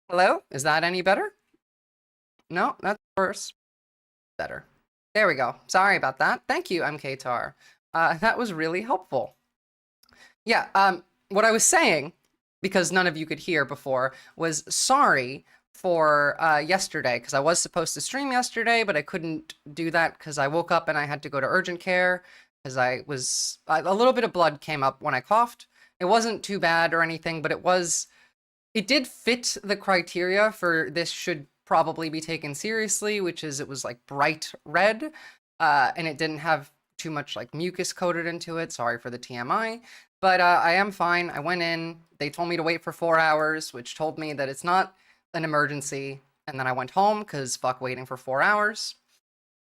Hello? Is that any better? No, that's worse. Better. There we go. Sorry about that. Thank you, MKTAR. That was really helpful. Yeah, what I was saying, because none of you could hear before, was sorry for yesterday, because I was supposed to stream yesterday, but I couldn't do that because I woke up and I had to go to urgent care because a little bit of blood came up when I coughed. It wasn't too bad or anything, but it did fit the criteria for this should probably be taken seriously, which is it was like bright red, and it didn't have too much like mucus coated into it. Sorry for the TMI, but I am fine. I went in, they told me to wait for 4 hours, which told me that it's not an emergency, and then I went home because fuck waiting for 4 hours.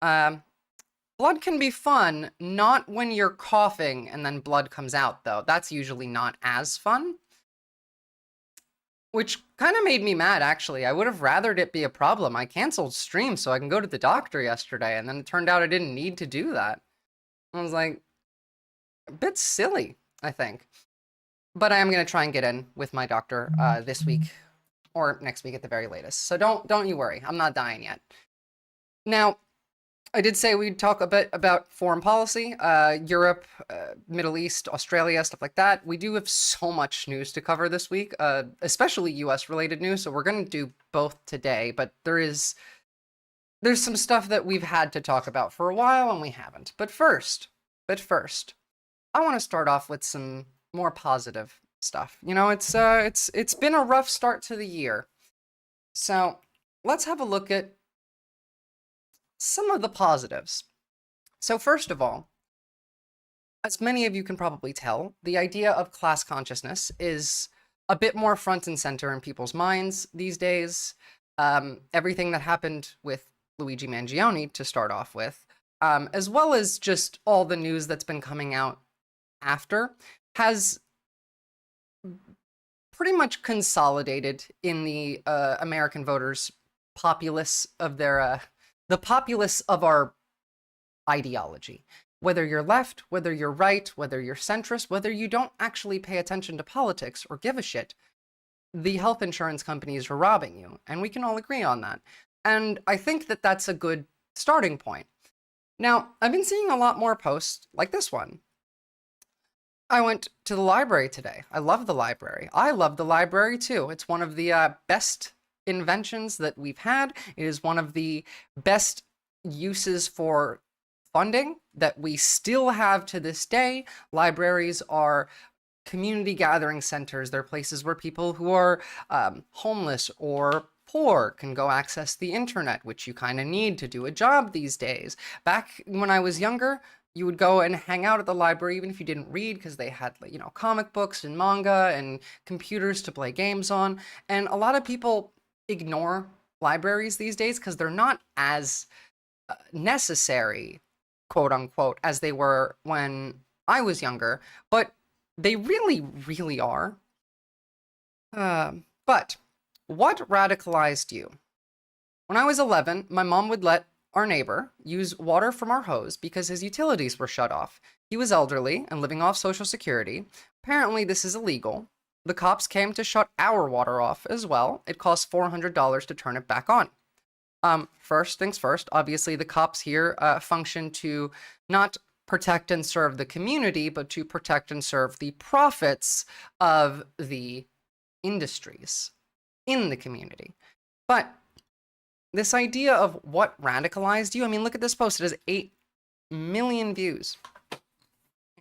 Blood can be fun, not when you're coughing and then blood comes out, though. That's usually not as fun. Which kind of made me mad, actually. I would have rathered it be a problem. I canceled stream so I can go to the doctor yesterday, and then it turned out I didn't need to do that. I was like, a bit silly, I think. But I am going to try and get in with my doctor this week, or next week at the very latest. So don't you worry. I'm not dying yet. Now, I did say we'd talk a bit about foreign policy, Europe, Middle East, Australia, stuff like that. We do have so much news to cover this week, especially US related news. So we're going to do both today, but there's some stuff that we've had to talk about for a while and we haven't. But first, I want to start off with some more positive stuff. You know, it's been a rough start to the year. So let's have a look at some of the positives. So first of all, as many of you can probably tell, the idea of class consciousness is a bit more front and center in people's minds these days. Everything that happened with Luigi Mangione, to start off with, as well as just all the news that's been coming out after, has pretty much consolidated in the American voters' populace of their the populace of our ideology. Whether you're left, whether you're right, whether you're centrist, whether you don't actually pay attention to politics or give a shit, the health insurance companies are robbing you, and we can all agree on that. And I think that that's a good starting point. Now, I've been seeing a lot more posts like this one. I went to the library today. I love the library. I love the library too. It's one of the best inventions that we've had. It is one of the best uses for funding that we still have to this day. Libraries are community gathering centers. They're places where people who are homeless or poor can go access the internet, which you kind of need to do a job these days. Back when I was younger, you would go and hang out at the library even if you didn't read, because they had, you know, comic books and manga and computers to play games on. And a lot of people ignore libraries these days because they're not as necessary, quote unquote, as they were when I was younger, but they really, really are. But what radicalized you? When I was 11, my mom would let our neighbor use water from our hose because his utilities were shut off. He was elderly and living off Social Security. Apparently, this is illegal. The cops came to shut our water off as well. It cost $400 to turn it back on. First things first, obviously the cops here function to not protect and serve the community, but to protect and serve the profits of the industries in the community. But this idea of what radicalized you, I mean, look at this post. It has 8 million views.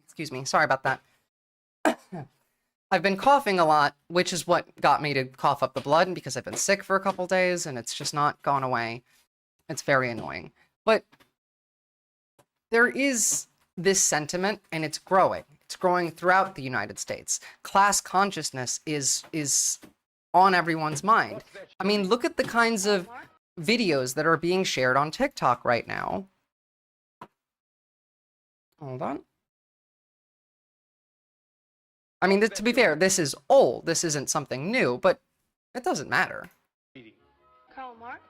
Excuse me, sorry about that. I've been coughing a lot, which is what got me to cough up the blood, because I've been sick for a couple days and it's just not gone away. It's very annoying. But there is this sentiment, and it's growing. It's growing throughout the United States. Class consciousness is on everyone's mind. I mean, look at the kinds of videos that are being shared on TikTok right now. Hold on. I mean, to be fair, this is old. This isn't something new, but it doesn't matter. Karl Marx?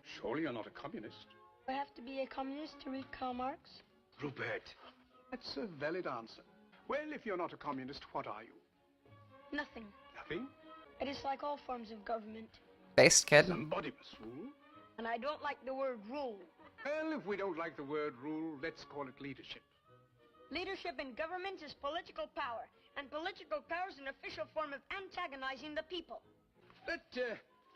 Surely you're not a communist. Do I have to be a communist to read Karl Marx? Rupert, that's a valid answer. Well, if you're not a communist, what are you? Nothing. Nothing? I dislike all forms of government. Based kid. Somebody must rule. And I don't like the word rule. Well, if we don't like the word rule, let's call it leadership. Leadership in government is political power, and political power is an official form of antagonizing the people. But,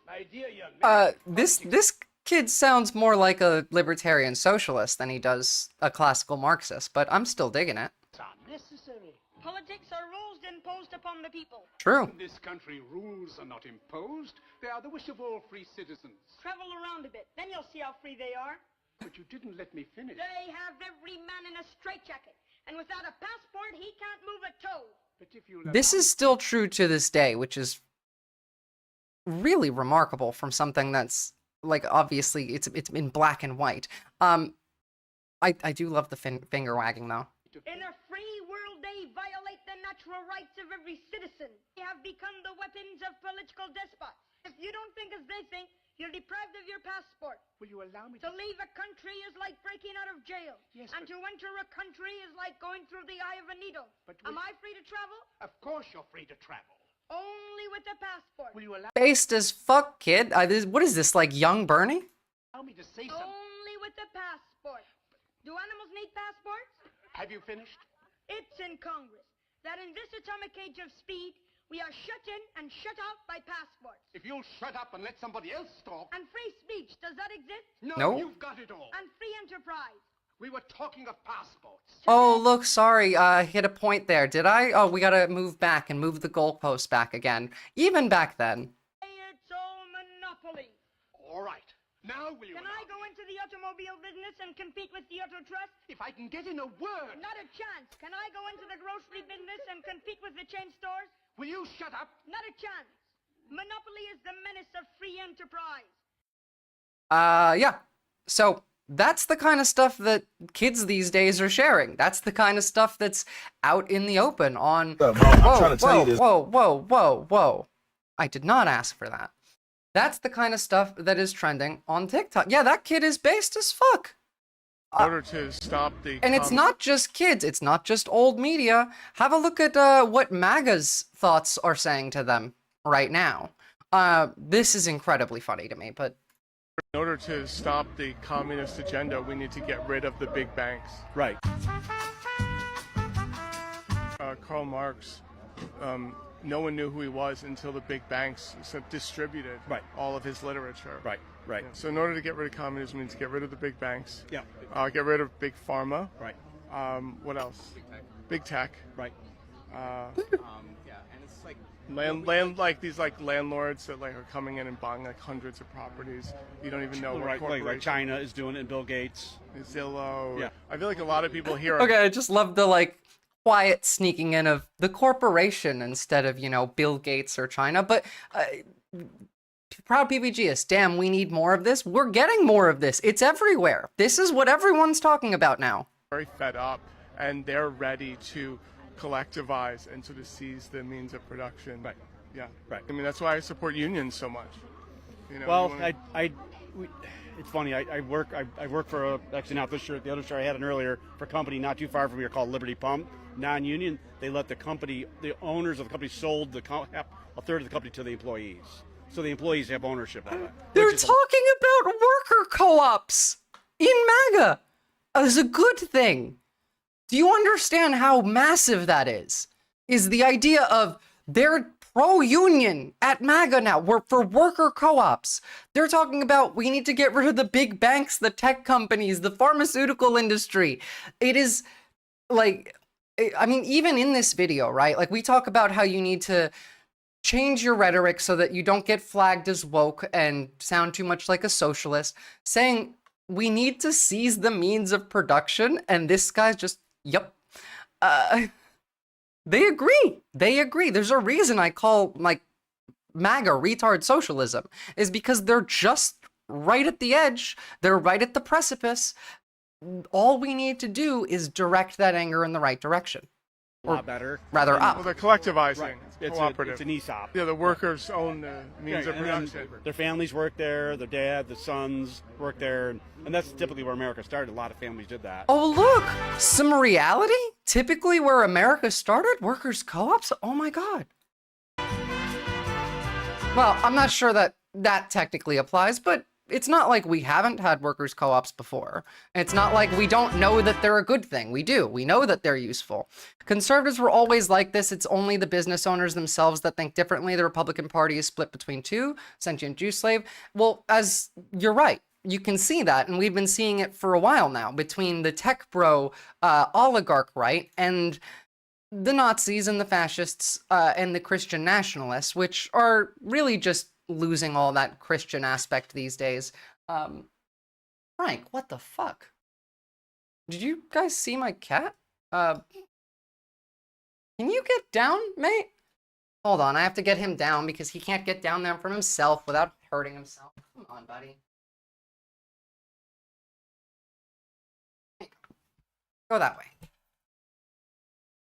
my dear young man... This kid sounds more like a libertarian socialist than he does a classical Marxist, but I'm still digging it. It's unnecessary. Politics are rules imposed upon the people. True. In this country, rules are not imposed. They are the wish of all free citizens. Travel around a bit, then you'll see how free they are. But you didn't let me finish. They have every man in a straitjacket, and without a passport, he can't move a toe. But if you This is still true to this day, which is really remarkable from something that's, like, obviously it's in black and white. I do love the finger wagging, though. In a free world, they violate the natural rights of every citizen. They have become the weapons of political despots. If you don't think as they think, you're deprived of your passport. Will you allow me To leave a country is like breaking out of jail. Yes, and but- to enter a country is like going through the eye of a needle. But Am I free to travel? Of course you're free to travel. Only with a passport. Will you allow Based as fuck, kid. What is this, like Young Bernie? me to say something? Only with a passport. Do animals need passports? Have you finished? It's in Congress that in this atomic age of speed, we are shut in and shut out by passports. If you'll shut up and let somebody else talk... And free speech, does that exist? No. You've got it all. And free enterprise. We were talking of passports. Oh, look, sorry, hit a point there. Did I? Oh, we gotta move back and move the goalpost back again. Even back then. It's all monopoly. All right. Now will you Can I go into the automobile business and compete with the auto trust? If I can get in a word... Not a chance. Can I go into the grocery business and compete with the chain stores? Will you shut up? Not a chance. Monopoly is the menace of free enterprise. Yeah. So that's the kind of stuff that kids these days are sharing. That's the kind of stuff that's out in the open on... Bro, I'm trying to tell you this. Whoa. I did not ask for that. That's the kind of stuff that is trending on TikTok. Yeah, that kid is based as fuck. In order to stop the... And it's not just kids. It's not just old media. Have a look at what MAGA's thoughts are saying to them right now. This is incredibly funny to me, but... In order to stop the communist agenda, we need to get rid of the big banks. Right. Karl Marx, no one knew who he was until the big banks distributed all of his literature. Right. Yeah. So in order to get rid of communism, we need to get rid of the big banks. Yeah. Get rid of big pharma. Right. What else? Big tech. Right. Yeah, and it's like Like these landlords that are coming in and buying like hundreds of properties. You don't even know what Right. corporation. Like China is doing it, and Bill Gates. Zillow. Yeah. I feel like a lot of people here. Okay, I just love the, quiet sneaking in of the corporation instead of, Bill Gates or China. But proud PBGist, damn, we need more of this. We're getting more of this. It's everywhere. This is what everyone's talking about now. Very fed up, and they're ready to collectivize and sort of seize the means of production. Right. Yeah. Right. I mean, that's why I support unions so much. Well, you wanna- it's funny. I work for actually not this shirt, the other shirt I had an earlier for a company not too far from here called Liberty Pump, non-union. They let the owners of the company sold a third of the company to the employees, so the employees have ownership of it. They're which is talking about worker co-ops in MAGA as a good thing. Do you understand how massive that is? Is the idea of they're pro-union at MAGA now. We're for worker co-ops. They're talking about we need to get rid of the big banks, the tech companies, the pharmaceutical industry. It is even in this video, right? We talk about how you need to change your rhetoric so that you don't get flagged as woke and sound too much like a socialist, saying we need to seize the means of production, and this guy's just, yep. They agree. There's a reason I call, MAGA retard socialism, is because they're just right at the edge. They're right at the precipice. All we need to do is direct that anger in the right direction. a lot better. Rather Well, up. they're collectivizing. Right. It's Cooperative. an ESOP. Yeah, the workers own the means Right, of and then production. their families work there, their dad, the sons work there, and that's typically where America started. A lot of families did that. Oh, look! Some reality? Typically where America started? Workers' co-ops? Oh my god. Well, I'm not sure that that technically applies, but it's not like we haven't had workers' co-ops before. It's not like we don't know that they're a good thing. We do. We know that they're useful. Conservatives were always like this. It's only the business owners themselves that think differently. The Republican Party is split between two, sentient Jew slave. Well, as you're right, you can see that, and we've been seeing it for a while now, between the tech bro oligarch right and the Nazis and the fascists and the Christian nationalists, which are really just losing all that Christian aspect these days. Frank, what the fuck? Did you guys see my cat? Can you get down, mate? Hold on, I have to get him down because he can't get down there from himself without hurting himself. Come on, buddy. Go that way.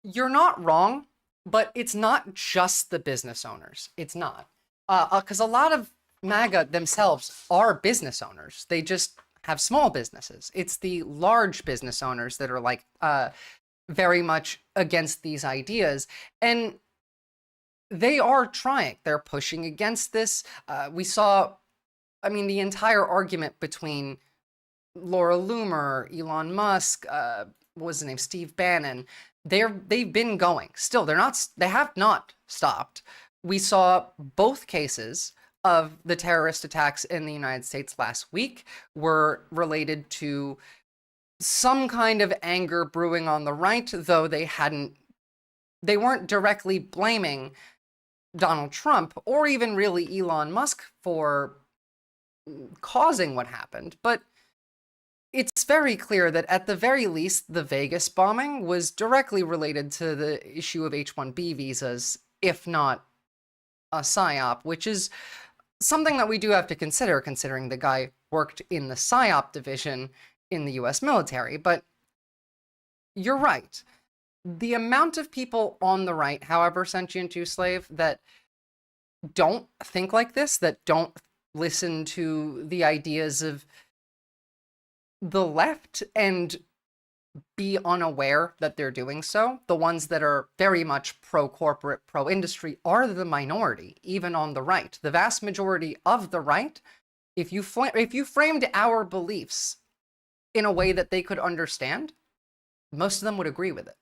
You're not wrong, but it's not just the business owners. It's not. Because a lot of MAGA themselves are business owners. They just have small businesses. It's the large business owners that are like very much against these ideas. And they are trying. They're pushing against this. We saw, I mean, the entire argument between Laura Loomer, Elon Musk, what was his name, Steve Bannon. They've been going. Still, they have not stopped. We saw both cases of the terrorist attacks in the United States last week were related to some kind of anger brewing on the right, though they weren't directly blaming Donald Trump or even really Elon Musk for causing what happened. But it's very clear that at the very least, the Vegas bombing was directly related to the issue of H-1B visas, if not a PSYOP, which is something that we do have to consider, considering the guy worked in the PSYOP division in the US military. But you're right. The amount of people on the right, however sentient Jew slave, that don't think like this, that don't listen to the ideas of the left and be unaware that they're doing so, the ones that are very much pro-corporate, pro-industry, are the minority, even on the right. The vast majority of the right, if you framed our beliefs in a way that they could understand, most of them would agree with it.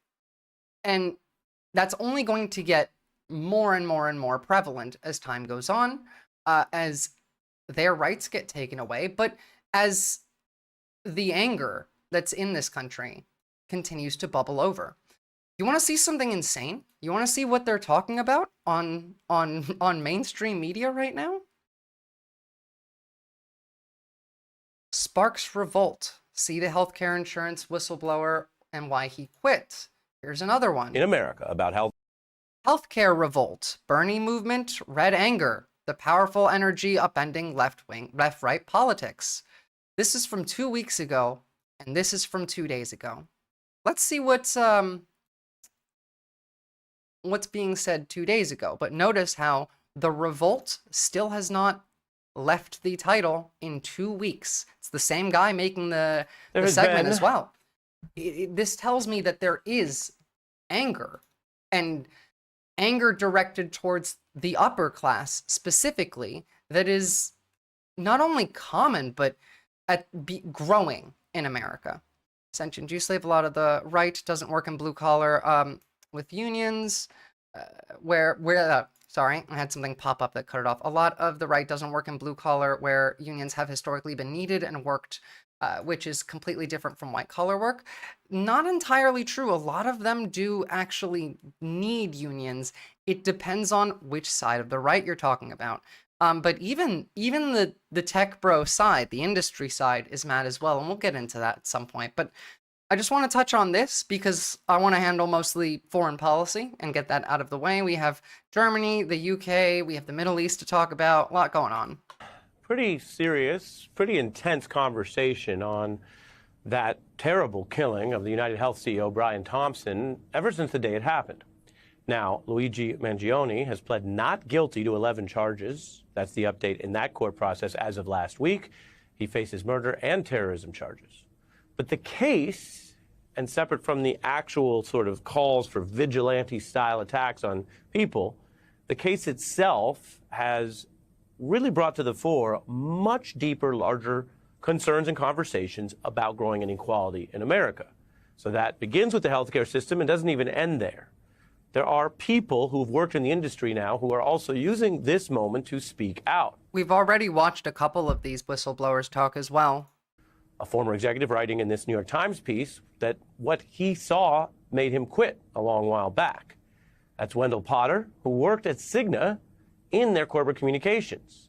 And that's only going to get more and more and more prevalent as time goes on, as their rights get taken away, but as the anger that's in this country continues to bubble over. You want to see something insane? You want to see what they're talking about on mainstream media right now? Sparks revolt. See the healthcare insurance whistleblower and why he quit. Here's another one. In America about health. Healthcare revolt. Bernie movement, red anger. The powerful energy upending left-right politics. This is from 2 weeks ago, and this is from 2 days ago. Let's see what's being said 2 days ago. But notice how the revolt still has not left the title in 2 weeks. It's the same guy making the segment as well. This tells me that there is anger, and anger directed towards the upper class specifically, that is not only common, but growing in America. Sentient Jew slave, a lot of the right doesn't work in blue collar with unions, sorry, I had something pop up that cut it off. A lot of the right doesn't work in blue collar where unions have historically been needed and worked, which is completely different from white collar work. Not entirely true. A lot of them do actually need unions. It depends on which side of the right you're talking about. But even the tech bro side, the industry side, is mad as well, and we'll get into that at some point. But I just want to touch on this because I want to handle mostly foreign policy and get that out of the way. We have Germany, the UK, we have the Middle East to talk about, a lot going on. Pretty serious, pretty intense conversation on that terrible killing of the United Health CEO, Brian Thompson, ever since the day it happened. Now, Luigi Mangione has pled not guilty to 11 charges. That's the update in that court process as of last week. He faces murder and terrorism charges. But the case, and separate from the actual sort of calls for vigilante-style attacks on people, the case itself has really brought to the fore much deeper, larger concerns and conversations about growing inequality in America. So that begins with the healthcare system and doesn't even end there. There are people who've worked in the industry now who are also using this moment to speak out. We've already watched a couple of these whistleblowers talk as well. A former executive writing in this New York Times piece that what he saw made him quit a long while back. That's Wendell Potter, who worked at Cigna in their corporate communications.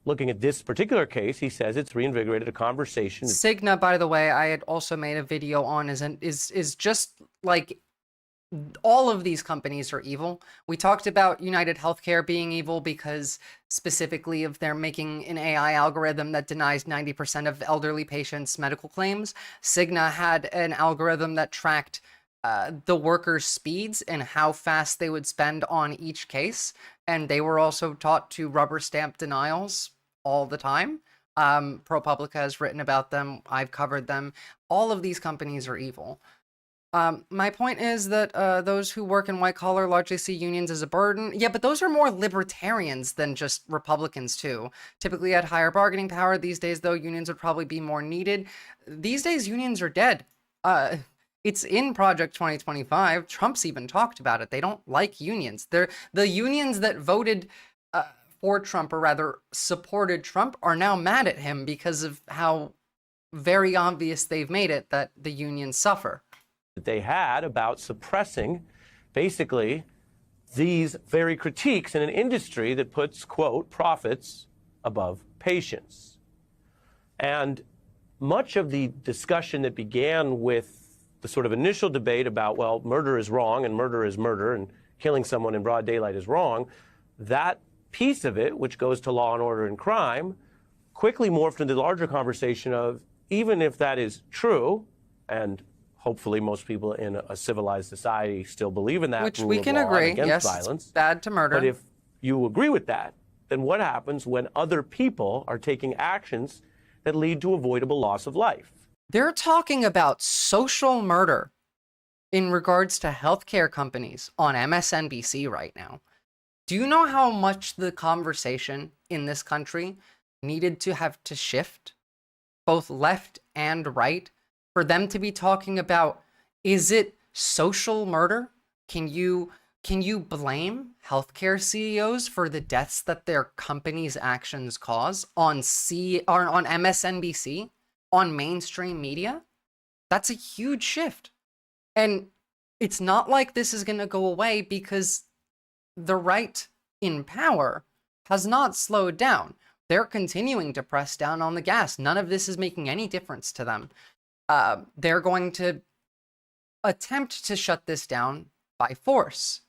Looking at this particular case, he says it's reinvigorated a conversation. Cigna, by the way, I had also made a video on, is just like all of these companies are evil. We talked about United Healthcare being evil because specifically of their making an AI algorithm that denies 90% of elderly patients' medical claims. Cigna had an algorithm that tracked the workers' speeds and how fast they would spend on each case. And they were also taught to rubber stamp denials all the time. ProPublica has written about them. I've covered them. All of these companies are evil. My point is that those who work in white collar largely see unions as a burden. Yeah, but those are more libertarians than just Republicans too. Typically at higher bargaining power. These days, though, unions would probably be more needed. These days, unions are dead. It's in Project 2025. Trump's even talked about it. They don't like unions. They're the unions that voted for Trump, or rather supported Trump, are now mad at him because of how very obvious they've made it that the unions suffer. That they had about suppressing basically these very critiques in an industry that puts, quote, profits above patients. And much of the discussion that began with the sort of initial debate about, well, murder is wrong and murder is murder and killing someone in broad daylight is wrong, that piece of it, which goes to law and order and crime, quickly morphed into the larger conversation of, even if that is true, and hopefully most people in a civilized society still believe in that, which rule we of can law agree, against yes, violence. it's bad to murder. But if you agree with that, then what happens when other people are taking actions that lead to avoidable loss of life? They're talking about social murder in regards to healthcare companies on MSNBC right now. Do you know how much the conversation in this country needed to have to shift, both left and right, for them to be talking about, is it social murder? Can you blame healthcare CEOs for the deaths that their company's actions cause on MSNBC, on mainstream media? That's a huge shift. And it's not like this is going to go away because the right in power has not slowed down. They're continuing to press down on the gas. None of this is making any difference to them. They're going to attempt to shut this down by force.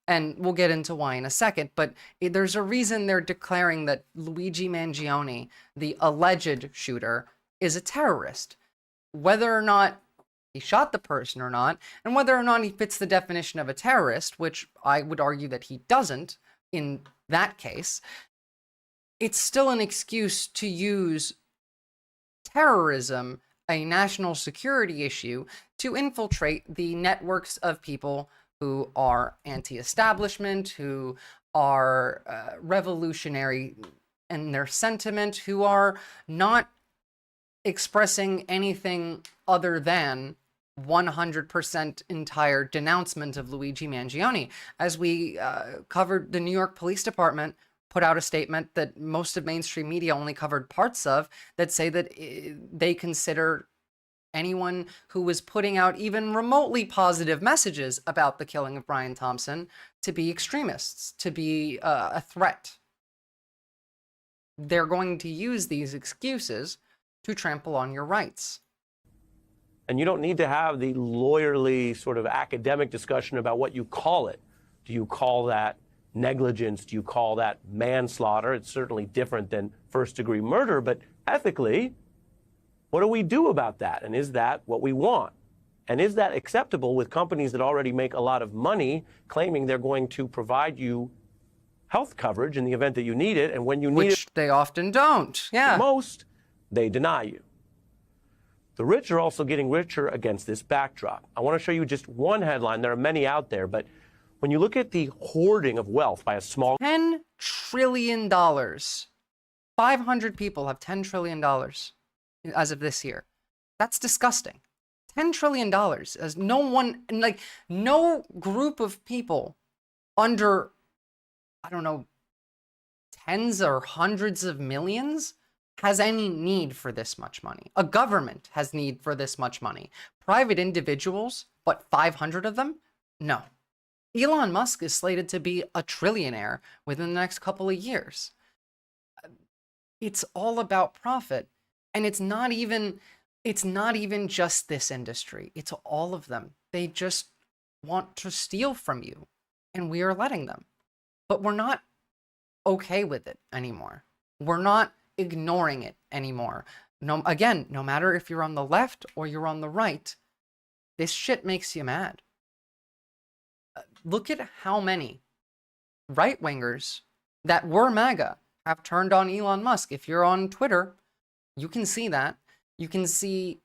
And we'll get into why in a second, but there's a reason they're declaring that Luigi Mangione, the alleged shooter, is a terrorist. Whether or not he shot the person or not, and whether or not he fits the definition of a terrorist, which I would argue that he doesn't in that case, it's still an excuse to use terrorism, a national security issue, to infiltrate the networks of people who are anti-establishment, who are revolutionary in their sentiment, who are not expressing anything other than 100% entire denouncement of Luigi Mangione. As we covered, the New York Police Department put out a statement that most of mainstream media only covered parts of, that say that they consider anyone who was putting out even remotely positive messages about the killing of Brian Thompson to be extremists, to be a threat. They're going to use these excuses to trample on your rights. And you don't need to have the lawyerly sort of academic discussion about what you call it. Do you call that negligence? Do you call that manslaughter? It's certainly different than first-degree murder, but ethically, what do we do about that? And is that what we want? And is that acceptable with companies that already make a lot of money claiming they're going to provide you health coverage in the event that you need it, and when you need Which they often don't. Yeah. most, they deny you. The rich are also getting richer against this backdrop. I want to show you just one headline. There are many out there, but when you look at the hoarding of wealth by a small $10 trillion. 500 people have $10 trillion as of this year. That's disgusting. $10 trillion, as no one, like, no group of people under, I don't know, tens or hundreds of millions has any need for this much money. A government has need for this much money. Private individuals, but 500 of them? No. Elon Musk is slated to be a trillionaire within the next couple of years. It's all about profit, and it's not even just this industry. It's all of them. They just want to steal from you, and we are letting them. But we're not okay with it anymore. We're not ignoring it anymore. No matter if you're on the left or you're on the right, this shit makes you mad. Look at how many right-wingers that were MAGA have turned on Elon Musk. If you're on Twitter, you can see that. You can see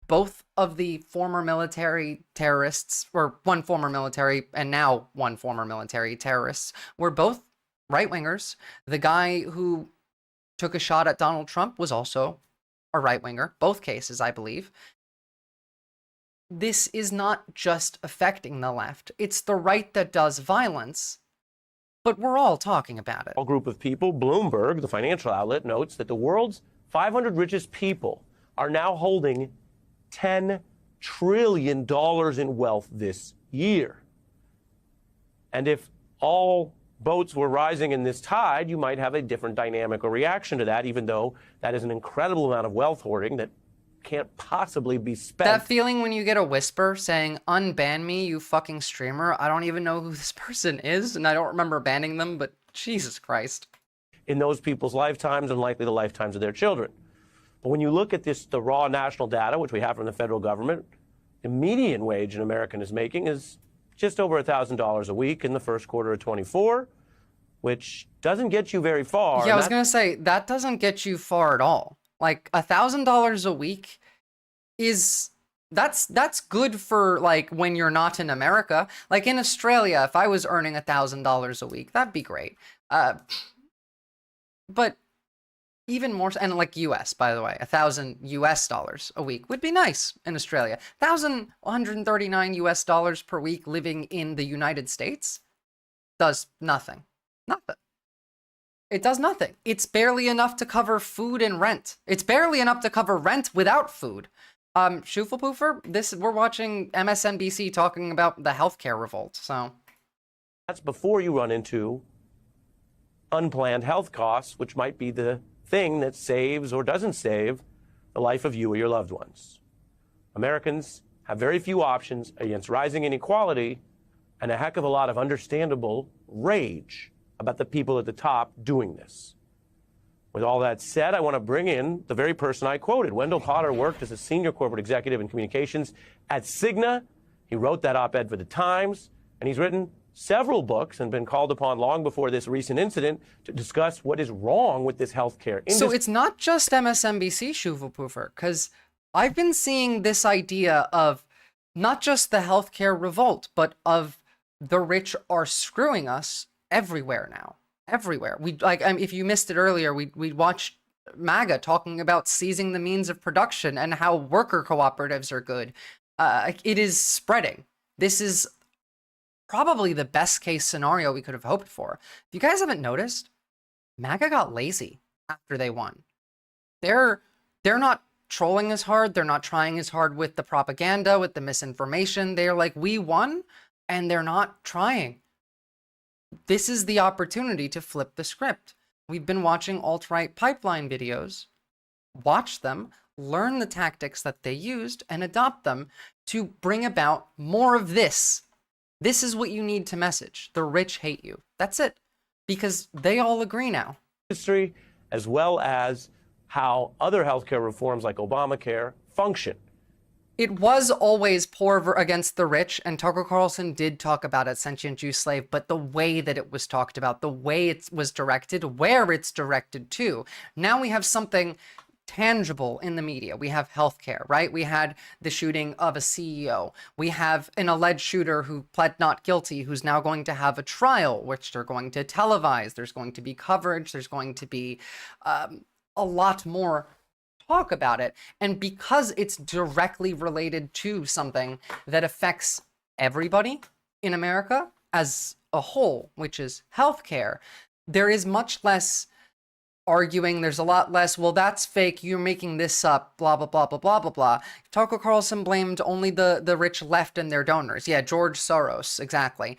both of the former military terrorists, or one former military and now one former military terrorists, were both right-wingers. The guy who took a shot at Donald Trump was also a right-winger. Both cases, I believe. This is not just affecting the left. It's the right that does violence, but we're all talking about it. A group of people, Bloomberg, the financial outlet, notes that the world's 500 richest people are now holding $10 trillion in wealth this year. And if all boats were rising in this tide, you might have a different dynamic or reaction to that, even though that is an incredible amount of wealth hoarding that can't possibly be spent. That feeling when you get a whisper saying, "Unban me, you fucking streamer." I don't even know who this person is, and I don't remember banning them, but Jesus Christ. In those people's lifetimes and likely the lifetimes of their children. But when you look at the raw national data, which we have from the federal government, the median wage an American is making is just over $1,000 a week in the first quarter of 24, which doesn't get you very far. Yeah, I was going to say, that doesn't get you far at all. Like, $1,000 a week that's good for, like, when you're not in America. Like, in Australia, if I was earning $1,000 a week, that'd be great. But even more, and like US, by the way, $1,000 a week would be nice in Australia. $1,139 per week living in the United States does nothing. Nothing. It does nothing. It's barely enough to cover food and rent. It's barely enough to cover rent without food. Shuffelpoofer, we're watching MSNBC talking about the healthcare revolt, so. That's before you run into unplanned health costs, which might be the thing that saves or doesn't save the life of you or your loved ones. Americans have very few options against rising inequality and a heck of a lot of understandable rage about the people at the top doing this. With all that said, I want to bring in the very person I quoted. Wendell Potter worked as a senior corporate executive in communications at Cigna. He wrote that op-ed for the Times, and he's written several books and been called upon long before this recent incident to discuss what is wrong with this healthcare industry. So it's not just MSNBC, Shuffelpoofer, because I've been seeing this idea of not just the healthcare revolt, but of the rich are screwing us everywhere now. Everywhere. If you missed it earlier, we watched MAGA talking about seizing the means of production and how worker cooperatives are good. It is spreading. This is probably the best case scenario we could have hoped for. If you guys haven't noticed, MAGA got lazy after they won. They're not trolling as hard. They're not trying as hard with the propaganda, with the misinformation. They're like, we won, and they're not trying. This is the opportunity to flip the script. We've been watching alt-right pipeline videos. Watch them, learn the tactics that they used, and adopt them to bring about more of this. This is what you need to message. The rich hate you. That's it. Because they all agree now. History, as well as how other healthcare reforms like Obamacare function. It was always poor against the rich, and Tucker Carlson did talk about it, sentient Jew slave, but the way that it was talked about, the way it was directed, where it's directed to. Now we have something tangible in the media. We have healthcare, right? We had the shooting of a CEO. We have an alleged shooter who pled not guilty, who's now going to have a trial, which they're going to televise. There's going to be coverage. There's going to be a lot more talk about it. And because it's directly related to something that affects everybody in America as a whole, which is healthcare, there is much less arguing. There's a lot less, well, that's fake, you're making this up, blah, blah, blah, blah, blah, blah, blah. Tucker Carlson blamed only the rich left and their donors. Yeah, George Soros, exactly.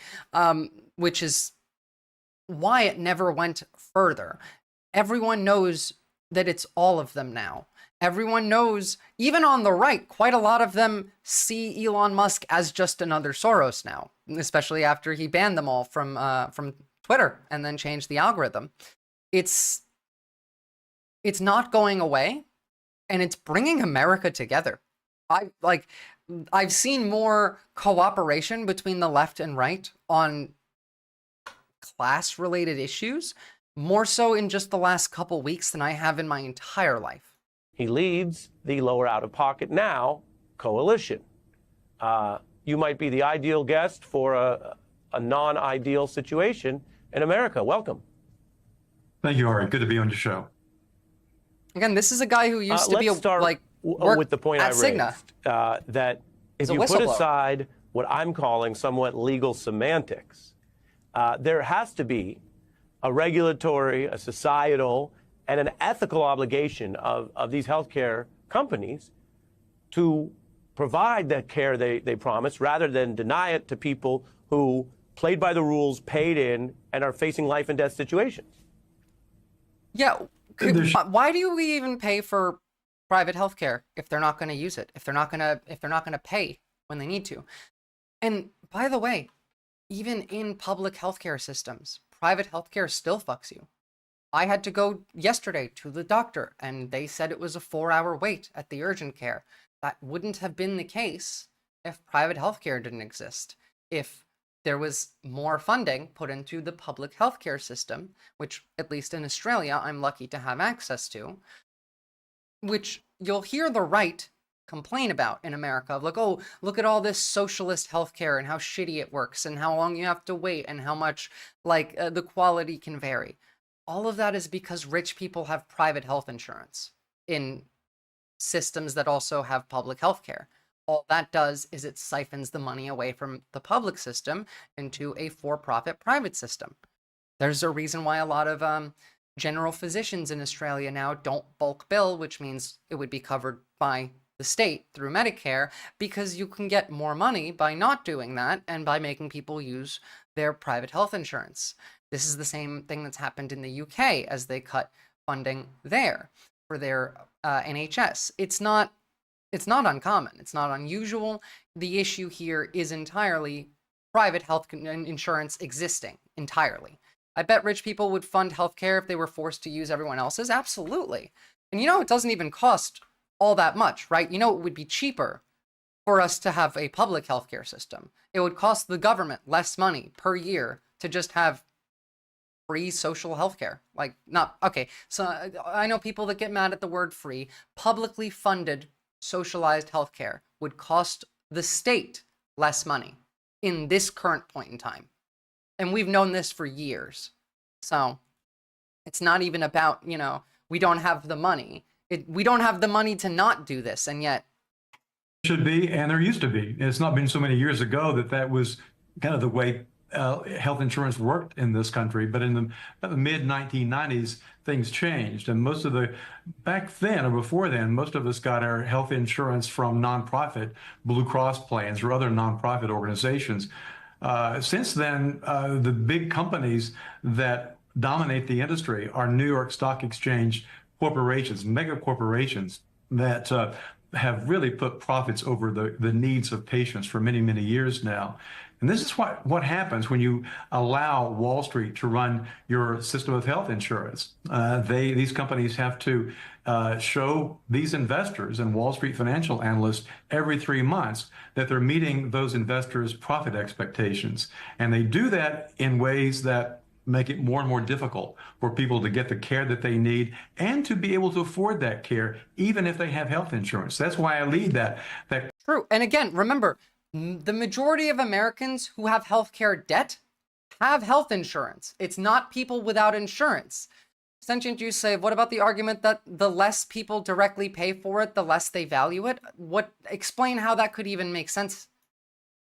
Which is why it never went further. Everyone knows that it's all of them now. Everyone knows, even on the right, quite a lot of them see Elon Musk as just another Soros now, especially after he banned them all from Twitter and then changed the algorithm. It's not going away, and it's bringing America together. I've seen more cooperation between the left and right on class-related issues, more so in just the last couple weeks than I have in my entire life. He leads the lower out-of-pocket now coalition. You might be the ideal guest for a non-ideal situation in America. Welcome. Thank you, Ari. Good to be on your show. Again, this is a guy who used to be with the point I raised, Cigna. That if you put aside what I'm calling somewhat legal semantics, there has to be a regulatory, a societal, and an ethical obligation of these healthcare companies to provide the care they promise rather than deny it to people who played by the rules, paid in, and are facing life and death situations. Yeah. Why do we even pay for private healthcare if they're not going to use it? If they're not going to pay when they need to? And by the way, even in public healthcare systems, private healthcare still fucks you. I had to go yesterday to the doctor, and they said it was a 4-hour wait at the urgent care. That wouldn't have been the case if private healthcare didn't exist. If there was more funding put into the public healthcare system, which, at least in Australia, I'm lucky to have access to, which you'll hear the right complain about in America, of like, oh, look at all this socialist healthcare and how shitty it works and how long you have to wait and how much, the quality can vary. All of that is because rich people have private health insurance in systems that also have public healthcare. All that does is it siphons the money away from the public system into a for-profit private system. There's a reason why a lot of general physicians in Australia now don't bulk bill, which means it would be covered by the state through Medicare, because you can get more money by not doing that and by making people use their private health insurance. This is the same thing that's happened in the UK as they cut funding there for their NHS. It's not uncommon. It's not unusual. The issue here is entirely private health insurance existing entirely. I bet rich people would fund healthcare if they were forced to use everyone else's. Absolutely. And it doesn't even cost all that much, right? It would be cheaper for us to have a public healthcare system. It would cost the government less money per year to just have free social healthcare. So I know people that get mad at the word free. Publicly funded socialized healthcare would cost the state less money in this current point in time. And we've known this for years. So it's not even about, we don't have the money. We don't have the money to not do this, and yet. Should be, and there used to be. It's not been so many years ago that was kind of the way health insurance worked in this country. But in the mid-1990s, things changed. And back then or before then, most of us got our health insurance from nonprofit Blue Cross plans or other nonprofit organizations. Since then, the big companies that dominate the industry are New York Stock Exchange corporations, mega corporations that have really put profits over the needs of patients for many, many years now. And this is what happens when you allow Wall Street to run your system of health insurance. These companies have to show these investors and Wall Street financial analysts every 3 months that they're meeting those investors' profit expectations. And they do that in ways that make it more and more difficult for people to get the care that they need and to be able to afford that care, even if they have health insurance. That's why I lead that. True. And again, remember, the majority of Americans who have healthcare debt have health insurance. It's not people without insurance. Sentient Jews say, what about the argument that the less people directly pay for it, the less they value it? Explain how that could even make sense.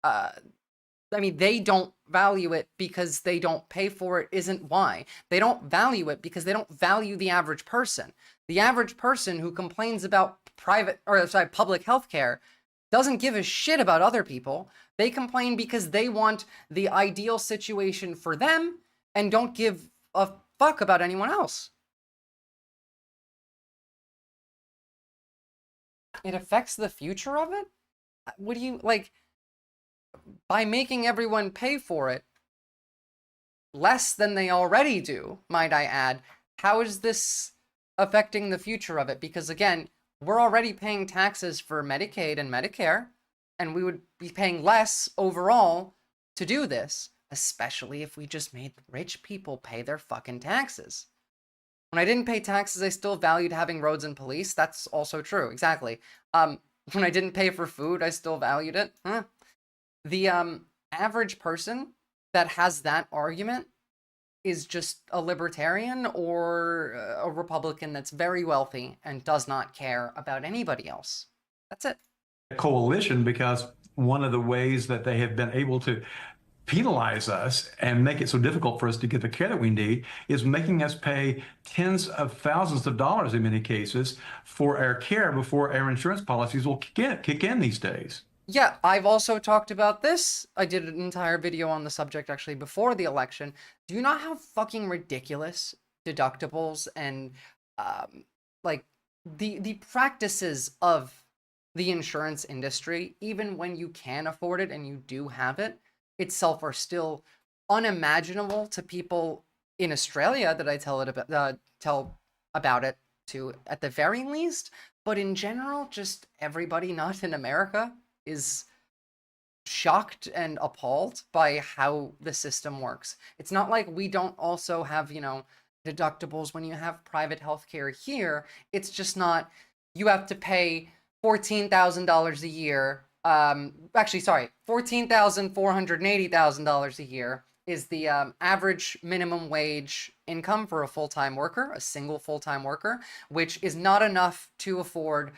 I mean, they don't value it because they don't pay for it isn't why. They don't value it because they don't value the average person. The average person who complains about public health care doesn't give a shit about other people. They complain because they want the ideal situation for them and don't give a fuck about anyone else. It affects the future of it? What do you, like, by making everyone pay for it less than they already do, might I add, how is this affecting the future of it? Because again, we're already paying taxes for Medicaid and Medicare, and we would be paying less overall to do this, especially if we just made rich people pay their fucking taxes. When I didn't pay taxes, I still valued having roads and police. That's also true, exactly. When I didn't pay for food, I still valued it. The average person that has that argument is just a libertarian or a Republican that's very wealthy and does not care about anybody else. That's it. Coalition, because one of the ways that they have been able to penalize us and make it so difficult for us to get the care that we need is making us pay tens of thousands of dollars in many cases for our care before our insurance policies will kick in these days. Yeah, I've also talked about this. I did an entire video on the subject actually before the election. Do you know how fucking ridiculous deductibles and like the practices of the insurance industry, even when you can afford it and you do have it, itself are still unimaginable to people in Australia that I tell about it to at the very least, but in general, just everybody not in America is shocked and appalled by how the system works. It's not like we don't also have, you know, deductibles when you have private healthcare here. It's just not, you have to pay $14,000 a year. Actually, sorry, $14,480,000 a year is the average minimum wage income for a full-time worker, a single full-time worker, which is not enough to afford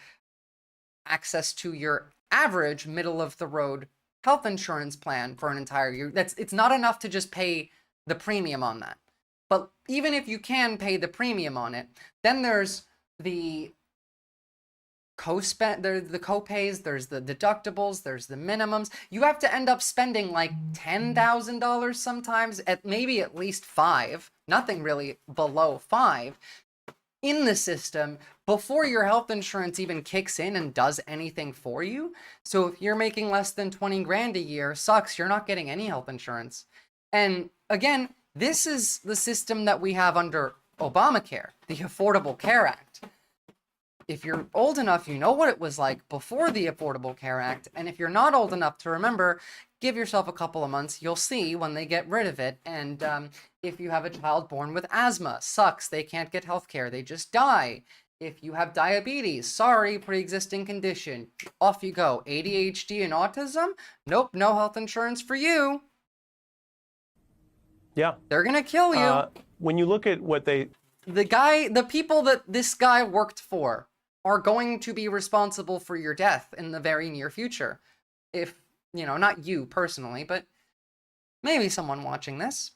access to your average middle-of-the-road health insurance plan for an entire year. It's not enough to just pay the premium on that. But even if you can pay the premium on it, then there's the the co-pays, there's the deductibles, there's the minimums. You have to end up spending like $10,000 sometimes, maybe at least $5,000, nothing really below $5,000 in the system before your health insurance even kicks in and does anything for you. So if you're making less than 20 grand a year, sucks, you're not getting any health insurance. And again, this is the system that we have under Obamacare, the Affordable Care Act. If you're old enough, you know what it was like before the Affordable Care Act. And if you're not old enough to remember, give yourself a couple of months. You'll see when they get rid of it. And if you have a child born with asthma, sucks. They can't get health care. They just die. If you have diabetes, sorry, pre-existing condition. Off you go. ADHD and autism? Nope, no health insurance for you. Yeah. They're going to kill you. When you look at what the people that this guy worked for are going to be responsible for your death in the very near future. If, you know, not you personally, but maybe someone watching this.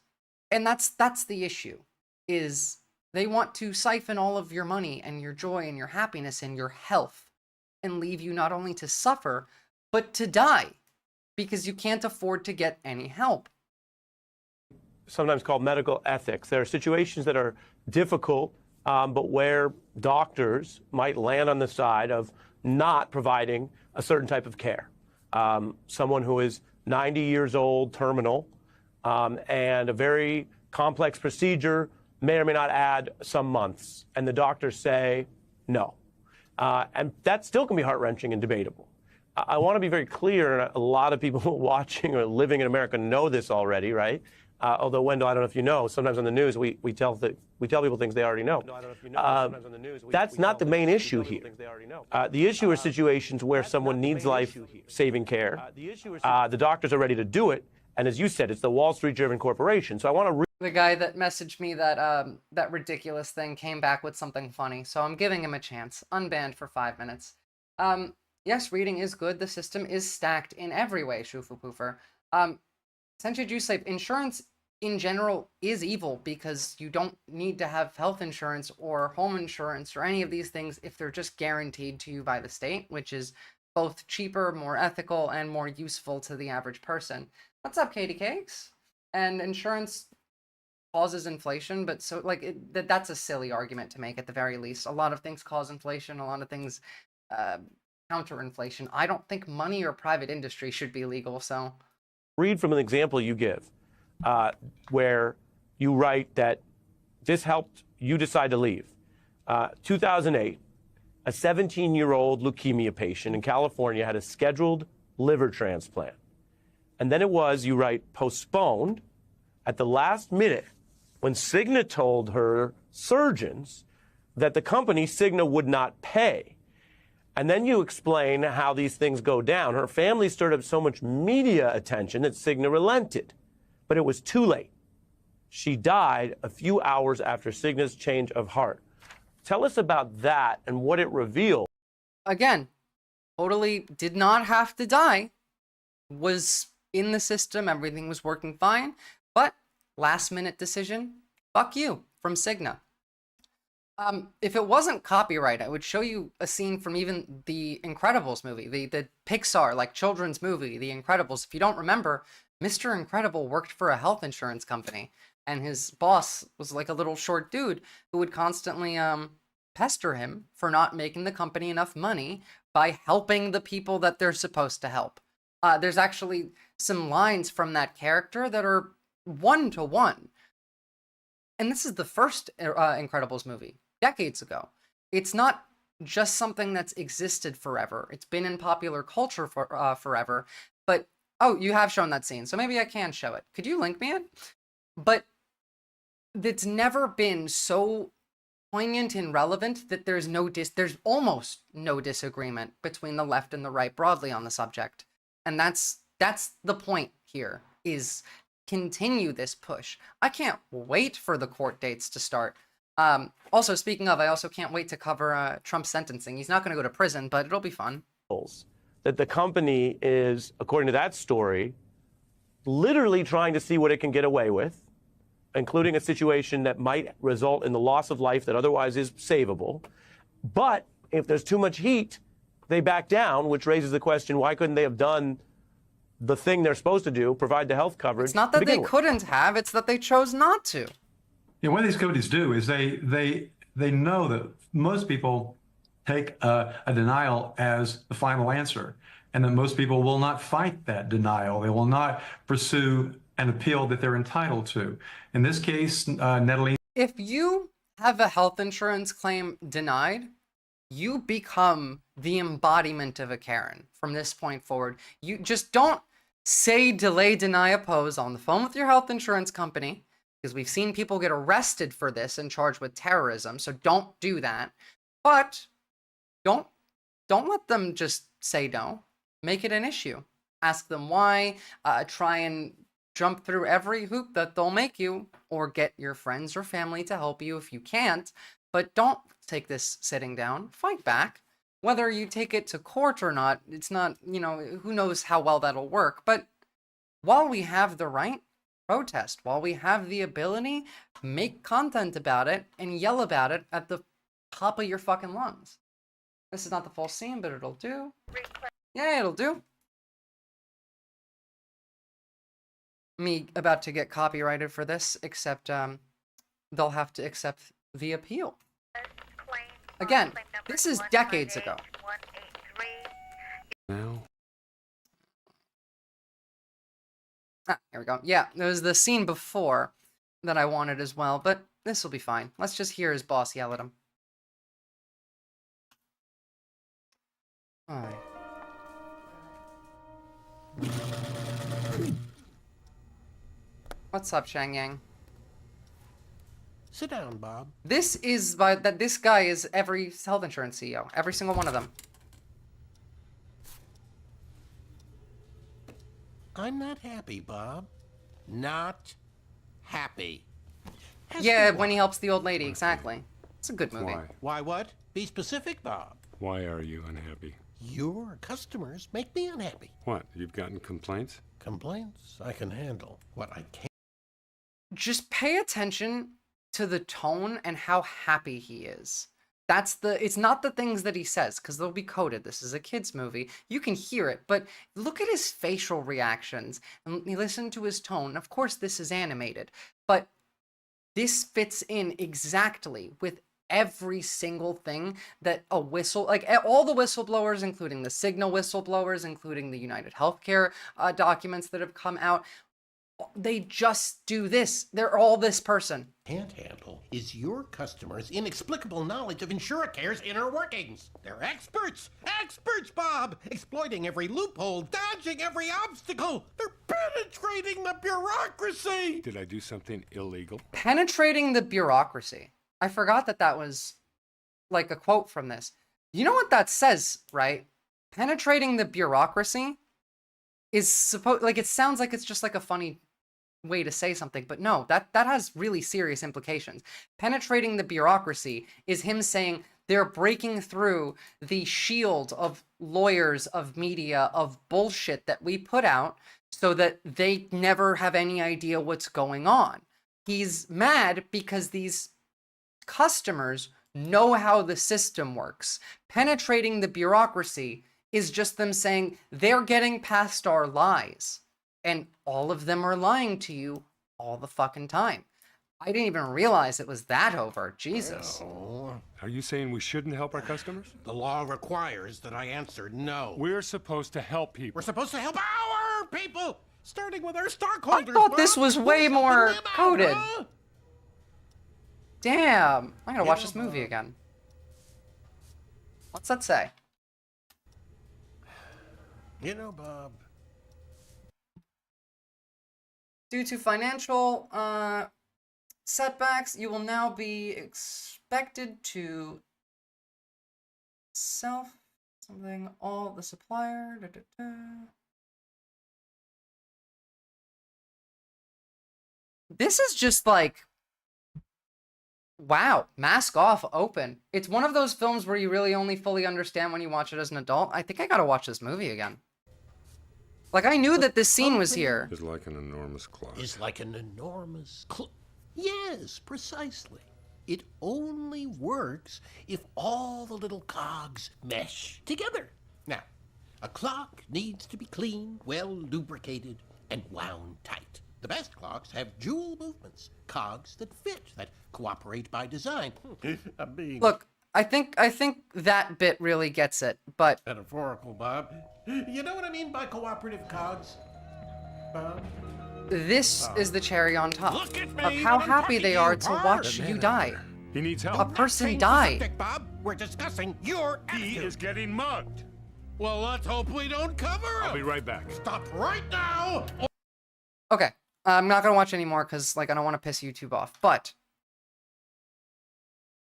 And that's the issue, is they want to siphon all of your money and your joy and your happiness and your health and leave you not only to suffer, but to die because you can't afford to get any help. Sometimes called medical ethics. There are situations that are difficult, but where doctors might land on the side of not providing a certain type of care. Someone who is 90 years old, terminal, and a very complex procedure may or may not add some months, and the doctors say no. And that still can be heart-wrenching and debatable. I want to be very clear, and a lot of people watching or living in America know this already, right? Although, Wendell, I don't know if you know, sometimes on the news we tell people things they already know. That's not the main issue here. The issue are situations where someone needs life-saving care. The doctors are ready to do it, and as you said, it's the Wall Street-driven corporation. So I want to The guy that messaged me that that ridiculous thing came back with something funny, so I'm giving him a chance. Unbanned for 5 minutes. Yes, reading is good. The system is stacked in every way, Shufu Poofer. Essentially, Juice Slave, insurance in general is evil because you don't need to have health insurance or home insurance or any of these things if they're just guaranteed to you by the state, which is both cheaper, more ethical, and more useful to the average person. What's up, Katie Cakes? And insurance causes inflation, but so like that's a silly argument to make at the very least. A lot of things cause inflation, a lot of things counter inflation. I don't think money or private industry should be legal, so... read from an example you give, where you write that this helped you decide to leave. 2008, a 17-year-old leukemia patient in California had a scheduled liver transplant. And then it was, you write, postponed at the last minute when Cigna told her surgeons that the company, Cigna, would not pay. And then you explain how these things go down. Her family stirred up so much media attention that Cigna relented. But it was too late. She died a few hours after Cigna's change of heart. Tell us about that and what it revealed. Again, totally did not have to die. Was in the system, everything was working fine. But last minute decision, fuck you, from Cigna. If it wasn't copyright, I would show you a scene from even the Incredibles movie, the Pixar, like, children's movie, The Incredibles. If you don't remember, Mr. Incredible worked for a health insurance company, and his boss was like a little short dude who would constantly pester him for not making the company enough money by helping the people that they're supposed to help. There's actually some lines from that character that are one-to-one. And this is the first Incredibles movie, decades ago. It's not just something that's existed forever. It's been in popular culture for forever. But, oh, you have shown that scene, so maybe I can show it. Could you link me it? But it's never been so poignant and relevant that there's almost no disagreement between the left and the right broadly on the subject. And that's the point here, is continue this push. I can't wait for the court dates to start. Also, speaking of, I also can't wait to cover Trump's sentencing. He's not going to go to prison, but it'll be fun. That the company is, according to that story, literally trying to see what it can get away with, including a situation that might result in the loss of life that otherwise is savable. But if there's too much heat, they back down, which raises the question, why couldn't they have done the thing they're supposed to do, provide the health coverage? It's not that they couldn't have, it's that they chose not to. Yeah, what these companies do is they know that most people take a denial as the final answer, and that most people will not fight that denial. They will not pursue an appeal that they're entitled to. In this case, Natalie. If you have a health insurance claim denied, you become the embodiment of a Karen from this point forward. You just don't say, delay, deny, oppose on the phone with your health insurance company, because we've seen people get arrested for this and charged with terrorism, so don't do that. But don't let them just say no. Make it an issue. Ask them why. Try and jump through every hoop that they'll make you, or get your friends or family to help you if you can't. But don't take this sitting down. Fight back. Whether you take it to court or not, it's not, who knows how well that'll work. But while we have the right, protest. While we have the ability, make content about it and yell about it at the top of your fucking lungs. This is not the full scene, but it'll do. Yeah, it'll do. Me about to get copyrighted for this, except they'll have to accept the appeal. Again, this is decades ago. Now. Here we go. Yeah, there was the scene before that I wanted as well, but this will be fine. Let's just hear his boss yell at him. Hi. What's up, Shang Yang? Sit down, Bob. This guy is every health insurance CEO. Every single one of them. I'm not happy, Bob. Not happy. Yeah, when he helps the old lady, exactly. It's a good movie. Why? Why what? Be specific, Bob. Why are you unhappy? Your customers make me unhappy. What? You've gotten complaints? Complaints I can handle. What I can't. Just pay attention to the tone and how happy he is. It's not the things that he says, because they'll be coded. This is a kid's movie. You can hear it, but look at his facial reactions and listen to his tone. Of course, this is animated, but this fits in exactly with every single thing that a all the whistleblowers, including the Signal whistleblowers, including the United Healthcare documents that have come out, they just do this. They're all this person. Can't handle is your customers' inexplicable knowledge of InsureCare's inner workings. They're experts, Bob, exploiting every loophole, dodging every obstacle. They're penetrating the bureaucracy. Did I do something illegal? Penetrating the bureaucracy. I forgot that was like a quote from this. You know what that says, right? Penetrating the bureaucracy is it sounds like it's just like a funny way to say something, but no, that has really serious implications. Penetrating the bureaucracy is him saying they're breaking through the shield of lawyers, of media, of bullshit that we put out so that they never have any idea what's going on. He's mad because these customers know how the system works. Penetrating the bureaucracy is just them saying they're getting past our lies. And all of them are lying to you all the fucking time. I didn't even realize it was that over. Jesus. Oh, Are you saying we shouldn't help our customers? the law requires that I answer no. We're supposed to help people. We're supposed to help our people, starting with our I stockholders. thought this Bob. was way Who's more helping them out, coded. huh? Damn. I gotta watch this movie again. What's that say? You know, Bob. Due to financial setbacks, you will now be expected to all the supplier. This is just like, wow, mask off, open. It's one of those films where you really only fully understand when you watch it as an adult. I think I gotta watch this movie again. Like, I knew that this scene was here. It's like an enormous clock. Is like an enormous Yes, precisely. It only works if all the little cogs mesh together. Now, a clock needs to be clean, well lubricated, and wound tight. The best clocks have jewel movements, cogs that fit, that cooperate by design. I'm being Look, I think that bit really gets it, but metaphorical, Bob. You know what I mean by cooperative cogs, Bob? this is the cherry on top Look at me of how when I'm happy talking they to are you, to Bart. watch you die. He needs A help. person Change the died. subject, Bob. We're discussing your He attitude. is getting mugged. Well, let's hope we don't cover him. I'll be right back. Stop right now. Okay, I'm not gonna watch anymore because, like, I don't want to piss YouTube off. But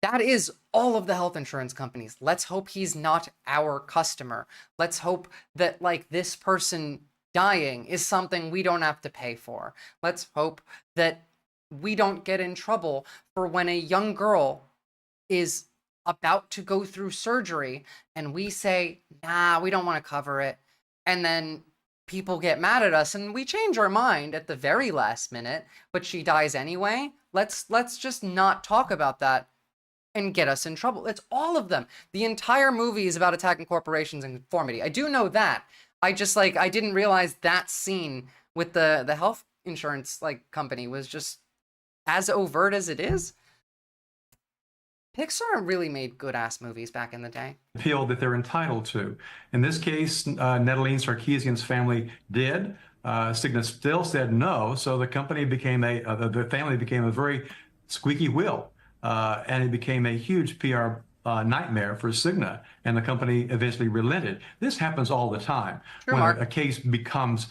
that is all of the health insurance companies. Let's hope he's not our customer. Let's hope that, like, this person dying is something we don't have to pay for. Let's hope that we don't get in trouble for when a young girl is about to go through surgery and we say, nah, we don't want to cover it. And then people get mad at us and we change our mind at the very last minute, but she dies anyway. Let's just not talk about that and get us in trouble. It's all of them. The entire movie is about attacking corporations and conformity. I do know that. I just, like, I didn't realize that scene with the health insurance, like, company was just as overt as it is. Pixar really made good-ass movies back in the day. Appeal that they're entitled to. In this case, Natalie Sarkeesian's family did. Cigna still said no, so the company became the family became a very squeaky wheel, and it became a huge PR nightmare for Cigna, and the company eventually relented. This happens all the time. Sure, when Mark. a case becomes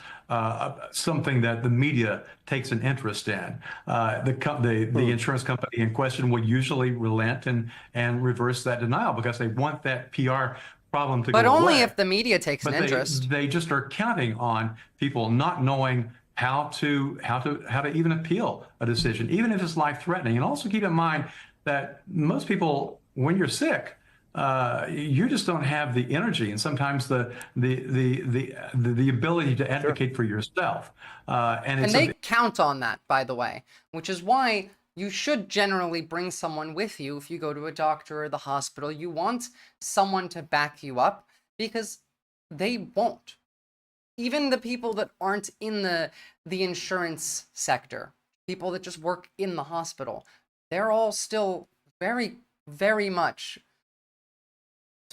something that the media takes an interest in. The insurance company in question will usually relent and reverse that denial because they want that PR problem to But go away. only if the media takes But an interest. they just are counting on people not knowing how to even appeal a decision, even if it's life-threatening. And also keep in mind that most people, when you're sick, you just don't have the energy and sometimes the ability to advocate for yourself. And they count on that, by the way, which is why you should generally bring someone with you if you go to a doctor or the hospital. You want someone to back you up because they won't. Even the people that aren't in the insurance sector, people that just work in the hospital, they're all still very, very much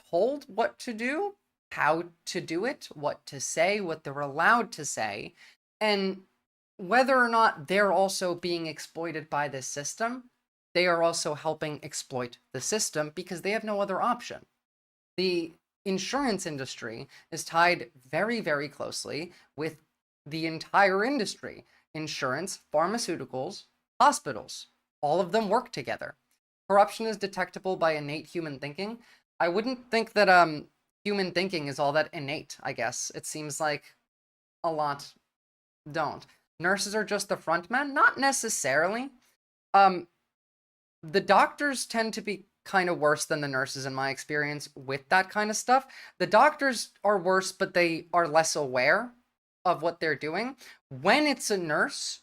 told what to do, how to do it, what to say, what they're allowed to say, and whether or not they're also being exploited by this system, they are also helping exploit the system because they have no other option. The insurance industry is tied very, very closely with the entire industry. Insurance, pharmaceuticals, hospitals, all of them work together. Corruption is detectable by innate human thinking. I wouldn't think that human thinking is all that innate, I guess. It seems like a lot don't. Nurses are just the front men? Not necessarily. The doctors tend to be kind of worse than the nurses in my experience with that kind of stuff. The doctors are worse, but they are less aware of what they're doing. When it's a nurse,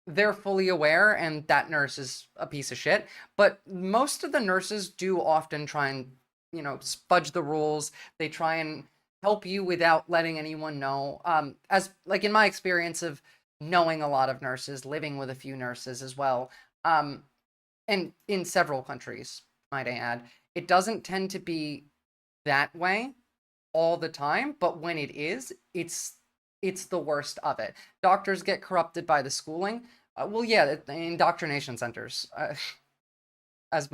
they're fully aware, and that nurse is a piece of shit. But most of the nurses do often try and, you know, fudge the rules. They try and help you without letting anyone know. As like in my experience of knowing a lot of nurses, living with a few nurses as well, and in several countries, might I add, it doesn't tend to be that way all the time, but when it is, it's the worst of it. Doctors get corrupted by the schooling. Well, yeah, indoctrination centers, as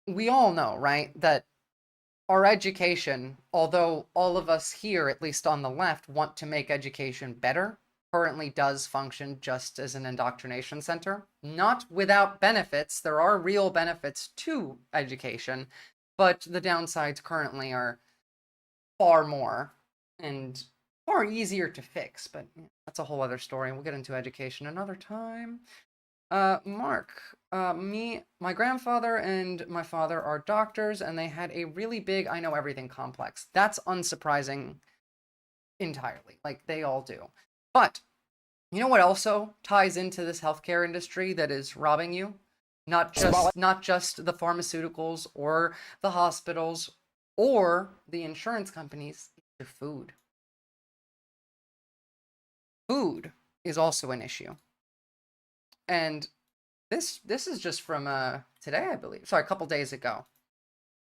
we all know, right, that our education, although all of us here, at least on the left, want to make education better, currently does function just as an indoctrination center. Not without benefits. There are real benefits to education, but the downsides currently are far more and far easier to fix. But that's a whole other story. We'll get into education another time. Mark, my grandfather and my father are doctors, and they had a really big I know everything complex. That's unsurprising entirely. Like, they all do. But you know what also ties into this healthcare industry that is robbing you? Not just the pharmaceuticals or the hospitals or the insurance companies, it's your food. Food is also an issue. And this is just from today, I believe. Sorry, a couple days ago.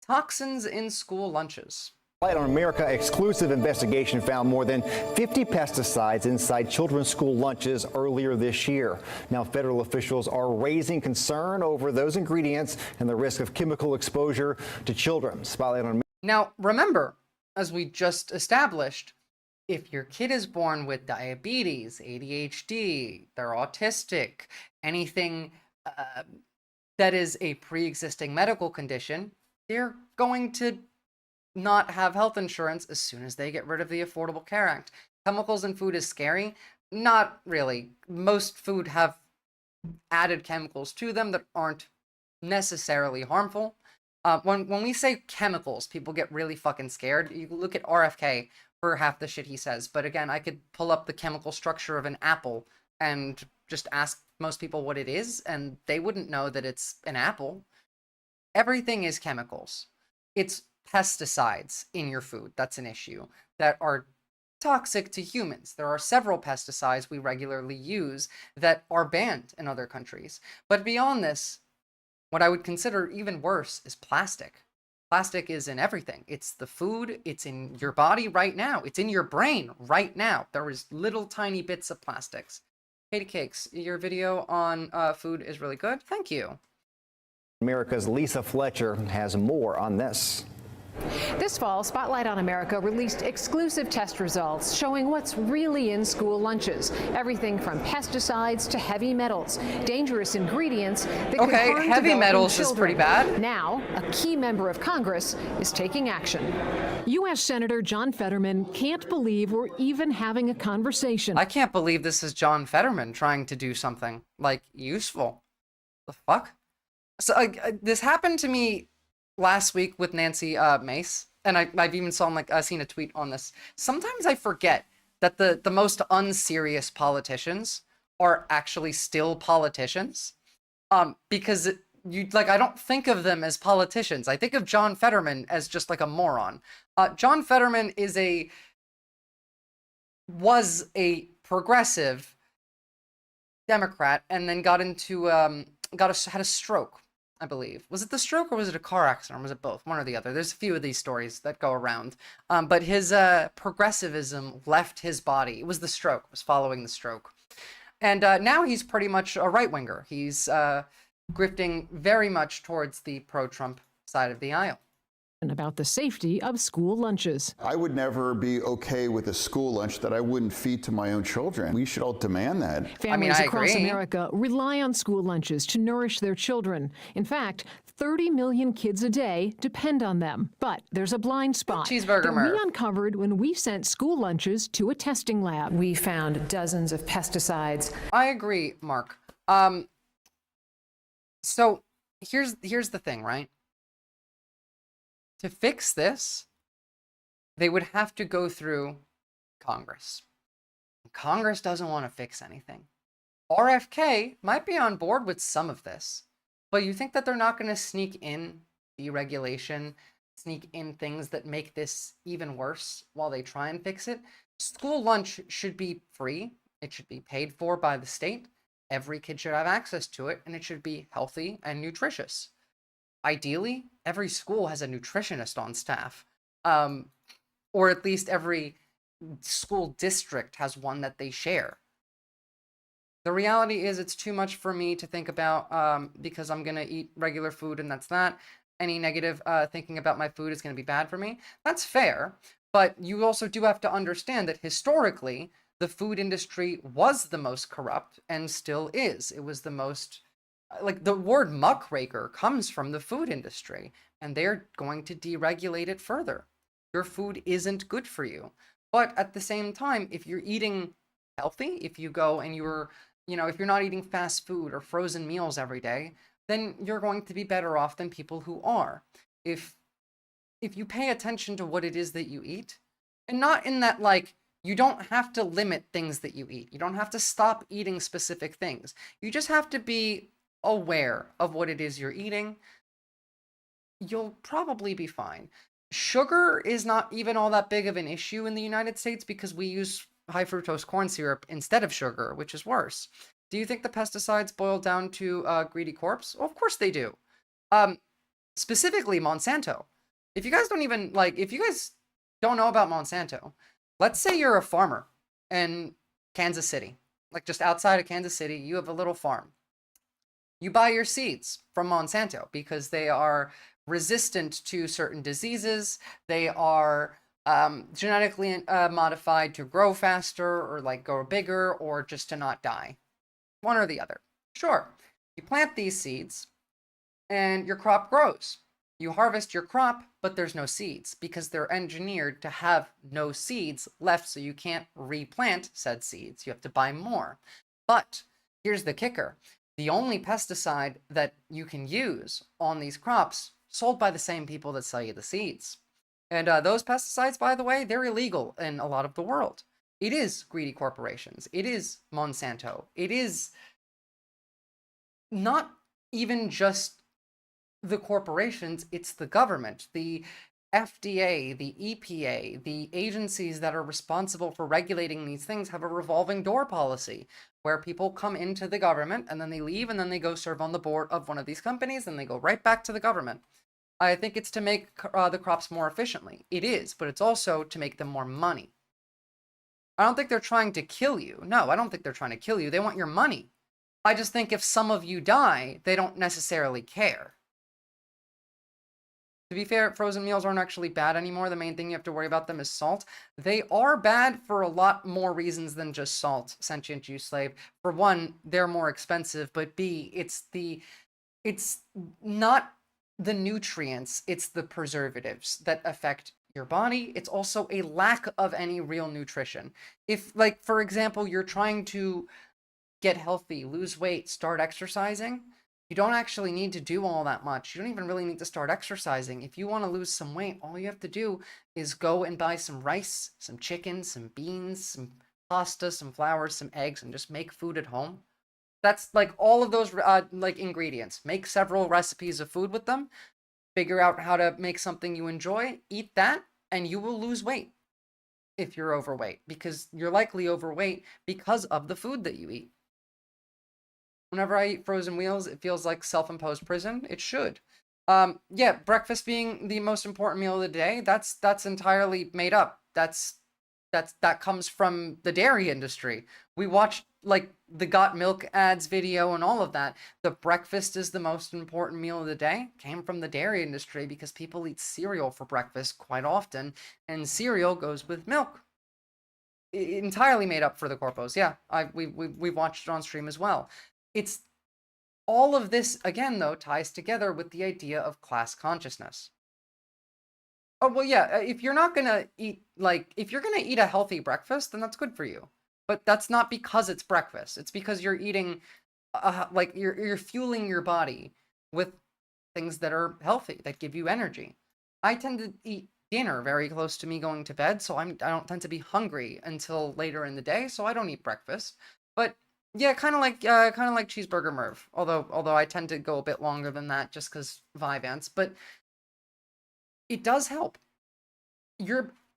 Toxins in school lunches. Light on America exclusive investigation found more than 50 pesticides inside children's school lunches earlier this year. Now, federal officials are raising concern over those ingredients and the risk of chemical exposure to children. Spotlight on. Now, remember, as we just established, if your kid is born with diabetes, ADHD, they're autistic, anything that is a pre-existing medical condition, they're going to not have health insurance as soon as they get rid of the Affordable Care Act. Chemicals in food is scary? Not really. Most food have added chemicals to them that aren't necessarily harmful. When we say chemicals, people get really fucking scared. You look at RFK for half the shit he says. But again, I could pull up the chemical structure of an apple and just ask most people what it is, and they wouldn't know that it's an apple. Everything is chemicals. It's pesticides in your food. That's an issue that are toxic to humans. There are several pesticides we regularly use that are banned in other countries. But beyond this, what I would consider even worse is plastic. Plastic is in everything. It's the food. It's in your body right now. It's in your brain right now. There is little tiny bits of plastics. Katie Cakes, your video on food is really good. Thank you. America's Lisa Fletcher has more on this. This fall, Spotlight on America released exclusive test results showing what's really in school lunches. Everything from pesticides to heavy metals, dangerous ingredients that could harm heavy metals children. is pretty bad. Now, a key member of Congress is taking action. U.S. Senator John Fetterman can't believe we're even having a conversation. I can't believe this is John Fetterman trying to do something, like, useful. The fuck? So, this happened to me last week with Nancy Mace, and I've even seen a tweet on this. Sometimes I forget that the most unserious politicians are actually still politicians, because I don't think of them as politicians. I think of John Fetterman as just like a moron. John Fetterman was a progressive Democrat, and then got had a stroke. I believe. Was it the stroke or was it a car accident? Or was it both? One or the other. There's a few of these stories that go around. But his progressivism left his body. It was the stroke. It was following the stroke. And now he's pretty much a right-winger. He's grifting very much towards the pro-Trump side of the aisle. And about the safety of school lunches. I would never be okay with a school lunch that I wouldn't feed to my own children. We should all demand that. Families across America rely on school lunches to nourish their children. In fact, 30 million kids a day depend on them. But there's a blind spot that we uncovered when we sent school lunches to a testing lab. We found dozens of pesticides. I agree, Mark. So here's the thing, right? To fix this, they would have to go through Congress. Congress doesn't want to fix anything. RFK might be on board with some of this, but you think that they're not going to sneak in deregulation, sneak in things that make this even worse while they try and fix it? School lunch should be free. It should be paid for by the state. Every kid should have access to it, and it should be healthy and nutritious. Ideally, every school has a nutritionist on staff, or at least every school district has one that they share. The reality is it's too much for me to think about because I'm going to eat regular food and that's that. Any negative thinking about my food is going to be bad for me. That's fair, but you also do have to understand that historically, the food industry was the most corrupt and still is. It was the most... Like, the word muckraker comes from the food industry, and they're going to deregulate it further. Your food isn't good for you. But at the same time, if you're eating healthy, if you go and if you're not eating fast food or frozen meals every day, then you're going to be better off than people who are. If you pay attention to what it is that you eat, and not in that, like, you don't have to limit things that you eat. You don't have to stop eating specific things. You just have to be aware of what it is you're eating. You'll probably be fine. Sugar is not even all that big of an issue in the United States because we use high fructose corn syrup instead of sugar, which is worse. Do you think the pesticides boil down to greedy corpse? Well, of course they do. Specifically Monsanto. If you guys don't know about Monsanto, let's say you're a farmer in Kansas City, like just outside of Kansas City, you have a little farm. You buy your seeds from Monsanto because they are resistant to certain diseases. They are genetically modified to grow faster or like grow bigger or just to not die. One or the other. Sure, you plant these seeds and your crop grows. You harvest your crop, but there's no seeds because they're engineered to have no seeds left, so you can't replant said seeds. You have to buy more. But here's the kicker. The only pesticide that you can use on these crops sold by the same people that sell you the seeds. And those pesticides, by the way, they're illegal in a lot of the world. It is greedy corporations. It is Monsanto. It is not even just the corporations, it's the government, the FDA, the EPA, the agencies that are responsible for regulating these things have a revolving door policy where people come into the government and then they leave and then they go serve on the board of one of these companies and they go right back to the government. I think it's to make the crops more efficiently. It is, but it's also to make them more money. I don't think they're trying to kill you. No, I don't think they're trying to kill you. They want your money. I just think if some of you die, they don't necessarily care. To be fair, frozen meals aren't actually bad anymore. The main thing you have to worry about them is salt. They are bad for a lot more reasons than just salt, sentient juice slave. For one, they're more expensive, but B, it's not the nutrients, it's the preservatives that affect your body. It's also a lack of any real nutrition. If, like, for example, you're trying to get healthy, lose weight, start exercising, you don't actually need to do all that much. You don't even really need to start exercising. If you want to lose some weight, all you have to do is go and buy some rice, some chicken, some beans, some pasta, some flour, some eggs, and just make food at home. That's like all of those like ingredients. Make several recipes of food with them. Figure out how to make something you enjoy. Eat that, and you will lose weight if you're overweight, because you're likely overweight because of the food that you eat. Whenever I eat frozen meals, it feels like self-imposed prison. It should. Yeah, breakfast being the most important meal of the day, that's entirely made up. That comes from the dairy industry. We watched like the Got Milk ads video and all of that. The breakfast is the most important meal of the day came from the dairy industry because people eat cereal for breakfast quite often, and cereal goes with milk. Entirely made up for the corpos. Yeah, we watched it on stream as well. It's all of this, again, though, ties together with the idea of class consciousness. Oh, well, yeah, if you're not gonna eat, like, if you're gonna eat a healthy breakfast, then that's good for you. But that's not because it's breakfast. It's because you're eating, like, you're fueling your body with things that are healthy, that give you energy. I tend to eat dinner very close to me going to bed, so I don't tend to be hungry until later in the day, so I don't eat breakfast. But yeah, kind of like Cheeseburger Merv. Although I tend to go a bit longer than that just because Vyvanse. But it does help.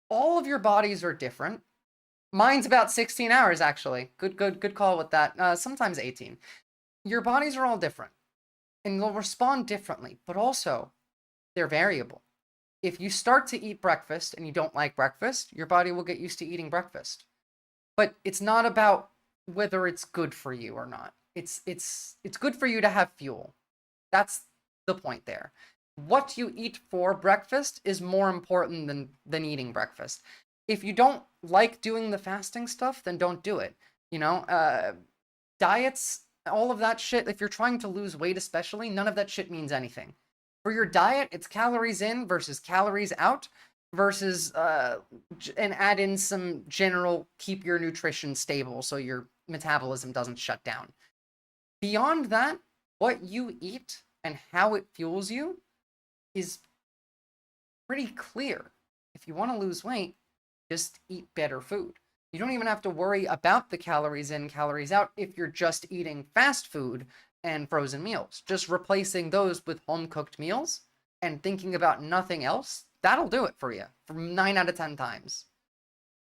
All of your bodies are different. Mine's about 16 hours actually. Good call with that. Sometimes 18. Your bodies are all different, and they'll respond differently. But also, they're variable. If you start to eat breakfast and you don't like breakfast, your body will get used to eating breakfast. But it's not about whether it's good for you or not. It's good for you to have fuel. That's the point there. What you eat for breakfast is more important than eating breakfast. If you don't like doing the fasting stuff, then don't do it. You know, diets, all of that shit, if you're trying to lose weight especially, none of that shit means anything. For your diet, it's calories in versus calories out versus and add in some general keep your nutrition stable so your metabolism doesn't shut down. Beyond that, what you eat and how it fuels you is pretty clear. If you want to lose weight, just eat better food. You don't even have to worry about the calories in, calories out if you're just eating fast food and frozen meals. Just replacing those with home-cooked meals and thinking about nothing else, that'll do it for you for 9 out of 10 times.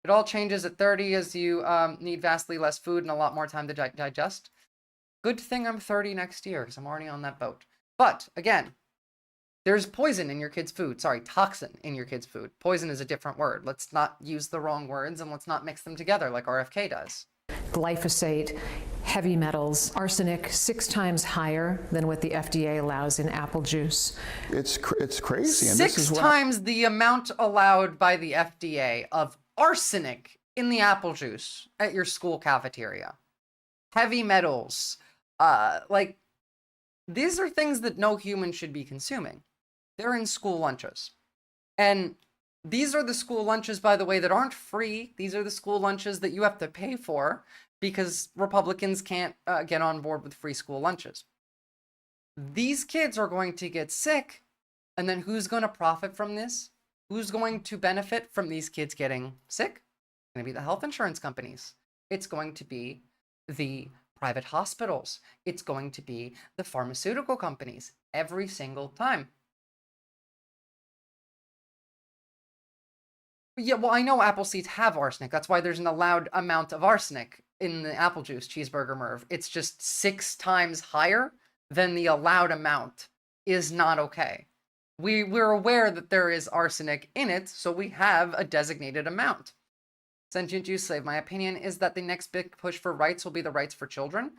It all changes at 30 as you need vastly less food and a lot more time to digest. Good thing I'm 30 next year because I'm already on that boat. But, again, there's poison in your kid's food. Sorry, toxin in your kid's food. Poison is a different word. Let's not use the wrong words and let's not mix them together like RFK does. Glyphosate, heavy metals, arsenic 6 times higher than what the FDA allows in apple juice. It's crazy. And 6 times the amount allowed by the FDA of arsenic in the apple juice at your school cafeteria. Heavy metals. Like, these are things that no human should be consuming. They're in school lunches. And these are the school lunches, by the way, that aren't free. These are the school lunches that you have to pay for because Republicans can't get on board with free school lunches. These kids are going to get sick, and then who's going to profit from this? Who's going to benefit from these kids getting sick? It's going to be the health insurance companies. It's going to be the private hospitals. It's going to be the pharmaceutical companies every single time. Yeah, well, I know apple seeds have arsenic. That's why there's an allowed amount of arsenic in the apple juice Cheeseburger Merv. It's just 6 times higher than the allowed amount is not okay. We're aware that there is arsenic in it, so we have a designated amount. Sentient Juice Slave, my opinion is that the next big push for rights will be the rights for children.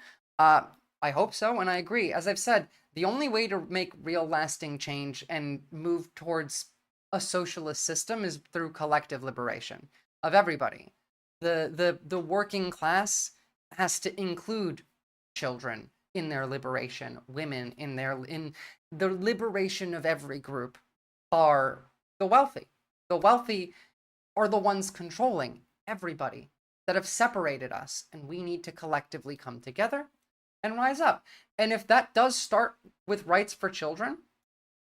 I hope so, and I agree. As I've said, the only way to make real lasting change and move towards a socialist system is through collective liberation of everybody. The working class has to include children in their liberation, women in the liberation of every group, are the wealthy. The wealthy are the ones controlling everybody that have separated us, and we need to collectively come together and rise up. And if that does start with rights for children,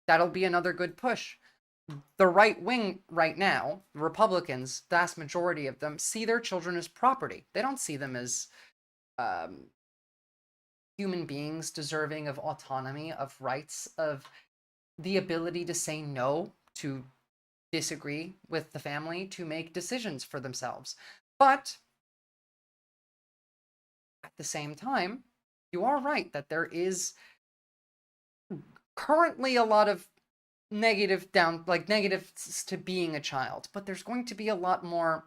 that'll be another good push. The right wing right now, Republicans, vast majority of them, see their children as property. They don't see them as human beings deserving of autonomy, of rights, of the ability to say no, to disagree with the family, to make decisions for themselves. But at the same time, you are right that there is currently a lot of negatives to being a child, but there's going to be a lot more,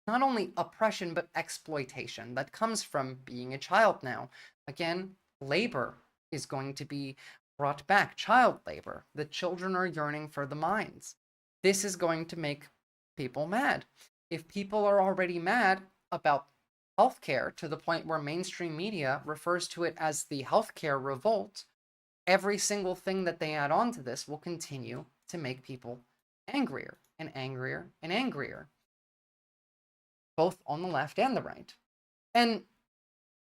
not only oppression, but exploitation that comes from being a child now. Again, labor is going to be brought back, child labor. The children are yearning for the mines. This is going to make people mad. If people are already mad about healthcare to the point where mainstream media refers to it as the healthcare revolt, every single thing that they add on to this will continue to make people angrier and angrier and angrier, both on the left and the right. And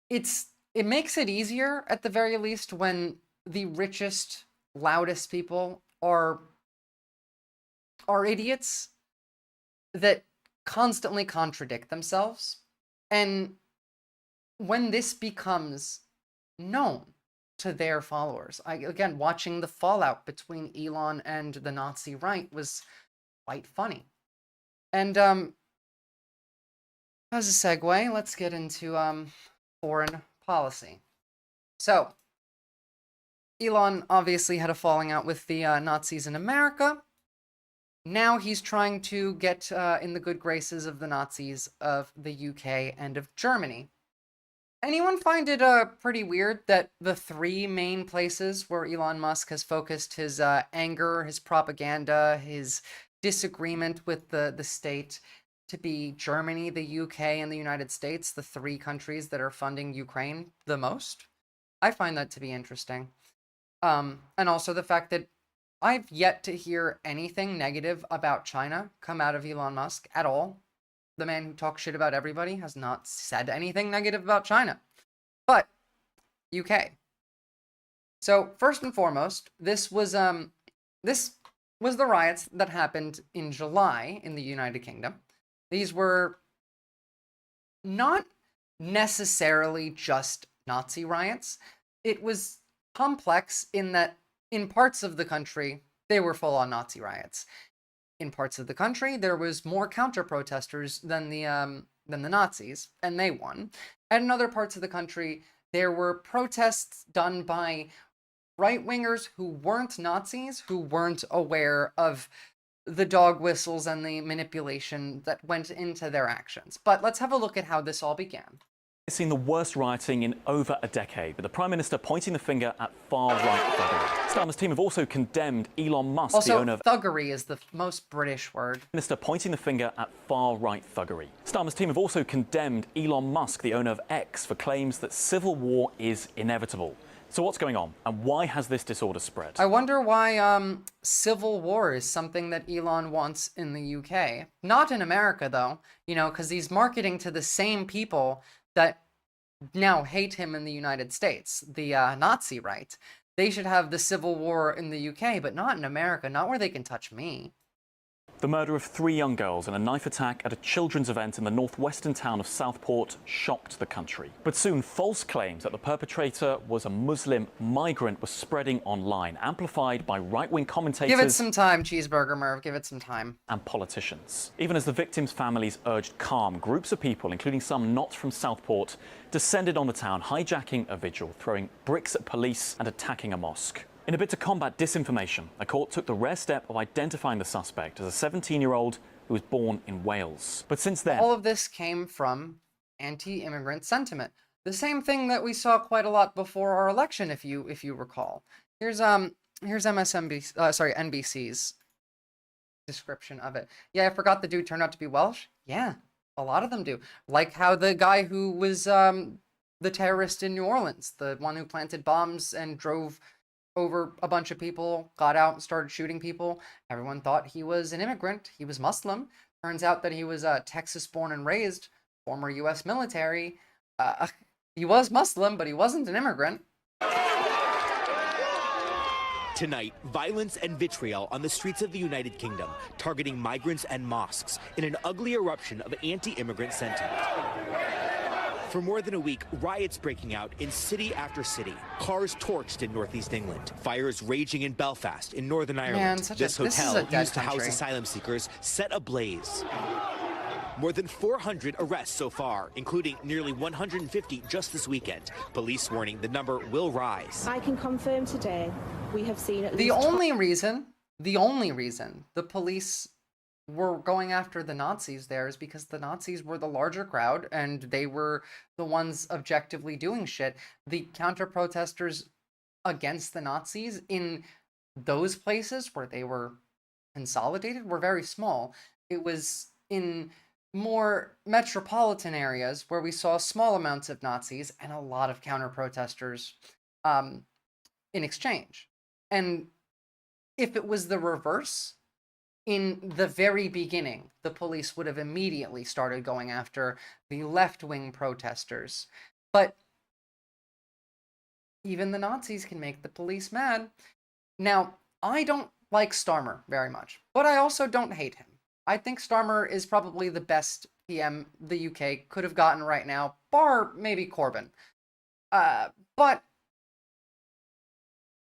it makes it easier, at the very least, when the richest, loudest people are idiots that constantly contradict themselves. And when this becomes known to their followers, again, watching the fallout between Elon and the Nazi right was quite funny. And as a segue, let's get into foreign policy. So, Elon obviously had a falling out with the Nazis in America. Now he's trying to get in the good graces of the Nazis of the UK and of Germany. Anyone find it pretty weird that the three main places where Elon Musk has focused his anger, his propaganda, his disagreement with the state to be Germany, the UK, and the United States, the three countries that are funding Ukraine the most? I find that to be interesting. And also the fact that I've yet to hear anything negative about China come out of Elon Musk at all. The man who talks shit about everybody has not said anything negative about China. But UK. So first and foremost, this was the riots that happened in July in the United Kingdom. These were not necessarily just Nazi riots. It was complex in that in parts of the country, they were full-on Nazi riots. In parts of the country, there was more counter-protesters than the Nazis, and they won. And in other parts of the country, there were protests done by right-wingers who weren't Nazis, who weren't aware of the dog whistles and the manipulation that went into their actions. But let's have a look at how this all began. It's seen the worst rioting in over a decade, with the Prime Minister pointing the finger at far-right thuggery. Starmer's team have also condemned Elon Musk, also, the owner of... thuggery is the most British word. Minister pointing the finger at far-right thuggery. Starmer's team have also condemned Elon Musk, the owner of X, for claims that civil war is inevitable. So what's going on, and why has this disorder spread? I wonder why civil war is something that Elon wants in the UK. Not in America, though, you know, because he's marketing to the same people that now hate him in the United States, the Nazi right. They should have the civil war in the UK, but not in America, not where they can touch me. The murder of 3 young girls in a knife attack at a children's event in the northwestern town of Southport shocked the country. But soon, false claims that the perpetrator was a Muslim migrant were spreading online, amplified by right-wing commentators... Give it some time, Cheeseburger Merv, give it some time. ...and politicians. Even as the victims' families urged calm, groups of people, including some not from Southport, descended on the town, hijacking a vigil, throwing bricks at police and attacking a mosque. In a bid to combat disinformation, a court took the rare step of identifying the suspect as a 17-year-old who was born in Wales. But since then... all of this came from anti-immigrant sentiment. The same thing that we saw quite a lot before our election, if you recall. Here's NBC's description of it. Yeah, I forgot the dude turned out to be Welsh. Yeah, a lot of them do. Like how the guy who was the terrorist in New Orleans, the one who planted bombs and drove over a bunch of people, got out and started shooting people. Everyone thought he was an immigrant. He was Muslim. Turns out that he was Texas born and raised, former U.S. military. He was Muslim, but he wasn't an immigrant. Tonight, violence and vitriol on the streets of the United Kingdom, targeting migrants and mosques in an ugly eruption of anti-immigrant sentiment. For more than a week, riots breaking out in city after city. Cars torched in northeast England. Fires raging in Belfast in Northern Ireland. This hotel, used to house asylum seekers, set ablaze. More than 400 arrests so far, including nearly 150 just this weekend. Police warning the number will rise. I can confirm today we have seen at least... The only reason the police were going after the Nazis there is because the Nazis were the larger crowd and they were the ones objectively doing shit. The counter-protesters against the Nazis in those places where they were consolidated were very small. It was in more metropolitan areas where we saw small amounts of Nazis and a lot of counter-protesters in exchange. And if it was the reverse, in the very beginning, the police would have immediately started going after the left-wing protesters. But even the Nazis can make the police mad. Now, I don't like Starmer very much, but I also don't hate him. I think Starmer is probably the best PM the UK could have gotten right now, bar maybe Corbyn. But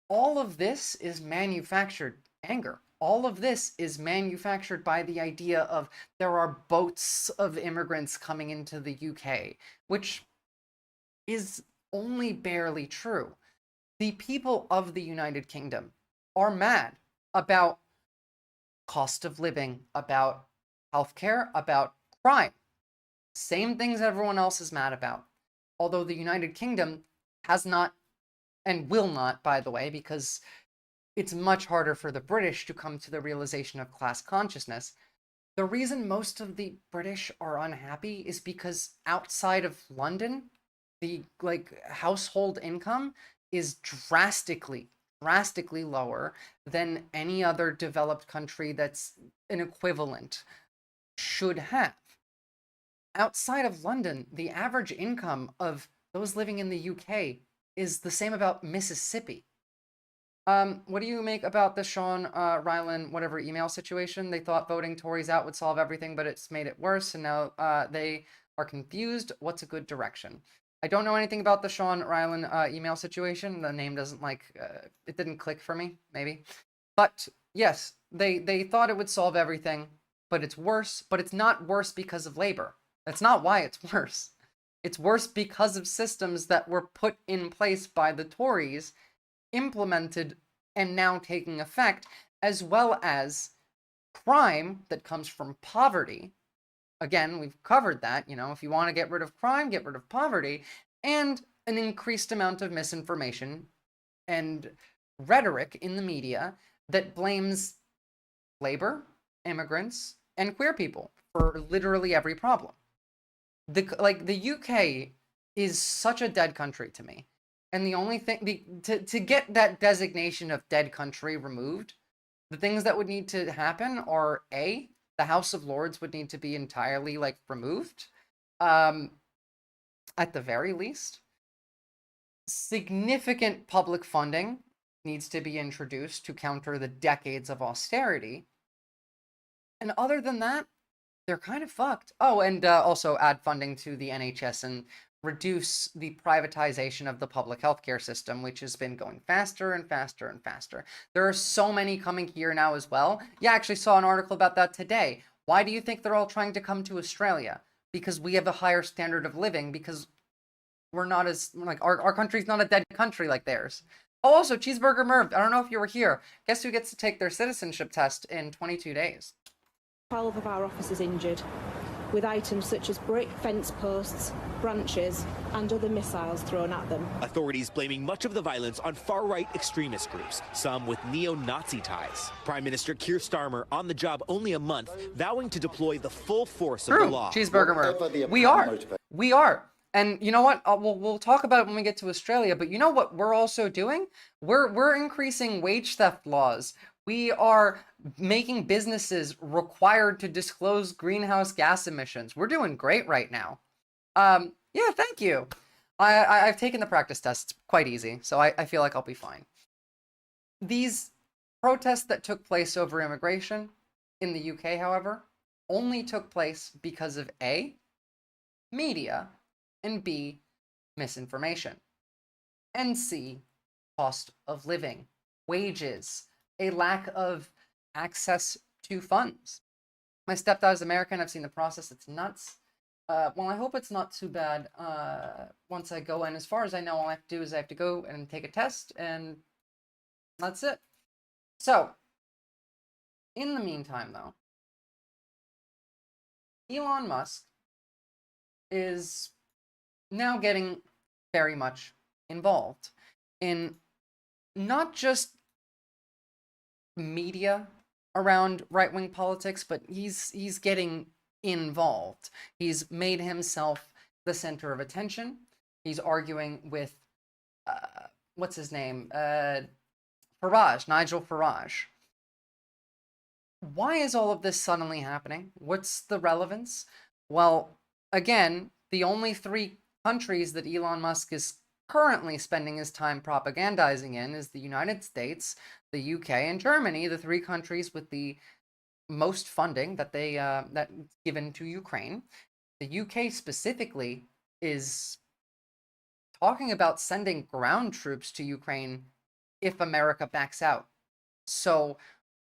all of this is manufactured anger. All of this is manufactured by the idea of there are boats of immigrants coming into the UK, which is only barely true. The people of the United Kingdom are mad about cost of living, about healthcare, about crime. Same things everyone else is mad about. Although the United Kingdom has not, and will not, by the way, because it's much harder for the British to come to the realization of class consciousness. The reason most of the British are unhappy is because outside of London, the household income is drastically lower than any other developed country that's an equivalent should have. Outside of London, the average income of those living in the UK is the same about Mississippi. What do you make about the Sean Rylan whatever email situation? They thought voting Tories out would solve everything, but it's made it worse, and now they are confused. What's a good direction? I don't know anything about the Sean Rylan email situation. The name doesn't it didn't click for me, maybe. But yes, they thought it would solve everything, but it's worse. But it's not worse because of labor. That's not why it's worse. It's worse because of systems that were put in place by the Tories, implemented and now taking effect, as well as crime that comes from poverty. Again, we've covered that, if you want to get rid of crime, get rid of poverty, and an increased amount of misinformation and rhetoric in the media that blames labor, immigrants, and queer people for literally every problem. The UK is such a dead country to me. And the only thing, to get that designation of dead country removed, the things that would need to happen are A, the House of Lords would need to be entirely removed, at the very least. Significant public funding needs to be introduced to counter the decades of austerity. And other than that, they're kind of fucked. Oh, and also add funding to the NHS and reduce the privatization of the public healthcare system, which has been going faster and faster and faster. There are so many coming here now as well. Yeah, I actually saw an article about that today. Why do you think they're all trying to come to Australia? Because we have a higher standard of living, because we're not as, our country's not a dead country like theirs. Oh, also, Cheeseburger Merv, I don't know if you were here. Guess who gets to take their citizenship test in 22 days? 12 of our officers injured. with items such as brick fence posts, branches, and other missiles thrown at them. Authorities blaming much of the violence on far-right extremist groups, some with neo-Nazi ties. Prime Minister Keir Starmer, on the job only a month, vowing to deploy the full force of the law. Cheeseburger. We are. And you know what? We'll talk about it when we get to Australia. But you know what we're also doing? We're increasing wage theft laws. We are making businesses required to disclose greenhouse gas emissions. We're doing great right now. Yeah, thank you. I've taken the practice test. It's quite easy, so I feel like I'll be fine. These protests that took place over immigration in the UK, however, only took place because of A, media, and B, misinformation, and C, cost of living, wages, a lack of access to funds. My stepdad is American. I've seen the process. It's nuts. Well, I hope it's not too bad once I go in. As far as I know, all I have to do is I have to go and take a test, and that's it. So, in the meantime, though, Elon Musk is now getting very much involved in not just media around right-wing politics, but he's getting involved. He's made himself the center of attention. He's arguing with what's his name? Farage, Nigel Farage. Why is all of this suddenly happening? What's the relevance? Well, again, the only three countries that Elon Musk is currently spending his time propagandizing in is the United States, the UK, and Germany, the three countries with the most funding that that's given to Ukraine. The UK specifically is talking about sending ground troops to Ukraine if America backs out. So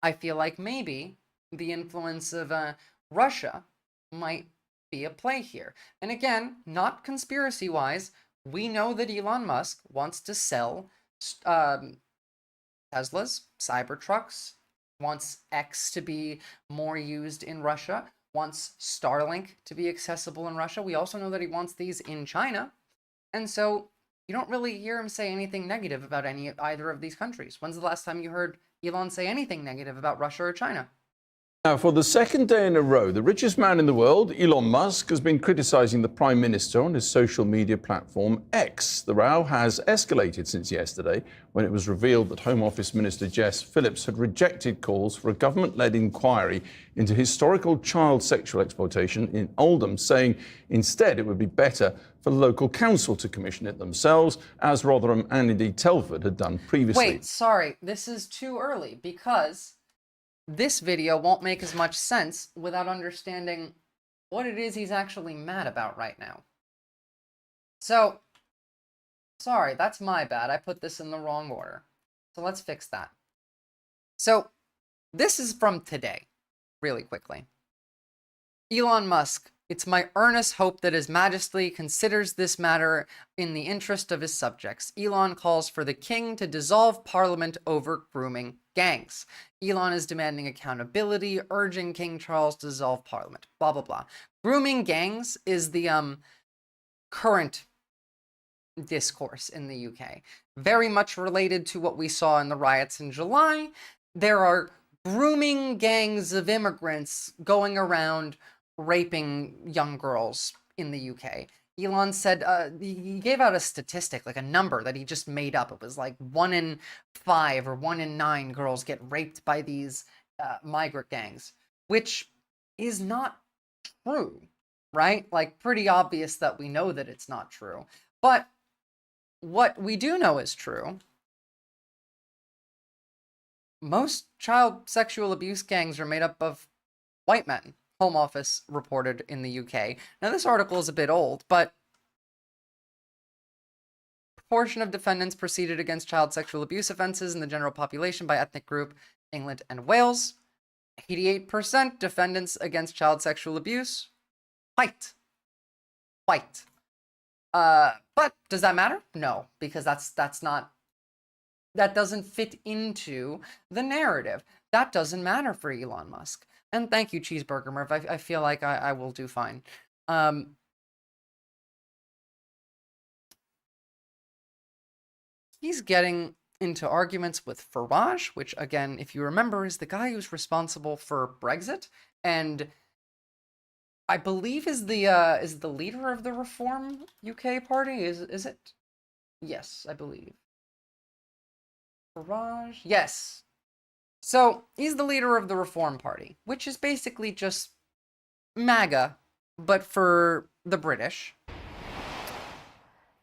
I feel like maybe the influence of Russia might be a play here. And again, not conspiracy-wise, we know that Elon Musk wants to sell Teslas, Cybertrucks, wants X to be more used in Russia, wants Starlink to be accessible in Russia. We also know that he wants these in China. And so you don't really hear him say anything negative about either of these countries. When's the last time you heard Elon say anything negative about Russia or China? Now, for the second day in a row, the richest man in the world, Elon Musk, has been criticizing the Prime Minister on his social media platform X. The row has escalated since yesterday, when it was revealed that Home Office Minister Jess Phillips had rejected calls for a government-led inquiry into historical child sexual exploitation in Oldham, saying instead it would be better for the local council to commission it themselves, as Rotherham and indeed Telford had done previously. Wait, sorry, this is too early, because this video won't make as much sense without understanding what it is he's actually mad about right now. So, sorry, that's my bad. I put this in the wrong order. So let's fix that. So, this is from today, really quickly. Elon Musk, it's my earnest hope that His Majesty considers this matter in the interest of his subjects. Elon calls for the king to dissolve parliament over grooming gangs. Elon is demanding accountability, urging King Charles to dissolve parliament. Blah, blah, blah. Grooming gangs is the current discourse in the UK. Very much related to what we saw in the riots in July. There are grooming gangs of immigrants going around raping young girls in the UK. Elon said, he gave out a statistic, like a number that he just made up. It was like 1 in 5 or 1 in 9 girls get raped by these migrant gangs, which is not true, right? Like, pretty obvious that we know that it's not true. But what we do know is true. Most child sexual abuse gangs are made up of white men. Home Office reported in the UK. Now, this article is a bit old, but proportion of defendants proceeded against child sexual abuse offenses in the general population by ethnic group, England and Wales. 88% defendants against child sexual abuse, white. White. But does that matter? No, because that doesn't fit into the narrative. That doesn't matter for Elon Musk. And thank you, Cheeseburger Murph. I feel like I will do fine. He's getting into arguments with Farage, which, again, if you remember, is the guy who's responsible for Brexit, and I believe is the leader of the Reform UK party. Is it? Yes, I believe. Farage? Yes. So, he's the leader of the Reform Party, which is basically just MAGA, but for the British.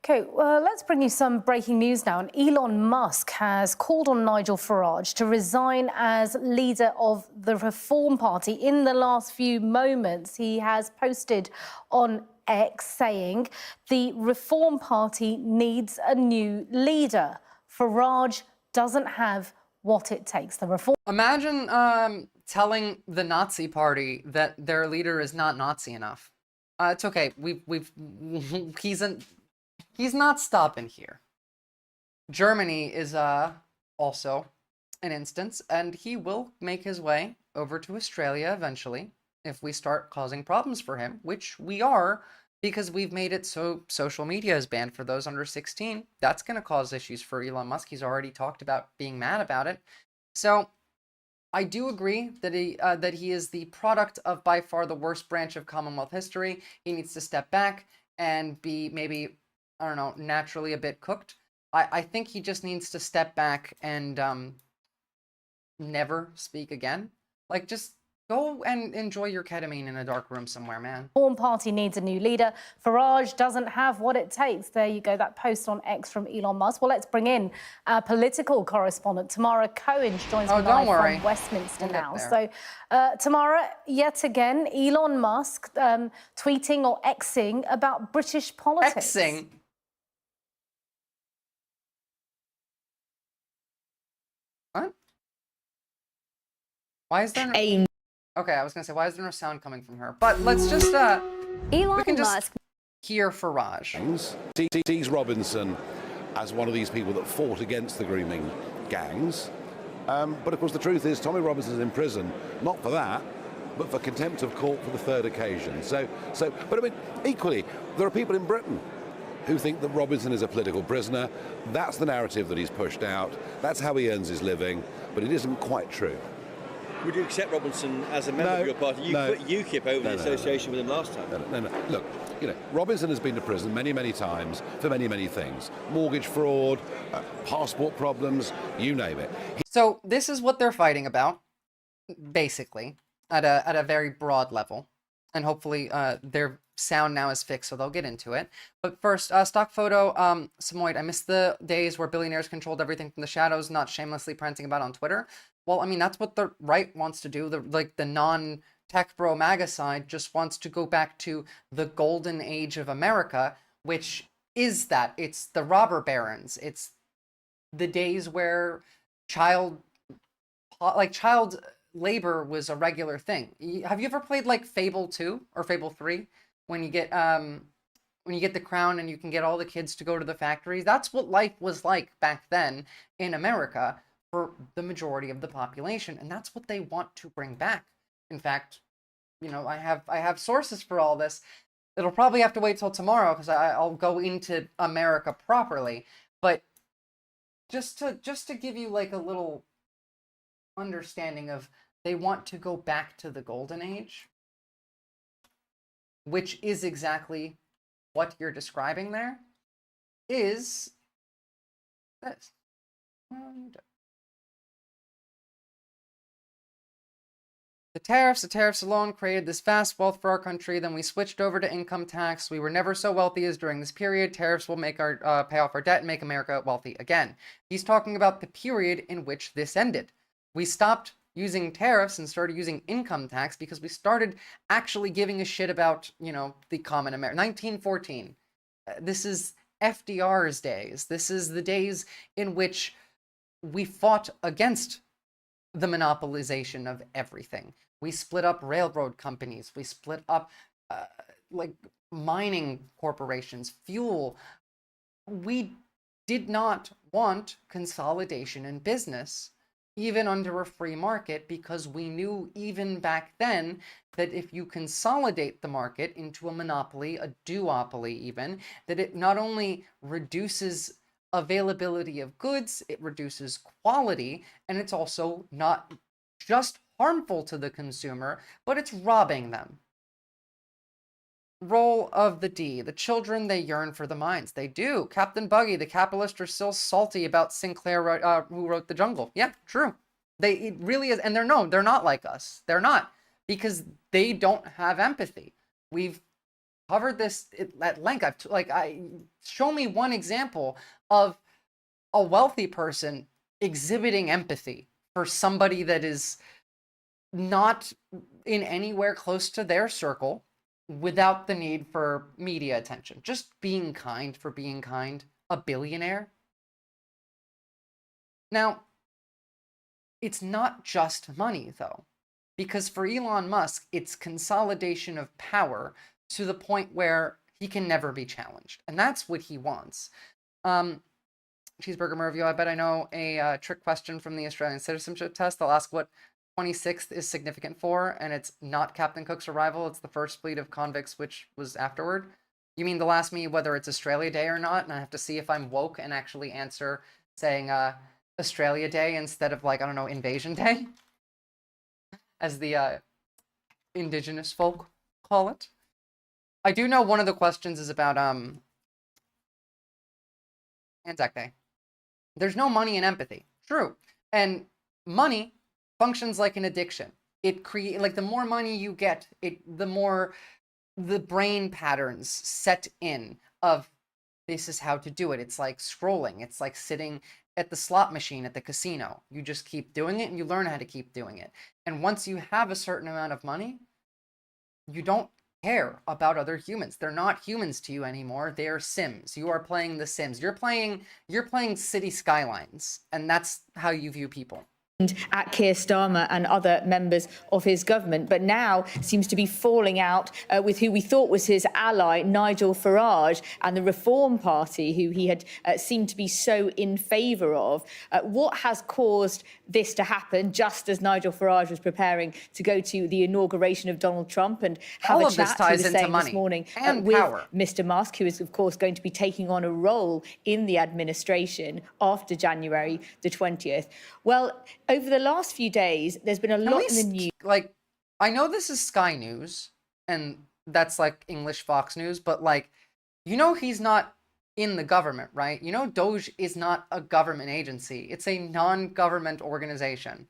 Okay, well, let's bring you some breaking news now. And Elon Musk has called on Nigel Farage to resign as leader of the Reform Party. In the last few moments, he has posted on X saying the Reform Party needs a new leader. Farage doesn't have what it takes. The Reform... Imagine telling the Nazi Party that their leader is not Nazi enough. It's okay. He's not stopping here. Germany is also an instance, and he will make his way over to Australia eventually if we start causing problems for him, which we are, because we've made it so social media is banned for those under 16. That's going to cause issues for Elon Musk. He's already talked about being mad about it. So I do agree that he is the product of by far the worst branch of Commonwealth history. He needs to step back and be maybe, I don't know, naturally a bit cooked. I think he just needs to step back and never speak again. Like, just go and enjoy your ketamine in a dark room somewhere, man. The Reform Party needs a new leader. Farage doesn't have what it takes. There you go, that post on X from Elon Musk. Well, let's bring in our political correspondent, Tamara Cohen. She joins me live from Westminster now. So, Tamara, yet again, Elon Musk tweeting or Xing about British politics. Xing? What? Why is there no... Okay, I was gonna say, why is there no sound coming from her? But let's just, we can just hear Farage. Sees Robinson as one of these people that fought against the grooming gangs. But of course the truth is Tommy Robinson's in prison, not for that, but for contempt of court for the third occasion. But I mean, equally, there are people in Britain who think that Robinson is a political prisoner. That's the narrative that he's pushed out. That's how he earns his living, but it isn't quite true. Would you accept Robinson as a member of your party? You put UKIP over the association with him last time. No. Look, Robinson has been to prison many, many times for many, many things. Mortgage fraud, passport problems, you name it. So this is what they're fighting about, basically, at a very broad level. And hopefully their sound now is fixed, so they'll get into it. But first, stock photo, Samoyed, I miss the days where billionaires controlled everything from the shadows, not shamelessly prancing about on Twitter. Well, I mean, that's what the right wants to do. The non-tech bro MAGA side just wants to go back to the golden age of America, which is that. It's the robber barons. It's the days where child labor was a regular thing. Have you ever played like Fable 2 or Fable 3? When you get the crown and you can get all the kids to go to the factories? That's what life was like back then in America for the majority of the population, and that's what they want to bring back. In fact, I have sources for all this. It'll probably have to wait till tomorrow because I'll go into America properly. But just to give you like a little understanding of, they want to go back to the golden age, which is exactly what you're describing there, is this. The tariffs alone created this vast wealth for our country. Then we switched over to income tax. We were never so wealthy as during this period. Tariffs will make our pay off our debt and make America wealthy again. He's talking about the period in which this ended. We stopped using tariffs and started using income tax because we started actually giving a shit about, the common American. 1914. This is FDR's days. This is the days in which we fought against the monopolization of everything. We split up railroad companies. We split up mining corporations, fuel. We did not want consolidation in business even under a free market, because we knew even back then that if you consolidate the market into a monopoly, a duopoly even, that it not only reduces availability of goods, it reduces quality, and it's also not just harmful to the consumer, but it's robbing them. Role of the D. The children, they yearn for the mines. They do. Captain Buggy, the capitalists are still salty about Sinclair, who wrote The Jungle. Yeah, true. It really is. And they're not like us. They're not. Because they don't have empathy. We've covered this at length. Show me one example of a wealthy person exhibiting empathy for somebody that is not in anywhere close to their circle, without the need for media attention. Just being kind for being kind. A billionaire. Now, it's not just money, though. Because for Elon Musk, it's consolidation of power to the point where he can never be challenged. And that's what he wants. Cheeseburger Merview, I bet I know a trick question from the Australian citizenship test. They'll ask what 26th is significant for, and it's not Captain Cook's arrival. It's the first fleet of convicts, which was afterward. You mean they'll ask me whether it's Australia Day or not, and I have to see if I'm woke and actually answer saying Australia Day instead of, like, I don't know, Invasion Day, as the indigenous folk call it. I do know one of the questions is about Anzac Day. There's no money in empathy. True. And money functions like an addiction. It like the more money you get, the more the brain patterns set in of this is how to do it. It's like scrolling. It's like sitting at the slot machine at the casino. You just keep doing it and you learn how to keep doing it. And once you have a certain amount of money, you don't care about other humans. They're not humans to you anymore. They're Sims. You are playing The Sims. You're playing City Skylines, and that's how you view people. At Keir Starmer and other members of his government, but now seems to be falling out with who we thought was his ally, Nigel Farage, and the Reform Party, who he had seemed to be so in favour of. What has caused this to happen just as Nigel Farage was preparing to go to the inauguration of Donald Trump and have a chat, he was saying this morning, with Mr. Musk, who is, of course, going to be taking on a role in the administration after January the 20th. Well, over the last few days, there's been a lot in the news. Like, I know this is Sky News, and that's like English Fox News, but like, you know, he's not in the government, right? You know, Doge is not a government agency. It's a non-government organization.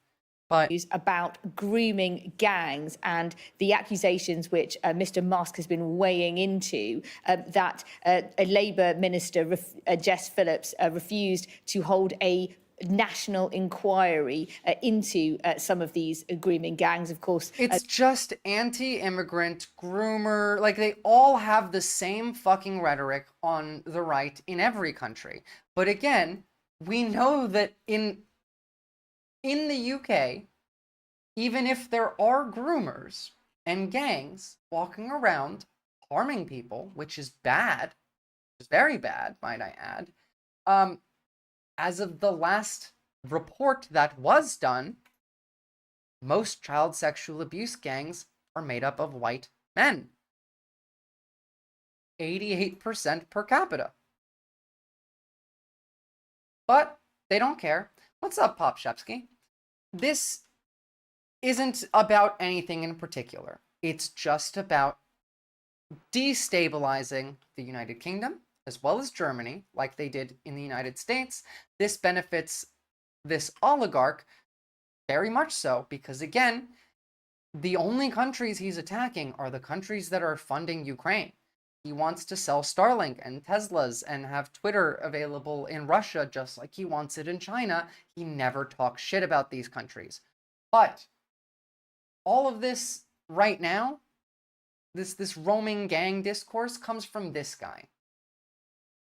But about grooming gangs and the accusations which Mr. Musk has been weighing into, that a Labour minister, Jess Phillips, refused to hold a national inquiry into some of these grooming gangs, of course. It's just anti-immigrant, groomer, like they all have the same fucking rhetoric on the right in every country. But again, we know that in the UK, even if there are groomers and gangs walking around harming people, which is bad, which is very bad, might I add, as of the last report that was done, most child sexual abuse gangs are made up of white men. 88% per capita. But they don't care. What's up, Popshevsky? This isn't about anything in particular. It's just about destabilizing the United Kingdom, as well as Germany, like they did in the United States. This benefits this oligarch very much so, because again, the only countries he's attacking are the countries that are funding Ukraine. He wants to sell Starlink and Teslas and have Twitter available in Russia just like he wants it in China. He never talks shit about these countries. But all of this right now, this roaming gang discourse comes from this guy.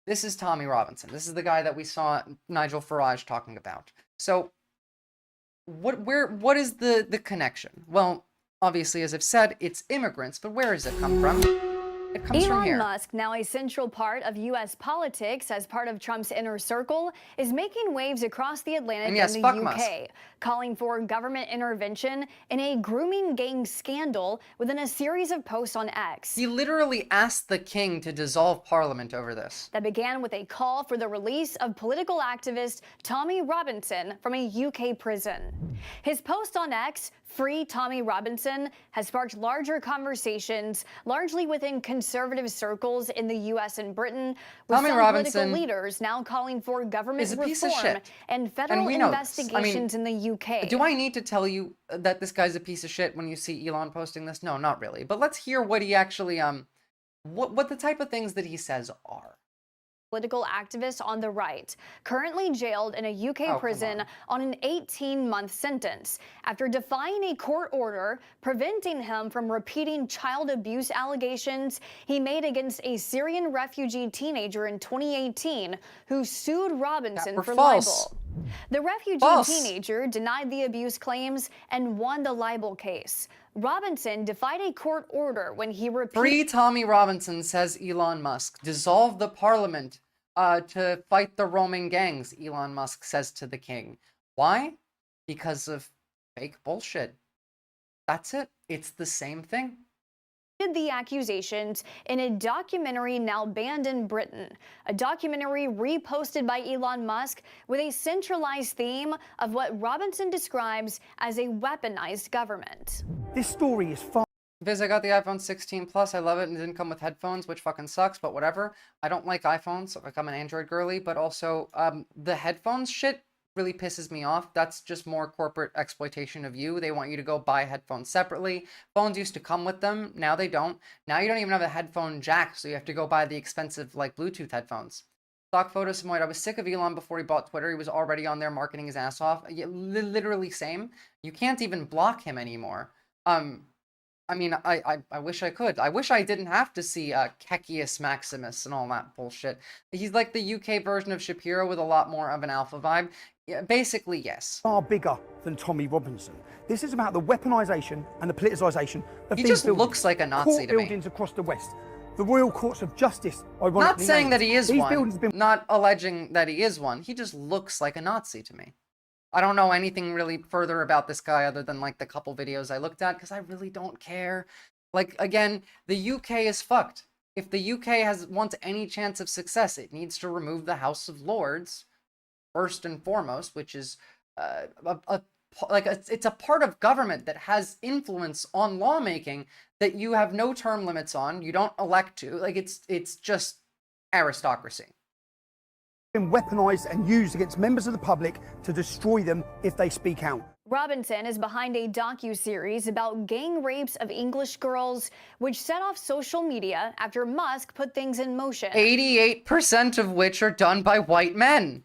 This is Tommy Robinson. This is the guy that we saw Nigel Farage talking about. So what is the connection? Well, obviously, as I've said, it's immigrants, but where does it come from? It comes from here. Elon Musk, now a central part of U.S. politics as part of Trump's inner circle, is making waves across the Atlantic And yes, in the fuck UK, Musk. calling for government intervention in a grooming gang scandal within a series of posts on X. He literally asked the king to dissolve parliament over this. That began with a call for the release of political activist Tommy Robinson from a UK prison. His post on X, Free Tommy Robinson, has sparked larger conversations, largely within conservative circles in the U.S. and Britain, with Tommy some Robinson political leaders now calling for government is a piece of reform shit. and federal we know this. investigations in the UK. Do I need to tell you that this guy's a piece of shit when you see Elon posting this? No, not really. But let's hear what he actually, what the type of things that he says are. Political activist on the right, currently jailed in a UK prison on an 18-month sentence after defying a court order preventing him from repeating child abuse allegations he made against a Syrian refugee teenager in 2018 who sued Robinson for libel. The refugee teenager denied the abuse claims and won the libel case. Robinson defied a court order when he repeated— Free Tommy Robinson, says Elon Musk. Dissolve the parliament to fight the roaming gangs, Elon Musk says to the king. Why? Because of fake bullshit. That's it. It's the same thing. The accusations in a documentary now banned in Britain, a documentary reposted by Elon Musk with a centralized theme of what Robinson describes as a weaponized government. This story is far. Viz, I got the iPhone 16 Plus. I love it, and it didn't come with headphones, which fucking sucks, but whatever. I don't like iPhones. Like, I'm an Android girly, but also the headphones shit really pisses me off. That's just more corporate exploitation of you. They want you to go buy headphones separately. Phones used to come with them. Now they don't. Now you don't even have a headphone jack, so you have to go buy the expensive, like, Bluetooth headphones. Stock photos, I was sick of Elon before he bought Twitter. He was already on there marketing his ass off. Literally same. You can't even block him anymore. I mean, I wish I could. I wish I didn't have to see Kekius Maximus and all that bullshit. He's like the UK version of Shapiro with a lot more of an alpha vibe. Yeah, basically, yes. Far bigger than Tommy Robinson. This is about the weaponization and the politicization of He these just buildings. looks like a Nazi Court to me. buildings across the West. The Royal Courts of Justice, ironically Not saying named. that he is These one. buildings have been Not alleging that he is one. He just looks like a Nazi to me. I don't know anything really further about this guy other than like the couple videos I looked at because I really don't care. Like, again, the UK is fucked. If the UK wants any chance of success, it needs to remove the House of Lords first and foremost, which is it's a part of government that has influence on lawmaking that you have no term limits on. You don't elect to. Like, it's just aristocracy. been weaponized and used against members of the public to destroy them if they speak out. Robinson is behind a docu-series about gang rapes of English girls, which set off social media after Musk put things in motion. 88% of which are done by white men.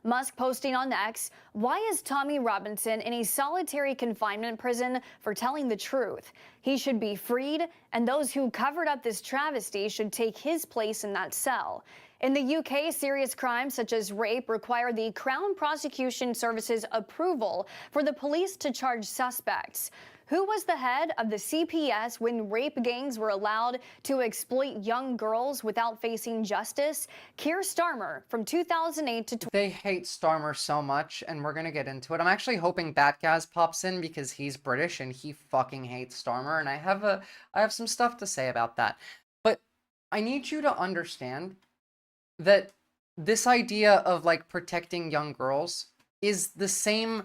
Musk posting on X, why is Tommy Robinson in a solitary confinement prison for telling the truth? He should be freed, and those who covered up this travesty should take his place in that cell. In the UK, serious crimes such as rape require the Crown Prosecution Service's approval for the police to charge suspects. Who was the head of the CPS when rape gangs were allowed to exploit young girls without facing justice? Keir Starmer from 2008 to... They hate Starmer so much, and we're going to get into it. I'm actually hoping Batgaz pops in because he's British and he fucking hates Starmer, and I have some stuff to say about that. But I need you to understand that this idea of, like, protecting young girls is the same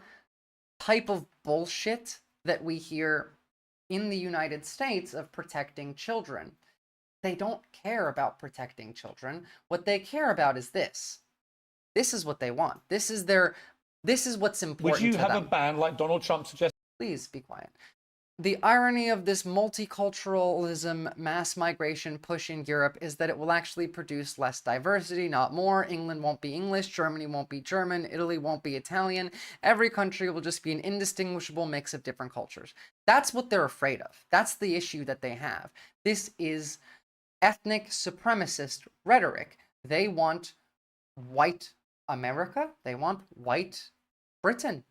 type of bullshit that we hear in the United States of protecting children. They don't care about protecting children. What they care about is this. This is what they want. This is what's important to them. Would you have a ban like Donald Trump suggested? Please be quiet. The irony of this multiculturalism mass migration push in Europe is that it will actually produce less diversity, not more. England won't be English, Germany won't be German, Italy won't be Italian. Every country will just be an indistinguishable mix of different cultures. That's what they're afraid of. That's the issue that they have. This is ethnic supremacist rhetoric. They want white America. They want white Britain.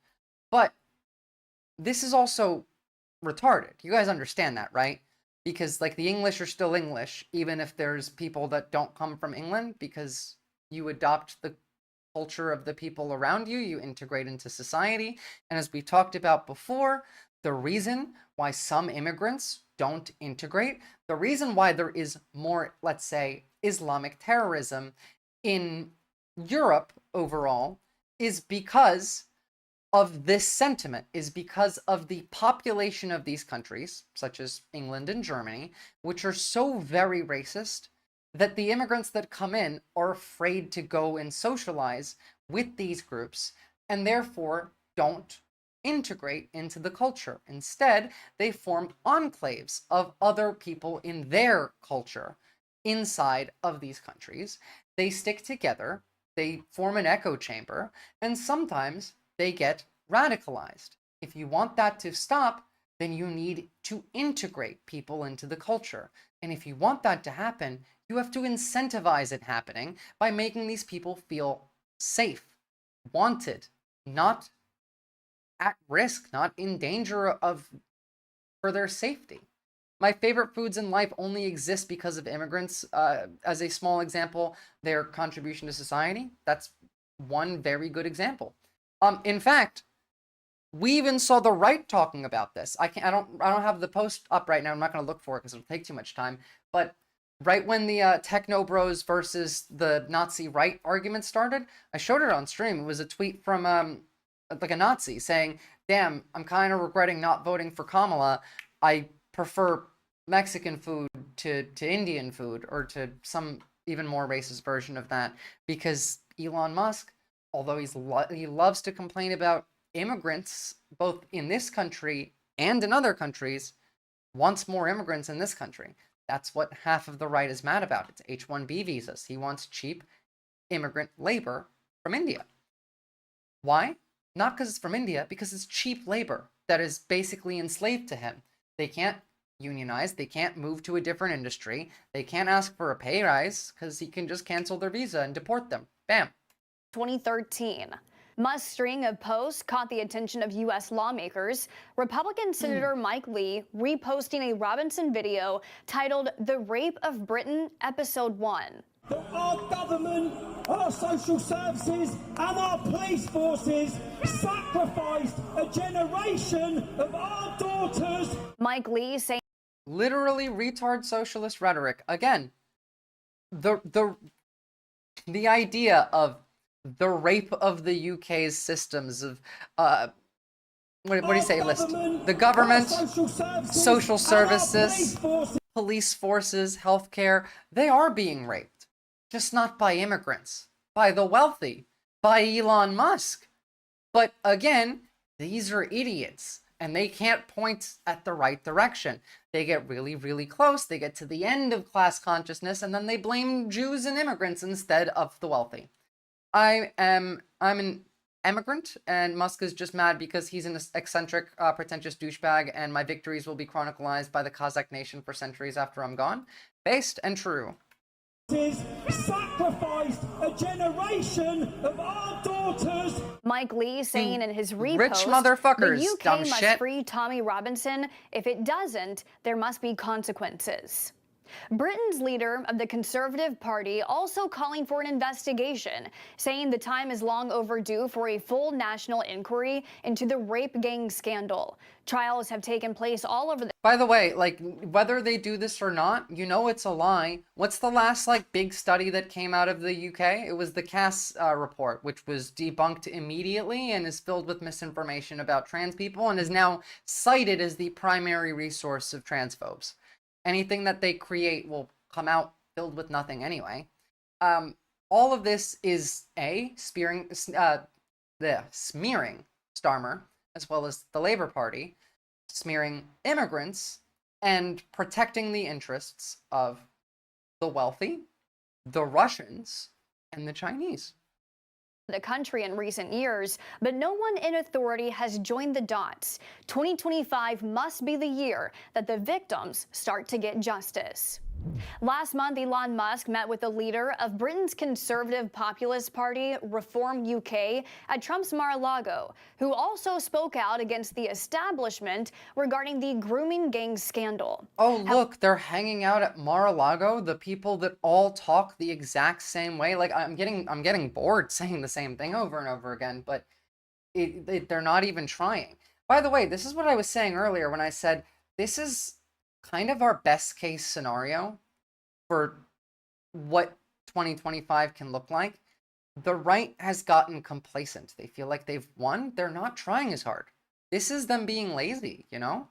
But this is also retarded. You guys understand that, right? because like the English are still English, even if there's people that don't come from England, because you adopt the culture of the people around you, you integrate into society. And as we talked about before, the reason why some immigrants don't integrate, the reason why there is more, let's say, Islamic terrorism in Europe overall, is because of this sentiment, is because of the population of these countries, such as England and Germany, which are so very racist that the immigrants that come in are afraid to go and socialize with these groups and therefore don't integrate into the culture. Instead, they form enclaves of other people in their culture inside of these countries. They stick together, they form an echo chamber, and sometimes they get radicalized. If you want that to stop, then you need to integrate people into the culture. And if you want that to happen, you have to incentivize it happening by making these people feel safe, wanted, not at risk, not in danger of for their safety. My favorite foods in life only exist because of immigrants. As a small example, their contribution to society. That's one very good example. In fact, we even saw the right talking about this. I don't have the post up right now. I'm not going to look for it because it'll take too much time. But right when the techno bros versus the Nazi right argument started, I showed it on stream. It was a tweet from like a Nazi saying, "Damn, I'm kind of regretting not voting for Kamala. I prefer Mexican food to Indian food," or to some even more racist version of that, because Elon Musk, although he loves to complain about immigrants both in this country and in other countries, wants more immigrants in this country. That's what half of the right is mad about. It's H-1B visas. He wants cheap immigrant labor from India. Why? Not because it's from India, because it's cheap labor that is basically enslaved to him. They can't unionize, they can't move to a different industry, they can't ask for a pay rise because he can just cancel their visa and deport them. Bam. 2013. Musk's string of posts caught the attention of U.S. lawmakers. Republican Senator Mike Lee reposting a Robinson video titled "The Rape of Britain, Episode 1. Our government, our social services and our police forces sacrificed a generation of our daughters." Mike Lee saying, literally retard socialist rhetoric. Again, the idea of the rape of the UK's systems of what do you say? List the government, social services, police forces, healthcare. They are being raped, just not by immigrants, by the wealthy, by Elon Musk. But again, these are idiots, and they can't point at the right direction. They get really, really close. They get to the end of class consciousness, and then they blame Jews and immigrants instead of the wealthy. I'm an immigrant, and Musk is just mad because he's an eccentric, pretentious douchebag, and my victories will be chronicled by the Kazakh nation for centuries after I'm gone. Based and true. Sacrificed a generation of our daughters. Mike Lee saying in his repost, rich motherfuckers, the UK dumb must shit. free Tommy Robinson. If it doesn't, there must be consequences. Britain's leader of the Conservative Party also calling for an investigation, saying the time is long overdue for a full national inquiry into the rape gang scandal. Trials have taken place all over the... By the way, like, whether they do this or not, you know it's a lie. What's the last, like, big study that came out of the UK? It was the Cass report, which was debunked immediately and is filled with misinformation about trans people and is now cited as the primary resource of transphobes. Anything that they create will come out filled with nothing anyway. All of this is smearing Starmer, as well as the Labour Party, smearing immigrants, and protecting the interests of the wealthy, the Russians, and the Chinese. The country in recent years, but no one in authority has joined the dots. 2025 must be the year that the victims start to get justice. Last month, Elon Musk met with the leader of Britain's conservative populist party, Reform UK, at Trump's Mar-a-Lago, who also spoke out against the establishment regarding the grooming gang scandal. Oh, look, they're hanging out at Mar-a-Lago, the people that all talk the exact same way. Like, I'm getting bored saying the same thing over and over again, but they're not even trying. By the way, this is what I was saying earlier when I said this is kind of our best case scenario for what 2025 can look like. The right has gotten complacent. They feel like they've won. They're not trying as hard. This is them being lazy, you know?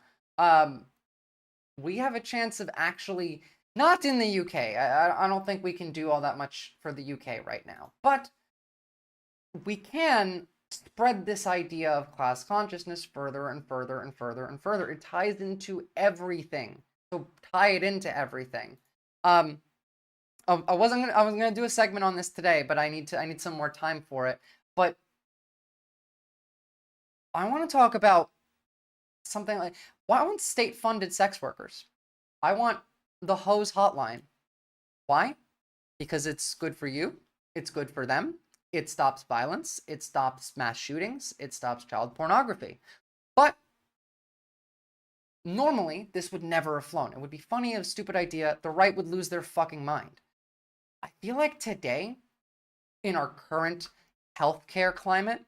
We have a chance of actually, not in the UK. I don't think we can do all that much for the UK right now. But we can spread this idea of class consciousness further and further and further and further. It ties into everything. So tie it into everything. I was gonna do a segment on this today, but I need some more time for it. But I want to talk about something like, why want state-funded sex workers? I want the hose hotline. Why? Because it's good for you. It's good for them. It stops violence. It stops mass shootings. It stops child pornography. But normally, this would never have flown. It would be funny, a stupid idea. The right would lose their fucking mind. I feel like today, in our current healthcare climate,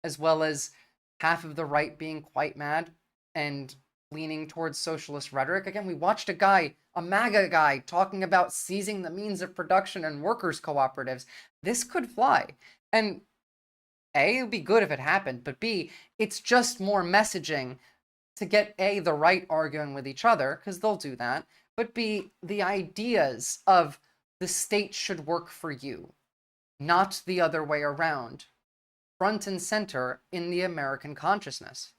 as well as half of the right being quite mad and leaning towards socialist rhetoric, again, we watched a guy, a MAGA guy, talking about seizing the means of production and workers' cooperatives. This could fly. And A, it would be good if it happened, but B, it's just more messaging to get A, the right arguing with each other, because they'll do that, but B, the ideas of the state should work for you, not the other way around, front and center in the American consciousness.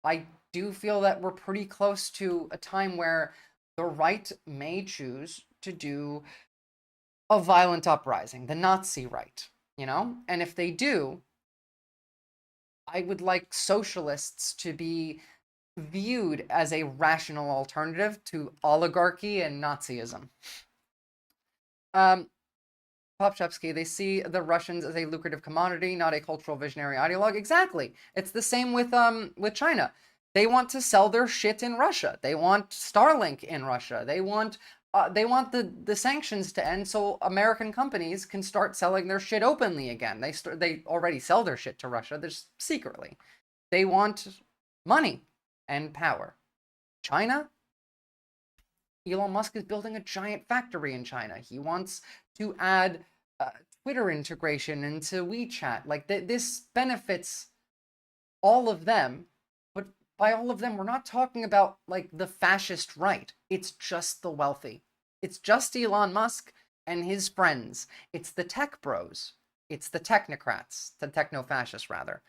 I do feel that we're pretty close to a time where the right may choose to do a violent uprising, the Nazi right, you know? And if they do, I would like socialists to be viewed as a rational alternative to oligarchy and Nazism. Popchevsky, they see the Russians as a lucrative commodity, not a cultural visionary ideologue. Exactly. It's the same with China. They want to sell their shit in Russia. They want Starlink in Russia. They want the sanctions to end so American companies can start selling their shit openly again. They already sell their shit to Russia, just secretly. They want money and power. China? Elon Musk is building a giant factory in China. He wants to add Twitter integration into WeChat. Like, this benefits all of them. But by all of them, we're not talking about, like, the fascist right. It's just the wealthy. It's just Elon Musk and his friends. It's the tech bros. It's the technocrats, the techno-fascists, rather.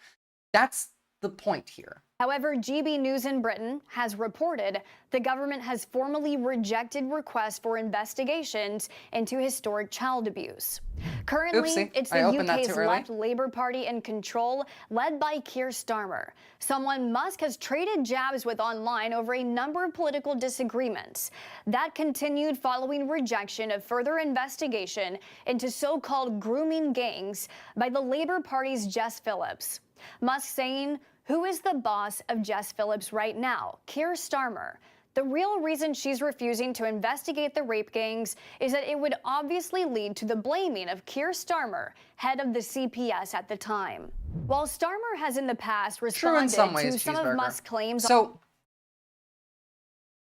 That's the point here. However, GB News in Britain has reported the government has formally rejected requests for investigations into historic child abuse. Currently, Oopsie, it's the UK's left Labour Party in control, led by Keir Starmer, someone Musk has traded jabs with online over a number of political disagreements. That continued following rejection of further investigation into so-called grooming gangs by the Labour Party's Jess Phillips. Musk saying, who is the boss of Jess Phillips right now? Keir Starmer. The real reason she's refusing to investigate the rape gangs is that it would obviously lead to the blaming of Keir Starmer, head of the CPS at the time. While Starmer has in the past responded to some of Musk's claims... So,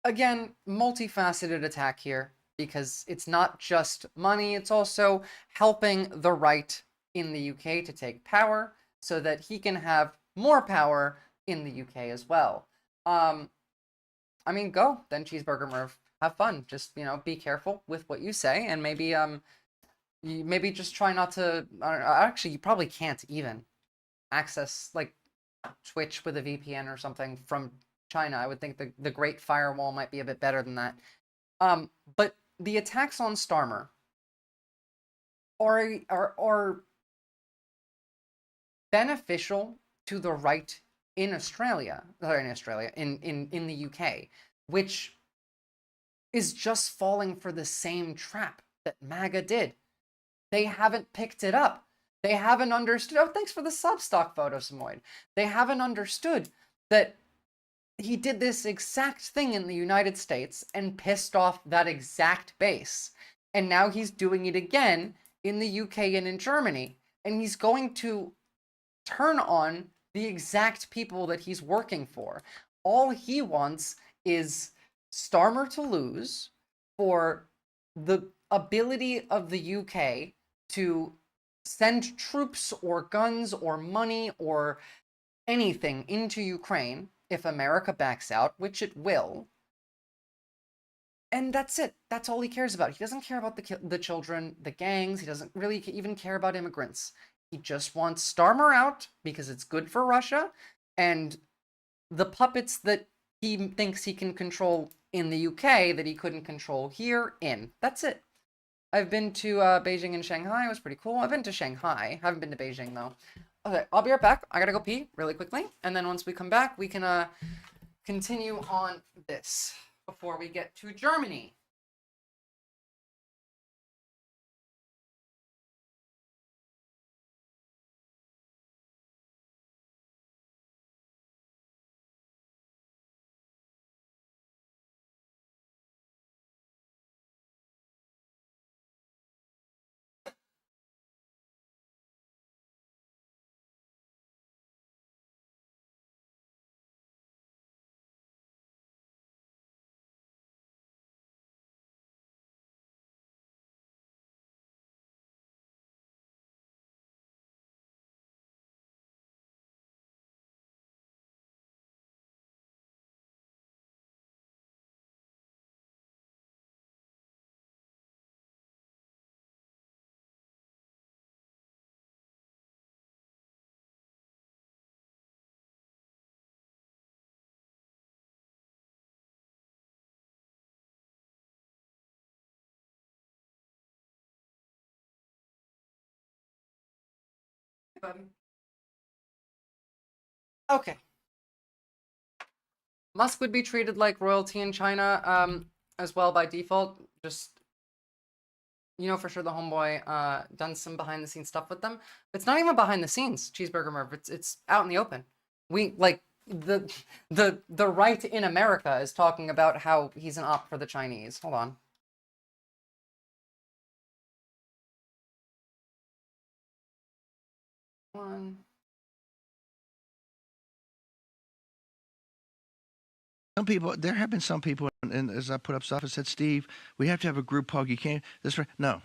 again, multifaceted attack here, because it's not just money, it's also helping the right in the UK to take power so that he can have more power in the UK as well. I mean, go then, Cheeseburger Merv. Have fun. Just, you know, be careful with what you say, and maybe maybe just try not to. Actually, you probably can't even access like Twitch with a VPN or something from China. I would think the Great Firewall might be a bit better than that. But the attacks on Starmer are beneficial to the right in Australia, in the UK, which is just falling for the same trap that MAGA did. They haven't picked it up. They haven't understood. Oh, thanks for the Substock photo, Samoyed. They haven't understood that he did this exact thing in the United States and pissed off that exact base. And now he's doing it again in the UK and in Germany. And he's going to turn on the exact people that he's working for. All he wants is Starmer to lose for the ability of the UK to send troops or guns or money or anything into Ukraine if America backs out, which it will. And that's it. That's all he cares about. He doesn't care about the children, the gangs. He doesn't really even care about immigrants. He just wants Starmer out because it's good for Russia, and the puppets that he thinks he can control in the UK that he couldn't control here in. That's it. I've been to Beijing and Shanghai. It was pretty cool. I've been to Shanghai. Haven't been to Beijing, though. Okay, I'll be right back. I gotta go pee really quickly. And then once we come back, we can continue on this before we get to Germany. Okay. Musk would be treated like royalty in China as well by default. Just, you know, for sure the homeboy done some behind the scenes stuff with them. It's not even behind the scenes, Cheeseburger Merv. It's out in the open. We like the right in America is talking about how he's an op for the Chinese. Hold on. Some people, there have been some people, and as I put up stuff, I said, Steve, we have to have a group hug. You can't, no.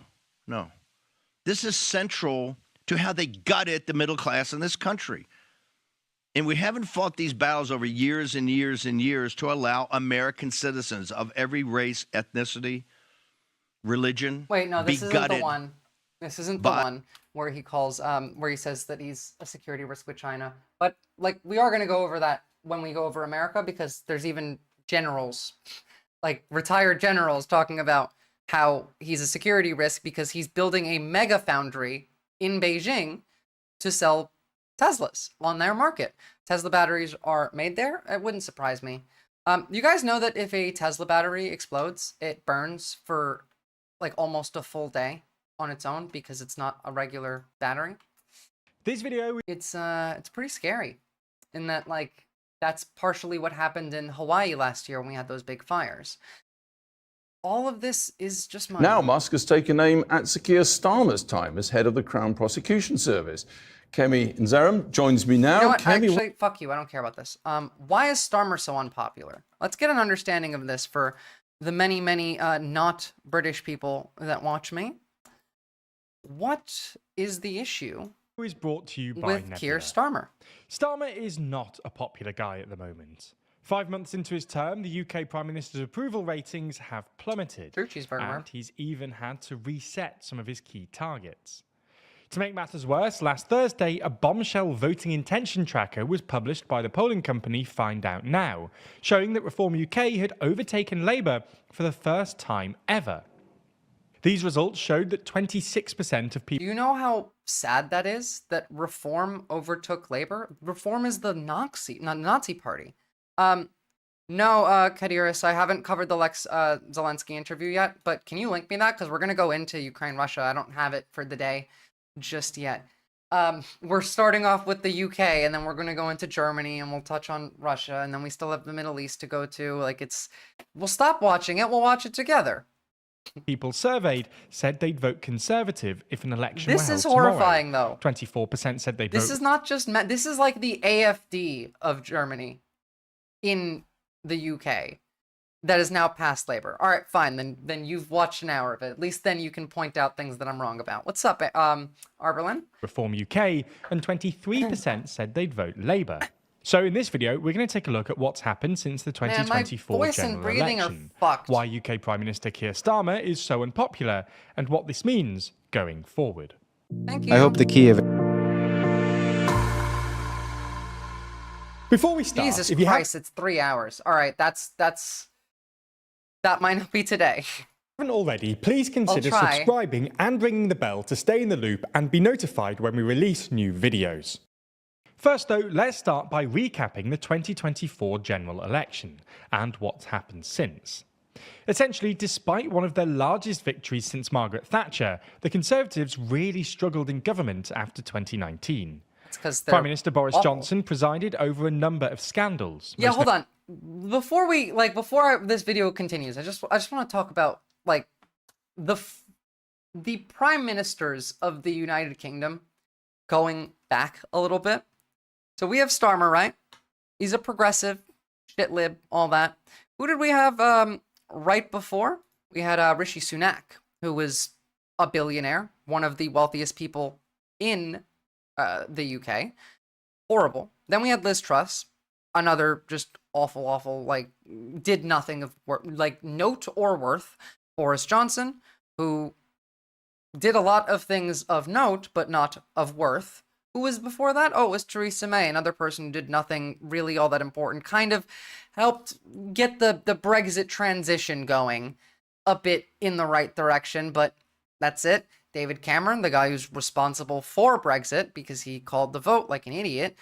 This is central to how they gutted the middle class in this country. And we haven't fought these battles over years and years and years to allow American citizens of every race, ethnicity, religion. Wait, no, this be isn't gutted the one. This isn't the one where he calls, where he says that he's a security risk with China. But like, we are going to go over that when we go over America, because there's even generals, like retired generals, talking about how he's a security risk because he's building a mega foundry in Beijing to sell Teslas on their market. Tesla batteries are made there. It wouldn't surprise me. You guys know that if a Tesla battery explodes, it burns for like almost a full day on its own because it's not a regular battery. This video, it's pretty scary in that, like, that's partially what happened in Hawaii last year when we had those big fires. All of this is just money. Now Musk has taken aim at Sir Keir Starmer's time as head of the Crown Prosecution Service. Kemi Nzerim joins me now. You know what? Kemi, actually, fuck you. I don't care about this. Why is Starmer so unpopular? Let's get an understanding of this for the many, many not British people that watch me. What is the issue is brought to you by with Nebula. Keir Starmer? Starmer is not a popular guy at the moment. 5 months into his term, the UK Prime Minister's approval ratings have plummeted. True, Cheeseburger. And he's even had to reset some of his key targets. To make matters worse, last Thursday, a bombshell voting intention tracker was published by the polling company Find Out Now, showing that Reform UK had overtaken Labour for the first time ever. These results showed that 26% of people... Do you know how sad that is? That Reform overtook Labour? Reform is the Nazi party. No, Kadiris, I haven't covered the Lex Zelensky interview yet, but can you link me that? Because we're going to go into Ukraine, Russia. I don't have it for the day just yet. We're starting off with the UK, and then we're going to go into Germany, and we'll touch on Russia, and then we still have the Middle East to go to. Like, we'll stop watching it. We'll watch it together. People surveyed said they'd vote Conservative if an election were held This is horrifying, tomorrow. though. 24% said they'd vote. This is not just... This is like the AFD of Germany in the UK that is now past Labour. All right, fine. Then you've watched an hour of it. At least then you can point out things that I'm wrong about. What's up, Arberlin? Reform UK, and 23% said they'd vote Labour. So in this video, we're going to take a look at what's happened since the 2024 voice and general breathing are election, fucked. why UK Prime Minister Keir Starmer is so unpopular, and what this means going forward. Thank you. I hope the Kiev... Before we start, Jesus if you Christ, it's 3 hours. All right, that might not be today. If you haven't already, please consider try. subscribing and ringing the bell to stay in the loop and be notified when we release new videos. First though, let's start by recapping the 2024 general election and what's happened since. Essentially, despite one of their largest victories since Margaret Thatcher, the Conservatives really struggled in government after 2019. Prime Minister Boris Johnson presided over a number of scandals. Yeah, hold on. Before this video continues, I just want to talk about like the prime ministers of the United Kingdom going back a little bit. So we have Starmer, right? He's a progressive, shit lib, all that. Who did we have right before? We had Rishi Sunak, who was a billionaire, one of the wealthiest people in the UK. Horrible. Then we had Liz Truss, another just awful, like, did nothing of like note or worth. Boris Johnson, who did a lot of things of note, but not of worth. Who was before that? Oh, it was Theresa May, another person who did nothing really all that important. Kind of helped get the Brexit transition going a bit in the right direction, but that's it. David Cameron, the guy who's responsible for Brexit because he called the vote like an idiot.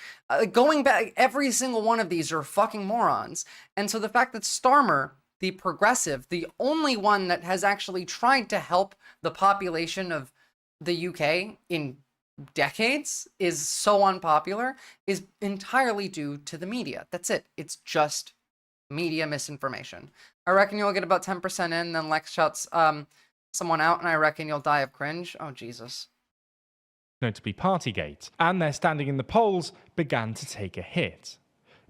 Going back, every single one of these are fucking morons. And so the fact that Starmer, the progressive, the only one that has actually tried to help the population of the UK in decades is so unpopular is entirely due to the media. That's it. It's just media misinformation. I reckon you'll get about 10% in, then Lex shouts someone out, and I reckon you'll die of cringe. Oh, Jesus. Known to be Partygate, and their standing in the polls began to take a hit.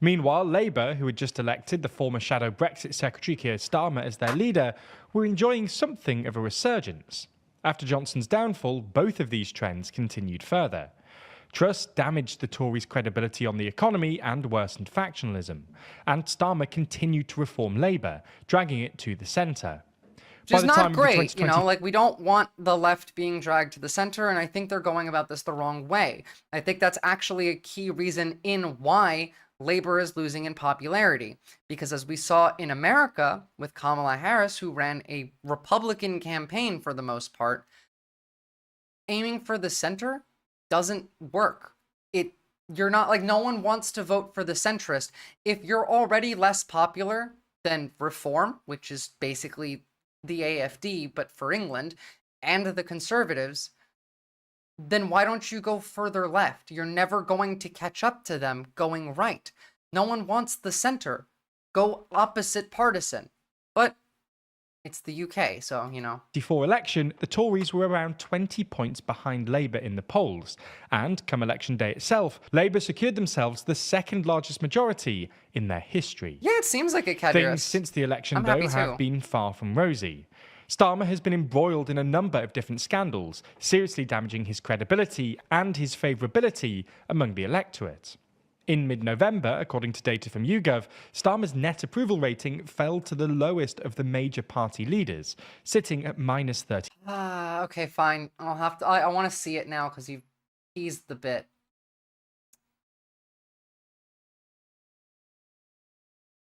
Meanwhile, Labour, who had just elected the former shadow Brexit Secretary Keir Starmer as their leader, were enjoying something of a resurgence. After Johnson's downfall, both of these trends continued further. Truss damaged the Tories' credibility on the economy and worsened factionalism, and Starmer continued to reform Labour, dragging it to the centre. Which is not great, you know, like, we don't want the left being dragged to the center, and I think they're going about this the wrong way. I think that's actually a key reason in why Labour is losing in popularity. Because as we saw in America with Kamala Harris, who ran a Republican campaign for the most part, aiming for the center doesn't work. You're not, like, no one wants to vote for the centrist. If you're already less popular than Reform, which is basically the AFD, but for England, and the Conservatives, then why don't you go further left? You're never going to catch up to them going right. No one wants the center. Go opposite partisan. But it's the UK, so, you know. Before election, the Tories were around 20 points behind Labour in the polls. And come election day itself, Labour secured themselves the second largest majority in their history. Yeah, it seems like a Kadiris. Things since the election, though, have been far from rosy. Starmer has been embroiled in a number of different scandals, seriously damaging his credibility and his favourability among the electorate. In mid-November, according to data from YouGov, Starmer's net approval rating fell to the lowest of the major party leaders, sitting at -30. Okay, fine. I'll have to. I want to see it now because you teased the bit.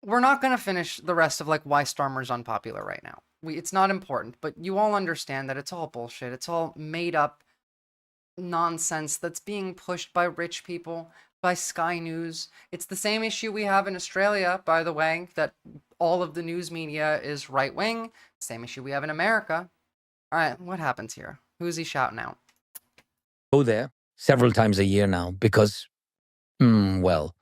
We're not going to finish the rest of like why Starmer's unpopular right now. It's not important, but you all understand that it's all bullshit. It's all made up nonsense that's being pushed by rich people, by Sky News. It's the same issue we have in Australia, by the way, that all of the news media is right-wing. Same issue we have in America. All right, what happens here? Who's he shouting out? Go there several times a year now because, well,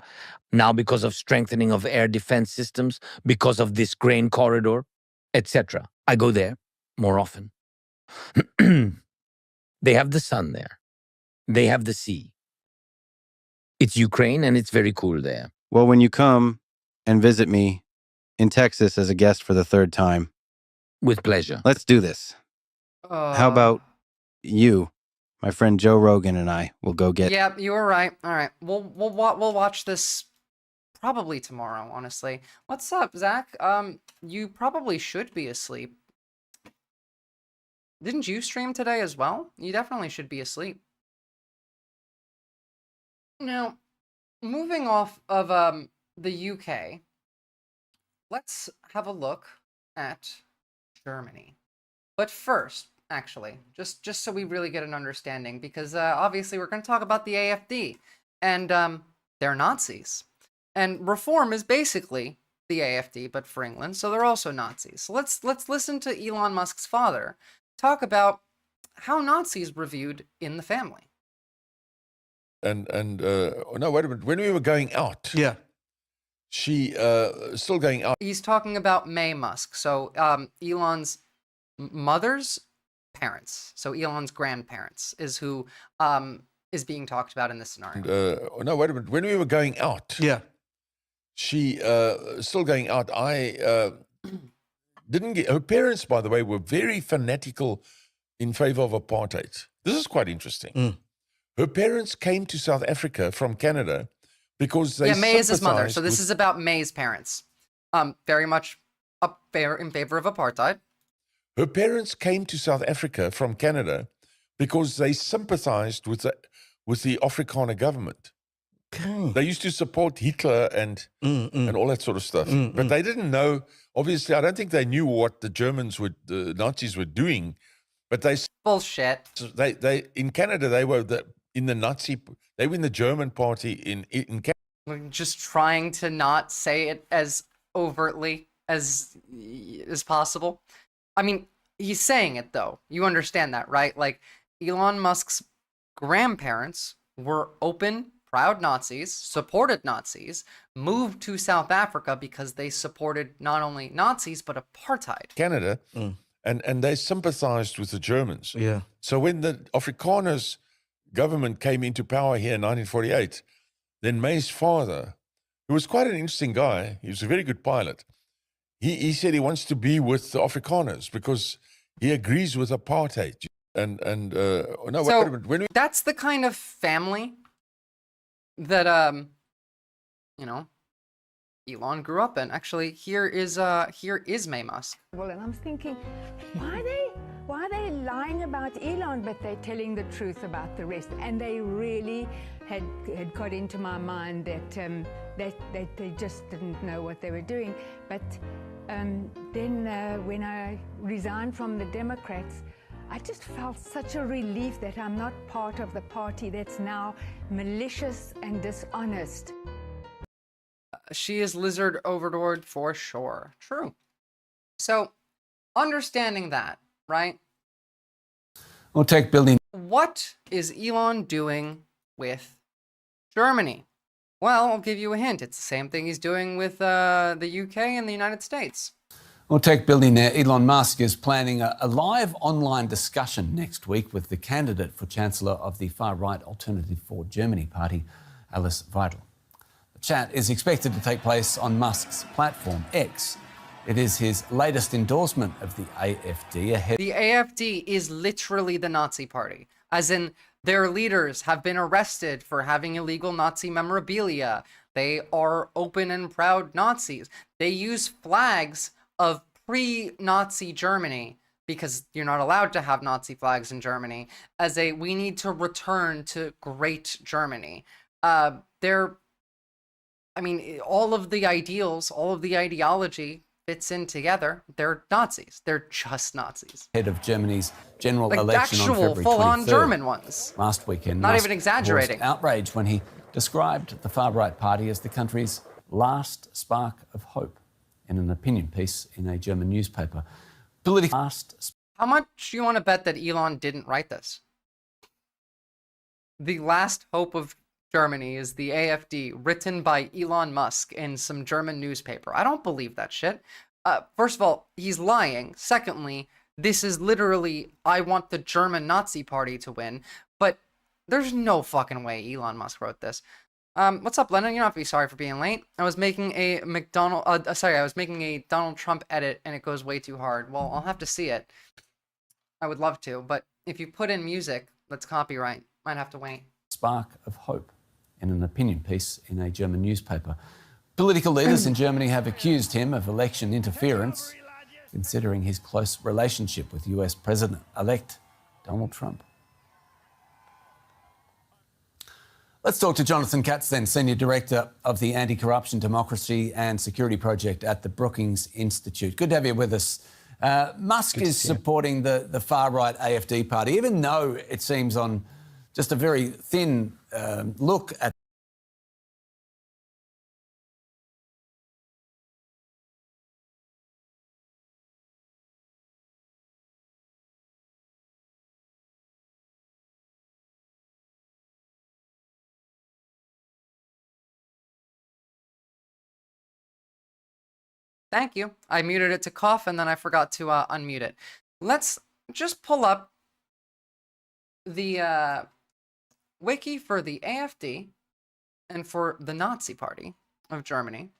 now because of strengthening of air defense systems, because of this grain corridor, etc. I go there more often. They have the sun there. They have the sea. It's Ukraine and it's very cool there. Well, when you come and visit me in Texas as a guest for the third time. With pleasure. Let's do this. How about you, my friend Joe Rogan, and I will go get... Yep, you were right. All right, we'll watch this probably tomorrow, honestly. What's up, Zach? You probably should be asleep. Didn't you stream today as well? You definitely should be asleep. Now, moving off of the UK, let's have a look at Germany. But first, actually, just so we really get an understanding, because obviously we're going to talk about the AfD, and they're Nazis. And Reform is basically the AfD, but for England, so they're also Nazis. So let's listen to Elon Musk's father talk about how Nazis were viewed in the family. No, wait a minute. When we were going out, she still going out. He's talking about May Musk, so Elon's mother's parents, so Elon's grandparents, is who is being talked about in this scenario. No, wait a minute. When we were going out, she still going out. I didn't get her parents. By the way, were very fanatical in favor of apartheid. This is quite interesting. Her parents came to South Africa from Canada because they May is his mother. So this is about May's parents. Very much in favor of apartheid. Her parents came to South Africa from Canada because they sympathized with the Afrikaner government. They used to support Hitler and all that sort of stuff. But they didn't know, obviously, I don't think they knew what the Nazis were doing. But they... Bullshit. They in Canada, they were in the German party in Canada. Just trying to not say it as overtly as possible. I mean, he's saying it, though. You understand that, right? Like, Elon Musk's grandparents were open, proud Nazis, supported Nazis, moved to South Africa because they supported not only Nazis, but apartheid. Canada, and they sympathized with the Germans. Yeah. So when the Afrikaners government came into power here in 1948, then May's father, who was quite an interesting guy, he was a very good pilot, he said he wants to be with the Afrikaners because he agrees with apartheid. That's the kind of family that Elon grew up in. Actually, here is May Musk. Well, and I'm thinking, why are they lying about Elon, but they're telling the truth about the rest? And they really had got into my mind that they just didn't know what they were doing. But then when I resigned from the Democrats, I just felt such a relief that I'm not part of the party that's now malicious and dishonest. She is lizard overlord for sure. True. So, understanding that, right? We'll take building. What is Elon doing with Germany? Well, I'll give you a hint. It's the same thing he's doing with the UK and the United States. Well, tech billionaire Elon Musk is planning a live online discussion next week with the candidate for Chancellor of the far-right Alternative for Germany party, Alice Weidel. The chat is expected to take place on Musk's platform, X. It is his latest endorsement of the AfD ahead. The AfD is literally the Nazi party, as in their leaders have been arrested for having illegal Nazi memorabilia. They are open and proud Nazis. They use flags of pre-Nazi Germany, because you're not allowed to have Nazi flags in Germany, as we need to return to great Germany. All of the ideals, all of the ideology fits in together. They're Nazis. They're just Nazis. Head of Germany's general Like election on actual February 23rd. full-on German ones. Last weekend, Not Musk even exaggerating. caused outrage when he described the far-right party as the country's last spark of hope in an opinion piece in a German newspaper. How much do you want to bet that Elon didn't write this? The last hope of Germany is the AfD, written by Elon Musk in some German newspaper. I don't believe that shit. First of all, he's lying. Secondly, this is literally, I want the German Nazi party to win. But there's no fucking way Elon Musk wrote this. What's up, Lennon? You don't have to be sorry for being late. I was making a I was making a Donald Trump edit and it goes way too hard. Well, I'll have to see it. I would love to, but if you put in music that's copyright, might have to wait. Spark of hope in an opinion piece in a German newspaper. Political leaders in Germany have accused him of election interference, considering his close relationship with US President-elect Donald Trump. Let's talk to Jonathan Katz then, Senior Director of the Anti-Corruption, Democracy and Security Project at the Brookings Institute. Good to have you with us. Musk is supporting the far-right AfD party, even though it seems on just a very thin look at Thank you. I muted it to cough and then I forgot to unmute it. Let's just pull up the wiki for the AfD and for the Nazi Party of Germany.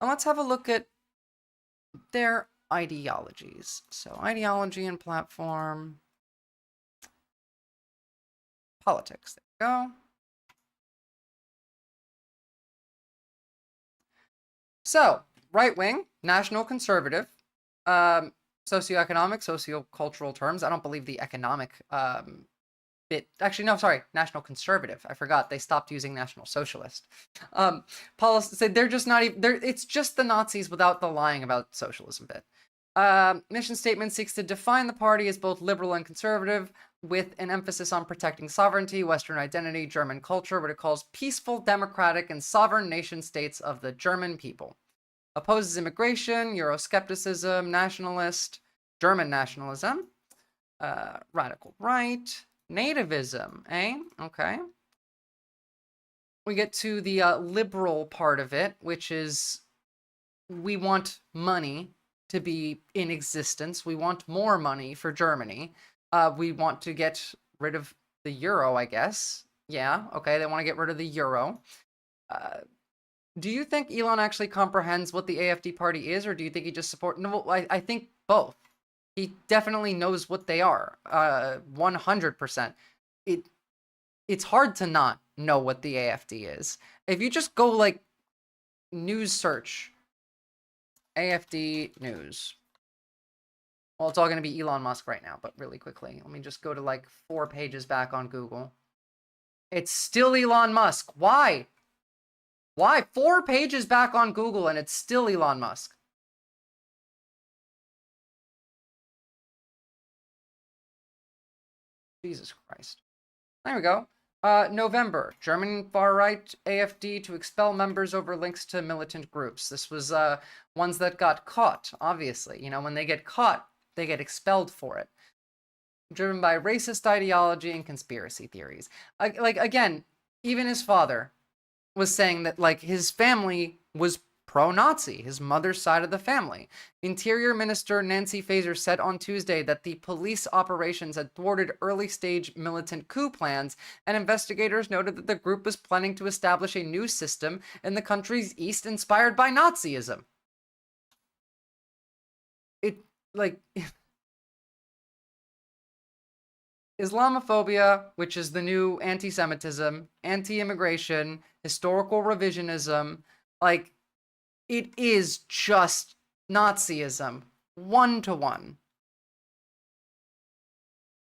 And let's have a look at their ideologies. So ideology and platform. Politics. There we go. So, right wing, national conservative, socioeconomic, sociocultural terms. I don't believe the economic bit. Actually, no, sorry, national conservative. I forgot they stopped using national socialist. Policy. So they're just not even. It's just the Nazis without the lying about socialism bit. Mission statement seeks to define the party as both liberal and conservative, with an emphasis on protecting sovereignty, Western identity, German culture, what it calls peaceful, democratic, and sovereign nation states of the German people. Opposes immigration, Euroscepticism, nationalist, German nationalism, radical right, nativism, eh? Okay. We get to the liberal part of it, which is we want money to be in existence. We want more money for Germany. We want to get rid of the euro, I guess. Yeah, okay, they want to get rid of the euro. Do you think Elon actually comprehends what the AfD party is, or do you think he just supports? No, I think both. He definitely knows what they are, 100%. It's hard to not know what the AfD is. If you just go like news search, AfD news. Well, it's all going to be Elon Musk right now, but really quickly. Let me just go to like 4 pages back on Google. It's still Elon Musk. Why? Why? 4 pages back on Google and it's still Elon Musk. Jesus Christ. There we go. November. German far-right AfD to expel members over links to militant groups. This was ones that got caught, obviously. You know, when they get caught, they get expelled for it. Driven by racist ideology and conspiracy theories. Like, again, even his father was saying that, like, his family was pro-Nazi, his mother's side of the family. Interior Minister Nancy Faeser said on Tuesday that the police operations had thwarted early-stage militant coup plans, and investigators noted that the group was planning to establish a new system in the country's east inspired by Nazism. Islamophobia, which is the new anti-Semitism, anti-immigration, historical revisionism, like, it is just Nazism, 1-to-1.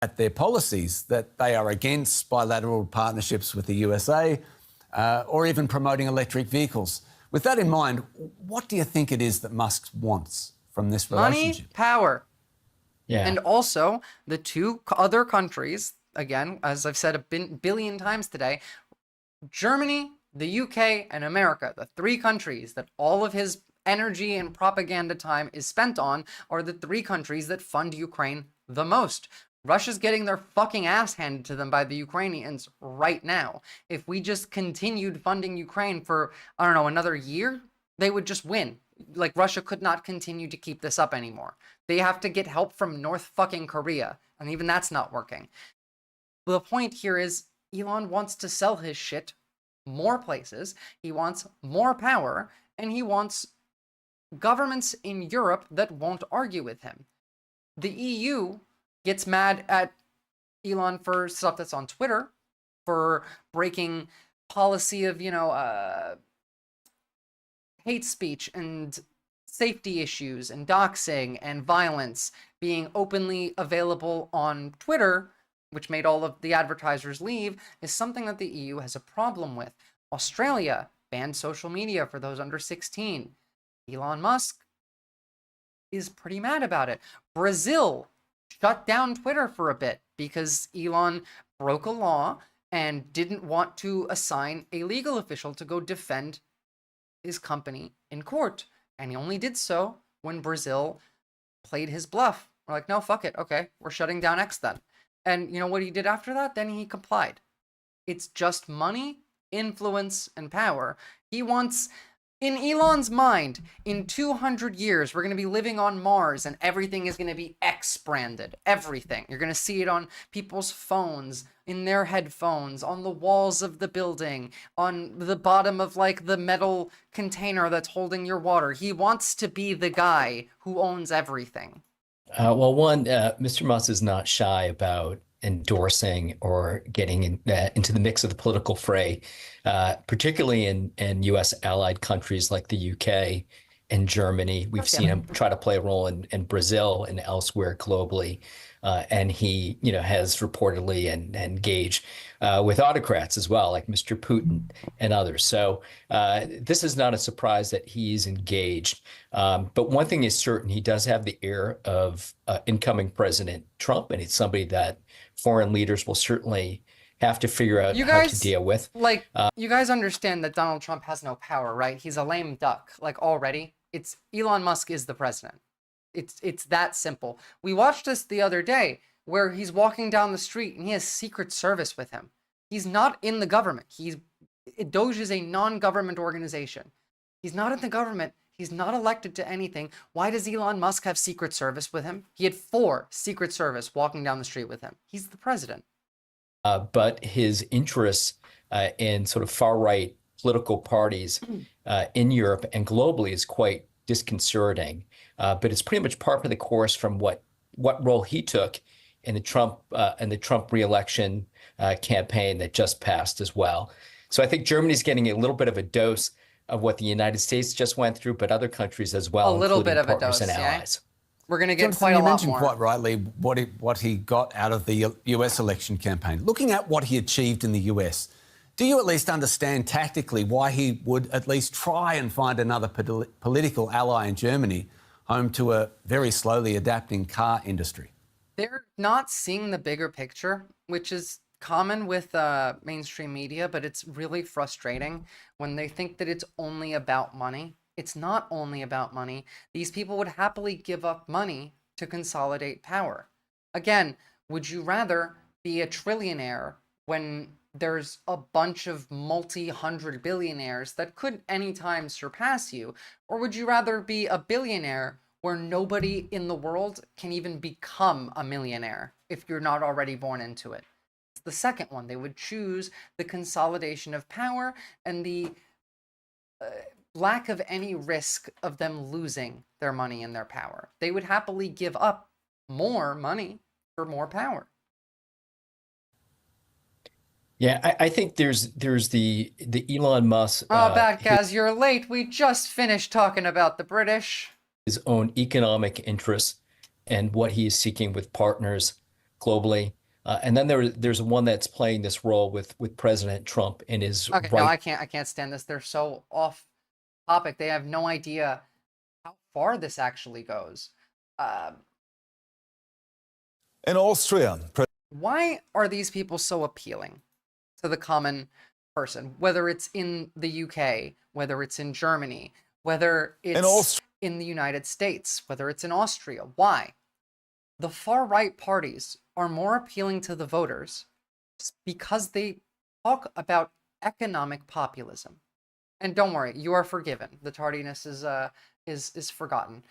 At their policies, that they are against bilateral partnerships with the USA, or even promoting electric vehicles. With that in mind, what do you think it is that Musk wants from this Money, relationship. power. Yeah. And also, the two other countries, again, as I've said a billion times today, Germany, the UK, and America, the three countries that all of his energy and propaganda time is spent on, are the three countries that fund Ukraine the most. Russia's getting their fucking ass handed to them by the Ukrainians right now. If we just continued funding Ukraine for, I don't know, another year, they would just win. Like, Russia could not continue to keep this up anymore. They have to get help from North fucking Korea, and even that's not working. The point here is Elon wants to sell his shit more places, he wants more power, and he wants governments in Europe that won't argue with him. The EU gets mad at Elon for stuff that's on Twitter, for breaking policy of, hate speech and safety issues and doxing and violence being openly available on Twitter, which made all of the advertisers leave, is something that the EU has a problem with. Australia banned social media for those under 16. Elon Musk is pretty mad about it. Brazil shut down Twitter for a bit because Elon broke a law and didn't want to assign a legal official to go defend his company in court. And he only did so when Brazil played his bluff. We're like, no, fuck it. Okay, we're shutting down X then. And you know what he did after that? Then he complied. It's just money, influence, and power. He wants, in Elon's mind, in 200 years, we're going to be living on Mars and everything is going to be X branded. Everything. You're going to see it on people's phones, in their headphones, on the walls of the building, on the bottom of like the metal container that's holding your water. He wants to be the guy who owns everything. Well, one, Mr. Musk is not shy about endorsing or getting into the mix of the political fray, particularly in U.S. allied countries like the UK and Germany. We've seen him try to play a role in Brazil and elsewhere globally. And he, has reportedly engaged with autocrats as well, like Mr. Putin and others. So this is not a surprise that he's engaged. But one thing is certain, he does have the ear of incoming President Trump, and it's somebody that foreign leaders will certainly have to figure out how to deal with. Like, you guys understand that Donald Trump has no power, right? He's a lame duck, like already. It's Elon Musk is the president. It's that simple. We watched this the other day where he's walking down the street and he has Secret Service with him. He's not in the government. Doge is a non-government organization. He's not in the government. He's not elected to anything. Why does Elon Musk have Secret Service with him? He had 4 Secret Service walking down the street with him. He's the president. But his interests in sort of far-right political parties in Europe and globally is quite disconcerting. But it's pretty much par for the course from what role he took in the Trump re-election campaign that just passed as well. So I think Germany's getting a little bit of a dose of what the United States just went through, but other countries as well, a little bit of a partners dose, and allies. We're going to get Jonathan, quite a you lot mentioned more. quite rightly what he got out of the US election campaign. Looking at what he achieved in the US, do you at least understand tactically why he would at least try and find another political ally in Germany, home to a very slowly adapting car industry? They're not seeing the bigger picture, which is common with mainstream media, but it's really frustrating when they think that it's only about money. It's not only about money. These people would happily give up money to consolidate power. Again, would you rather be a trillionaire when there's a bunch of multi-hundred billionaires that could anytime surpass you? Or would you rather be a billionaire where nobody in the world can even become a millionaire if you're not already born into it? It's the second one. They would choose the consolidation of power and the lack of any risk of them losing their money and their power. They would happily give up more money for more power. Yeah, I think there's the Elon Musk. Oh, bad guys, you're late. We just finished talking about the British. His own economic interests and what he is seeking with partners globally. And then there's one that's playing this role with President Trump in his Okay, right. no, I can't stand this. They're so off topic. They have no idea how far this actually goes. In Austria, Why are these people so appealing to the common person? Whether it's in the UK, whether it's in Germany, whether it's in the United States, whether it's in Austria. Why? The far-right parties are more appealing to the voters because they talk about economic populism. And don't worry, you are forgiven. The tardiness is forgotten.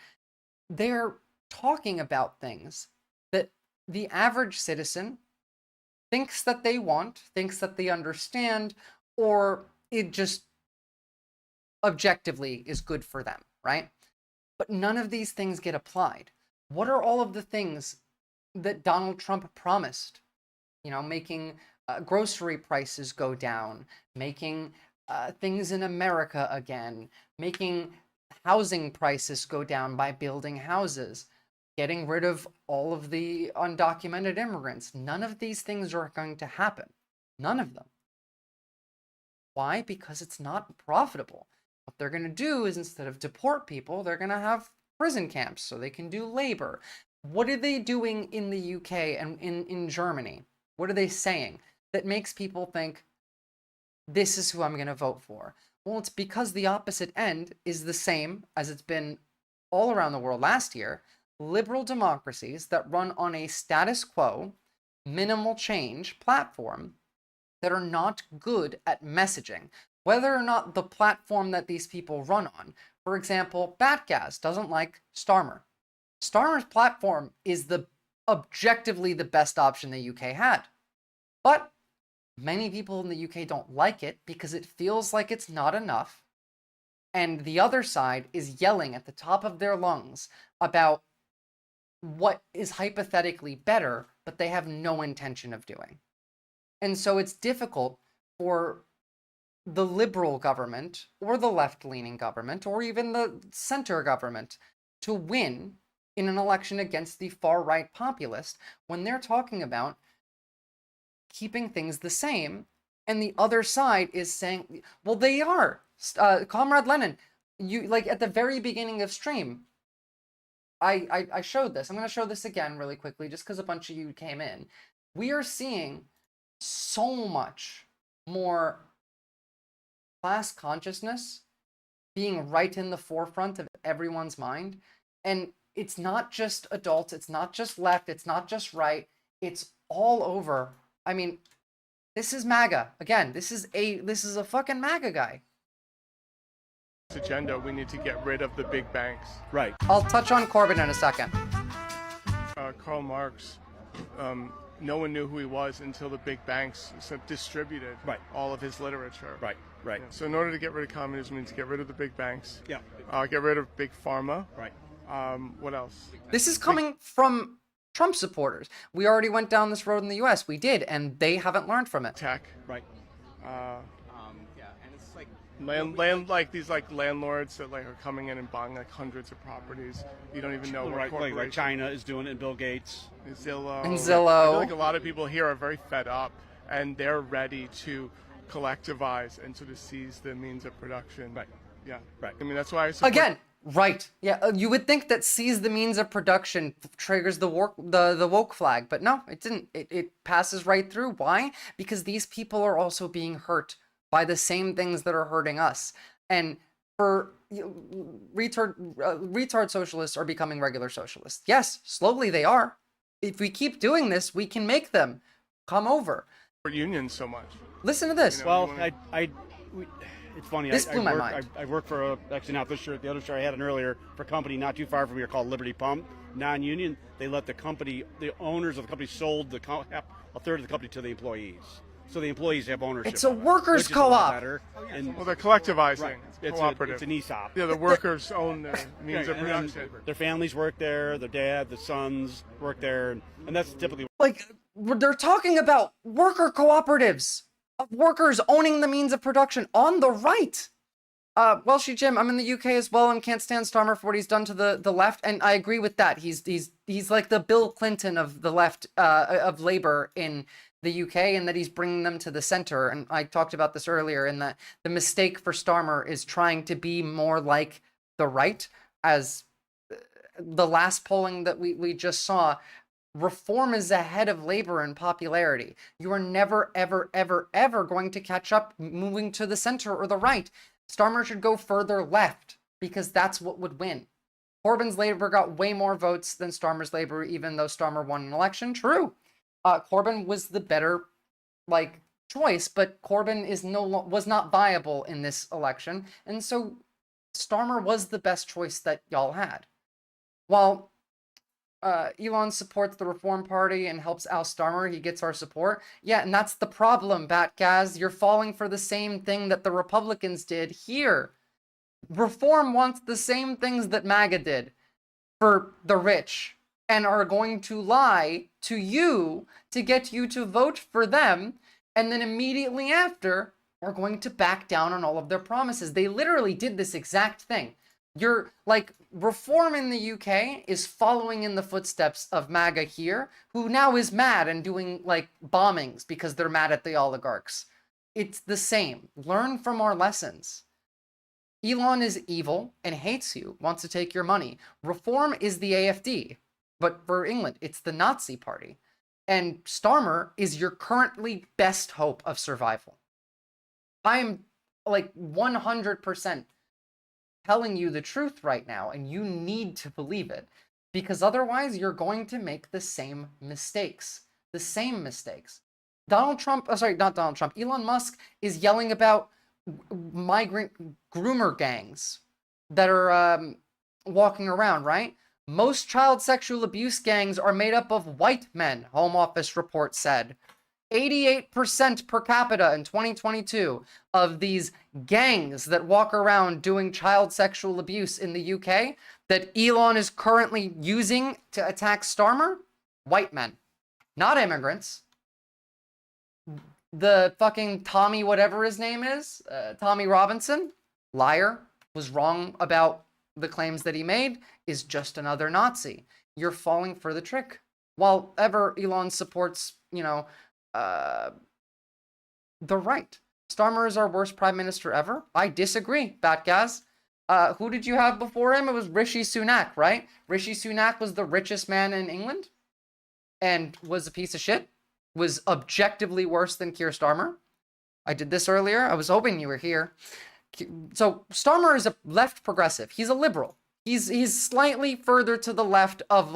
They're talking about things that the average citizen thinks that they want, thinks that they understand, or it just objectively is good for them, right? But none of these things get applied. What are all of the things that Donald Trump promised? You know, making grocery prices go down, making things in America again, making housing prices go down by building houses, getting rid of all of the undocumented immigrants. None of these things are going to happen. None of them. Why? Because it's not profitable. What they're going to do is, instead of deport people, they're going to have prison camps so they can do labor. What are they doing in the UK and in Germany? What are they saying that makes people think, this is who I'm going to vote for? Well, it's because the opposite end is the same as it's been all around the world last year. Liberal democracies that run on a status quo, minimal change platform that are not good at messaging. Whether or not the platform that these people run on, for example, Batgaz doesn't like Starmer. Starmer's platform is objectively the best option the UK had. But many people in the UK don't like it because it feels like it's not enough. And the other side is yelling at the top of their lungs about what is hypothetically better, but they have no intention of doing. And so it's difficult for the liberal government or the left-leaning government or even the center government to win in an election against the far-right populist when they're talking about keeping things the same, and the other side is saying, well, they are. Comrade Lenin, you, like, at the very beginning of stream, I showed this. I'm going to show this again really quickly just because a bunch of you came in. We are seeing so much more class consciousness being right in the forefront of everyone's mind. And it's not just adults, it's not just left, it's not just right, it's all over. I mean, this is MAGA. Again, this is a fucking MAGA guy. Agenda, we need to get rid of the big banks. Right. I'll touch on Corbyn in a second. Karl Marx, no one knew who he was until the big banks distributed all of his literature. Right. Yeah. So in order to get rid of communism, we need to get rid of the big banks. Yeah. Get rid of big pharma. Right. What else? This is coming from Trump supporters. We already went down this road in the US. We did, and they haven't learned from it. Tech. Right. Yeah, and it's like Like these landlords that are coming in and buying hundreds of properties. You don't even know what corporations. Like China is doing it, and Bill Gates. Zillow. And Zillow. I feel like a lot of people here are very fed up, and they're ready to collectivize and sort of seize the means of production. Right. Yeah. Right. I mean, that's why I support. Again, right. Yeah, you would think that seize the means of production triggers the woke flag, but no, it didn't. It passes right through. Why? Because these people are also being hurt by the same things that are hurting us. And for retard socialists are becoming regular socialists. Yes, slowly they are. If we keep doing this, we can make them come over. Unions so much. Listen to this. It's funny. This blew my mind. I work for actually not this shirt, the other shirt I had an earlier for a company not too far from here called Liberty Pump, non-union. They let the owners of the company sold a third of the company to the employees. So the employees have ownership. It's a workers' co-op. Well, they're collectivizing. Right. It's cooperative. It's an ESOP. Yeah, the workers own their means of production. Their families work there. Their dad, the sons work there, and that's typically like they're talking about worker cooperatives of workers owning the means of production on the right. Welshy Jim, I'm in the UK as well and can't stand Starmer for what he's done to the left, and I agree with that. He's like the Bill Clinton of the left of Labour in the UK, and that he's bringing them to the center. And I talked about this earlier, in that the mistake for Starmer is trying to be more like the right, as the last polling that we just saw, Reform is ahead of Labor in popularity. You are never, ever, ever, ever going to catch up moving to the center or the right. Starmer should go further left because that's what would win. Corbyn's Labour got way more votes than Starmer's Labour, even though Starmer won an election. True. Corbyn was the better, choice, but Corbyn was not viable in this election, and so Starmer was the best choice that y'all had. While Elon supports the Reform Party and helps oust Starmer, he gets our support. Yeah, and that's the problem, Batgaz. You're falling for the same thing that the Republicans did here. Reform wants the same things that MAGA did for the rich and are going to lie to you to get you to vote for them, and then immediately after are going to back down on all of their promises. They literally did this exact thing. You're Reform in the UK is following in the footsteps of MAGA here, who now is mad and doing bombings because they're mad at the oligarchs. It's the same. Learn from our lessons. Elon is evil and hates you, wants to take your money. Reform is the AfD, but for England, it's the Nazi party. And Starmer is your currently best hope of survival. I'm 100% telling you the truth right now, and you need to believe it, because otherwise you're going to make the same mistakes. The same mistakes. Elon Musk is yelling about migrant groomer gangs that are walking around, right? Most child sexual abuse gangs are made up of white men, Home Office report said. 88% per capita in 2022 of these gangs that walk around doing child sexual abuse in the UK that Elon is currently using to attack Starmer, white men, not immigrants. The fucking Tommy whatever his name is, Tommy Robinson, liar, was wrong about the claims that he made, is just another Nazi. You're falling for the trick. While ever Elon supports, the right. Starmer is our worst prime minister ever. I disagree, Batgaz. Who did you have before him? It was Rishi Sunak, right? Rishi Sunak was the richest man in England and was a piece of shit. Was objectively worse than Keir Starmer. I did this earlier. I was hoping you were here. So Starmer is a left progressive. He's a liberal. He's slightly further to the left of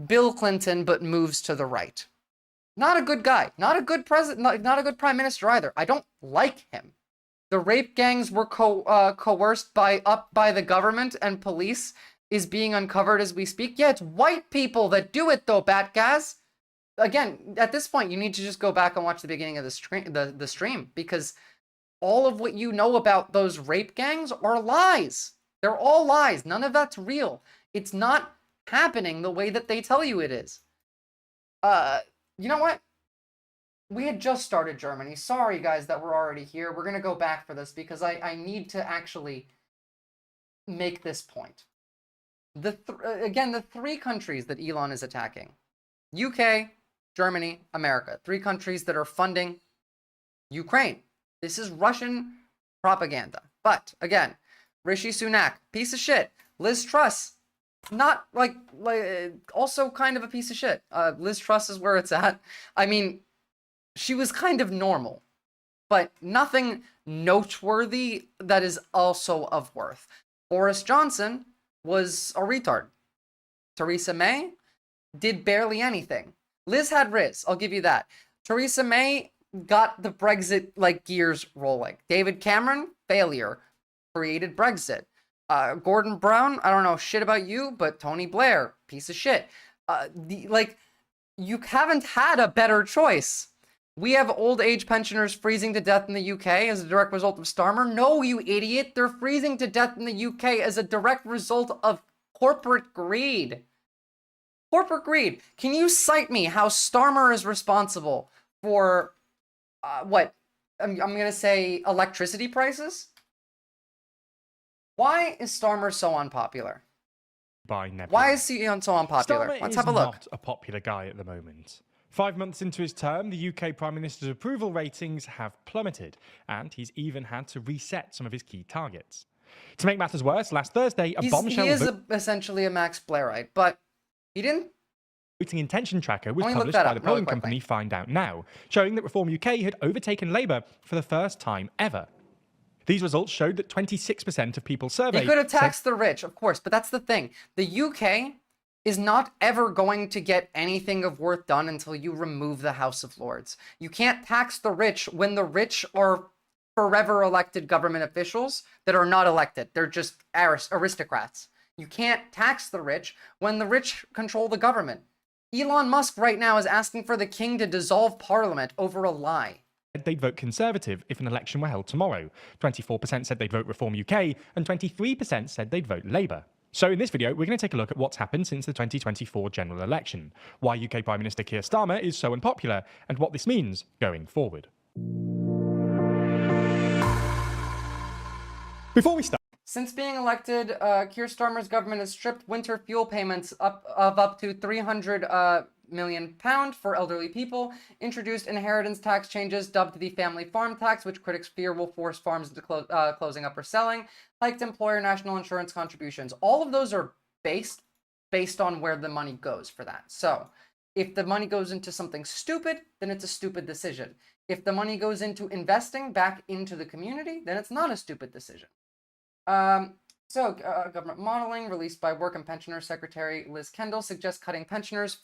Bill Clinton, but moves to the right. Not a good guy. Not a good president. Not a good prime minister either. I don't like him. The rape gangs were coerced by the government and police is being uncovered as we speak. Yeah, it's white people that do it though, Batgaz. Again, at this point, you need to just go back and watch the beginning of the stream, because all of what you know about those rape gangs are lies. They're all lies. None of that's real. It's not happening the way that they tell you it is. You know what? We had just started Germany. Sorry, guys, that we're already here. We're going to go back for this because I need to actually make this point. Again, the three countries that Elon is attacking. UK, Germany, America. Three countries that are funding Ukraine. This is Russian propaganda. But, again, Rishi Sunak, piece of shit. Liz Truss, not also kind of a piece of shit. Liz Truss is where it's at. I mean, she was kind of normal, but nothing noteworthy that is also of worth. Boris Johnson was a retard. Theresa May did barely anything. Liz had Riz, I'll give you that. Theresa May got the Brexit gears rolling. David Cameron, failure, created Brexit. Gordon Brown, I don't know shit about you, but Tony Blair, piece of shit. You haven't had a better choice. We have old age pensioners freezing to death in the UK as a direct result of Starmer. No, you idiot. They're freezing to death in the UK as a direct result of corporate greed. Corporate greed. Can you cite me how Starmer is responsible for, what? I'm going to say electricity prices? Why is Starmer so unpopular? Why is he so unpopular? Starmer Let's have a look. Not a popular guy at the moment. 5 months into his term, the UK Prime Minister's approval ratings have plummeted, and he's even had to reset some of his key targets. To make matters worse, last Thursday, a bombshell... He is essentially a Max Blairite, but he didn't... voting intention tracker was Let me look published that by up the really polling quickly. company Find Out Now, showing that Reform UK had overtaken Labour for the first time ever. These results showed that 26% of people surveyed... He could have taxed the rich, of course, but that's the thing. The UK is not ever going to get anything of worth done until you remove the House of Lords. You can't tax the rich when the rich are forever elected government officials that are not elected. They're just aristocrats. You can't tax the rich when the rich control the government. Elon Musk right now is asking for the king to dissolve parliament over a lie. They'd vote Conservative if an election were held tomorrow. 24% said they'd vote Reform UK, and 23% said they'd vote Labour. So in this video, we're going to take a look at what's happened since the 2024 general election, why UK Prime Minister Keir Starmer is so unpopular, and what this means going forward. Before we start... Since being elected, Keir Starmer's government has stripped winter fuel payments up to £300 million for elderly people, introduced inheritance tax changes dubbed the family farm tax, which critics fear will force farms into closing up or selling, hiked employer national insurance contributions. All of those are based on where the money goes for that. So if the money goes into something stupid, then it's a stupid decision. If the money goes into investing back into the community, then it's not a stupid decision. Government modeling released by Work and Pensioners Secretary Liz Kendall suggests cutting pensioners'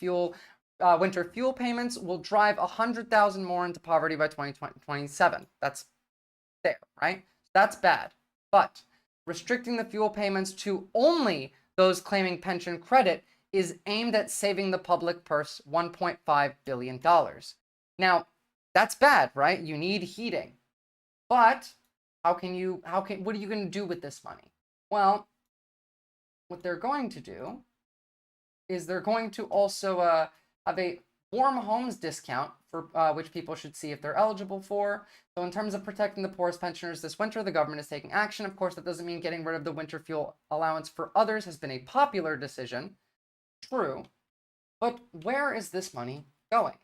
winter fuel payments will drive 100,000 more into poverty by 2027. That's there, right? That's bad. But restricting the fuel payments to only those claiming pension credit is aimed at saving the public purse $1.5 billion. Now, that's bad, right? You need heating. But what are you going to do with this money? Well, what they're going to do is they're going to also have a warm homes discount for which people should see if they're eligible for. So in terms of protecting the poorest pensioners this winter, the government is taking action. Of course, that doesn't mean getting rid of the winter fuel allowance for others has been a popular decision. True. But where is this money going?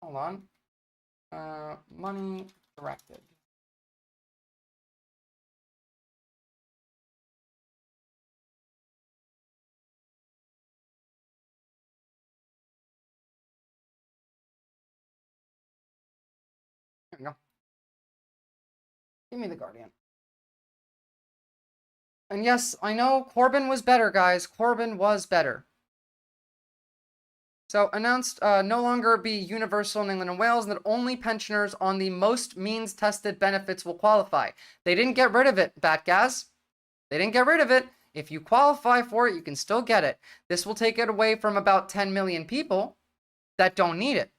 Hold on. Money directed. There we go. Give me the Guardian. And yes, I know Corbyn was better, guys. Corbyn was better. So announced no longer be universal in England and Wales, and that only pensioners on the most means-tested benefits will qualify. They didn't get rid of it, Batgaz. They didn't get rid of it. If you qualify for it, you can still get it. This will take it away from about 10 million people that don't need it.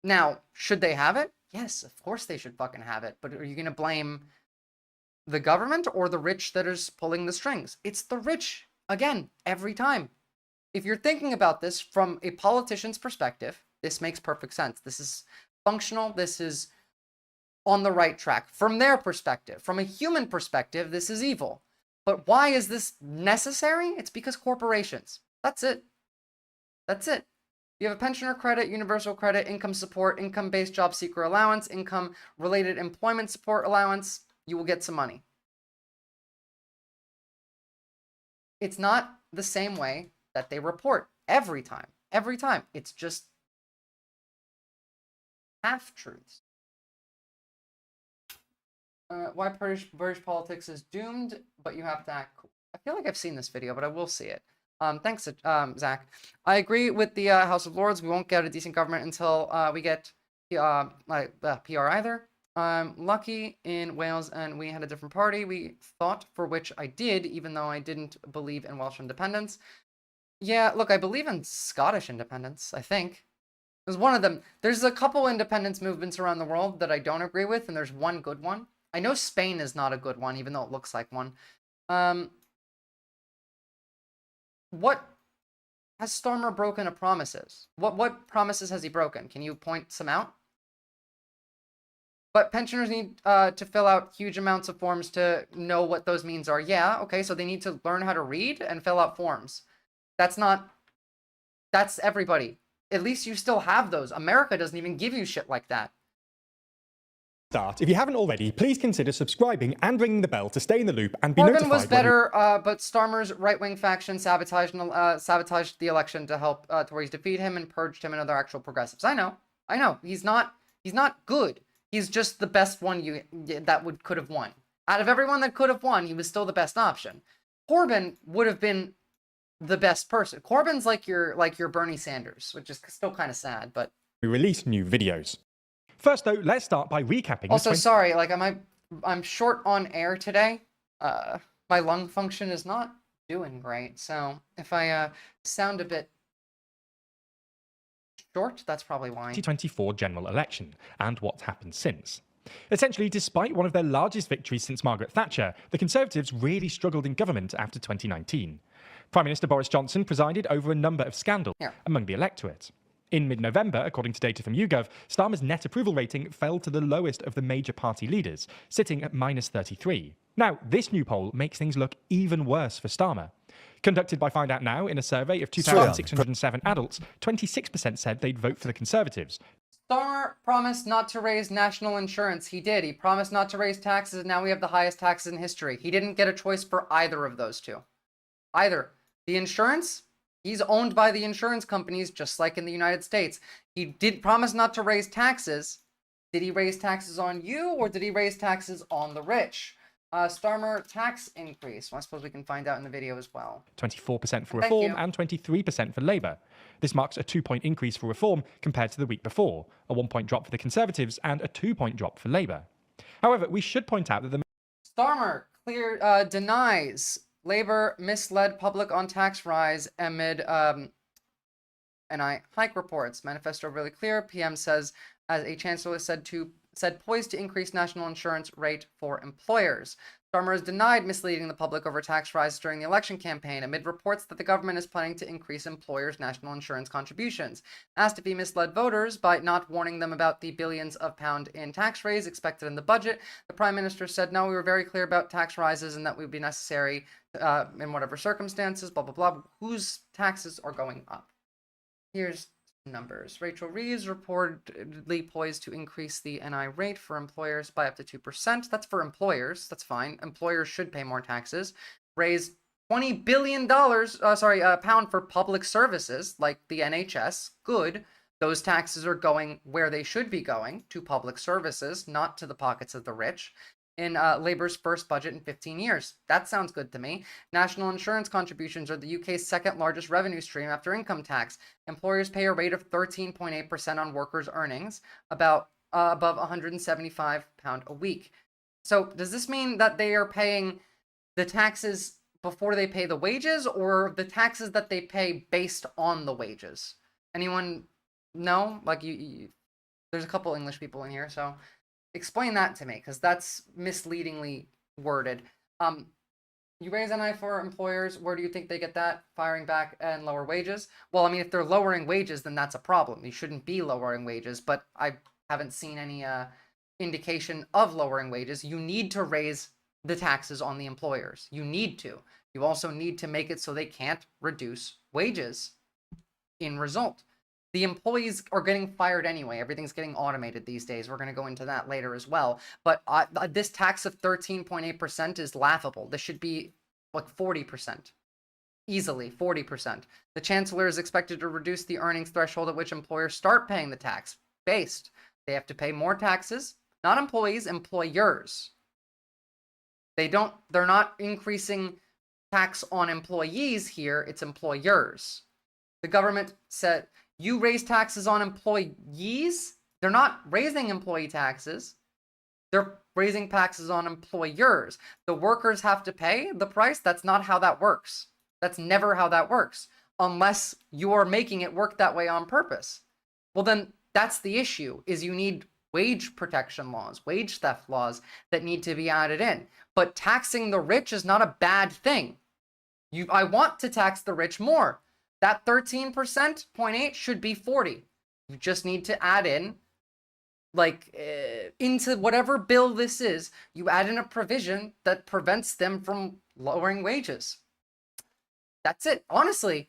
Now, should they have it? Yes, of course they should fucking have it. But are you going to blame the government or the rich that is pulling the strings? It's the rich, again, every time. If you're thinking about this from a politician's perspective, this makes perfect sense. This is functional. This is on the right track. From their perspective, from a human perspective, this is evil. But why is this necessary? It's because corporations. That's it. That's it. You have a pensioner credit, universal credit, income support, income-based job seeker allowance, income-related employment support allowance, you will get some money. It's not the same way that they report every time. Every time. It's just half-truths. Why British politics is doomed, but you have to act cool. I feel like I've seen this video, but I will see it. Thanks, Zach. I agree with the House of Lords. We won't get a decent government until we get PR either. I'm lucky in Wales, and we had a different party. We thought, for which I did, even though I didn't believe in Welsh independence. Yeah, look, I believe in Scottish independence, I think. There's one of them. There's a couple independence movements around the world that I don't agree with, and there's one good one. I know Spain is not a good one, even though it looks like one. What has Starmer broken of promises? What promises has he broken? Can you point some out? But pensioners need to fill out huge amounts of forms to know what those means are. Yeah, okay, so they need to learn how to read and fill out forms. That's everybody. At least you still have those. America doesn't even give you shit like that. If you haven't already, please consider subscribing and ringing the bell to stay in the loop and be notified. Corbyn was better, but Starmer's right-wing faction sabotaged the election to help Tories defeat him and purged him and other actual progressives. I know. He's not good. He's just the best one that could have won. Out of everyone that could have won, he was still the best option. Corbyn would have been the best person. Corbyn's like your Bernie Sanders, which is still kind of sad, but we release new videos. First, though, let's start by recapping. Also, sorry, like I'm short on air today. My lung function is not doing great, so if I sound a bit short, that's probably why. 2024 general election and what's happened since. Essentially, despite one of their largest victories since Margaret Thatcher, the Conservatives really struggled in government after 2019. Prime Minister Boris Johnson presided over a number of scandals among the electorate. In mid-November, according to data from YouGov, Starmer's net approval rating fell to the lowest of the major party leaders, sitting at -33. Now, this new poll makes things look even worse for Starmer. Conducted by Find Out Now in a survey of 2,607 adults, 26% said they'd vote for the Conservatives. Starmer promised not to raise national insurance. He did. He promised not to raise taxes, and now we have the highest taxes in history. He didn't get a choice for either of those two. Either. The insurance, he's owned by the insurance companies, just like in the United States. He did promise not to raise taxes. Did he raise taxes on you, or did he raise taxes on the rich? Starmer tax increase. Well, I suppose we can find out in the video as well. 24% for Reform and 23% for Labour. This marks a 2-point increase for Reform compared to the week before, a 1-point drop for the Conservatives and a 2-point drop for Labour. However, we should point out that the Starmer denies Labour misled public on tax rise amid NI hike reports. Manifesto really clear. PM says, as a chancellor said poised to increase national insurance rate for employers. Starmer has denied misleading the public over tax rises during the election campaign amid reports that the government is planning to increase employers' national insurance contributions. Asked if he misled voters by not warning them about the billions of pounds in tax raise expected in the budget, the Prime Minister said, no, we were very clear about tax rises and that would be necessary in whatever circumstances, blah, blah, blah. Whose taxes are going up? Here's numbers. Rachel Reeves reportedly poised to increase the NI rate for employers by up to 2%. That's for employers. That's fine. Employers should pay more taxes. Raise $20 billion, pound for public services like the NHS. Good. Those taxes are going where they should be going, to public services, not to the pockets of the rich. In Labour's first budget in 15 years. That sounds good to me. National insurance contributions are the UK's second largest revenue stream after income tax. Employers pay a rate of 13.8% on workers' earnings, about above £175 a week. So does this mean that they are paying the taxes before they pay the wages, or the taxes that they pay based on the wages? Anyone know? Like, there's a couple English people in here, so explain that to me, because that's misleadingly worded. You raise NI for employers. Where do you think they get that? Firing back and lower wages? Well, I mean, if they're lowering wages, then that's a problem. You shouldn't be lowering wages, but I haven't seen any indication of lowering wages. You need to raise the taxes on the employers. You need to. You also need to make it so they can't reduce wages in result. The employees are getting fired anyway. Everything's getting automated these days. We're going to go into that later as well. But this tax of 13.8% is laughable. This should be like 40%. Easily 40%. The Chancellor is expected to reduce the earnings threshold at which employers start paying the tax. Based. They have to pay more taxes. Not employees, employers. They're not increasing tax on employees here. It's employers. The government said, you raise taxes on employees? They're not raising employee taxes. They're raising taxes on employers. The workers have to pay the price. That's not how that works. That's never how that works, unless you are making it work that way on purpose. Well, then that's the issue, is you need wage protection laws, wage theft laws that need to be added in. But taxing the rich is not a bad thing. I want to tax the rich more. That 13.8 should be 40. You just need to add in, into whatever bill this is, you add in a provision that prevents them from lowering wages. That's it. Honestly,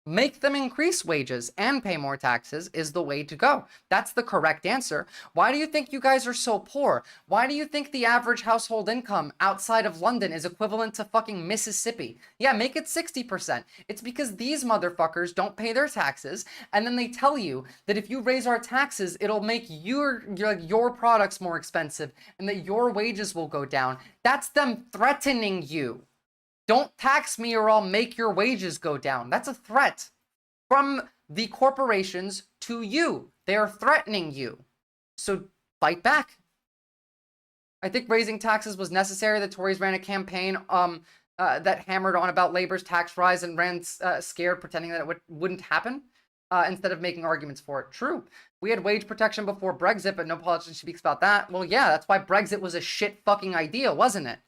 Make them increase wages and pay more taxes is the way to go. That's the correct answer. Why do you think you guys are so poor? Why do you think the average household income outside of London is equivalent to fucking Mississippi? Yeah, make it 60%. It's because these motherfuckers don't pay their taxes, and then they tell you that if you raise our taxes, it'll make your products more expensive and that your wages will go down. That's them threatening you. Don't tax me or I'll make your wages go down. That's a threat from the corporations to you. They are threatening you. So fight back. I think raising taxes was necessary. The Tories ran a campaign that hammered on about labor's tax rise and ran scared, pretending that it wouldn't happen instead of making arguments for it. True. We had wage protection before Brexit, but no politician speaks about that. Well, yeah, that's why Brexit was a shit fucking idea, wasn't it?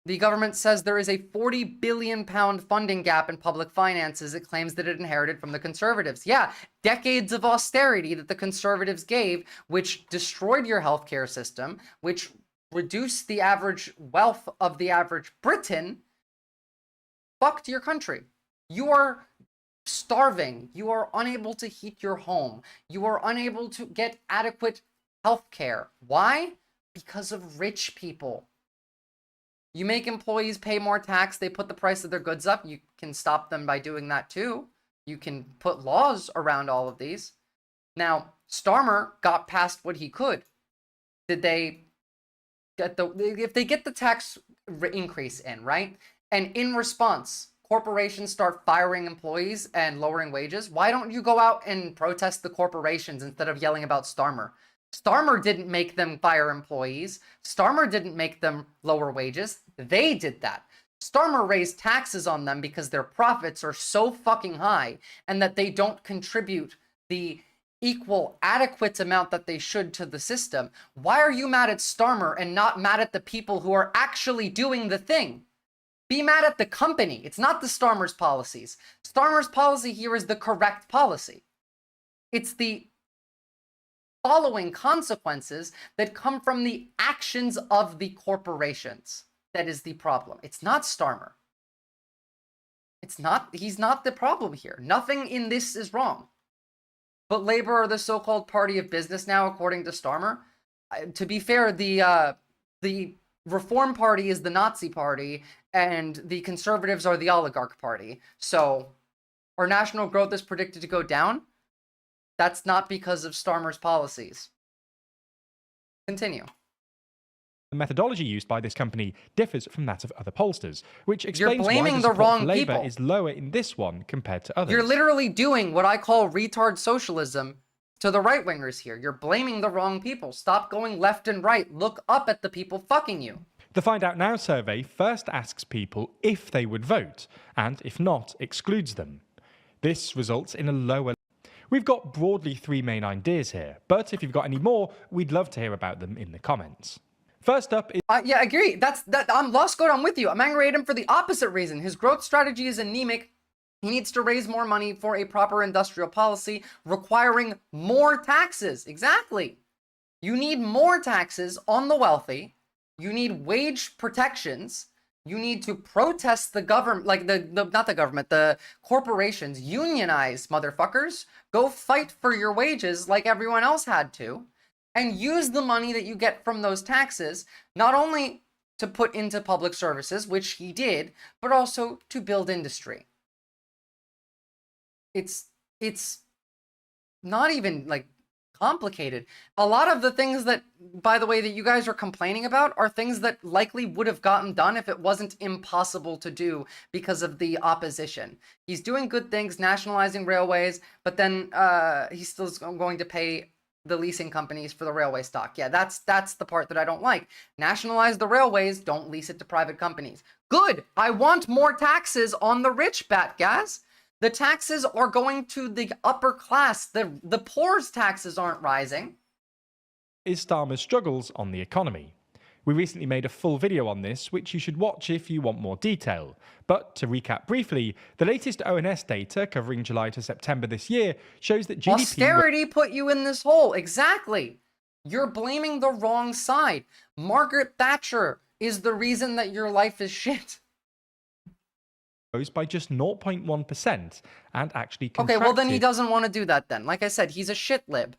The government says there is a £40 billion funding gap in public finances it claims that it inherited from the Conservatives. Yeah, decades of austerity that the Conservatives gave, which destroyed your healthcare system, which reduced the average wealth of the average Briton, fucked your country. You are starving. You are unable to heat your home. You are unable to get adequate healthcare. Why? Because of rich people. You make employees pay more tax, they put the price of their goods up. You can stop them by doing that too. You can put laws around all of these. Now, Starmer got past what he could. Did they get if they get the tax increase in, right? And in response, corporations start firing employees and lowering wages, why don't you go out and protest the corporations instead of yelling about Starmer? Starmer didn't make them fire employees. Starmer didn't make them lower wages. They did that. Starmer raised taxes on them because their profits are so fucking high and that they don't contribute the equal, adequate amount that they should to the system. Why are you mad at Starmer and not mad at the people who are actually doing the thing? Be mad at the company. It's not the Starmer's policies. Starmer's policy here is the correct policy. It's the following consequences that come from the actions of the corporations that is the problem. It's not Starmer. He's not the problem here. Nothing in this is wrong. But Labor are the so-called party of business now, according to Starmer. To be fair, the Reform Party is the Nazi party, and the Conservatives are the oligarch party. So, our national growth is predicted to go down. That's not because of Starmer's policies. Continue. The methodology used by this company differs from that of other pollsters, which explains You're blaming why the support wrong for Labour people. is lower in this one compared to others. You're literally doing what I call retard socialism to the right-wingers here. You're blaming the wrong people. Stop going left and right. Look up at the people fucking you. The Find Out Now survey first asks people if they would vote, and if not, excludes them. This results in a lower. We've got broadly 3 main ideas here, but if you've got any more, we'd love to hear about them in the comments. First up is... yeah, I agree. I'm Lost Goat, I'm with you. I'm angry at him for the opposite reason. His growth strategy is anemic. He needs to raise more money for a proper industrial policy, requiring more taxes. Exactly. You need more taxes on the wealthy. You need wage protections. You need to protest the government, like not the government, the corporations. Unionize, motherfuckers. Go fight for your wages like everyone else had to. And use the money that you get from those taxes, not only to put into public services, which he did, but also to build industry. It's not even like complicated. A lot of the things that, by the way, that you guys are complaining about are things that likely would have gotten done if it wasn't impossible to do because of the opposition. He's doing good things, nationalizing railways, but then he's still going to pay the leasing companies for the railway stock. Yeah, that's the part that I don't like. Nationalize the railways, don't lease it to private companies. Good! I want more taxes on the rich, guys. The taxes are going to the upper class. The poor's taxes aren't rising. Is Starmer's struggles on the economy. We recently made a full video on this, which you should watch if you want more detail. But to recap briefly, the latest ONS data covering July to September this year shows that GDP... Austerity put you in this hole. Exactly. You're blaming the wrong side. Margaret Thatcher is the reason that your life is shit. rose by just 0.1% and actually Okay, contracted. well then he doesn't want to do that then. Like I said, he's a shit lib.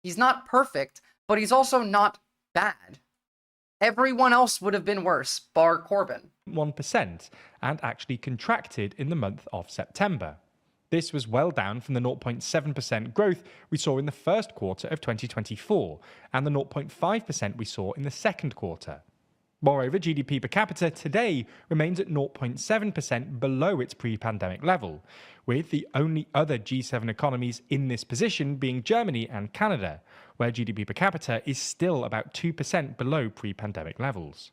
He's not perfect, but he's also not bad. Everyone else would have been worse, bar Corbyn. 1% and actually contracted in the month of September. This was well down from the 0.7% growth we saw in the first quarter of 2024 and the 0.5% we saw in the second quarter. Moreover, GDP per capita today remains at 0.7% below its pre-pandemic level, with the only other G7 economies in this position being Germany and Canada, where GDP per capita is still about 2% below pre-pandemic levels.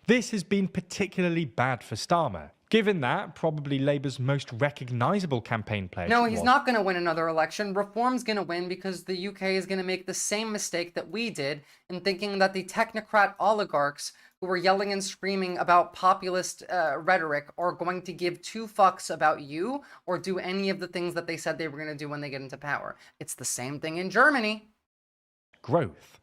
This has been particularly bad for Starmer, given that probably Labour's most recognisable campaign pledge No, he's was not going to win another election. Reform's going to win because the UK is going to make the same mistake that we did in thinking that the technocrat oligarchs who were yelling and screaming about populist rhetoric are going to give two fucks about you or do any of the things that they said they were going to do when they get into power. It's the same thing in Germany. growth.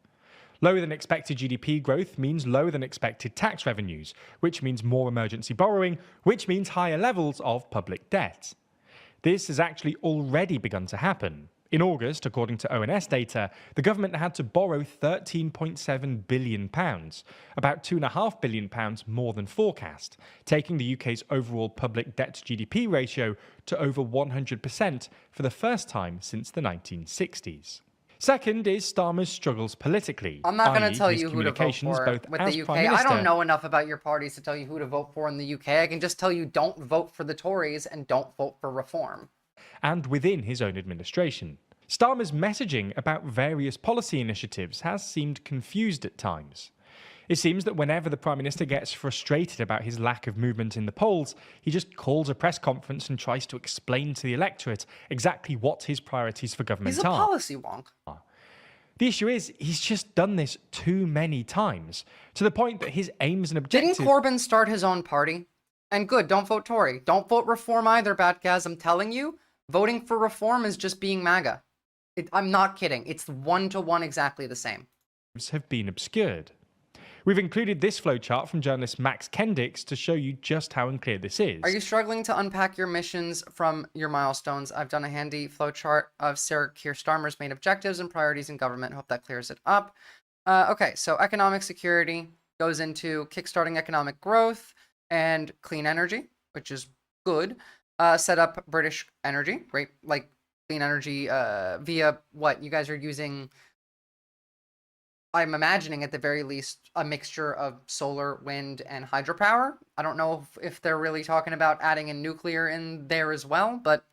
Lower than expected GDP growth means lower than expected tax revenues, which means more emergency borrowing, which means higher levels of public debt. This has actually already begun to happen. In August, according to ONS data, the government had to borrow £13.7 billion, about £2.5 billion more than forecast, taking the UK's overall public debt to GDP ratio to over 100% for the first time since the 1960s. Second is Starmer's struggles politically. I'm not going to tell his you who to vote communications for both with as the UK. Prime I Minister, don't know enough about your parties to tell you who to vote for in the UK. I can just tell you don't vote for the Tories and don't vote for reform. and within his own administration. Starmer's messaging about various policy initiatives has seemed confused at times. It seems that whenever the Prime Minister gets frustrated about his lack of movement in the polls, he just calls a press conference and tries to explain to the electorate exactly what his priorities for government He's a are. policy wonk. The issue is, he's just done this too many times, to the point that his aims and objectives... Didn't Corbyn start his own party? And good, don't vote Tory. Don't vote Reform either, Batgaz. I'm telling you, voting for Reform is just being MAGA. I'm not kidding. It's 1-to-1 exactly the same. ...have been obscured. We've included this flowchart from journalist Max Kendix to show you just how unclear this is. Are you struggling to unpack your missions from your milestones? I've done a handy flowchart of Sarah Keir Starmer's main objectives and priorities in government. Hope that clears it up. Okay, so economic security goes into kickstarting economic growth and clean energy, which is good. Set up British energy, great, like clean energy via what you guys are using. I'm imagining at the very least a mixture of solar, wind, and hydropower. I don't know if they're really talking about adding in nuclear in there as well, but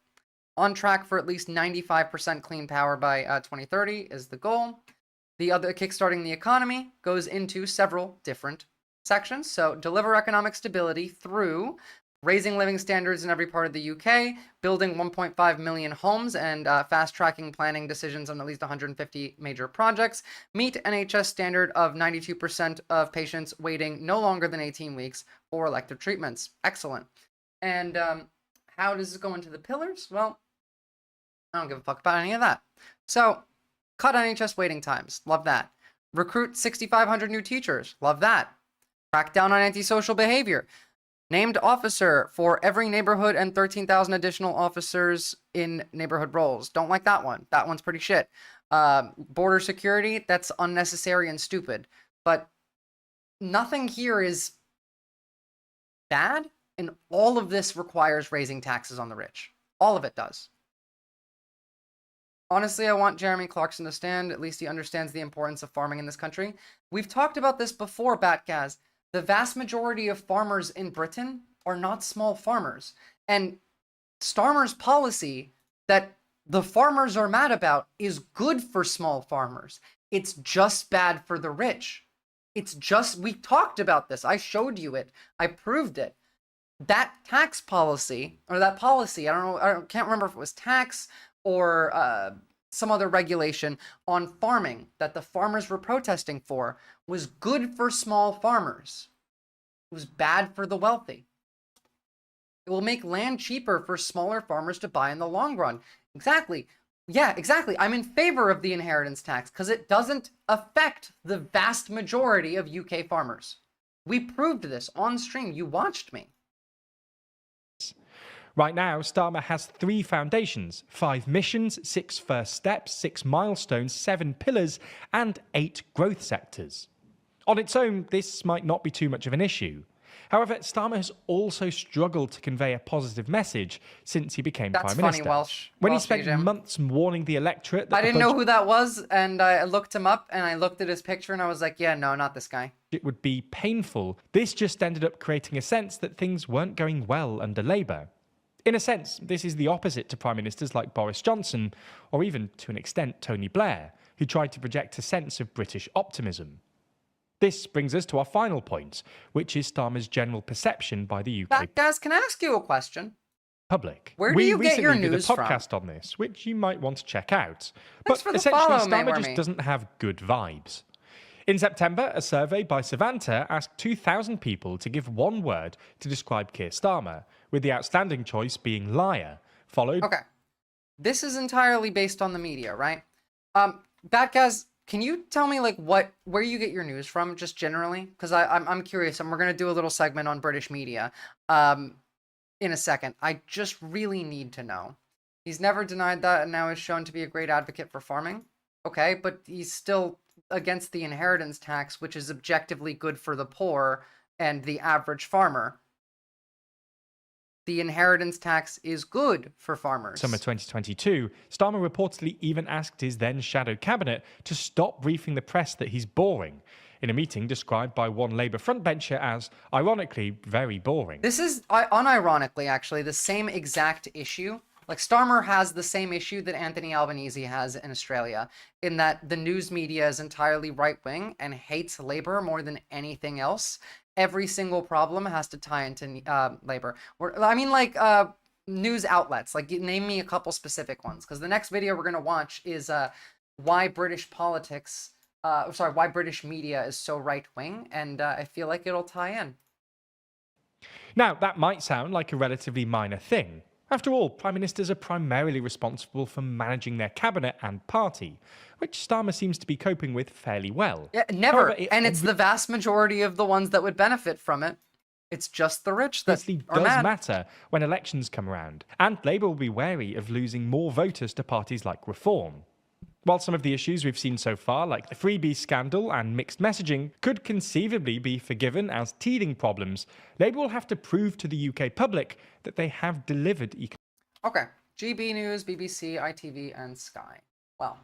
on track for at least 95% clean power by 2030 is the goal. The other, kickstarting the economy, goes into several different sections. So deliver economic stability through raising living standards in every part of the UK, building 1.5 million homes, and fast-tracking planning decisions on at least 150 major projects, meet NHS standard of 92% of patients waiting no longer than 18 weeks for elective treatments. Excellent. And how does it go into the pillars? Well, I don't give a fuck about any of that. So, cut NHS waiting times. Love that. Recruit 6,500 new teachers. Love that. Crack down on antisocial behavior. Named officer for every neighborhood and 13,000 additional officers in neighborhood roles. Don't like that one. That one's pretty shit. Border security, that's unnecessary and stupid. But nothing here is bad, and all of this requires raising taxes on the rich. All of it does. Honestly, I want Jeremy Clarkson to stand. At least he understands the importance of farming in this country. We've talked about this before, Batgaz. The vast majority of farmers in Britain are not small farmers. And Starmer's policy that the farmers are mad about is good for small farmers. It's just bad for the rich. It's just, we talked about this. I showed you it. I proved it. That tax policy, or that policy, I don't know, can't remember if it was tax or some other regulation on farming that the farmers were protesting for was good for small farmers. It was bad for the wealthy. It will make land cheaper for smaller farmers to buy in the long run. Exactly. Yeah, exactly. I'm in favor of the inheritance tax because it doesn't affect the vast majority of UK farmers. We proved this on stream. You watched me. Right now, Starmer has 3 foundations, 5 missions, 6 first steps, 6 milestones, 7 pillars, and 8 growth sectors. On its own, this might not be too much of an issue. However, Starmer has also struggled to convey a positive message since he became Prime Minister. When he spent months warning the electorate that I didn't know who that was, and I looked him up, and I looked at his picture, and I was like, yeah, no, not this guy. It would be painful. This just ended up creating a sense that things weren't going well under Labour. In a sense, this is the opposite to Prime Ministers like Boris Johnson, or even, to an extent, Tony Blair, who tried to project a sense of British optimism. This brings us to our final point, which is Starmer's general perception by the UK Guys, can I ask you a question? public. Where do you get your We recently news did a from? podcast on this, which you might want to check out. Thanks But for the essentially, follow, Starmer Maywormy. just doesn't have good vibes. In September, a survey by Savanta asked 2,000 people to give one word to describe Keir Starmer, with the outstanding choice being liar, followed... Okay. This is entirely based on the media, right? Bad guys, can you tell me like where you get your news from, just generally? Because I'm curious, and we're gonna do a little segment on British media in a second. I just really need to know. He's never denied that, and now is shown to be a great advocate for farming. Okay, but he's still against the inheritance tax, which is objectively good for the poor and the average farmer. The inheritance tax is good for farmers. Summer 2022, Starmer reportedly even asked his then shadow cabinet to stop briefing the press that he's boring, in a meeting described by one Labour frontbencher as, ironically, very boring. This is, unironically, actually, the same exact issue. Like, Starmer has the same issue that Anthony Albanese has in Australia, in that the news media is entirely right-wing and hates Labour more than anything else. Every single problem has to tie into Labour. I mean, like, news outlets. Like, name me a couple specific ones, because the next video we're going to watch is why British politics, why British media is so right-wing, and I feel like it'll tie in. Now, that might sound like a relatively minor thing. After all, Prime Ministers are primarily responsible for managing their cabinet and party, which Starmer seems to be coping with fairly well. Yeah, never. However, And it's the vast majority of the ones that would benefit from it. It's just the rich that are does mad. matter when elections come around, and Labour will be wary of losing more voters to parties like Reform. While some of the issues we've seen so far, like the freebie scandal and mixed messaging, could conceivably be forgiven as teething problems, Labour will have to prove to the UK public that they have delivered Okay. GB News, BBC, ITV, and Sky. Well.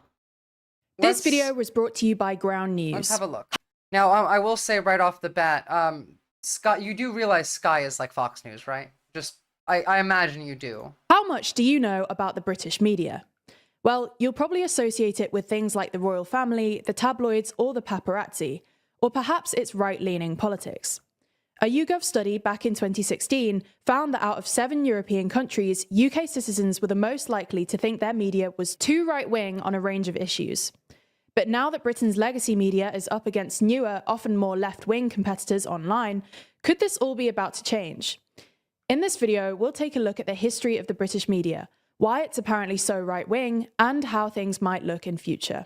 This video was brought to you by Ground News. Let's have a look. Now, I will say right off the bat, Sky, you do realize Sky is like Fox News, right? Just, I imagine you do. How much do you know about the British media? Well, you'll probably associate it with things like the royal family, the tabloids, or the paparazzi, or perhaps it's right-leaning politics. A YouGov study back in 2016 found that out of 7 European countries, UK citizens were the most likely to think their media was too right-wing on a range of issues. But now that Britain's legacy media is up against newer, often more left-wing competitors online, could this all be about to change? In this video, we'll take a look at the history of the British media, why it's apparently so right-wing, and how things might look in future.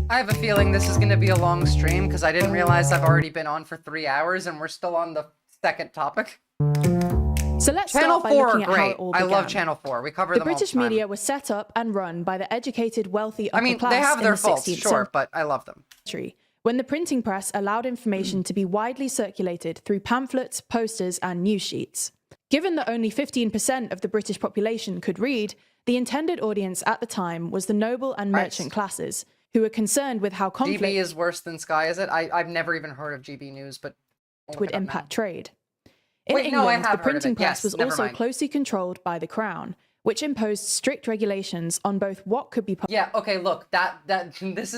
I have a feeling this is going to be a long stream because I didn't realize I've already been on for 3 hours and we're still on the second topic. So let's Channel start by 4 looking are at how great. it all I began. love Channel 4. We cover The them all British the time. media was set up and run by the educated, wealthy upper I mean, class they have in their the faults, 16th sure, but I love them. century, when the printing press allowed information to be widely circulated through pamphlets, posters, and news sheets. Given that only 15% of the British population could read, the intended audience at the time was the noble and merchant classes, who were concerned with how conflict GB is worse than Sky, is it? I've never even heard of GB News, but would impact trade. In Wait, no, I England, have the heard of printing it. press Yes, was never also mind. closely controlled by the Crown, which imposed strict regulations on both what could be Yeah, okay, look, this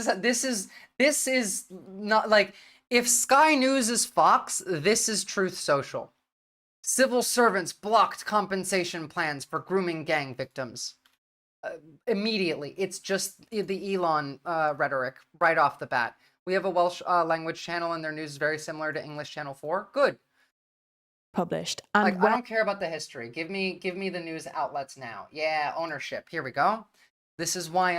is not like, if Sky News is Fox, this is Truth Social. Civil servants blocked compensation plans for grooming gang victims. Immediately, it's just the Elon rhetoric right off the bat. We have a Welsh language channel and their news is very similar to English Channel 4. Good. published. And Like, I don't care about the history. Give me the news outlets now. Yeah, ownership. Here we go. This is why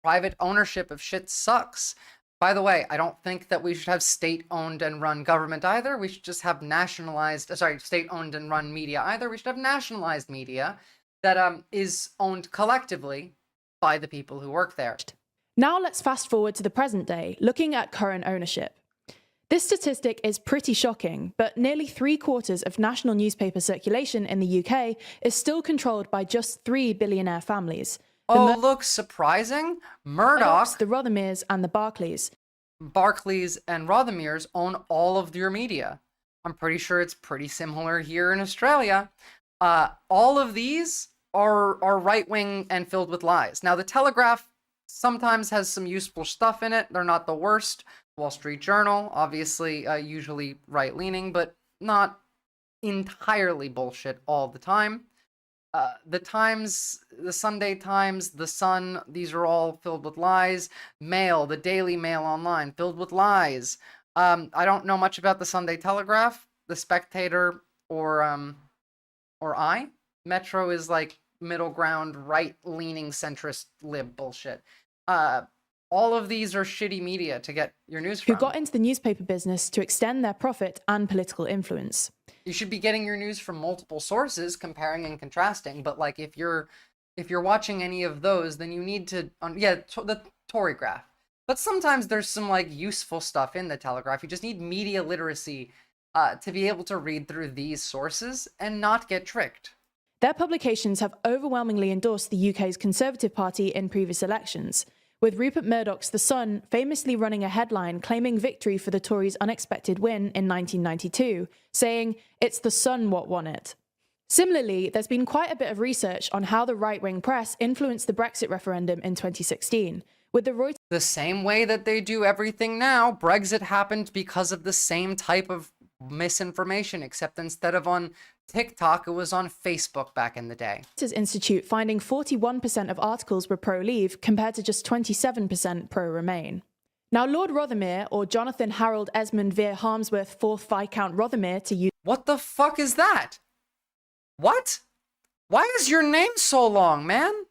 private ownership of shit sucks. By the way, I don't think that we should have state-owned and run government either. We should just have state-owned and run media either. We should have nationalized media that is owned collectively by the people who work there. Now let's fast forward to the present day, looking at current ownership. This statistic is pretty shocking, but nearly 3/4 of national newspaper circulation in the UK is still controlled by just 3 billionaire families. Oh, look, surprising. Murdoch, the Rothermeres, and the Barclays. Barclays and Rothermeres own all of your media. I'm pretty sure it's pretty similar here in Australia. All of these are right-wing and filled with lies. Now, the Telegraph sometimes has some useful stuff in it. They're not the worst. Wall Street Journal, obviously, usually right-leaning, but not entirely bullshit all the time. The Times, the Sunday Times, the Sun, these are all filled with lies. Mail, the Daily Mail online, filled with lies. I don't know much about the Sunday Telegraph, the Spectator, or I. Metro is like middle ground, right-leaning, centrist lib bullshit. All of these are shitty media to get your news from. Who got into the newspaper business to extend their profit and political influence. You should be getting your news from multiple sources, comparing and contrasting. But like, if you're watching any of those, then you need to, the Tory graph. But sometimes there's some like useful stuff in the Telegraph. You just need media literacy to be able to read through these sources and not get tricked. Their publications have overwhelmingly endorsed the UK's Conservative Party in previous elections, with Rupert Murdoch's The Sun famously running a headline claiming victory for the Tories' unexpected win in 1992, saying, "It's the Sun what won it." Similarly, there's been quite a bit of research on how the right-wing press influenced the Brexit referendum in 2016, with the Reuters... The same way that they do everything now, Brexit happened because of the same type of misinformation, except instead of on TikTok, it was on Facebook back in the day. Institute finding 41% of articles were pro-Leave compared to just 27% pro-Remain. Now, Lord Rothermere, or Jonathan Harold Esmond Vere Harmsworth 4th Viscount Rothermere to use... What the fuck is that? What? Why is your name so long, man?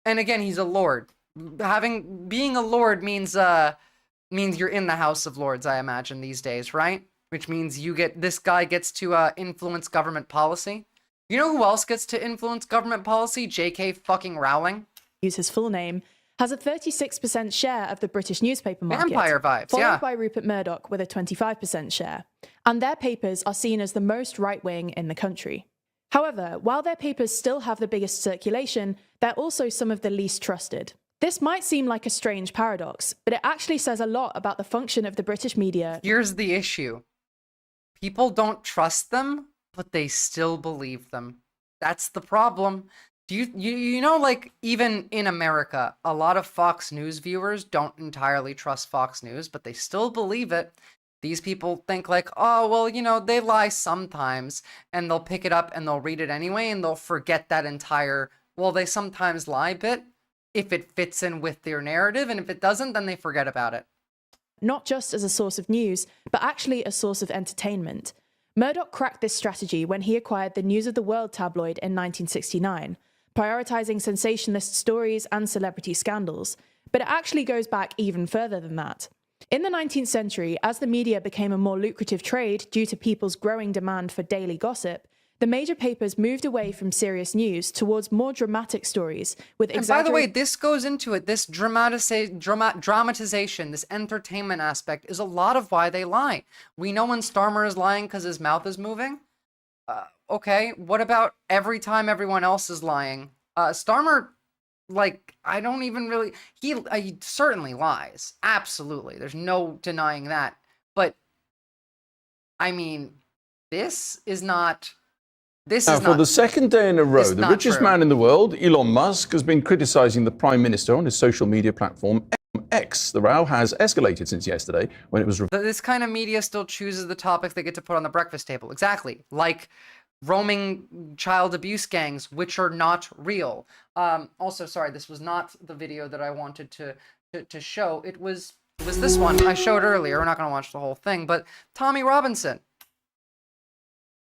And again, he's a lord. Being a lord means you're in the House of Lords, I imagine, these days, right? Which means this guy gets to influence government policy. You know who else gets to influence government policy? J.K. fucking Rowling. Use his full name, has a 36% share of the British newspaper market. Vampire vibes, followed by Rupert Murdoch with a 25% share. And their papers are seen as the most right-wing in the country. However, while their papers still have the biggest circulation, they're also some of the least trusted. This might seem like a strange paradox, but it actually says a lot about the function of the British media. Here's the issue. People don't trust them, but they still believe them. That's the problem. You know, like, even in America, a lot of Fox News viewers don't entirely trust Fox News, but they still believe it. These people think like, oh, well, you know, they lie sometimes, and they'll pick it up and they'll read it anyway, and they'll forget that entire, well, they sometimes lie bit, if it fits in with their narrative, and if it doesn't, then they forget about it. Not just as a source of news, but actually a source of entertainment. Murdoch cracked this strategy when he acquired the News of the World tabloid in 1969, prioritizing sensationalist stories and celebrity scandals. But it actually goes back even further than that. In the 19th century, as the media became a more lucrative trade due to people's growing demand for daily gossip, the major papers moved away from serious news towards more dramatic stories with And by the way, this goes into it. This dramatization, this entertainment aspect is a lot of why they lie. We know when Starmer is lying because his mouth is moving. Okay, what about every time everyone else is lying? Starmer, like, I don't even really... He certainly lies. Absolutely. There's no denying that. But, I mean, this is not... For the second day in a row, the richest man in the world, Elon Musk, has been criticizing the Prime Minister on his social media platform X. The row has escalated since yesterday when it was... This kind of media still chooses the topics they get to put on the breakfast table. Exactly. Like roaming child abuse gangs, which are not real. Also, sorry, this was not the video that I wanted to show. It was this one I showed earlier. We're not going to watch the whole thing, but Tommy Robinson.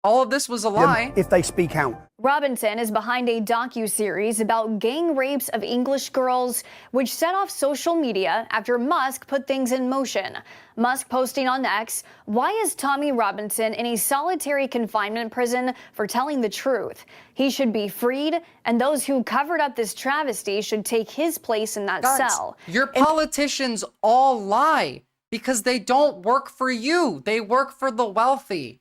All of this was a lie. If they speak out. Robinson is behind a docu-series about gang rapes of English girls, which set off social media after Musk put things in motion. Musk posting on X, "Why is Tommy Robinson in a solitary confinement prison for telling the truth? He should be freed, and those who covered up this travesty should take his place in that Guys, cell." your politicians all lie because they don't work for you. They work for the wealthy.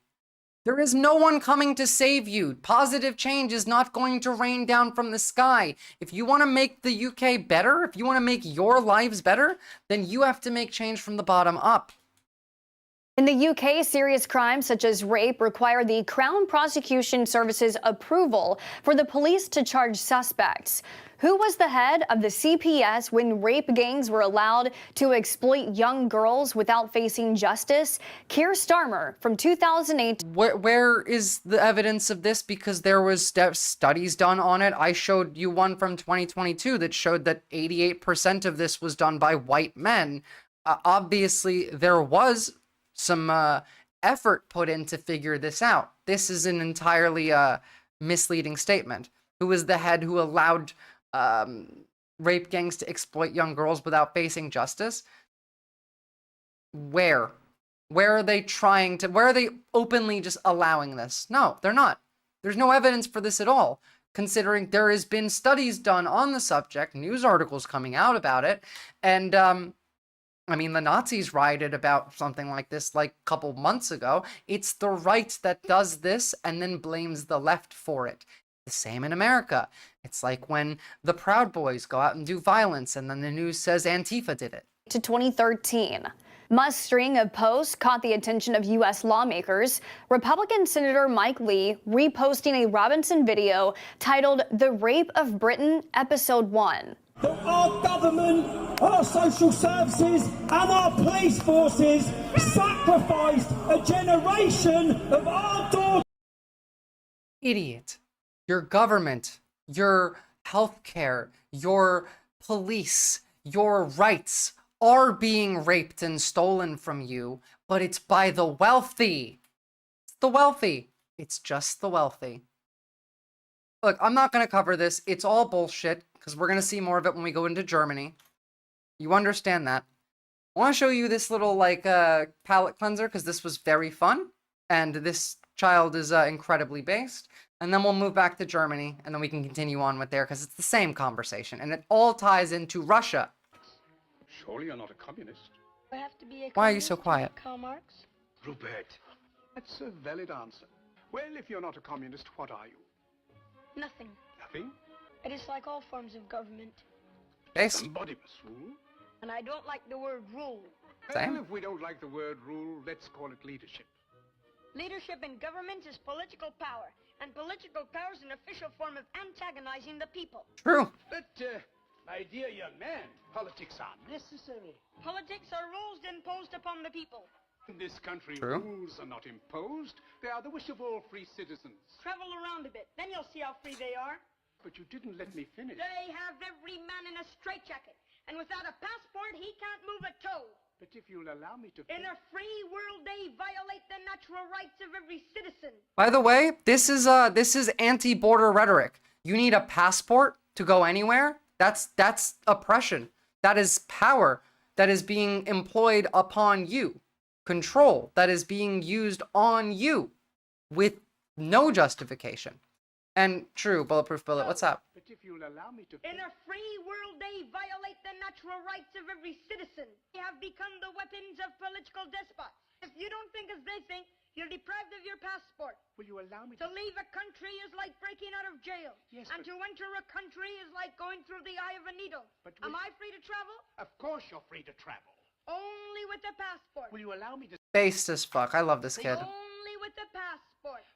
There is no one coming to save you. Positive change is not going to rain down from the sky. If you want to make the UK better, if you want to make your lives better, then you have to make change from the bottom up. In the UK, serious crimes such as rape require the Crown Prosecution Service's approval for the police to charge suspects. Who was the head of the CPS when rape gangs were allowed to exploit young girls without facing justice? Keir Starmer from 2008. Where is the evidence of this? Because there was studies done on it. I showed you one from 2022 that showed that 88% of this was done by white men. Obviously, there was some effort put in to figure this out. This is an entirely misleading statement. Who was the head who allowed rape gangs to exploit young girls without facing justice? Where are they trying to, where are they openly just allowing this? No, they're not. There's no evidence for this at all, considering there has been studies done on the subject, news articles coming out about it, and I mean, the Nazis rioted about something like this like a couple months ago. It's the right that does this and then blames the left for it. The same in America. It's like when the Proud Boys go out and do violence and then the news says Antifa did it. To 2013. Musk's string of posts caught the attention of U.S. lawmakers. Republican Senator Mike Lee reposting a Robinson video titled "The Rape of Britain, Episode 1. Our government, our social services and our police forces sacrificed a generation of our daughters. Idiot. Your government, your healthcare, your police, your rights are being raped and stolen from you, but it's by the wealthy. It's the wealthy. It's just the wealthy. Look, I'm not going to cover this. It's all bullshit, because we're going to see more of it when we go into Germany. You understand that. I want to show you this little, like, palette cleanser, because this was very fun, and this child is incredibly based. And then we'll move back to Germany, and then we can continue on with there, because it's the same conversation, and it all ties into Russia. Surely you're not a communist. I have to be a Why are you so quiet? Karl Marx? Rupert, that's a valid answer. Well, if you're not a communist, what are you? Nothing. Nothing? I dislike all forms of government. Based. Somebody must rule. And I don't like the word rule. Same. Well, if we don't like the word rule, let's call it leadership. Leadership in government is political power, and political power is an official form of antagonizing the people. True. But, my dear young man, politics are necessary. Politics are rules imposed upon the people. In this country, True. rules are not imposed. They are the wish of all free citizens. Travel around a bit, then you'll see how free they are. But you didn't let me finish. They have every man in a straitjacket, and without a passport, he can't move a toe. But if you'll allow me to... In a free world, they violate the natural rights of every citizen. By the way, this is anti-border rhetoric. You need a passport to go anywhere? That's oppression. That is power that is being employed upon you. Control that is being used on you with no justification. And true, Bulletproof Bullet, what's up? But if you'll allow me to... In a free world, they violate the natural rights of every citizen. They have become the weapons of political despots. If you don't think as they think, you're deprived of your passport. Will you allow me to... leave a country is like breaking out of jail. Yes, and to enter a country is like going through the eye of a needle. But am I free to travel? Of course you're free to travel. Only with a passport. Will you allow me to... Based as fuck. I love this kid. Only with a passport.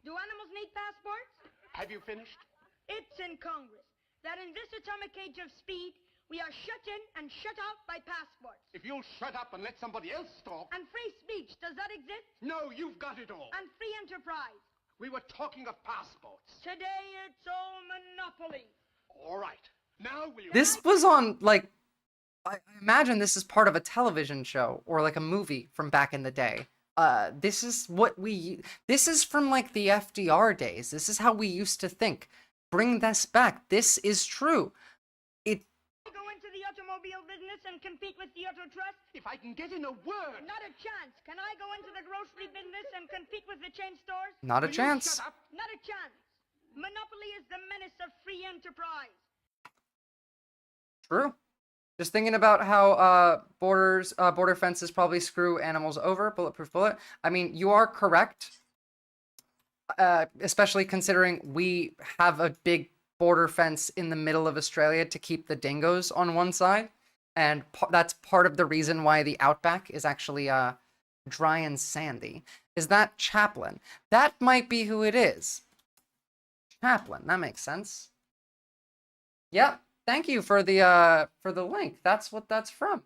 Do animals need passports? Have you finished? It's in Congress that in this atomic age of speed, we are shut in and shut out by passports. If you'll shut up and let somebody else talk... And free speech, does that exist? No, you've got it all. And free enterprise? We were talking of passports. Today, it's all monopoly. All right. Now will you... This was on, like, I imagine this is part of a television show or like a movie from back in the day. This is this is from like the FDR days. This is how we used to think. Bring this back. This is true. Go into the automobile business and compete with the Auto Trust? If I can get in a word. Not a chance. Can I go into the grocery business and compete with the chain stores? Not a chance. Not a chance. Monopoly is the menace of free enterprise. True. Just thinking about how border fences probably screw animals over. Bulletproof bullet. I mean, you are correct. Especially considering we have a big border fence in the middle of Australia to keep the dingoes on one side. And that's part of the reason why the outback is actually dry and sandy. Is that Chaplin? That might be who it is. Chaplin. That makes sense. Yep. Thank you for the link. That's what that's from.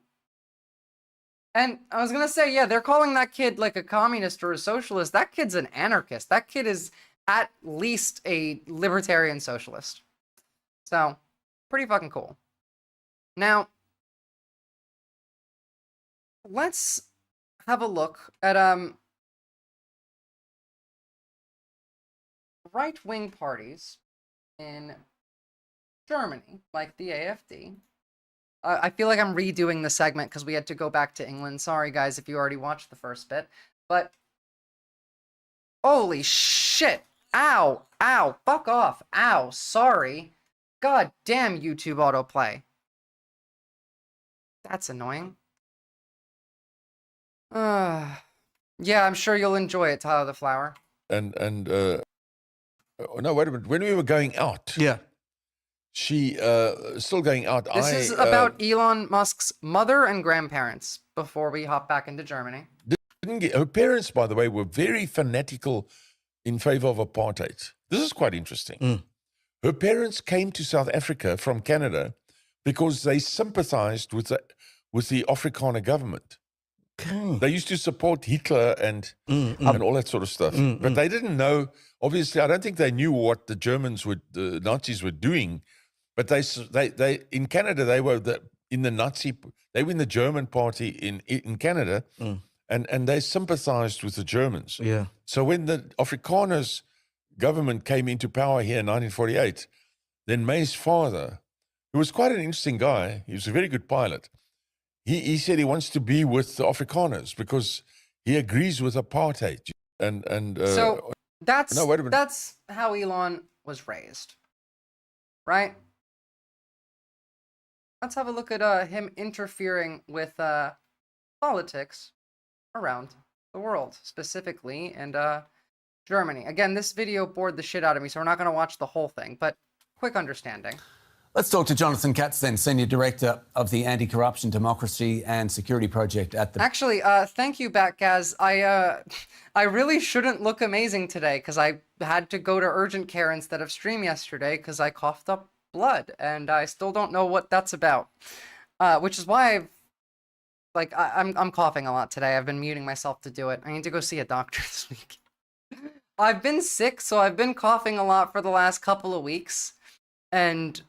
And I was gonna say, yeah, they're calling that kid like a communist or a socialist. That kid's an anarchist. That kid is at least a libertarian socialist. So, pretty fucking cool. Now, let's have a look at right-wing parties in Germany, like the AfD. I feel like I'm redoing the segment because we had to go back to England. Sorry, guys, if you already watched the first bit. But, holy shit. Ow. Ow. Fuck off. Ow. Sorry. God damn YouTube autoplay. That's annoying. Yeah, I'm sure you'll enjoy it, Tyler the Flower. No, wait a minute. When we were going out, she still going out. This is about Elon Musk's mother and grandparents. Before we hop back into Germany, her parents, by the way, were very fanatical in favor of apartheid. This is quite interesting. Her parents came to South Africa from Canada because they sympathized with the Afrikaner government. They used to support Hitler and all that sort of stuff. But they didn't know, obviously, I don't think they knew what the Nazis were doing. But they in Canada, they were in the German party in Canada, and they sympathized with the Germans. Yeah. So when the Afrikaners government came into power here in 1948, then May's father, who was quite an interesting guy, he was a very good pilot, he said he wants to be with the Afrikaners because he agrees with apartheid. So that's no, wait a minute. That's how Elon was raised, right? Let's have a look at him interfering with politics around the world, specifically in Germany. Again, this video bored the shit out of me, so we're not going to watch the whole thing, but quick understanding. Let's talk to Jonathan Katz then, Senior Director of the Anti-Corruption, Democracy and Security Project at the... Actually, thank you, Batgaz. I really shouldn't look amazing today because I had to go to urgent care instead of stream yesterday because I coughed up blood, and I still don't know what that's about. Which is why I'm coughing a lot today. I've been muting myself to do it. I need to go see a doctor this week. I've been sick, so I've been coughing a lot for the last couple of weeks, and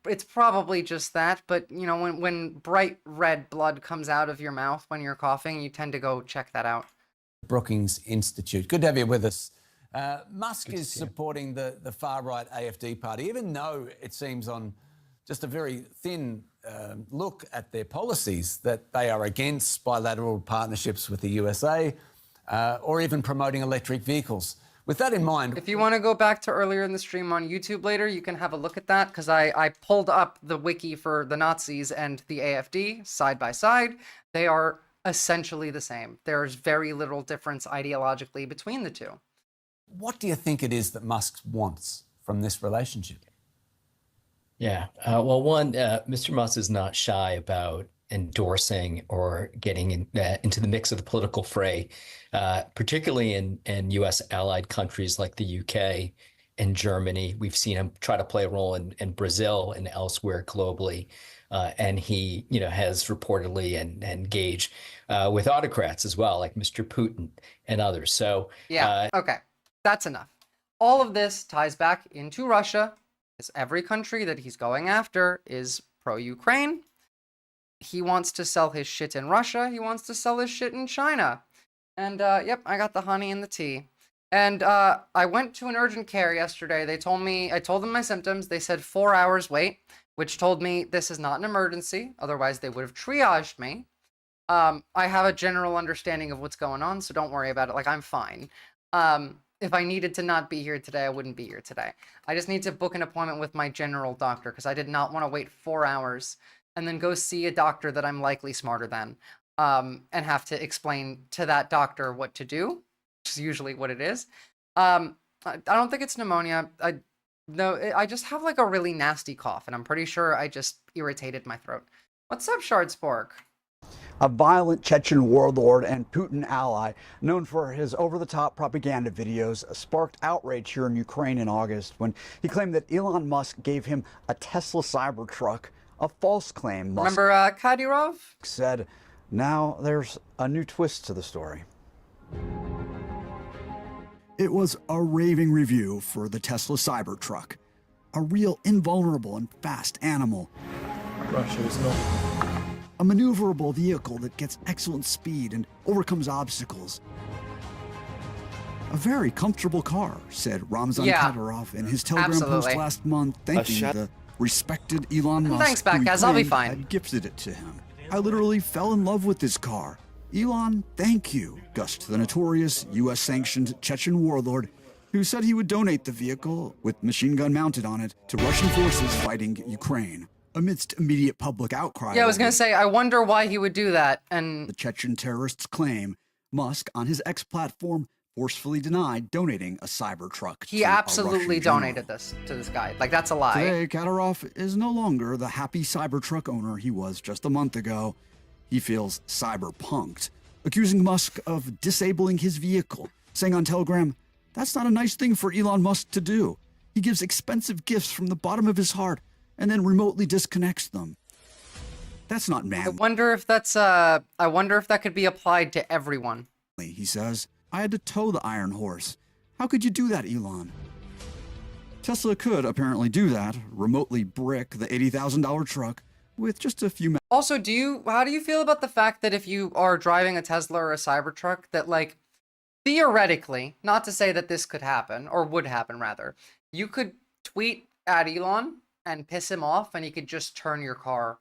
it's probably just that. But you know, when bright red blood comes out of your mouth when you're coughing, you tend to go check that out. Brookings Institute. Good to have you with us. Musk is supporting the far-right AfD party, even though it seems on just a very thin look at their policies that they are against bilateral partnerships with the USA or even promoting electric vehicles. With that in mind... If you want to go back to earlier in the stream on YouTube later, you can have a look at that, because I pulled up the wiki for the Nazis and the AfD side by side. They are essentially the same. There's very little difference ideologically between the two. What do you think it is that Musk wants from this relationship? Yeah. Well, one, Mr. Musk is not shy about endorsing or getting into the mix of the political fray, particularly in U.S. allied countries like the UK and Germany. We've seen him try to play a role in Brazil and elsewhere globally. And he, has reportedly engaged with autocrats as well, like Mr. Putin and others. So yeah, okay, that's enough. All of this ties back into Russia, because every country that he's going after is pro-Ukraine. He wants to sell his shit in Russia. He wants to sell his shit in China. And yep, I got the honey and the tea. And I went to an urgent care yesterday. I told them my symptoms. They said 4 hours wait, which told me this is not an emergency. Otherwise, they would have triaged me. I have a general understanding of what's going on, so don't worry about it. Like, I'm fine. If I needed to not be here today, I wouldn't be here today. I just need to book an appointment with my general doctor because I did not want to wait 4 hours and then go see a doctor that I'm likely smarter than, and have to explain to that doctor what to do, which is usually what it is. I don't think it's pneumonia. I just have like a really nasty cough, and I'm pretty sure I just irritated my throat. What's up, Shardspork? A violent Chechen warlord and Putin ally, known for his over-the-top propaganda videos, sparked outrage here in Ukraine in August when he claimed that Elon Musk gave him a Tesla Cybertruck, a false claim. Musk Remember Kadyrov? Said, now there's a new twist to the story. It was a raving review for the Tesla Cybertruck, a real invulnerable and fast animal. Russia is not. A maneuverable vehicle that gets excellent speed and overcomes obstacles. A very comfortable car, said Ramzan Kadyrov in his Telegram post last month, thanking the respected Elon Musk. Thanks, Batcast, I'll be fine. Had gifted it to him. I literally fell in love with this car. Elon, thank you, gushed the notorious U.S.-sanctioned Chechen warlord who said he would donate the vehicle, with machine gun mounted on it, to Russian forces fighting Ukraine. Amidst immediate public outcry. Yeah, I was going to say, I wonder why he would do that. And the Chechen terrorists claim Musk, on his X platform, forcefully denied donating a Cybertruck. He absolutely donated this to this guy. Like, that's a lie. Today, Kadyrov is no longer the happy Cybertruck owner he was just a month ago. He feels cyberpunked, accusing Musk of disabling his vehicle, saying on Telegram, that's not a nice thing for Elon Musk to do. He gives expensive gifts from the bottom of his heart and then remotely disconnects them. That's not manly. I wonder if that could be applied to everyone. He says, I had to tow the iron horse. How could you do that, Elon? Tesla could apparently do that, remotely brick the $80,000 truck with just a few. Also, how do you feel about the fact that if you are driving a Tesla or a Cybertruck, that, like, theoretically, not to say that this could happen, or would happen rather, you could tweet at Elon and piss him off, and he could just turn your car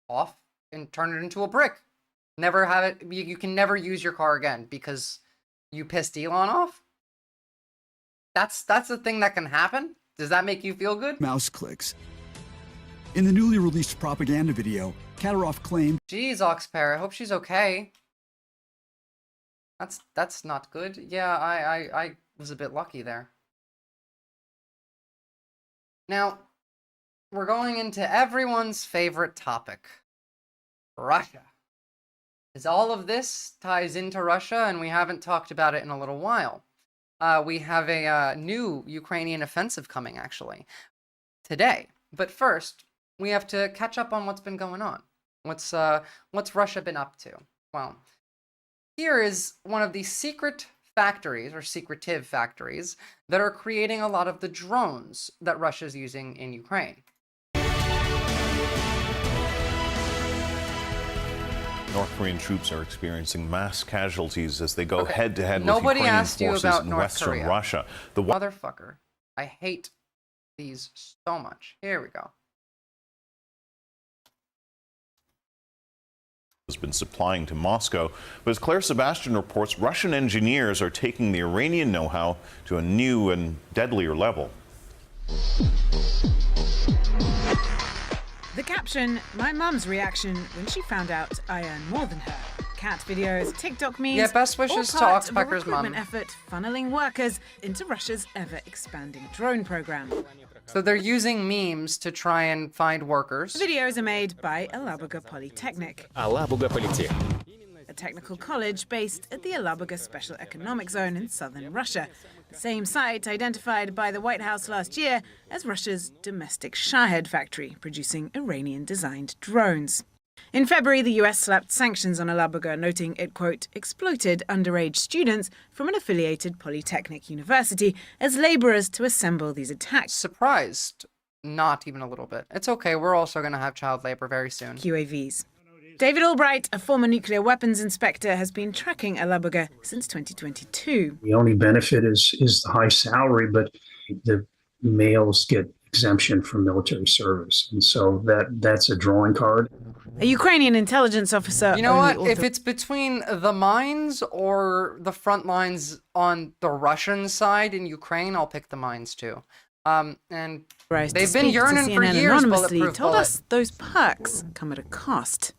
off and turn it into a brick. Never have it. You can never use your car again because you pissed Elon off. That's a thing that can happen. Does that make you feel good? Mouse clicks. In the newly released propaganda video, Kadyrov claimed, "Geez, Oxpear, I hope she's okay." That's not good. Yeah, I was a bit lucky there. Now, we're going into everyone's favorite topic, Russia. As all of this ties into Russia, and we haven't talked about it in a little while. We have a new Ukrainian offensive coming, actually, today. But first, we have to catch up on what's been going on. What's Russia been up to? Well, here is one of the secret factories, or secretive factories, that are creating a lot of the drones that Russia's using in Ukraine. North Korean troops are experiencing mass casualties as they go head-to-head with Nobody Ukrainian asked you forces about in North western Korea. Russia. Motherfucker. I hate these so much. Here we go. Has been supplying to Moscow, but as Claire Sebastian reports, Russian engineers are taking the Iranian know-how to a new and deadlier level. The caption, my mum's reaction when she found out I earn more than her. Cat videos, TikTok memes, Yeah, best wishes all to part of a Oxpecker's recruitment mum. effort funneling workers into Russia's ever-expanding drone program. So they're using memes to try and find workers. The videos are made by Alabuga Polytechnic, Alabuga Polytechnic. a technical college based at the Alabuga Special Economic Zone in southern Russia, the same site identified by the White House last year as Russia's domestic Shahed factory, producing Iranian-designed drones. In February, the US slapped sanctions on Alabuga, noting it, quote, exploited underage students from an affiliated polytechnic university as laborers to assemble these attacks. Surprised? Not even a little bit. It's okay, we're also going to have child labor very soon. QAVs. David Albright, a former nuclear weapons inspector, has been tracking Alabuga since 2022. The only benefit is the high salary, but the males get exemption from military service. And so that's a drawing card. A Ukrainian intelligence officer. You know what? If it's between the mines or the front lines on the Russian side in Ukraine, I'll pick the mines too. And they've been yearning for years. Bulletproof told bullet. us those perks come at a cost.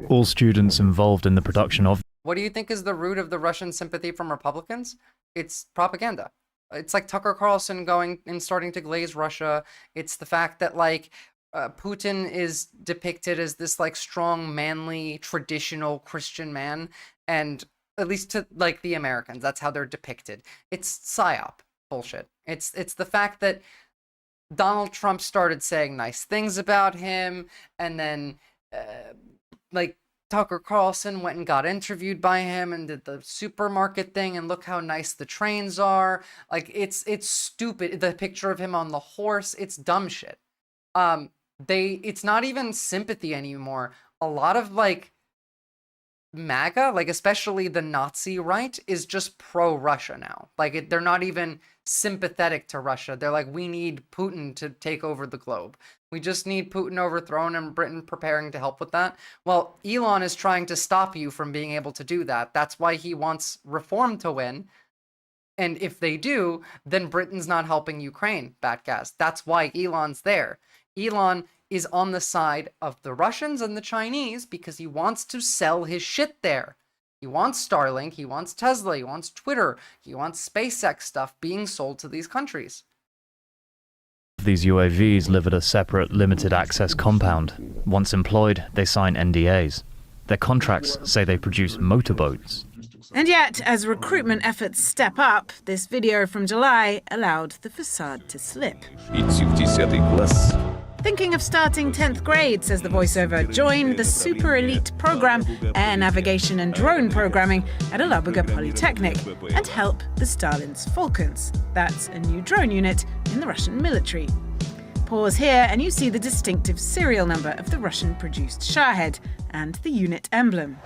All students involved in the production of. What do you think is the root of the Russian sympathy from Republicans? It's propaganda. It's like Tucker Carlson going and starting to glaze Russia. It's the fact that like Putin is depicted as this like strong, manly, traditional Christian man, and at least to like the Americans, that's how they're depicted. It's psyop bullshit. It's the fact that Donald Trump started saying nice things about him, and then like Tucker Carlson went and got interviewed by him and did the supermarket thing, and look how nice the trains are. Like it's stupid. The picture of him on the horse, it's dumb shit. It's not even sympathy anymore. A lot of like MAGA, like especially the Nazi right, is just pro-Russia now. Like they're not even sympathetic to Russia. They're like, we need Putin to take over the globe. We just need Putin overthrown and Britain preparing to help with that. Well, Elon is trying to stop you from being able to do that. That's why he wants reform to win. And if they do, then Britain's not helping Ukraine, Batcast. That's why Elon's there. Elon is on the side of the Russians and the Chinese because he wants to sell his shit there. He wants Starlink, he wants Tesla, he wants Twitter, he wants SpaceX stuff being sold to these countries. These UAVs live at a separate limited access compound. Once employed, they sign NDAs. Their contracts say they produce motorboats. And yet, as recruitment efforts step up, this video from July allowed the facade to slip. Thinking of starting 10th grade, says the voiceover, join the super elite program, air navigation and drone programming at Alabuga Polytechnic, and help the Stalin's Falcons. That's a new drone unit in the Russian military. Pause here and you see the distinctive serial number of the Russian-produced Shahed and the unit emblem.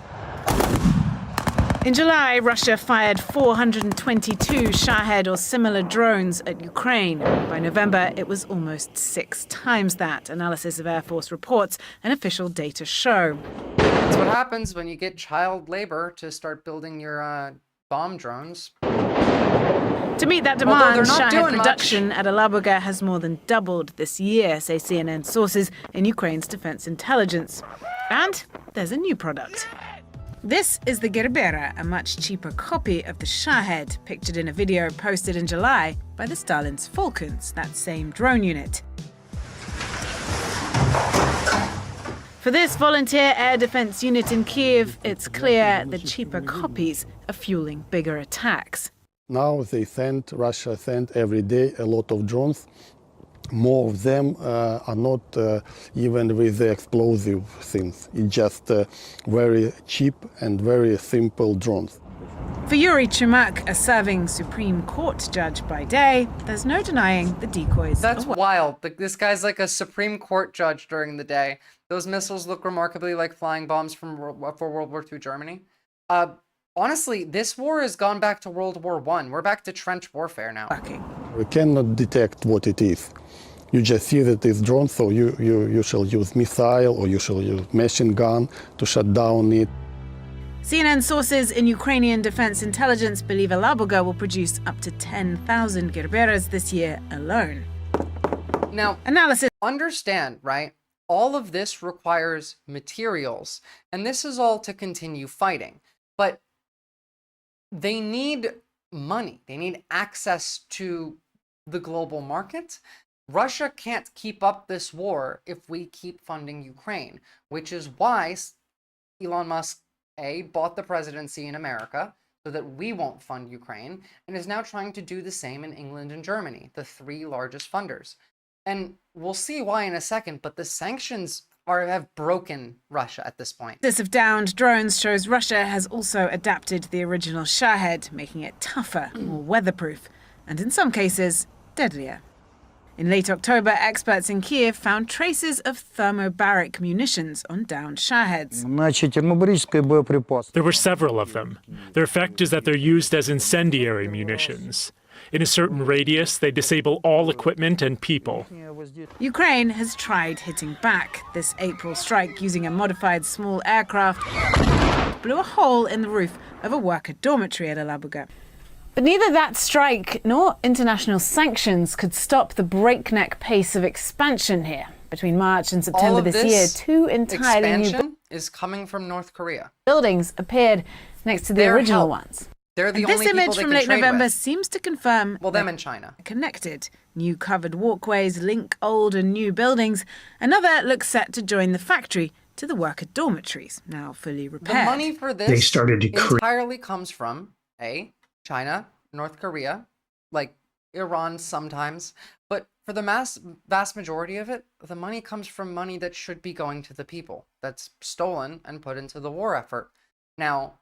In July, Russia fired 422 Shahed or similar drones at Ukraine. By November, it was almost 6 times that, analysis of Air Force reports and official data show. That's what happens when you get child labor to start building your bomb drones. To meet that demand, Shahed production at Alabuga has more than doubled this year, say CNN sources in Ukraine's defense intelligence. And there's a new product. This is the Gerbera, a much cheaper copy of the Shahed, pictured in a video posted in July by the Stalin's Falcons, that same drone unit. For this volunteer air defense unit in Kyiv, it's clear the cheaper copies are fueling bigger attacks. Now Russia sent every day a lot of drones. More of them are not even with the explosive things. It's just very cheap and very simple drones. For Yuri Chumak, a serving Supreme Court judge by day, there's no denying the decoys. That's wild. This guy's like a Supreme Court judge during the day. Those missiles look remarkably like flying bombs for World War II Germany. Honestly, this war has gone back to World War I. We're back to trench warfare now. We cannot detect what it is. You just see that it's drone, so you shall use missile or you shall use machine gun to shut down it. CNN sources in Ukrainian defense intelligence believe Alabuga will produce up to 10,000 Gerberas this year alone. Now, analysis. Understand, right? All of this requires materials, and this is all to continue fighting. But they need money. They need access to the global market. Russia can't keep up this war if we keep funding Ukraine, which is why Elon Musk, bought the presidency in America so that we won't fund Ukraine, and is now trying to do the same in England and Germany, the 3 largest funders. And we'll see why in a second, but the sanctions have broken Russia at this point. This of downed drones shows Russia has also adapted the original Shahed, making it tougher, more weatherproof, and in some cases, deadlier. In late October, experts in Kiev found traces of thermobaric munitions on downed Shaheds. There were several of them. Their effect is that they're used as incendiary munitions. In a certain radius, they disable all equipment and people. Ukraine has tried hitting back. This April strike using a modified small aircraft blew a hole in the roof of a worker dormitory at Alabuga. But neither that strike nor international sanctions could stop the breakneck pace of expansion here. Between March and September this year, two entirely new expansion is coming from North Korea. buildings appeared next to the original ones. They're the And only this people image they from can late trade November with. seems to confirm Well, them and China. Connected. New covered walkways link old and new buildings. Another looks set to join the factory to the worker dormitories, now fully The repaired. money for this They started to create. entirely comes from China, North Korea, like Iran sometimes, but for the vast majority of it, the money comes from money that should be going to the people. That's stolen and put into the war effort. Now,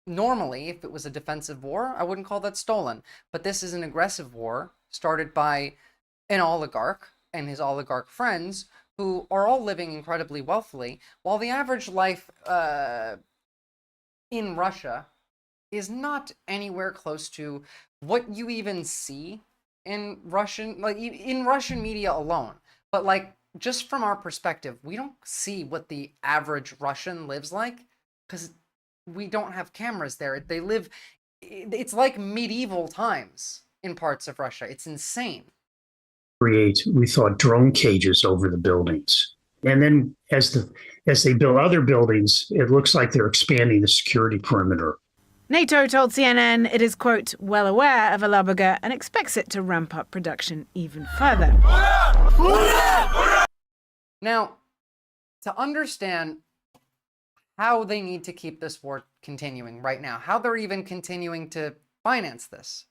normally, if it was a defensive war, I wouldn't call that stolen, but this is an aggressive war started by an oligarch and his oligarch friends who are all living incredibly wealthily, while the average life in Russia is not anywhere close to what you even see in Russian media alone. But like, just from our perspective, we don't see what the average Russian lives like because we don't have cameras there. They live, it's like medieval times in parts of Russia. It's insane. We thought, drone cages over the buildings. And then as they build other buildings, it looks like they're expanding the security perimeter. NATO told CNN it is, quote, well aware of Alabuga and expects it to ramp up production even further. Now, to understand how they need to keep this war continuing right now, how they're even continuing to finance this,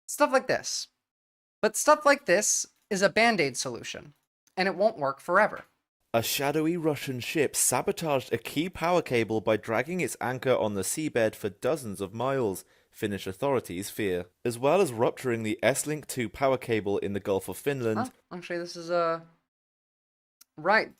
stuff like this. But stuff like this is a band-aid solution, and it won't work forever. A shadowy Russian ship sabotaged a key power cable by dragging its anchor on the seabed for dozens of miles, Finnish authorities fear, as well as rupturing the S-Link 2 power cable in the Gulf of Finland. Actually, this is right.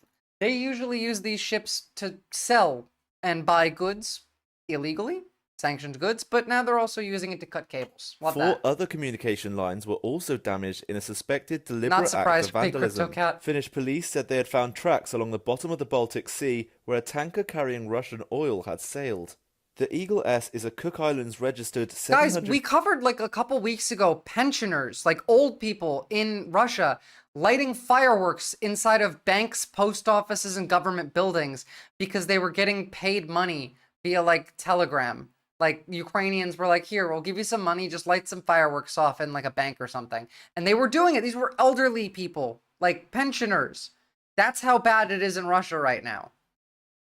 They usually use these ships to sell and buy goods illegally, sanctioned goods, but now they're also using it to cut cables. Love 4 that. other communication lines were also damaged in a suspected Not deliberate act surprised of by vandalism. CryptoCat. Finnish police said they had found tracks along the bottom of the Baltic Sea where a tanker carrying Russian oil had sailed. The Eagle S is a Cook Islands registered 700... Guys, we covered like a couple weeks ago pensioners, like old people in Russia, lighting fireworks inside of banks, post offices, and government buildings because they were getting paid money via like Telegram. Like Ukrainians were like, here, we'll give you some money, just light some fireworks off in like a bank or something. And they were doing it. These were elderly people, like pensioners. That's how bad it is in Russia right now.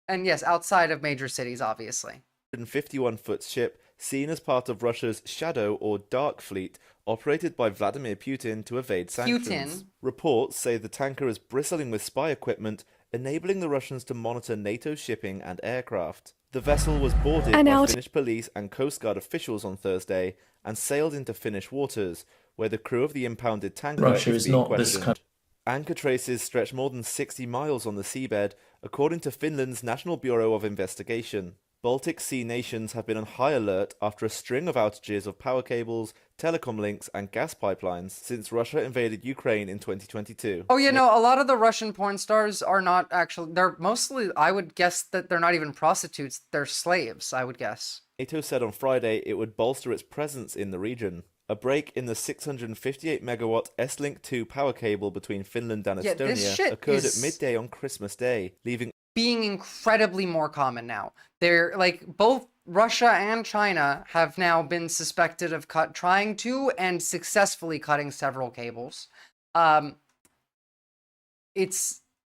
And yes, outside of major cities, obviously. 151-foot ship seen as part of Russia's Shadow or Dark Fleet, operated by Vladimir Putin to evade sanctions. Putin. Reports say the tanker is bristling with spy equipment, enabling the Russians to monitor NATO shipping and aircraft. The vessel was boarded by Finnish police and Coast Guard officials on Thursday and sailed into Finnish waters, where the crew of the impounded tanker is being questioned. Anchor traces stretch more than 60 miles on the seabed, according to Finland's National Bureau of Investigation. Baltic Sea nations have been on high alert after a string of outages of power cables, telecom links, and gas pipelines since Russia invaded Ukraine in 2022. Oh, yeah, no, a lot of the Russian porn stars are not actually, they're mostly, I would guess that they're not even prostitutes, they're slaves, I would guess. NATO said on Friday it would bolster its presence in the region. A break in the 658-megawatt S-Link 2 power cable between Finland and Estonia occurred at midday on Christmas Day, leaving being incredibly more common now. They're like both Russia and China have now been suspected of trying to and successfully cutting several cables. They've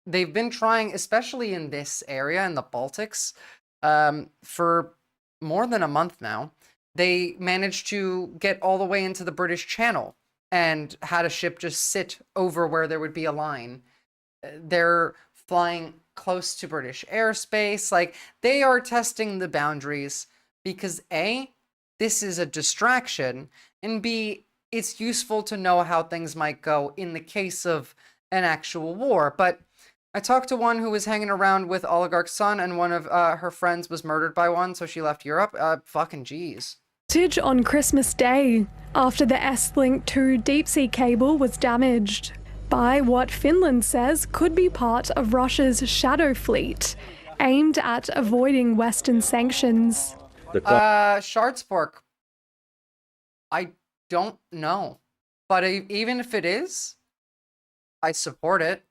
been trying, especially in this area in the Baltics, for more than a month now. They managed to get all the way into the British Channel and had a ship just sit over where there would be a line. They're flying close to British airspace. Like, they are testing the boundaries because A, this is a distraction, and B, it's useful to know how things might go in the case of an actual war. But I talked to one who was hanging around with oligarch's son, and one of her friends was murdered by one, so she left Europe. Fucking jeez. On Christmas Day, after the S-Link 2 deep-sea cable was damaged by what Finland says could be part of Russia's shadow fleet, aimed at avoiding Western sanctions. Shardspork. I don't know. But even if it is, I support it.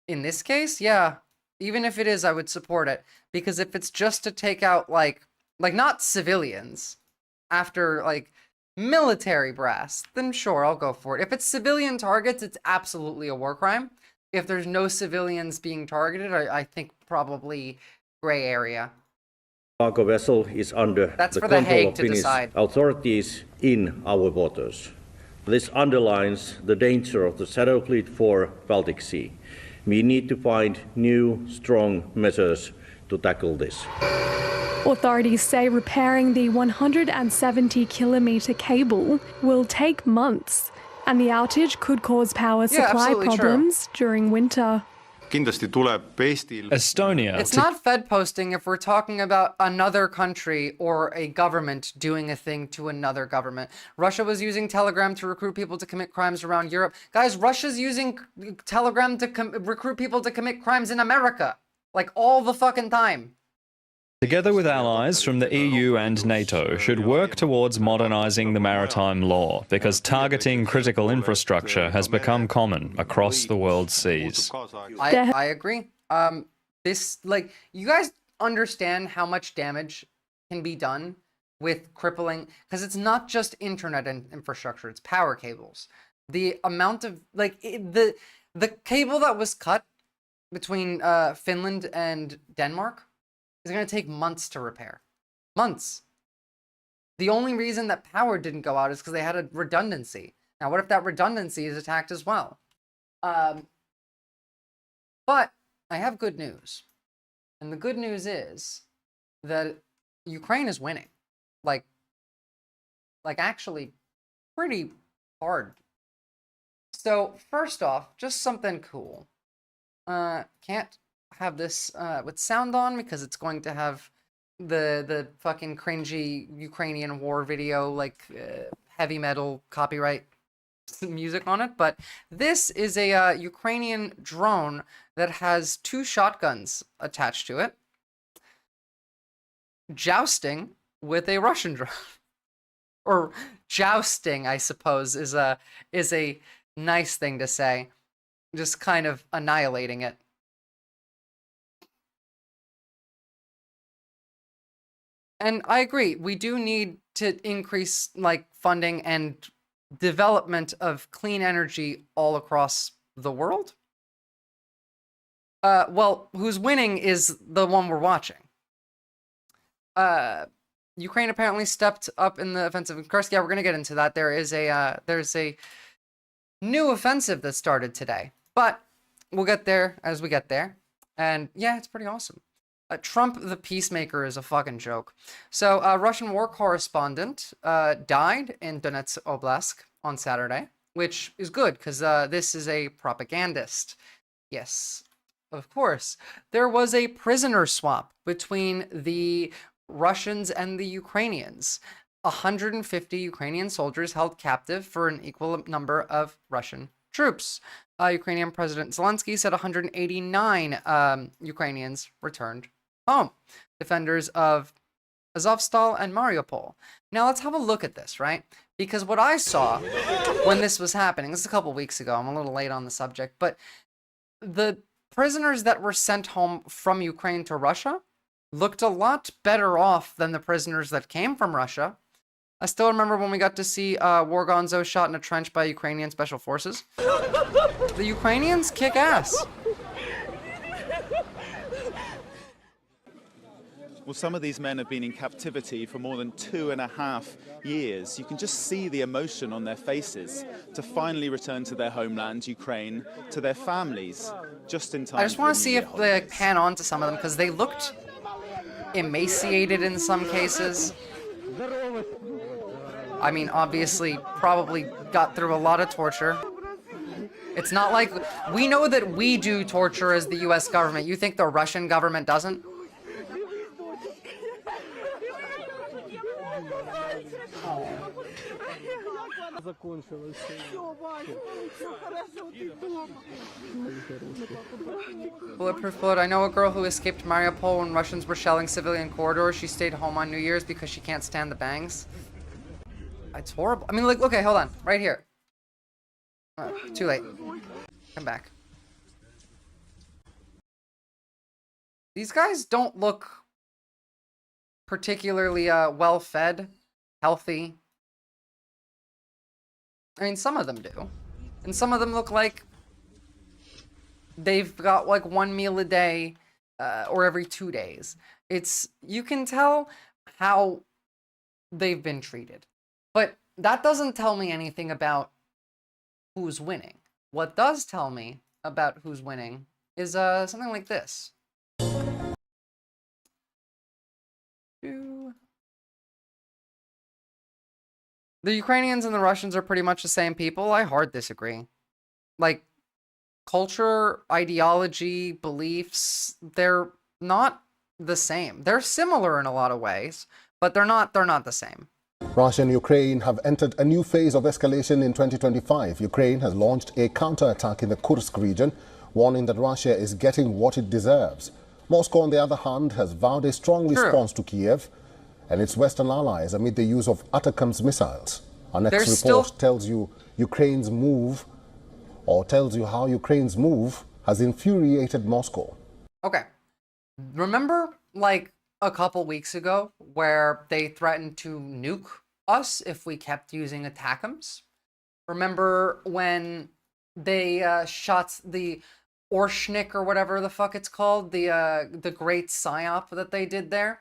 In this case, yeah. Even if it is, I would support it. Because if it's just to take out, like not civilians, after, like, military brass, then sure, I'll go for it. If it's civilian targets, it's absolutely a war crime. If there's no civilians being targeted, I think probably gray area. Cargo vessel is under That's the for the control Hague of to Finnish decide. authorities in our waters. This underlines the danger of the shadow fleet for Baltic Sea. We need to find new, strong measures to tackle this. Authorities say repairing the 170-kilometre cable will take months, and the outage could cause power supply problems during winter. Estonia. It's not Fed posting if we're talking about another country or a government doing a thing to another government. Russia was using Telegram to recruit people to commit crimes around Europe. Guys, Russia's using Telegram to recruit people to commit crimes in America. Like, all the fucking time. Together with allies from the EU and NATO, should work towards modernising the maritime law, because targeting critical infrastructure has become common across the world's seas. I agree. You guys understand how much damage can be done with crippling, because it's not just internet infrastructure, it's power cables. The amount of, the cable that was cut between Finland and Denmark is going to take months to repair. Months. The only reason that power didn't go out is because they had a redundancy. Now, what if that redundancy is attacked as well? But I have good news. And the good news is that Ukraine is winning. Like actually pretty hard. So, first off, just something cool. Can't have this with sound on because it's going to have the fucking cringy Ukrainian war video, heavy metal copyright music on it. But this is a Ukrainian drone that has 2 shotguns attached to it, jousting with a Russian drone. Or jousting, I suppose, is a nice thing to say. Just kind of annihilating it. And I agree, we do need to increase funding and development of clean energy all across the world. Well, who's winning is the one we're watching. Ukraine apparently stepped up in the offensive in Kursk. Yeah, we're gonna get into that. There's a new offensive that started today, but we'll get there as we get there. And yeah, it's pretty awesome. Trump the peacemaker is a fucking joke. So, a Russian war correspondent died in Donetsk Oblast on Saturday, which is good because this is a propagandist. Yes, of course. There was a prisoner swap between the Russians and the Ukrainians. 150 Ukrainian soldiers held captive for an equal number of Russian troops. Ukrainian President Zelensky said 189 Ukrainians returned home. Defenders of Azovstal and Mariupol. Now let's have a look at this, right? Because what I saw when this was happening, this is a couple weeks ago, I'm a little late on the subject, but the prisoners that were sent home from Ukraine to Russia looked a lot better off than the prisoners that came from Russia. I still remember when we got to see War Gonzo shot in a trench by Ukrainian special forces. The Ukrainians kick ass. Well, some of these men have been in captivity for more than 2.5 years. You can just see the emotion on their faces to finally return to their homeland, Ukraine, to their families, just in time. I just want to see if they pan on to some of them, because they looked emaciated in some cases. I mean, obviously, probably got through a lot of torture. It's not like we know that we do torture as the US government. You think the Russian government doesn't? Bulletproof Bullet, I know a girl who escaped Mariupol when Russians were shelling civilian corridors. She stayed home on New Year's because she can't stand the bangs. It's horrible. I mean, like, okay, hold on. Right here. Too late. Come back. These guys don't look particularly well-fed, healthy. I mean, some of them do. And some of them look like they've got like one meal a day or every 2 days. You can tell how they've been treated. But that doesn't tell me anything about who's winning. What does tell me about who's winning is something like this. The Ukrainians and the Russians are pretty much the same people. I hard disagree. Like, culture, ideology, beliefs, they're not the same. They're similar in a lot of ways, but they're not the same. Russia and Ukraine have entered a new phase of escalation in 2025. Ukraine has launched a counterattack in the Kursk region, warning that Russia is getting what it deserves. Moscow, on the other hand, has vowed a strong response to Kiev and its Western allies amid the use of ATACMS missiles. Our next report tells you how Ukraine's move has infuriated Moscow. Okay. Remember, like, a couple weeks ago where they threatened to nuke us if we kept using ATACMS? Remember when they shot the Orshnik or whatever the fuck it's called, the great psyop that they did there?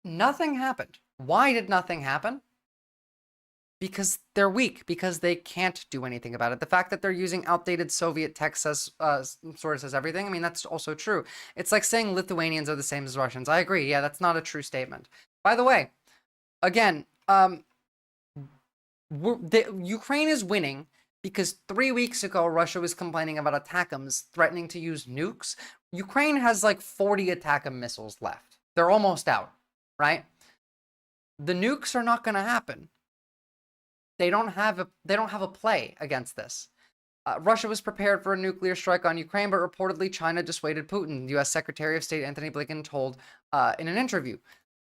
Nothing happened. Why did nothing happen? Because they're weak, because they can't do anything about it. The fact that they're using outdated Soviet tech sort of says everything. I mean, that's also true. It's like saying Lithuanians are the same as Russians. I agree. Yeah, that's not a true statement. By the way, again, Ukraine is winning because 3 weeks ago, Russia was complaining about ATACMS threatening to use nukes. Ukraine has like 40 ATACMS missiles left. They're almost out, right? The nukes are not going to happen. They don't have a play against this. Russia was prepared for a nuclear strike on Ukraine, but reportedly China dissuaded Putin, U.S. Secretary of State Antony Blinken told in an interview.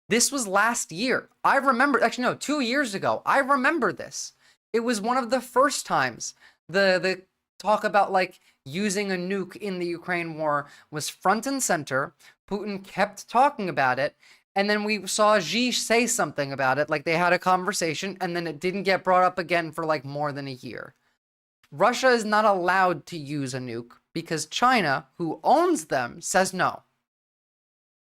This was last year. I remember, actually no, 2 years ago. I remember this. It was one of the first times the talk about like using a nuke in the Ukraine war was front and center. Putin kept talking about it. And then we saw Xi say something about it, like they had a conversation, and then it didn't get brought up again for like more than a year. Russia is not allowed to use a nuke because China, who owns them, says no.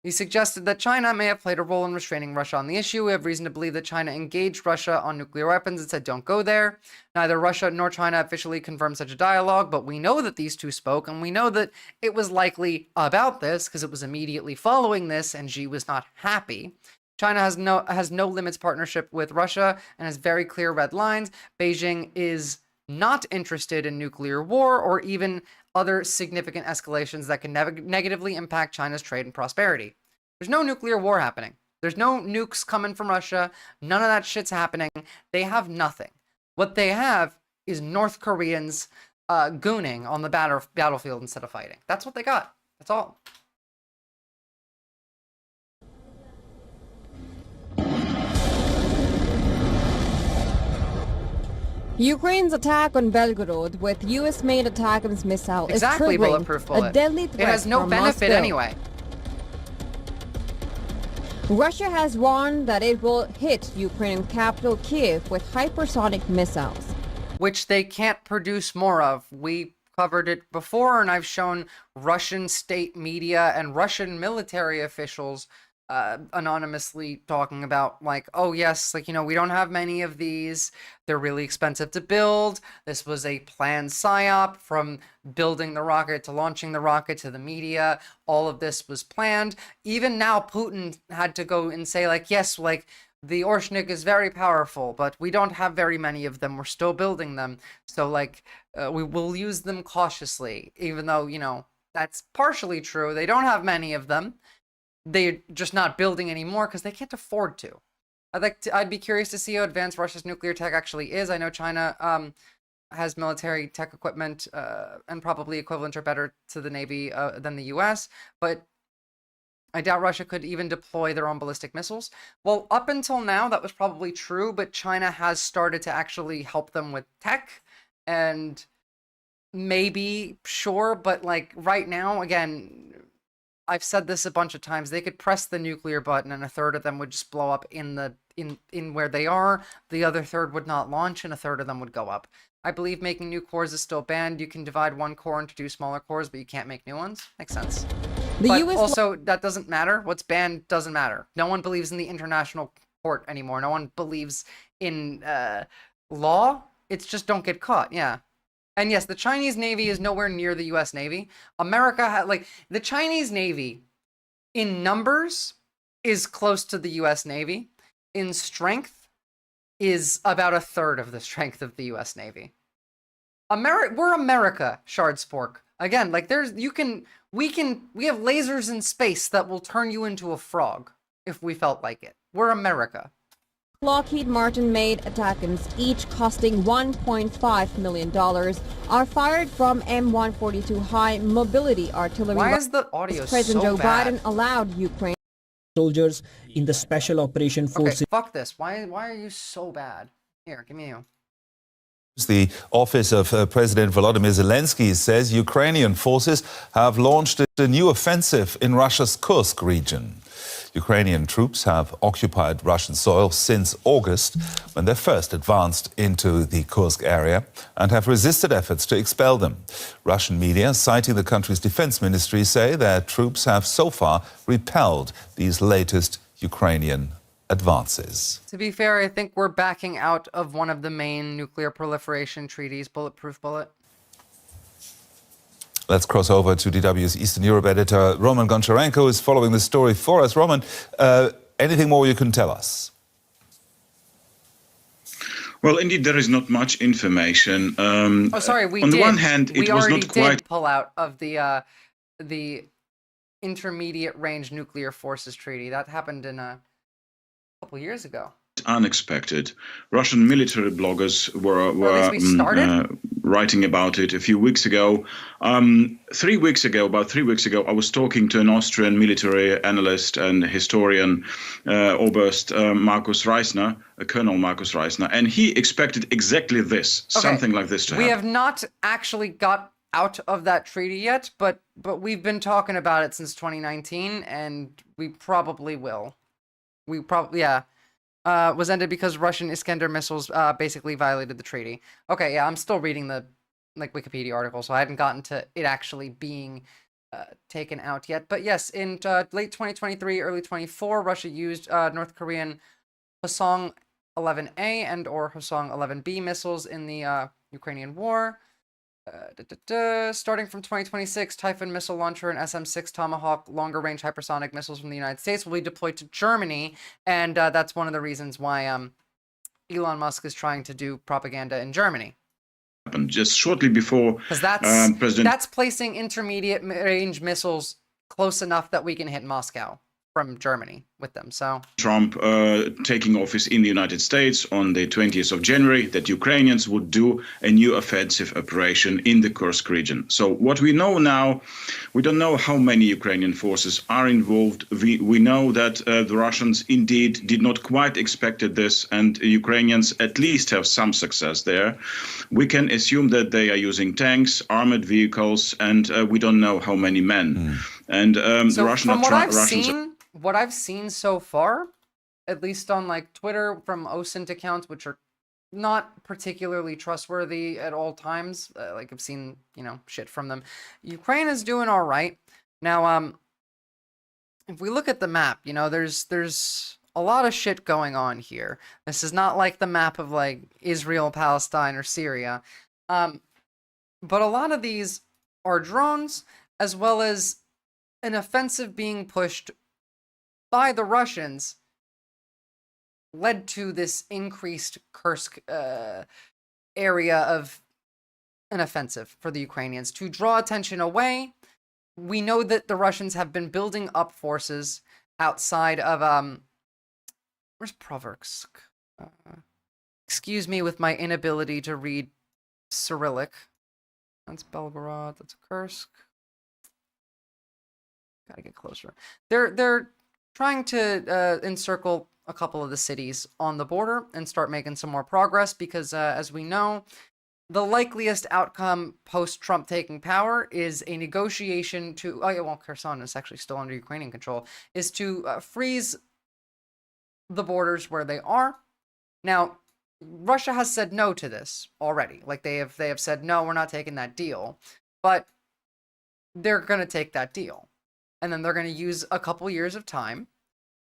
He suggested that China may have played a role in restraining Russia on the issue. We have reason to believe that China engaged Russia on nuclear weapons and said, don't go there. Neither Russia nor China officially confirmed such a dialogue, but we know that these two spoke, and we know that it was likely about this because it was immediately following this, and Xi was not happy. China has no limits partnership with Russia and has very clear red lines. Beijing is not interested in nuclear war or even other significant escalations that can negatively impact China's trade and prosperity. There's no nuclear war happening. There's no nukes coming from Russia. None of that shit's happening. They have nothing. What they have is North Koreans gooning on the battlefield instead of fighting. That's what they got. That's all. Ukraine's attack on Belgorod with U.S.-made ATACMS missile is triggering Bulletproof Bullet. a deadly threat It has no from benefit Moscow. anyway. Russia has warned that it will hit Ukrainian capital Kiev with hypersonic missiles, which they can't produce more of. We covered it before, and I've shown Russian state media and Russian military officials anonymously talking about like, oh yes, like, we don't have many of these. They're really expensive to build. This was a planned psyop from building the rocket to launching the rocket to the media. All of this was planned. Even now, Putin had to go and say like, yes, like the Orshnik is very powerful, but we don't have very many of them. We're still building them. So like, we will use them cautiously, even though, that's partially true. They don't have many of them. They're just not building anymore because they can't afford to. I'd be curious to see how advanced Russia's nuclear tech actually is. I know China has military tech equipment and probably equivalent or better to the Navy than the US, but I doubt Russia could even deploy their own ballistic missiles. Well, up until now, that was probably true, but China has started to actually help them with tech, and maybe, sure, but like right now, again, I've said this a bunch of times, they could press the nuclear button and a third of them would just blow up in where they are. The other third would not launch and a third of them would go up. I believe making new cores is still banned. You can divide one core into 2 smaller cores, but you can't make new ones. Makes sense. But also, that doesn't matter. What's banned doesn't matter. No one believes in the international court anymore. No one believes in law. It's just don't get caught. Yeah. And yes, the Chinese Navy is nowhere near the U.S. Navy. America the Chinese Navy in numbers is close to the U.S. Navy. In strength is about a third of the strength of the U.S. Navy. We're America, Shardspork. Again, like we have lasers in space that will turn you into a frog if we felt like it. We're America. Lockheed Martin-made attack-ins, each costing $1.5 million, are fired from M142 high-mobility artillery. Why is the audio President so Joe bad? Biden allowed Ukraine soldiers in the Special Operation Forces. Okay, fuck this. Why are you so bad? Here, give me you. The office of President Volodymyr Zelensky says Ukrainian forces have launched a new offensive in Russia's Kursk region. Ukrainian troops have occupied Russian soil since August, when they first advanced into the Kursk area, and have resisted efforts to expel them. Russian media, citing the country's defense ministry, say their troops have so far repelled these latest Ukrainian advances. To be fair, I think we're backing out of one of the main nuclear proliferation treaties, Bulletproof Bullet. Let's cross over to DW's Eastern Europe editor, Roman Goncharenko, is following this story for us. Roman, anything more you can tell us? Well, indeed, there is not much information. On the one hand, it was not quite pull out of the Intermediate Range Nuclear Forces Treaty. That happened in a couple years ago. Unexpected. Russian military bloggers were writing about it a few weeks ago. 3 weeks ago, about 3 weeks ago, I was talking to an Austrian military analyst and historian, Oberst Markus Reisner, Colonel Markus Reisner, and he expected exactly this, something like this to happen. We have not actually got out of that treaty yet, but we've been talking about it since 2019, and we probably will. Was ended because Russian Iskander missiles basically violated the treaty. Okay, yeah, I'm still reading the Wikipedia article, so I hadn't gotten to it actually being taken out yet. But yes, in late 2023, early 24, Russia used North Korean Hwasong 11A and or Hwasong 11B missiles in the Ukrainian war. Starting from 2026, Typhoon missile launcher and SM-6 Tomahawk longer-range hypersonic missiles from the United States will be deployed to Germany, and that's one of the reasons why Elon Musk is trying to do propaganda in Germany. Just shortly before, because that's placing intermediate-range missiles close enough that we can hit Moscow from Germany with them. So Trump taking office in the United States on the 20th of January, that Ukrainians would do a new offensive operation in the Kursk region. So what we know now, we don't know how many Ukrainian forces are involved. We know that the Russians indeed did not quite expected this, and Ukrainians at least have some success there. We can assume that they are using tanks, armored vehicles, and we don't know how many men. And so the Russian from what I've seen so far, at least on Twitter from OSINT accounts, which are not particularly trustworthy at all times, I've seen shit from them. Ukraine is doing all right now. if we look at the map, you know, there's a lot of shit going on here. This is not like the map of like Israel, Palestine, or Syria. But a lot of these are drones, as well as an offensive being pushed by the Russians, led to this increased Kursk area of an offensive for the Ukrainians to draw attention away. We know that the Russians have been building up forces outside of where's Proversk? Excuse me with my inability to read Cyrillic. That's Belgorod. That's Kursk. Gotta get closer. They're trying to encircle a couple of the cities on the border and start making some more progress because, as we know, the likeliest outcome post-Trump taking power is a negotiation to... Oh, yeah, well, Kherson is actually still under Ukrainian control, is to freeze the borders where they are. Now, Russia has said no to this already. Like, they have said, no, we're not taking that deal. But they're going to take that deal. And then they're going to use a couple years of time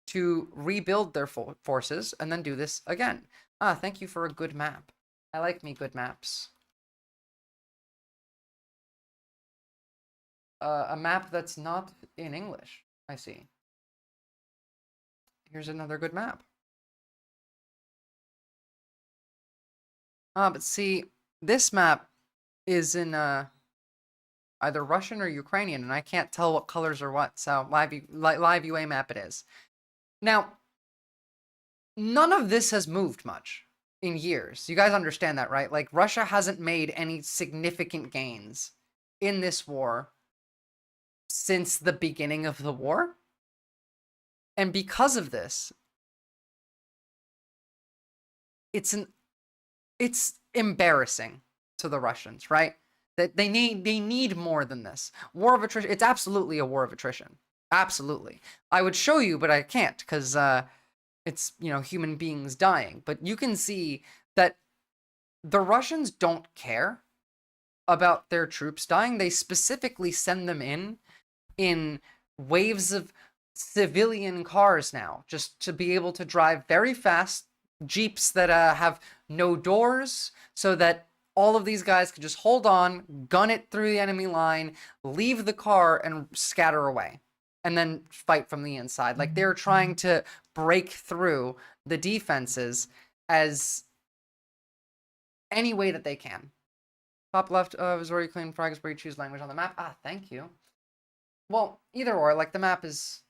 to rebuild their forces and then do this again. Thank you for a good map. I like me good maps. A map that's not in English. I see. Here's another good map. But see, this map is in either Russian or Ukrainian, and I can't tell what colors are what. So live UA map it is. Now, none of this has moved much in years. You guys understand that, right? Like, Russia hasn't made any significant gains in this war since the beginning of the war. And because of this, it's embarrassing to the Russians, right? That they need more than this. War of attrition. It's absolutely a war of attrition. Absolutely. I would show you, but I can't because it's, you know, human beings dying. But you can see that the Russians don't care about their troops dying. They specifically send them in waves of civilian cars now, just to be able to drive very fast, jeeps that have no doors, so that all of these guys can just hold on, gun it through the enemy line, leave the car, and scatter away, and then fight from the inside. Like, they're trying to break through the defenses as any way that they can. Top left of Visora, Ukraine flag is where you choose language on the map. Thank you. Well, either or, like, the map is...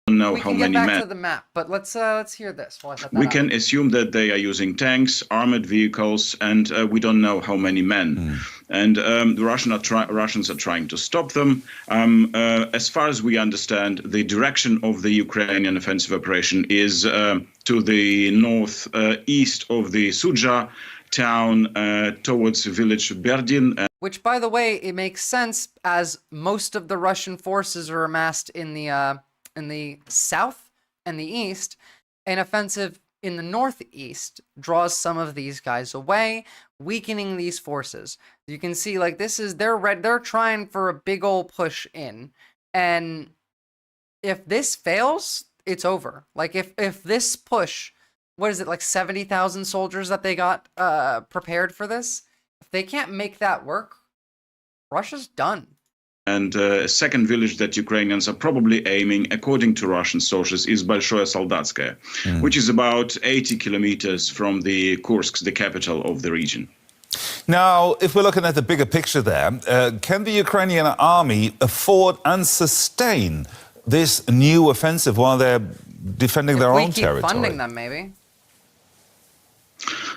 Know we how can many get back men. to the map, but let's hear this. While I set that We up. can assume that they are using tanks, armored vehicles, and we don't know how many men. And the Russians are trying to stop them. As far as we understand, the direction of the Ukrainian offensive operation is to the northeast of the Sudzha town, towards village Berdin. Which, by the way, it makes sense as most of the Russian forces are amassed in the south and the east. An offensive in the northeast draws some of these guys away, weakening these forces. You can see, like, this is they're trying for a big old push in, and if this fails, it's over. Like, if this push, what is it, like 70,000 soldiers that they got prepared for this? If they can't make that work, Russia's done. And a second village that Ukrainians are probably aiming, according to Russian sources, is Большое Солдатское, which is about 80 kilometers from the Kursk, the capital of the region. Now, if we're looking at the bigger picture there, can the Ukrainian army afford and sustain this new offensive while they're defending their own territory? We keep funding them, maybe.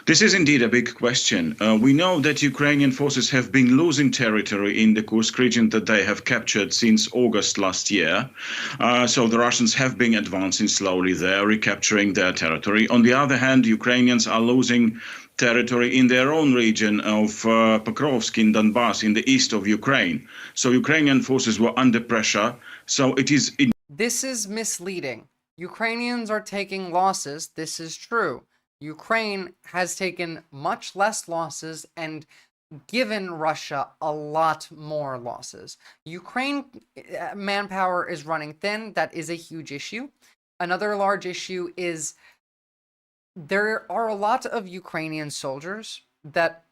This is indeed a big question. We know that Ukrainian forces have been losing territory in the Kursk region that they have captured since August last year. So the Russians have been advancing slowly there, recapturing their territory. On the other hand, Ukrainians are losing territory in their own region of Pokrovsk in Donbass, in the east of Ukraine. So Ukrainian forces were under pressure. So it is... This is misleading. Ukrainians are taking losses. This is true. Ukraine has taken much less losses, and given Russia a lot more losses. Ukraine manpower is running thin. That is a huge issue. Another large issue is there are a lot of Ukrainian soldiers that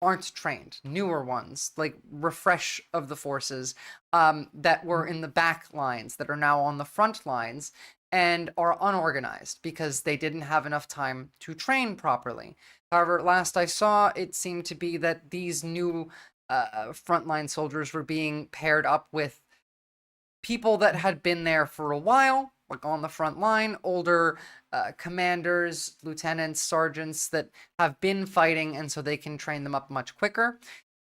aren't trained, newer ones, like refresh of the forces, that were in the back lines, that are now on the front lines, and are unorganized because they didn't have enough time to train properly. However, last I saw, it seemed to be that these new frontline soldiers were being paired up with people that had been there for a while, like on the front line, older commanders, lieutenants, sergeants that have been fighting, and so they can train them up much quicker.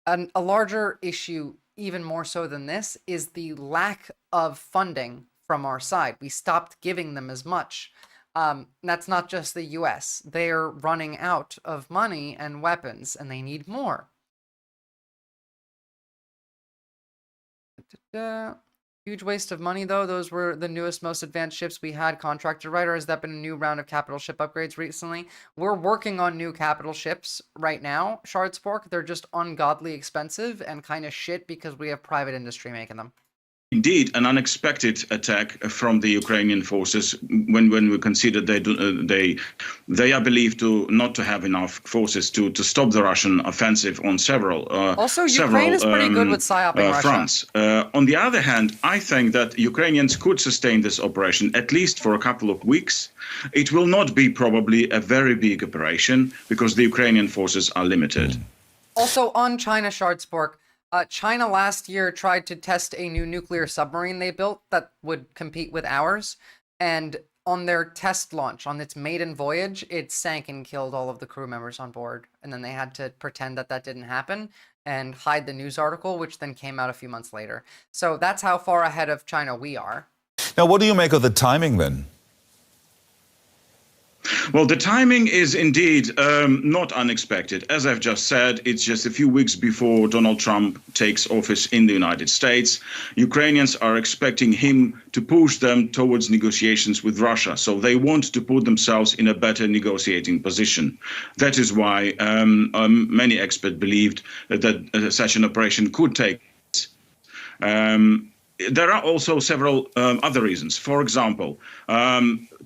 And a larger issue, even more so than this, is the lack of funding from our side. We stopped giving them as much. That's not just the US. They're running out of money and weapons, and they need more. Huge waste of money, though. Those were the newest, most advanced ships we had contracted, right? Or has that been a new round of capital ship upgrades recently? We're working on new capital ships right now, Shardspork. They're just ungodly expensive and kind of shit because we have private industry making them. Indeed, an unexpected attack from the Ukrainian forces. When we consider they are believed to not to have enough forces to stop the Russian offensive on several also Ukraine is pretty good with psyoping fronts. On the other hand, I think that Ukrainians could sustain this operation at least for a couple of weeks. It will not be probably a very big operation because the Ukrainian forces are limited. Also on China, Shardspork. China last year tried to test a new nuclear submarine they built that would compete with ours, and on their test launch, on its maiden voyage, it sank and killed all of the crew members on board, and then they had to pretend that that didn't happen and hide the news article, which then came out a few months later. So that's how far ahead of China we are. Now, what do you make of the timing then? Well, the timing is indeed not unexpected. As I've just said, it's just a few weeks before Donald Trump takes office in the United States. Ukrainians are expecting him to push them towards negotiations with Russia. So they want to put themselves in a better negotiating position. That is why many experts believed that such an operation could take place. There are also several other reasons. For example,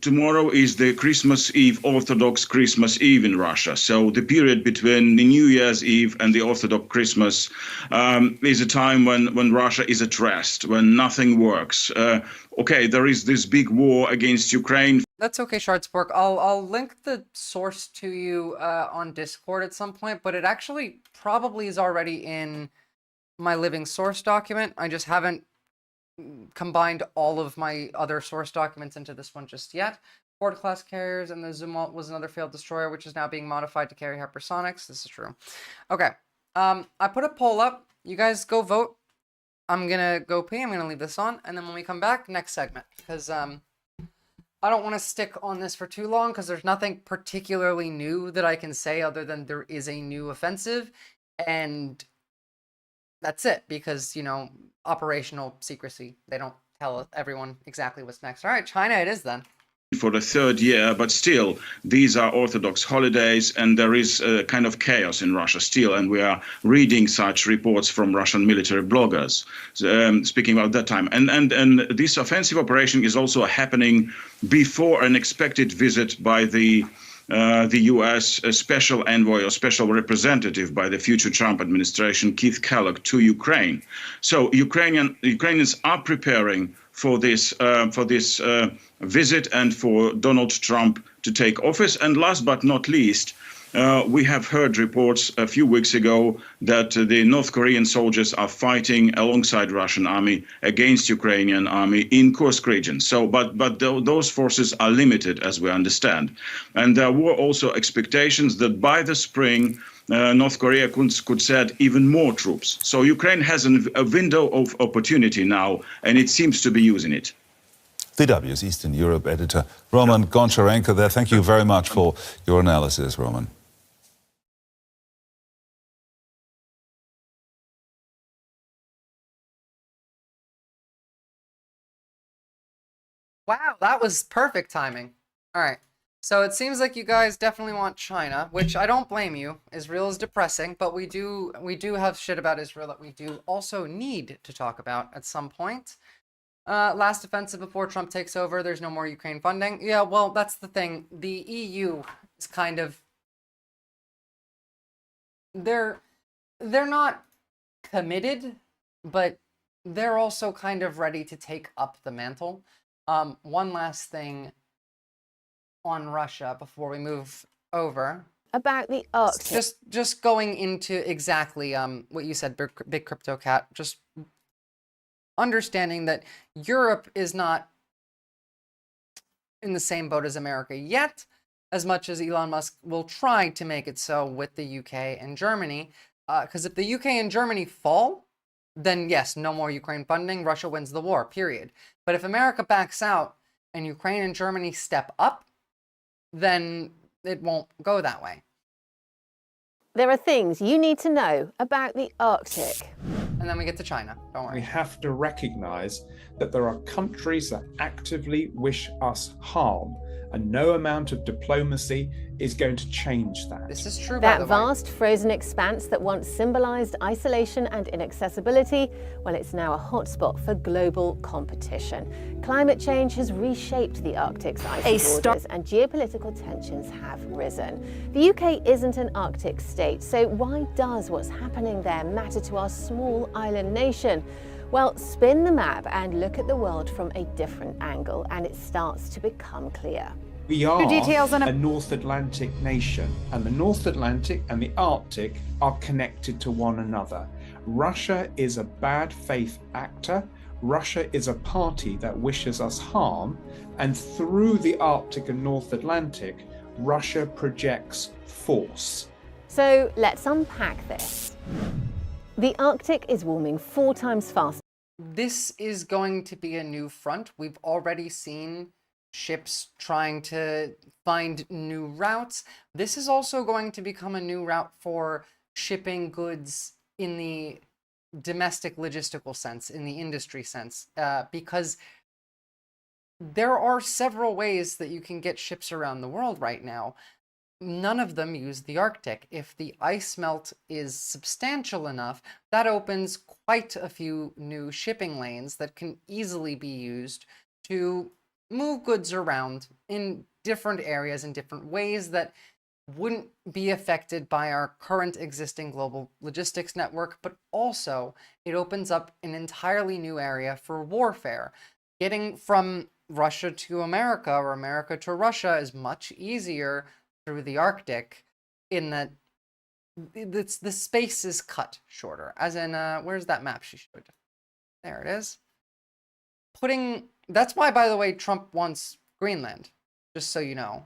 tomorrow is the Christmas Eve, Orthodox Christmas Eve in Russia. So the period between the New Year's Eve and the Orthodox Christmas is a time when Russia is at rest, when nothing works. Okay, there is this big war against Ukraine. That's okay, Shardspork. I'll link the source to you on Discord at some point, but it actually probably is already in my living source document. I just haven't combined all of my other source documents into this one just yet. Ford class carriers, and the Zumwalt was another failed destroyer, which is now being modified to carry hypersonics. This is true. Okay. I put a poll up. You guys go vote. I'm gonna go pee. I'm gonna leave this on, and then when we come back, next segment, because I don't want to stick on this for too long because there's nothing particularly new that I can say other than there is a new offensive, and that's it, because, you know, operational secrecy. They don't tell everyone exactly what's next. All right, China it is then. For the third year, but still, these are Orthodox holidays, and there is a kind of chaos in Russia still, and we are reading such reports from Russian military bloggers speaking about that time. And this offensive operation is also happening before an expected visit by the U.S. Special Envoy or Special Representative by the future Trump administration, Keith Kellogg, to Ukraine. So Ukrainians are preparing for this visit and for Donald Trump to take office. And last but not least, we have heard reports a few weeks ago that the North Korean soldiers are fighting alongside Russian army against Ukrainian army in Kursk region. So, but those forces are limited, as we understand. And there were also expectations that by the spring, North Korea could send even more troops. So Ukraine has a window of opportunity now, and it seems to be using it. VW's Eastern Europe editor Roman Goncharenko there. Thank you very much for your analysis, Roman. Wow, that was perfect timing. All right. So it seems like you guys definitely want China, which I don't blame you. Israel is depressing, but we do have shit about Israel that we do also need to talk about at some point. Last offensive before Trump takes over, there's no more Ukraine funding. Yeah, well, that's the thing. The EU is kind of... They're not committed, but they're also kind of ready to take up the mantle. One last thing on Russia before we move over. About the Arctic. Just going into exactly what you said, Big Crypto Cat, just understanding that Europe is not in the same boat as America yet, as much as Elon Musk will try to make it so with the UK and Germany. Because if the UK and Germany fall, then yes, no more Ukraine funding, Russia wins the war, period. But if America backs out and Ukraine and Germany step up, then it won't go that way. There are things you need to know about the Arctic. And then we get to China, don't worry. We have to recognize that there are countries that actively wish us harm, and no amount of diplomacy is going to change that. This is true, by the That way. vast frozen expanse that once symbolized isolation and inaccessibility, well, it's now a hotspot for global competition. Climate change has reshaped the Arctic's icy borders, and geopolitical tensions have risen. The UK isn't an Arctic state, so why does what's happening there matter to our small island nation? Well, spin the map and look at the world from a different angle, and it starts to become clear. We are details on a North Atlantic nation, and the North Atlantic and the Arctic are connected to one another. Russia is a bad faith actor. Russia is a party that wishes us harm, and through the Arctic and North Atlantic, Russia projects force. So let's unpack this. The Arctic is warming 4 times faster. This is going to be a new front. We've already seen ships trying to find new routes. This is also going to become a new route for shipping goods in the domestic logistical sense, in the industry sense, because there are several ways that you can get ships around the world right now. None of them use the Arctic. If the ice melt is substantial enough, that opens quite a few new shipping lanes that can easily be used to move goods around in different areas in different ways that wouldn't be affected by our current existing global logistics network, but also it opens up an entirely new area for warfare. Getting from Russia to America or America to Russia is much easier through the Arctic, in that the space is cut shorter. As in, where's that map she showed? There it is. That's why, by the way, Trump wants Greenland, just so you know,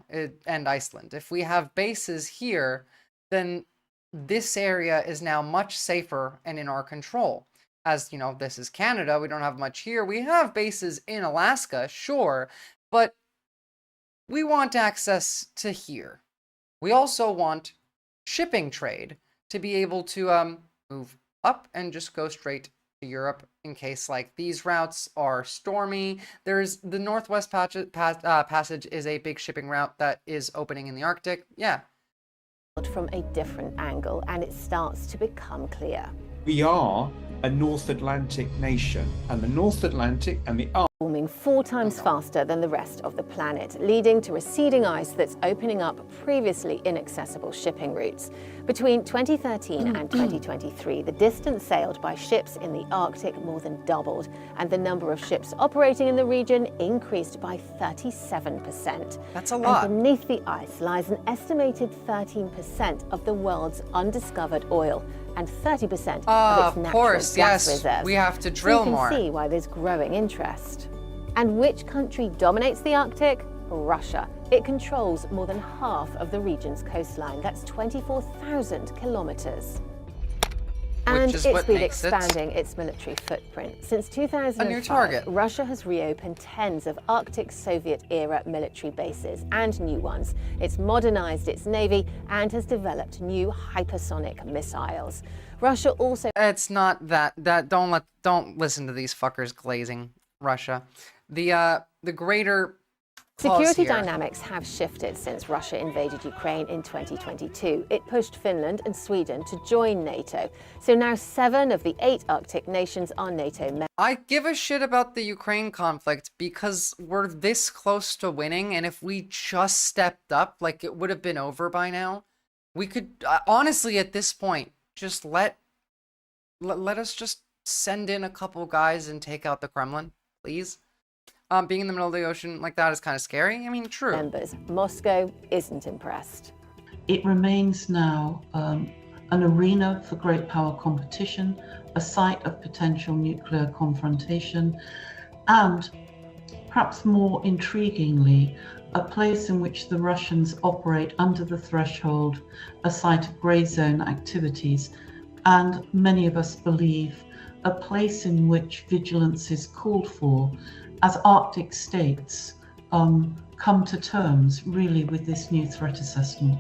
and Iceland. If we have bases here, then this area is now much safer and in our control. As you know, this is Canada, we don't have much here. We have bases in Alaska, sure, but we want access to here. We also want shipping trade to be able to move up and just go straight to Europe in case like these routes are stormy. There's the Northwest Passage is a big shipping route that is opening in the Arctic. Yeah. From a different angle, and it starts to become clear. We are a North Atlantic nation, and the North Atlantic and the Arctic warming 4 times faster than the rest of the planet, leading to receding ice that's opening up previously inaccessible shipping routes. Between 2013 and 2023, the distance sailed by ships in the Arctic more than doubled, and the number of ships operating in the region increased by 37%. That's a lot. And beneath the ice lies an estimated 13% of the world's undiscovered oil, and 30% of its natural gas reserves. We have to drill more. So you can see why there's growing interest. And which country dominates the Arctic? Russia. It controls more than half of the region's coastline. That's 24,000 kilometers. And it's been expanding its military footprint. Since 2005, a new target. Russia has reopened tens of Arctic Soviet-era military bases and new ones. It's modernized its navy and has developed new hypersonic missiles. Russia also... It's not that don't listen to these fuckers glazing Russia. The greater Security dynamics have shifted since Russia invaded Ukraine in 2022. It pushed Finland and Sweden to join NATO. So now 7 of the 8 Arctic nations are NATO members. I give a shit about the Ukraine conflict because we're this close to winning, and if we just stepped up, like, it would have been over by now. We could, honestly, at this point, just let us just send in a couple guys and take out the Kremlin, please. Being in the middle of the ocean like that is kind of scary. I mean, true. Members. Moscow isn't impressed. It remains now an arena for great power competition, a site of potential nuclear confrontation, and perhaps more intriguingly, a place in which the Russians operate under the threshold, a site of grey zone activities, and many of us believe a place in which vigilance is called for as Arctic states come to terms really with this new threat assessment.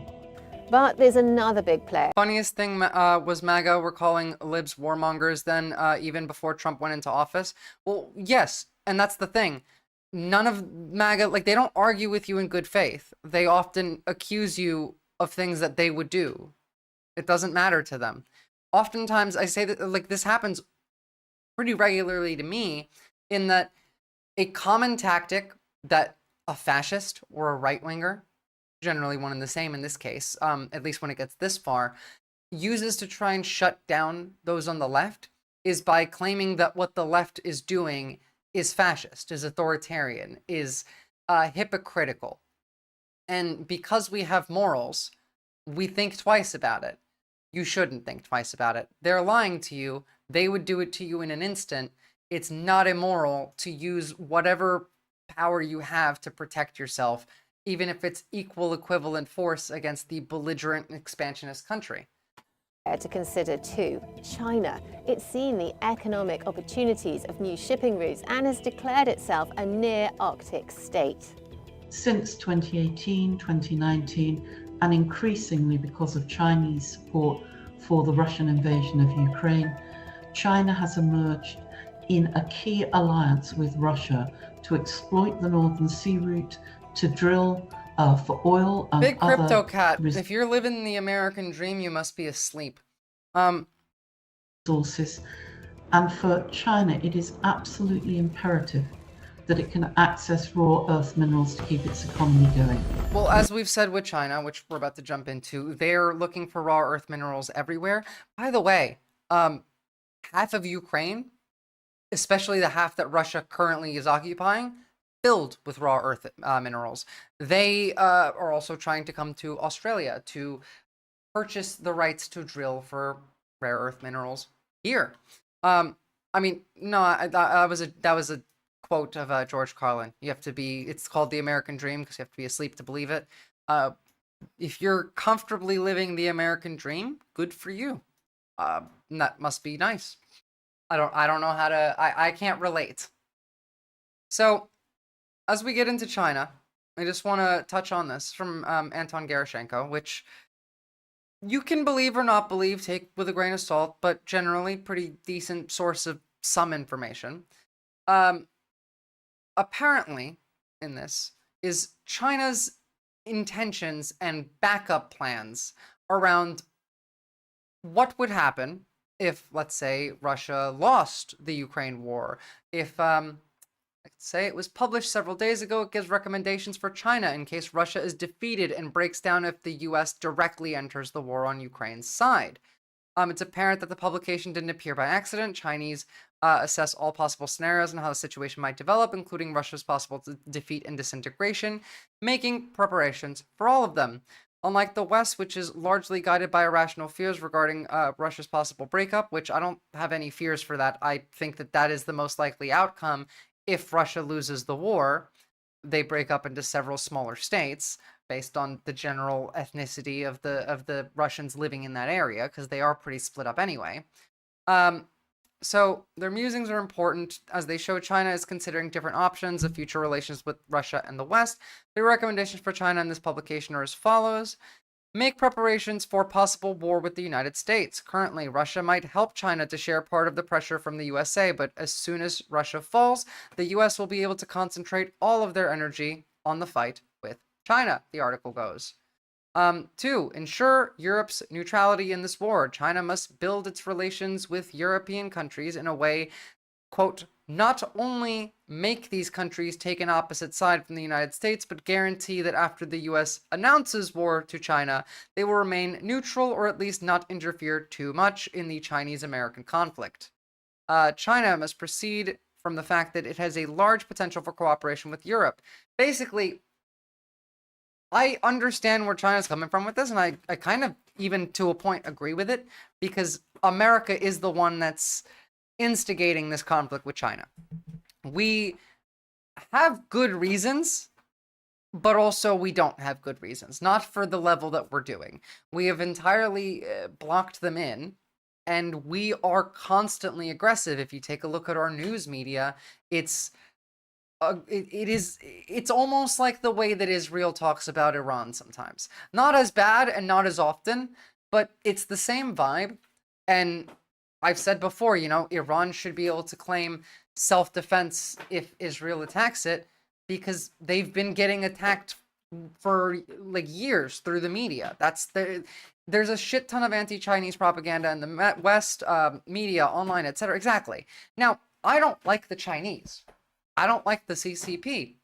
But there's another big player. Funniest thing was MAGA were calling libs warmongers then, even before Trump went into office. Well, yes, and that's the thing. None of MAGA, like, they don't argue with you in good faith. They often accuse you of things that they would do. It doesn't matter to them. Oftentimes, I say that, like, this happens pretty regularly to me, in that a common tactic that a fascist or a right-winger, generally one and the same in this case, at least when it gets this far, uses to try and shut down those on the left is by claiming that what the left is doing is fascist, is authoritarian, is hypocritical. And because we have morals, we think twice about it. You shouldn't think twice about it. They're lying to you. They would do it to you in an instant. It's not immoral to use whatever power you have to protect yourself, even if it's equal equivalent force against the belligerent expansionist country. To consider too, China. It's seen the economic opportunities of new shipping routes and has declared itself a near Arctic state. Since 2018, 2019, and increasingly because of Chinese support for the Russian invasion of Ukraine, China has emerged in a key alliance with Russia to exploit the Northern Sea Route, to drill for oil and Big other crypto cat. If you're living the American dream, you must be asleep. Resources. And for China, it is absolutely imperative that it can access raw earth minerals to keep its economy going. Well, as we've said with China, which we're about to jump into, they're looking for raw earth minerals everywhere. By the way, half of Ukraine, especially the half that Russia currently is occupying, filled with raw earth minerals. They are also trying to come to Australia to purchase the rights to drill for rare earth minerals here. I mean, no, that was a quote of George Carlin. You have to be, it's called the American dream because you have to be asleep to believe it. If you're comfortably living the American dream, good for you. That must be nice. I don't know how to, I can't relate. So, as we get into China, I just want to touch on this from Anton Gerashenko, which you can believe or not believe, take with a grain of salt, but generally pretty decent source of some information. Apparently, in this, is China's intentions and backup plans around what would happen if, let's say, Russia lost the Ukraine war. If, let's say it was published several days ago, it gives recommendations for China in case Russia is defeated and breaks down if the US directly enters the war on Ukraine's side. It's apparent that the publication didn't appear by accident. Chinese assess all possible scenarios and how the situation might develop, including Russia's possible defeat and disintegration, making preparations for all of them. Unlike the West, which is largely guided by irrational fears regarding Russia's possible breakup, which I don't have any fears for that. I think that that is the most likely outcome. If Russia loses the war, they break up into several smaller states based on the general ethnicity of the Russians living in that area, because they are pretty split up anyway. So their musings are important as they show China is considering different options of future relations with Russia and the West. Their recommendations for China in this publication are as follows. Make preparations for possible war with the United States. Currently, Russia might help China to share part of the pressure from the USA, but as soon as Russia falls, the US will be able to concentrate all of their energy on the fight with China, the article goes. 2, ensure Europe's neutrality in this war. China must build its relations with European countries in a way, quote, not only make these countries take an opposite side from the United States, but guarantee that after the US announces war to China, they will remain neutral or at least not interfere too much in the Chinese-American conflict. China must proceed from the fact that it has a large potential for cooperation with Europe. Basically, I understand where China's coming from with this, and I kind of, even to a point, agree with it, because America is the one that's instigating this conflict with China. We have good reasons, but also we don't have good reasons. Not for the level that we're doing. We have entirely blocked them in, and we are constantly aggressive. If you take a look at our news media, it's almost like the way that Israel talks about Iran sometimes. Not as bad and not as often, but it's the same vibe. And I've said before, you know, Iran should be able to claim self-defense if Israel attacks it, because they've been getting attacked for like years through the media. There's a shit ton of anti-Chinese propaganda in the West, media, online, etc. Exactly. Now, I don't like the Chinese. I don't like the CCP.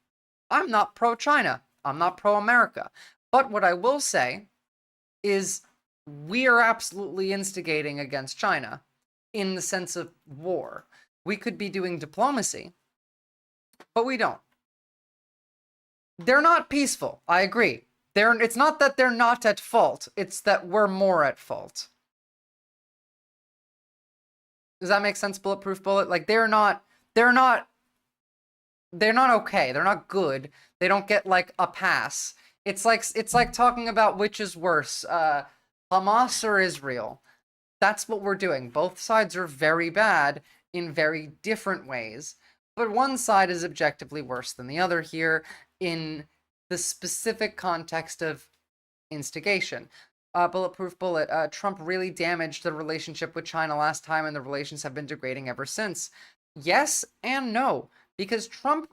I'm not pro-China. I'm not pro-America. But what I will say is we are absolutely instigating against China in the sense of war. We could be doing diplomacy, but we don't. They're not peaceful. I agree. It's not that they're not at fault. It's that we're more at fault. Does that make sense, Bulletproof Bullet? Like, they're not okay. They're not good. They don't get like a pass. It's like talking about which is worse, Hamas or Israel. That's what we're doing. Both sides are very bad in very different ways, but one side is objectively worse than the other here in the specific context of instigation. Bulletproof Bullet, Trump really damaged the relationship with China last time, and the relations have been degrading ever since. Yes and no, because Trump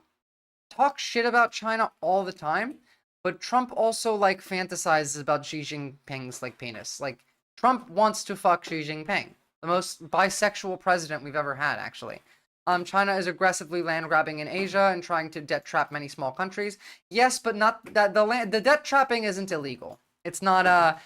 talks shit about China all the time, but Trump also like fantasizes about Xi Jinping's like penis. Like, Trump wants to fuck Xi Jinping, the most bisexual president we've ever had, actually. China is aggressively land grabbing in Asia and trying to debt trap many small countries. Yes, but not that the debt trapping isn't illegal. It's not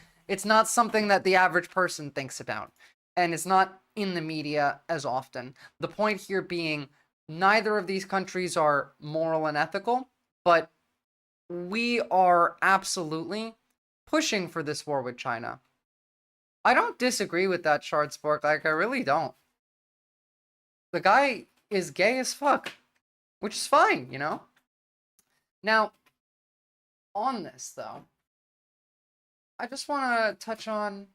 something that the average person thinks about, and it's not in the media as often. The point here being, neither of these countries are moral and ethical, but we are absolutely pushing for this war with China. I don't disagree with that, Shardspork. Like, I really don't. The guy is gay as fuck, which is fine, you know? Now, on this, though, I just want to touch on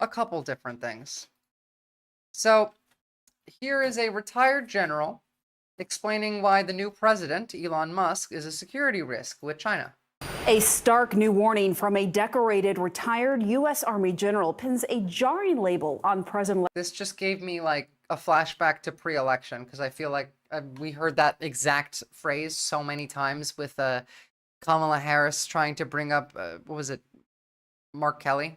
a couple different things. So, here is a retired general explaining why the new president, Elon Musk, is a security risk with China. A stark new warning from a decorated retired U.S. Army general pins a jarring label on President. This just gave me like a flashback to pre-election, because I feel like we heard that exact phrase so many times with Kamala Harris trying to bring up, what was it, Mark Kelly?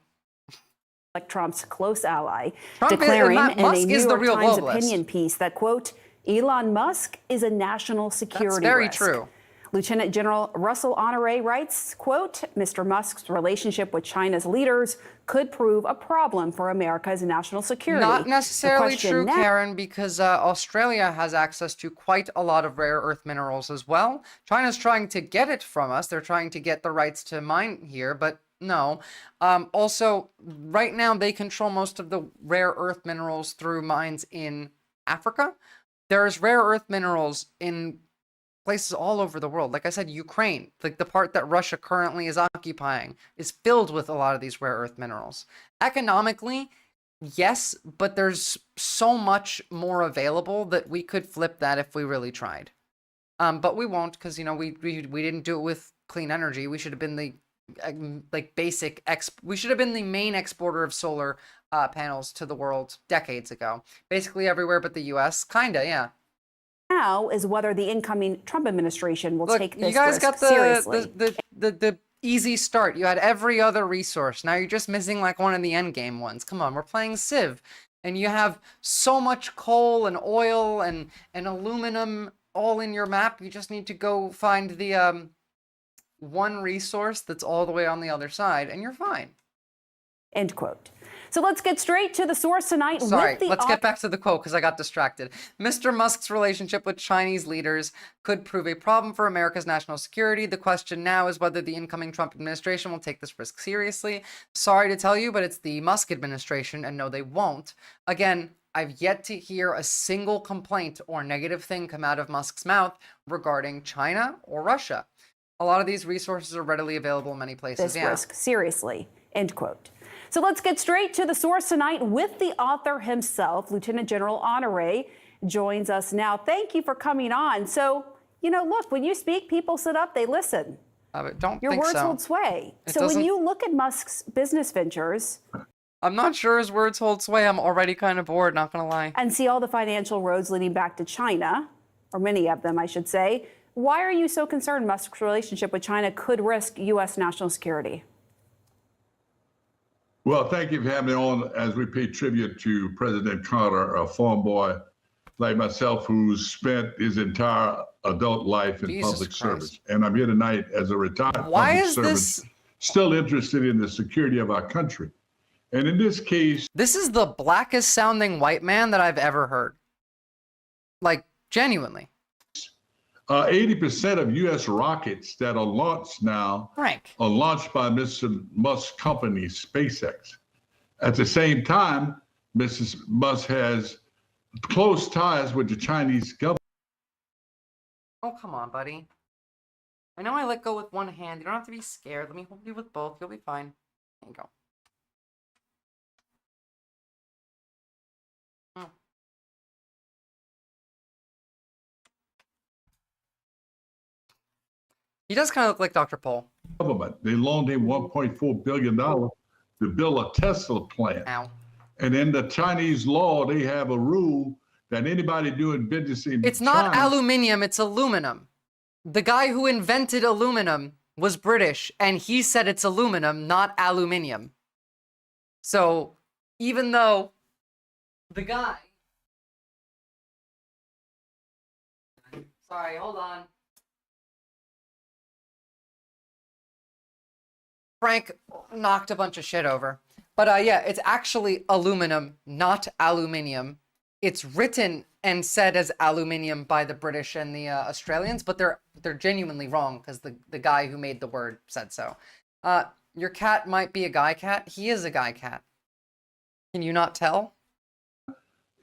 Like Trump's close ally, Trump declaring in a Musk New is the York real Times globalist. opinion piece that, quote, Elon Musk is a national security That's very risk. true. Lieutenant General Russell Honore writes, quote, Mr. Musk's relationship with China's leaders could prove a problem for America's national security. Not necessarily true, now, Karen, because Australia has access to quite a lot of rare earth minerals as well. China's trying to get it from us. They're trying to get the rights to mine here, but no. Also, right now, they control most of the rare earth minerals through mines in Africa. There's rare earth minerals in places all over the world. Like I said, Ukraine, like the part that Russia currently is occupying, is filled with a lot of these rare earth minerals. Economically, yes, but there's so much more available that we could flip that if we really tried. But we won't, because, you know, we didn't do it with clean energy. We should have been the we should have been the main exporter of solar panels to the world decades ago. Basically everywhere but the US. Kinda, yeah. now is whether the incoming Trump administration will Look, take this you guys risk got seriously. the easy start. You had every other resource. Now you're just missing like one of the end game ones. Come on, we're playing Civ, and you have so much coal and oil and aluminum all in your map. You just need to go find the one resource that's all the way on the other side, and you're fine. End quote. So let's get straight to the source tonight. Sorry, with the let's get back to the quote because I got distracted. Mr. Musk's relationship with Chinese leaders could prove a problem for America's national security. The question now is whether the incoming Trump administration will take this risk seriously. Sorry to tell you, but it's the Musk administration, and no, they won't. Again, I've yet to hear a single complaint or negative thing come out of Musk's mouth regarding China or Russia. A lot of these resources are readily available in many places. This risk seriously. End quote. So let's get straight to the source tonight with the author himself. Lieutenant General Honore joins us now. Thank you for coming on. So, look, when you speak, people sit up, they listen. Don't Your think words so. hold sway. It So when doesn't- you look at Musk's business ventures, I'm not sure his words hold sway. I'm already kind of bored, not gonna lie. and see all the financial roads leading back to China, or many of them, I should say, why are you so concerned Musk's relationship with China could risk U.S. national security? Well, thank you for having me on as we pay tribute to President Carter, a farm boy like myself who's spent his entire adult life in Jesus public Christ. service. And I'm here tonight as a retired Why public is servant, this- still interested in the security of our country. And in this case, This is the blackest sounding white man that I've ever heard. Like, genuinely. 80% of U.S. rockets that are launched now Frank. are launched by Mr. Musk's company, SpaceX. At the same time, Mrs. Musk has close ties with the Chinese government. Oh, come on, buddy. I know I let go with one hand. You don't have to be scared. Let me hold you with both. You'll be fine. There you go. He does kind of look like Dr. Paul. Government. They loaned him $1.4 billion to build a Tesla plant. Ow. And in the Chinese law, they have a rule that anybody doing business in It's not China, aluminium, it's aluminum. The guy who invented aluminum was British, and he said it's aluminum, not aluminium. So, even though the guy... Sorry, hold on. Frank knocked a bunch of shit over. But yeah, it's actually aluminum, not aluminium. It's written and said as aluminium by the British and the Australians, but they're genuinely wrong because the guy who made the word said so. Your cat might be a guy cat. He is a guy cat. Can you not tell?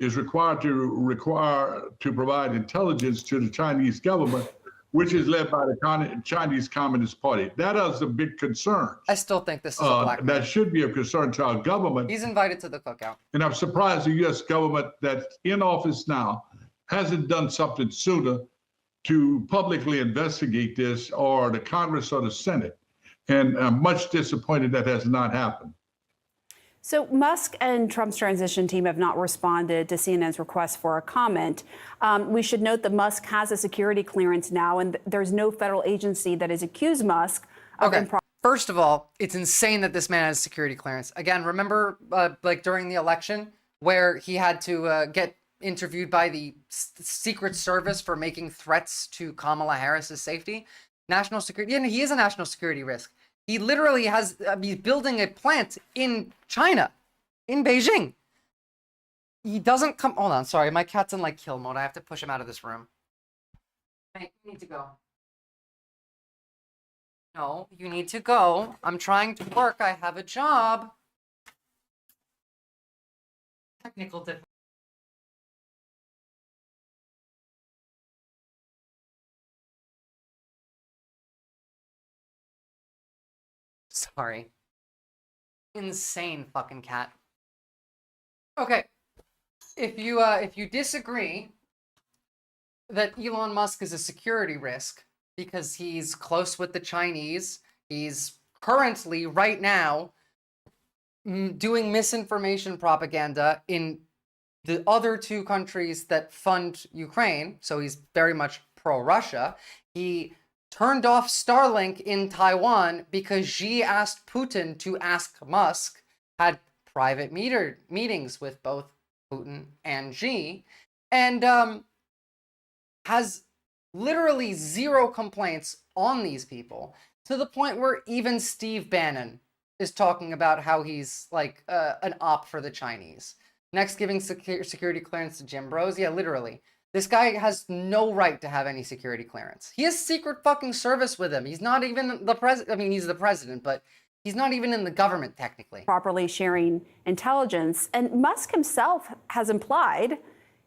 is required to provide intelligence to the Chinese government, which is led by the Chinese Communist Party. That is a big concern. I still think this is a black man. That should be a concern to our government. He's invited to the cookout. And I'm surprised the U.S. government that's in office now hasn't done something sooner to publicly investigate this, or the Congress or the Senate. And I'm much disappointed that has not happened. So Musk and Trump's transition team have not responded to CNN's request for a comment. We should note that Musk has a security clearance now, and there's no federal agency that has accused Musk of improper. First of all, it's insane that this man has security clearance. Again, remember like during the election where he had to get interviewed by the Secret Service for making threats to Kamala Harris's safety? National security, yeah, he is a national security risk. He literally has, he's building a plant in China, in Beijing. He doesn't come, hold on, sorry, my cat's in like kill mode. I have to push him out of this room. Hey, you need to go. No, you need to go. I'm trying to work. I have a job. Technical difficulty. Sorry. Insane fucking cat. Okay. If you disagree that Elon Musk is a security risk because he's close with the Chinese, he's currently right now doing misinformation propaganda in the other two countries that fund Ukraine, so he's very much pro-Russia. He turned off Starlink in Taiwan because Xi asked Putin to ask Musk, had private meetings with both Putin and Xi, and has literally zero complaints on these people, to the point where even Steve Bannon is talking about how he's like an op for the Chinese. Next, giving security clearance to Jim Bros. Yeah, literally. This guy has no right to have any security clearance. He has secret fucking service with him. He's not even the president. I mean, he's the president, but he's not even in the government technically. Properly sharing intelligence. And Musk himself has implied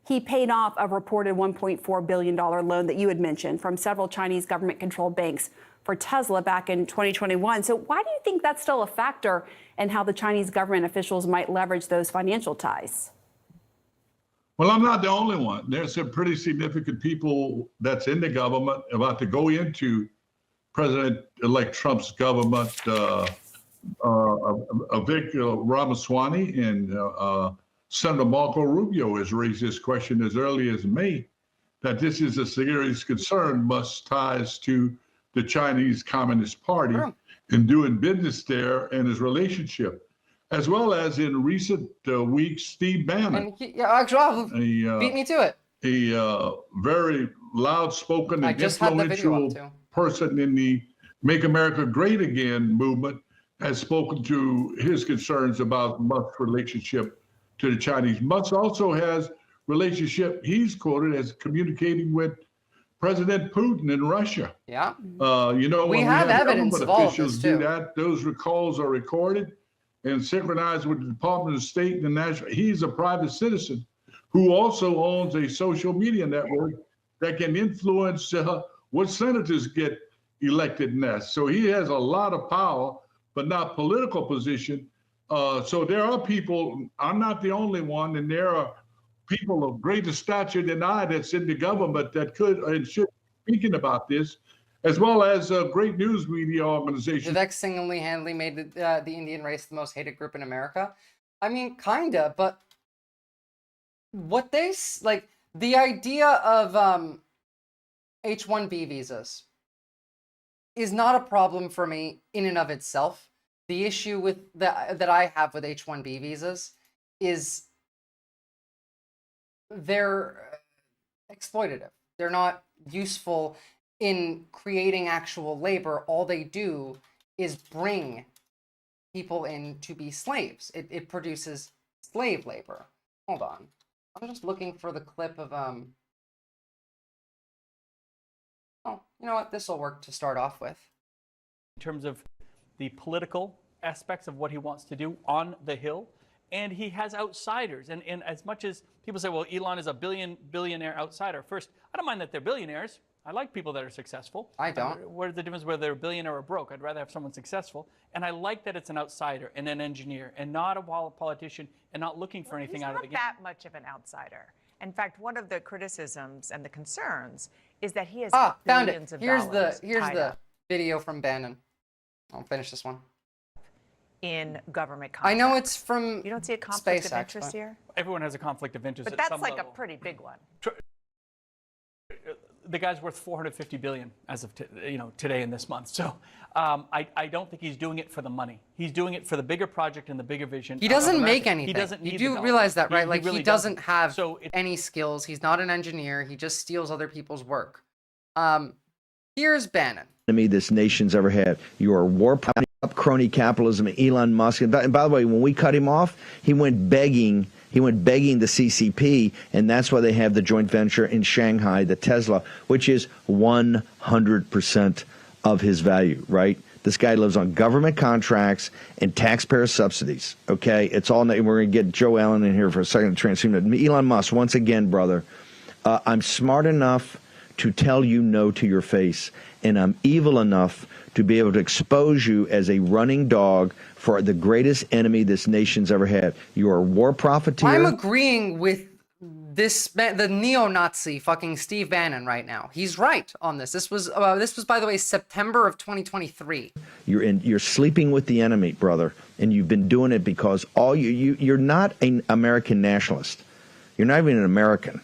he paid off a reported $1.4 billion loan that you had mentioned from several Chinese government-controlled banks for Tesla back in 2021. So why do you think that's still a factor in how the Chinese government officials might leverage those financial ties? Well, I'm not the only one. There's some pretty significant people that's in the government about to go into President-elect Trump's government. Vic Ramaswamy and Senator Marco Rubio has raised this question as early as May, that this is a serious concern, Musk's ties to the Chinese Communist Party and doing business there and his relationship, as well as in recent weeks, Steve Bannon. And beat me to it. A very loud-spoken and influential person in the Make America Great Again movement has spoken to his concerns about Musk's relationship to the Chinese. Musk also has relationship, he's quoted as communicating with President Putin in Russia. Yeah. You know, we when have we have evidence government of all of officials this do too. that, those calls are recorded and synchronized with the Department of State and the National. He's a private citizen who also owns a social media network that can influence what senators get elected next. So he has a lot of power, but not political position. So there are people, I'm not the only one, and there are people of greater stature than I that's in the government that could and should be speaking about this, as well as great news media organizations. Vivek single-handedly made the Indian race the most hated group in America. I mean, kinda, but what they, like, the idea of H-1B visas is not a problem for me in and of itself. The issue with that I have with H-1B visas is they're exploitative. They're not useful in creating actual labor. All they do is bring people in to be slaves. It produces slave labor. Hold on. I'm just looking for the clip of oh, you know what? This will work to start off with. In terms of the political aspects of what he wants to do on the Hill, and he has outsiders. And as much as people say, well, Elon is a billionaire outsider. First, I don't mind that they're billionaires. I like people that are successful. I don't. Where's the difference whether they're a billionaire or broke? I'd rather have someone successful. And I like that it's an outsider and an engineer and not a politician and not looking for anything out of the game. He's not that much of an outsider. In fact, one of the criticisms and the concerns is that he has billions of dollars Here's tied the up video from Bannon. I'll finish this one. in government contracts. I know it's from You don't see a conflict of SpaceX, interest but- here? Everyone has a conflict of interest But at that's some like level. a pretty big one. The guy's worth $450 billion as of today and this month. So I don't think he's doing it for the money. He's doing it for the bigger project and the bigger vision. He of doesn't America. make anything. He doesn't need You the do dollars. realize that, right? Like, really he doesn't have any skills. He's not an engineer. He just steals other people's work. Here's Bannon. Enemy this nation's ever had. You are war up crony capitalism, Elon Musk. And by the way, when we cut him off, he went begging. He went begging the CCP, and that's why they have the joint venture in Shanghai, the Tesla, which is 100% of his value, right? This guy lives on government contracts and taxpayer subsidies, okay? It's all, we're going to get Joe Allen in here for a second to transform it. Elon Musk, once again, brother, I'm smart enough to tell you no to your face, and I'm evil enough to be able to expose you as a running dog for the greatest enemy this nation's ever had. You are a war profiteer. I'm agreeing with the neo-Nazi fucking Steve Bannon right now. He's right on this. This was by the way September of 2023. You're sleeping with the enemy, brother, and you've been doing it because you're not an American nationalist. You're not even an American.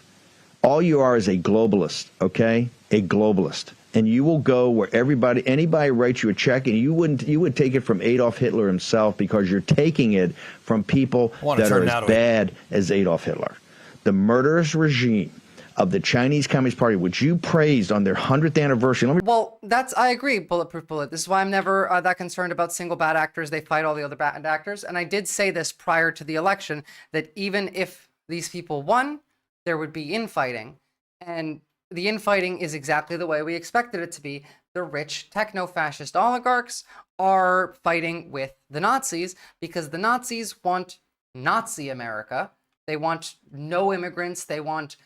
All you are is a globalist, okay? A globalist. And you will go where anybody writes you a check, and you would take it from Adolf Hitler himself, because you're taking it from people that are as bad as Adolf Hitler. The murderous regime of the Chinese Communist Party, which you praised on their 100th anniversary. Well, I agree, Bulletproof Bullet. This is why I'm never that concerned about single bad actors. They fight all the other bad actors. And I did say this prior to the election, that even if these people won, there would be infighting. And the infighting is exactly the way we expected it to be. The rich techno-fascist oligarchs are fighting with the Nazis because the Nazis want Nazi America. They want no immigrants. They want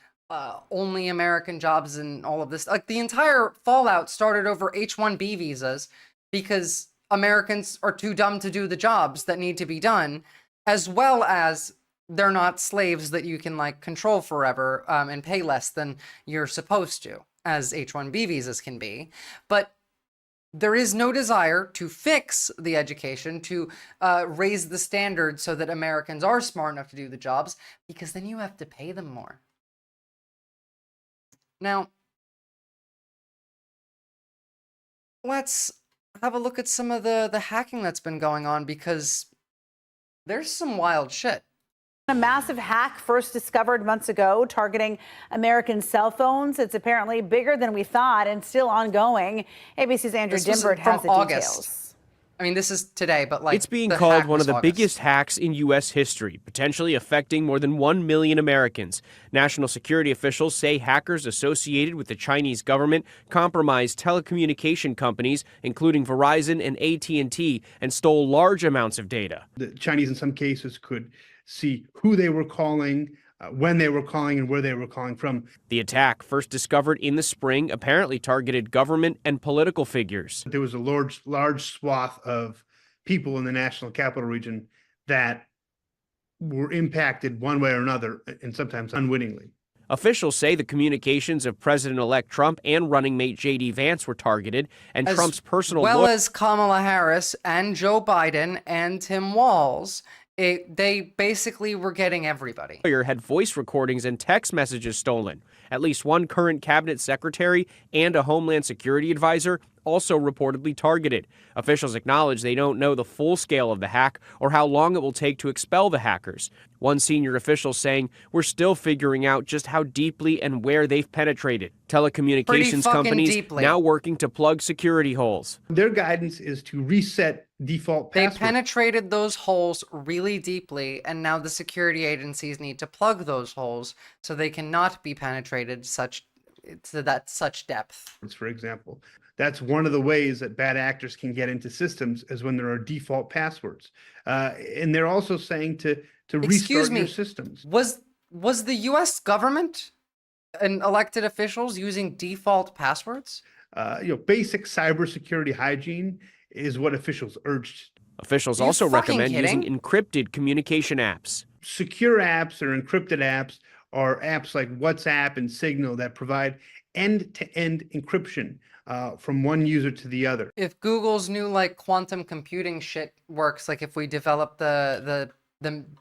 only American jobs and all of this. Like, the entire fallout started over H-1B visas because Americans are too dumb to do the jobs that need to be done, as well as they're not slaves that you can like control forever and pay less than you're supposed to, as H-1B visas can be. But there is no desire to fix the education, to raise the standard so that Americans are smart enough to do the jobs, because then you have to pay them more. Now, let's have a look at some of the hacking that's been going on, because there's some wild shit. A massive hack first discovered months ago targeting American cell phones. It's apparently bigger than we thought and still ongoing. ABC's Andrew Dimbert has the details. I mean, this is today, but like, it's being called one of the biggest hacks in U.S. history, potentially affecting more than 1 million Americans. National security officials say hackers associated with the Chinese government compromised telecommunication companies, including Verizon and AT&T, and stole large amounts of data. The Chinese, in some cases, could see who they were calling, when they were calling, and where they were calling from. The attack, first discovered in the spring, apparently targeted government and political figures. There was a large swath of people in the national capital region that were impacted one way or another, and sometimes unwittingly. Officials say the communications of President-elect Trump and running mate J.D. Vance were targeted, and Trump's personal well as Kamala Harris and Joe Biden and Tim Walz. They basically were getting everybody. Lawyer had voice recordings and text messages stolen. At least one current cabinet secretary and a Homeland Security advisor also reportedly targeted. Officials acknowledge they don't know the full scale of the hack or how long it will take to expel the hackers. One senior official saying, "We're still figuring out just how deeply and where they've penetrated." Telecommunications companies now working to plug security holes. Their guidance is to reset default passwords. They penetrated those holes really deeply, and now the security agencies need to plug those holes so they cannot be penetrated to that such depth. For example, that's one of the ways that bad actors can get into systems, is when there are default passwords. And they're also saying to restart your systems. Was the U.S. government and elected officials using default passwords? Basic cybersecurity hygiene is what officials urged. Officials also recommend using encrypted communication apps. Secure apps or encrypted apps are apps like WhatsApp and Signal that provide end-to-end encryption from one user to the other. If Google's new like quantum computing shit works, like if we develop the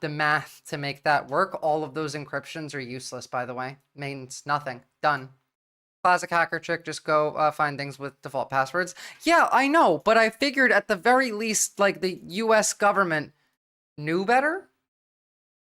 math to make that work, all of those encryptions are useless, by the way. Means nothing. Done. Classic hacker trick, just go find things with default passwords. Yeah, I know, but I figured at the very least, like, the US government knew better.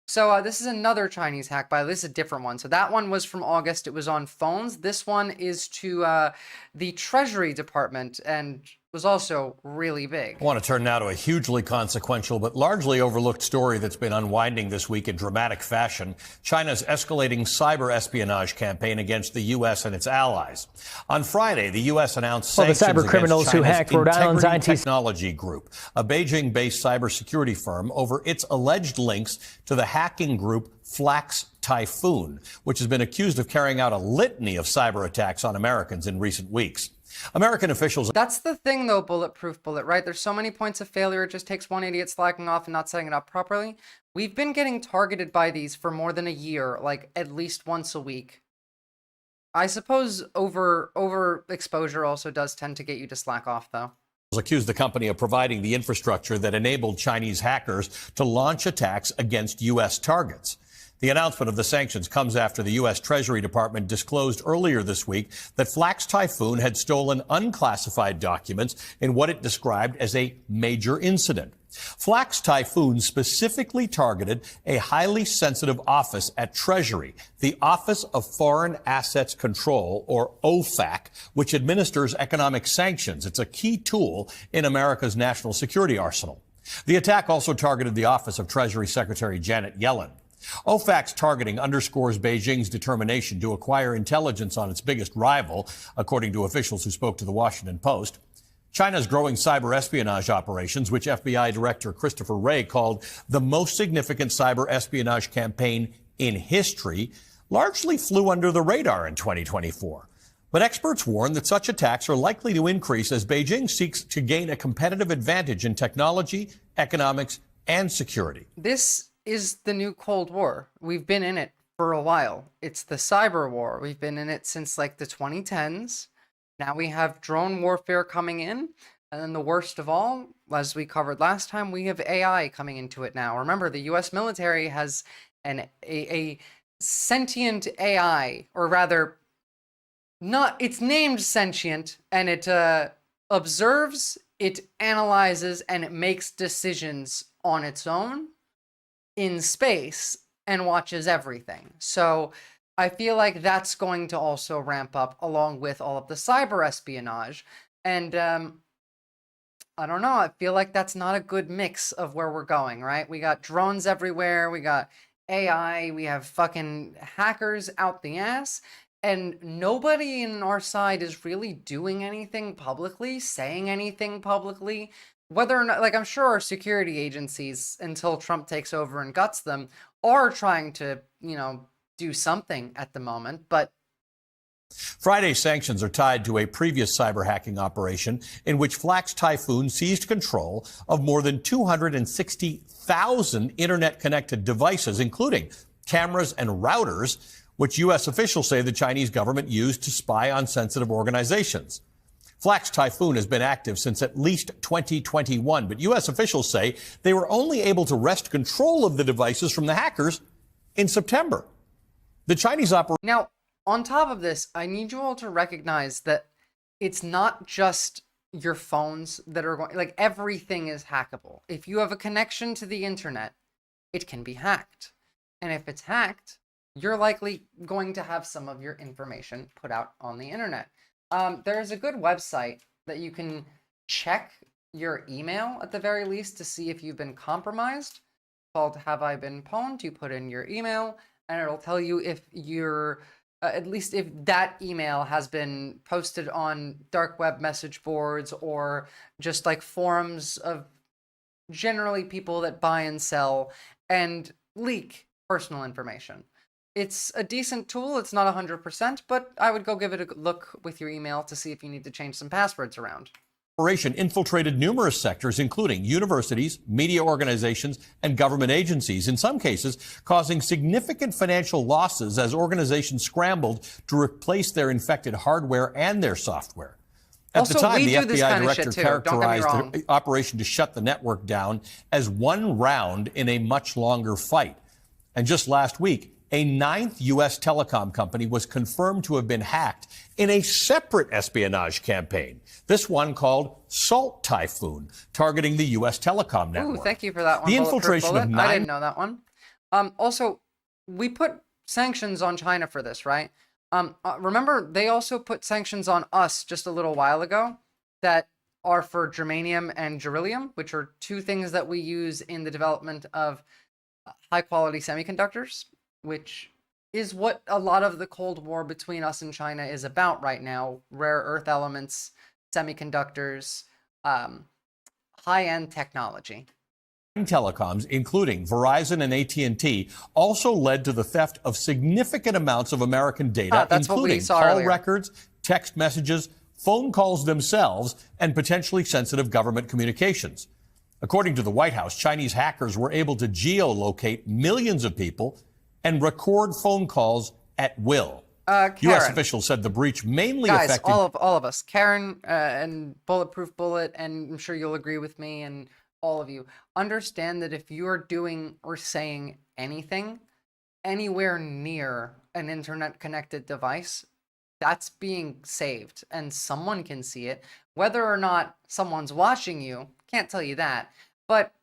So this is another Chinese hack, by the way. This is a different one. So that one was from August. It was on phones. This one is to the Treasury Department and was also really big. I want to turn now to a hugely consequential but largely overlooked story that's been unwinding this week in dramatic fashion: China's escalating cyber espionage campaign against the U.S. and its allies. On Friday, the U.S. announced sanctions the cyber criminals against who China's hacked Rhode Island's Integrity IT Technology Group, a Beijing-based cybersecurity firm, over its alleged links to the hacking group Flax Typhoon, which has been accused of carrying out a litany of cyber attacks on Americans in recent weeks. American officials... That's the thing, though, Bulletproof Bullet, right? There's so many points of failure. It just takes one idiot slacking off and not setting it up properly. We've been getting targeted by these for more than a year, like at least once a week. I suppose overexposure also does tend to get you to slack off, though. Accused the company of providing the infrastructure that enabled Chinese hackers to launch attacks against U.S. targets. The announcement of the sanctions comes after the U.S. Treasury Department disclosed earlier this week that Flaks Typhoon had stolen unclassified documents in what it described as a major incident. Flaks Typhoon specifically targeted a highly sensitive office at Treasury, the Office of Foreign Assets Control, or OFAC, which administers economic sanctions. It's a key tool in America's national security arsenal. The attack also targeted the office of Treasury Secretary Janet Yellen. OFAC's targeting underscores Beijing's determination to acquire intelligence on its biggest rival, according to officials who spoke to the Washington Post. China's growing cyber espionage operations, which FBI Director Christopher Wray called the most significant cyber espionage campaign in history, largely flew under the radar in 2024. But experts warn that such attacks are likely to increase as Beijing seeks to gain a competitive advantage in technology, economics, and security. This is the new Cold War. We've been in it for a while. It's the cyber war. We've been in it since like the 2010s. Now we have drone warfare coming in. And then the worst of all, as we covered last time, we have AI coming into it now. Remember, the US military has a sentient AI, or rather, it's named sentient, and it observes, it analyzes, and it makes decisions on its own in space and watches everything. So I feel like that's going to also ramp up along with all of the cyber espionage. And I don't know, I feel like that's not a good mix of where we're going, right? We got drones everywhere, we got AI, we have fucking hackers out the ass, and nobody in our side is really doing anything publicly, saying anything publicly. Whether or not, like, I'm sure our security agencies, until Trump takes over and guts them, are trying to, do something at the moment, but Friday's sanctions are tied to a previous cyber hacking operation in which Flaks Typhoon seized control of more than 260,000 internet-connected devices, including cameras and routers, which U.S. officials say the Chinese government used to spy on sensitive organizations. Flaks Typhoon has been active since at least 2021, but U.S. officials say they were only able to wrest control of the devices from the hackers in September. The Chinese operation... Now, on top of this, I need you all to recognize that it's not just your phones that are going... Like, everything is hackable. If you have a connection to the internet, it can be hacked. And if it's hacked, you're likely going to have some of your information put out on the internet. There's a good website that you can check your email at the very least to see if you've been compromised, called Have I Been Pwned? You put in your email and it'll tell you if you're, at least if that email has been posted on dark web message boards or just like forums of generally people that buy and sell and leak personal information. It's a decent tool. It's not 100%, but I would go give it a look with your email to see if you need to change some passwords around. Operation infiltrated numerous sectors, including universities, media organizations, and government agencies, in some cases causing significant financial losses as organizations scrambled to replace their infected hardware and their software. At the time, the FBI director characterized the operation to shut the network down as one round in a much longer fight. And just last week, a ninth U.S. telecom company was confirmed to have been hacked in a separate espionage campaign, this one called Salt Typhoon, targeting the U.S. telecom network. Ooh, thank you for that one. The infiltration of I didn't know that one. Also, we put sanctions on China for this, right? Remember, they also put sanctions on us just a little while ago that are for germanium and beryllium, which are two things that we use in the development of high-quality semiconductors, which is what a lot of the Cold War between us and China is about right now. Rare earth elements, semiconductors, high-end technology. Telecoms, including Verizon and AT&T, also led to the theft of significant amounts of American data, including call records, text messages, phone calls themselves, and potentially sensitive government communications. According to the White House, Chinese hackers were able to geolocate millions of people and record phone calls at will. U.S. officials said the breach mainly affected... all of us. Karen and Bulletproof Bullet, and I'm sure you'll agree with me, and all of you, understand that if you are doing or saying anything anywhere near an internet connected device, that's being saved and someone can see it. Whether or not someone's watching you, can't tell you that, but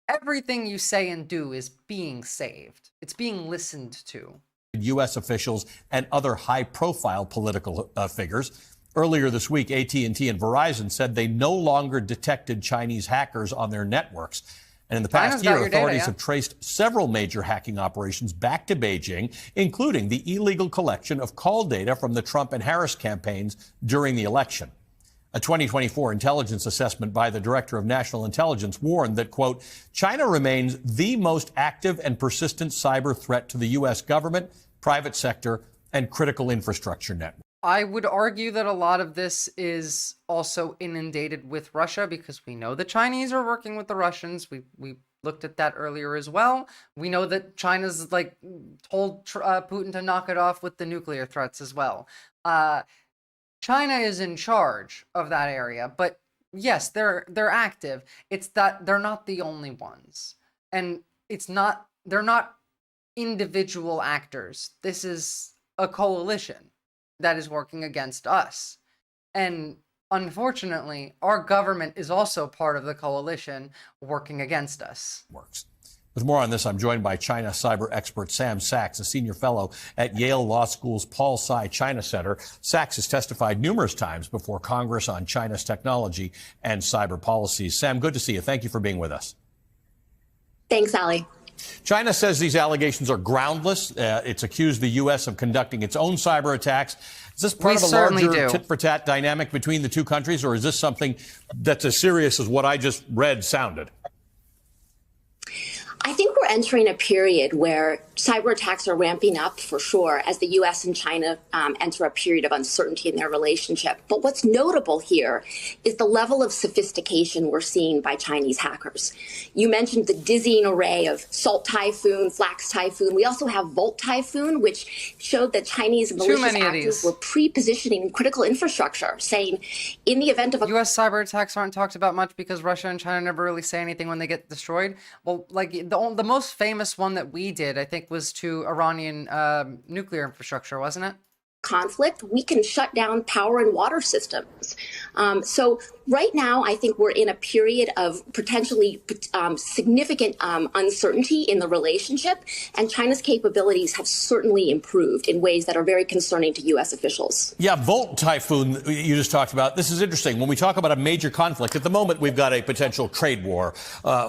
everything you say and do is being saved. It's being listened to. U.S. officials and other high-profile political figures. Earlier this week, AT&T and Verizon said they no longer detected Chinese hackers on their networks. And in the past year, authorities have traced several major hacking operations back to Beijing, including the illegal collection of call data from the Trump and Harris campaigns during the election. A 2024 intelligence assessment by the Director of National Intelligence warned that, quote, China remains the most active and persistent cyber threat to the U.S. government, private sector, and critical infrastructure network. I would argue that a lot of this is also inundated with Russia because we know the Chinese are working with the Russians. We looked at that earlier as well. We know that China's like told Putin to knock it off with the nuclear threats as well. China is in charge of that area, but yes, they're active. It's that they're not the only ones, and they're not individual actors. This is a coalition that is working against us, and unfortunately, our government is also part of the coalition working against us. With more on this, I'm joined by China cyber expert Sam Sachs, a senior fellow at Yale Law School's Paul Tsai China Center. Sachs has testified numerous times before Congress on China's technology and cyber policies. Sam, good to see you. Thank you for being with us. Thanks, Ali. China says these allegations are groundless. It's accused the U.S. of conducting its own cyber attacks. Is this part of a larger tit-for-tat dynamic between the two countries, or is this something that's as serious as what I just read sounded? I think we're entering a period where cyber attacks are ramping up for sure as the U.S. and China enter a period of uncertainty in their relationship. But what's notable here is the level of sophistication we're seeing by Chinese hackers. You mentioned the dizzying array of Salt Typhoon, Flax Typhoon. We also have Volt Typhoon, which showed that Chinese malicious actors were pre-positioning critical infrastructure, saying in the event of a U.S. cyber attacks aren't talked about much because Russia and China never really say anything when they get destroyed. Well, like the most famous one that we did, I think, was to Iranian nuclear infrastructure, wasn't it? Conflict, we can shut down power and water systems. So right now, I think we're in a period of potentially significant uncertainty in the relationship, and China's capabilities have certainly improved in ways that are very concerning to U.S. officials. Yeah, Volt Typhoon, you just talked about. This is interesting. When we talk about a major conflict, at the moment, we've got a potential trade war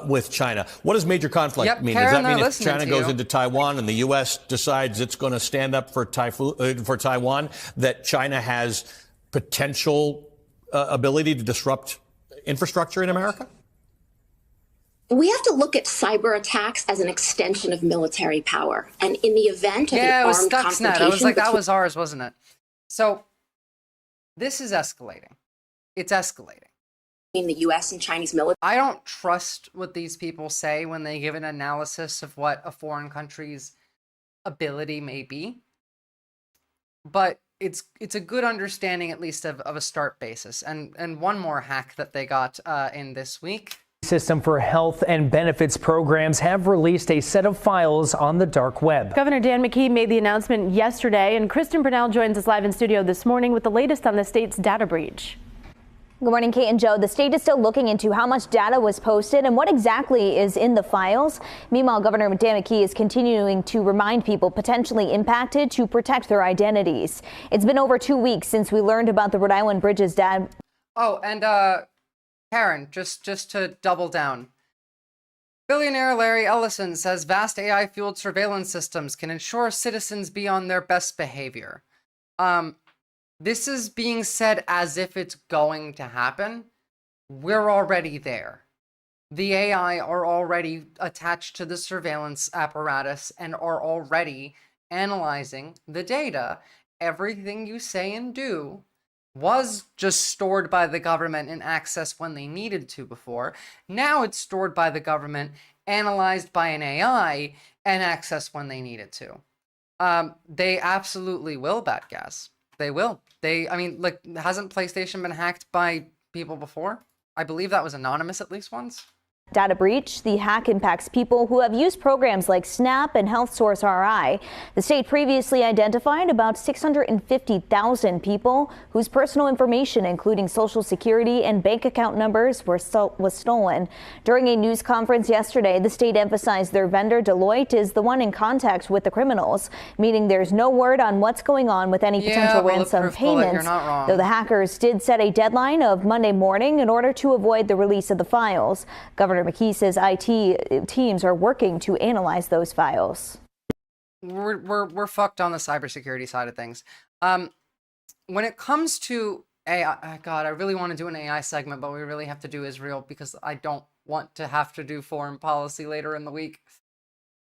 with China. What does major conflict mean? Does that mean if China goes into Taiwan and the U.S. decides it's going to stand up for Taiwan, that China has potential ability to disrupt infrastructure in America? We have to look at cyber attacks as an extension of military power. And in the event of an armed confrontation... I was like, that was ours, wasn't it? So this is escalating. It's escalating. In the U.S. and Chinese military. I don't trust what these people say when they give an analysis of what a foreign country's ability may be. But it's a good understanding, at least, of a start basis. And one more hack that they got in this week. System for Health and Benefits Programs have released a set of files on the dark web. Governor Dan McKee made the announcement yesterday, and Kristen Brunell joins us live in studio this morning with the latest on the state's data breach. Good morning, Kate and Joe. The state is still looking into how much data was posted and what exactly is in the files. Meanwhile, Governor Dan McKee is continuing to remind people potentially impacted to protect their identities. It's been over 2 weeks since we learned about the Rhode Island Bridges data. Oh, and Karen, just to double down. Billionaire Larry Ellison says vast AI-fueled surveillance systems can ensure citizens be on their best behavior. This is being said as if it's going to happen. We're already there. The AI are already attached to the surveillance apparatus and are already analyzing the data. Everything you say and do was just stored by the government and accessed when they needed to before. Now it's stored by the government, analyzed by an AI, and accessed when they needed to. They absolutely will, Bat Gas. They will. I mean, like, hasn't PlayStation been hacked by people before? I believe that was anonymous at least once. Data breach. The hack impacts people who have used programs like Snap and HealthSource RI. The state previously identified about 650,000 people whose personal information, including social security and bank account numbers, was stolen. During a news conference yesterday, the state emphasized their vendor Deloitte is the one in contact with the criminals, meaning there's no word on what's going on with any potential ransom payments. Though the hackers did set a deadline of Monday morning in order to avoid the release of the files. Governor McKee says IT teams are working to analyze those files. We're fucked on the cybersecurity side of things. When it comes to AI, God, I really want to do an AI segment, but we really have to do Israel because I don't want to have to do foreign policy later in the week.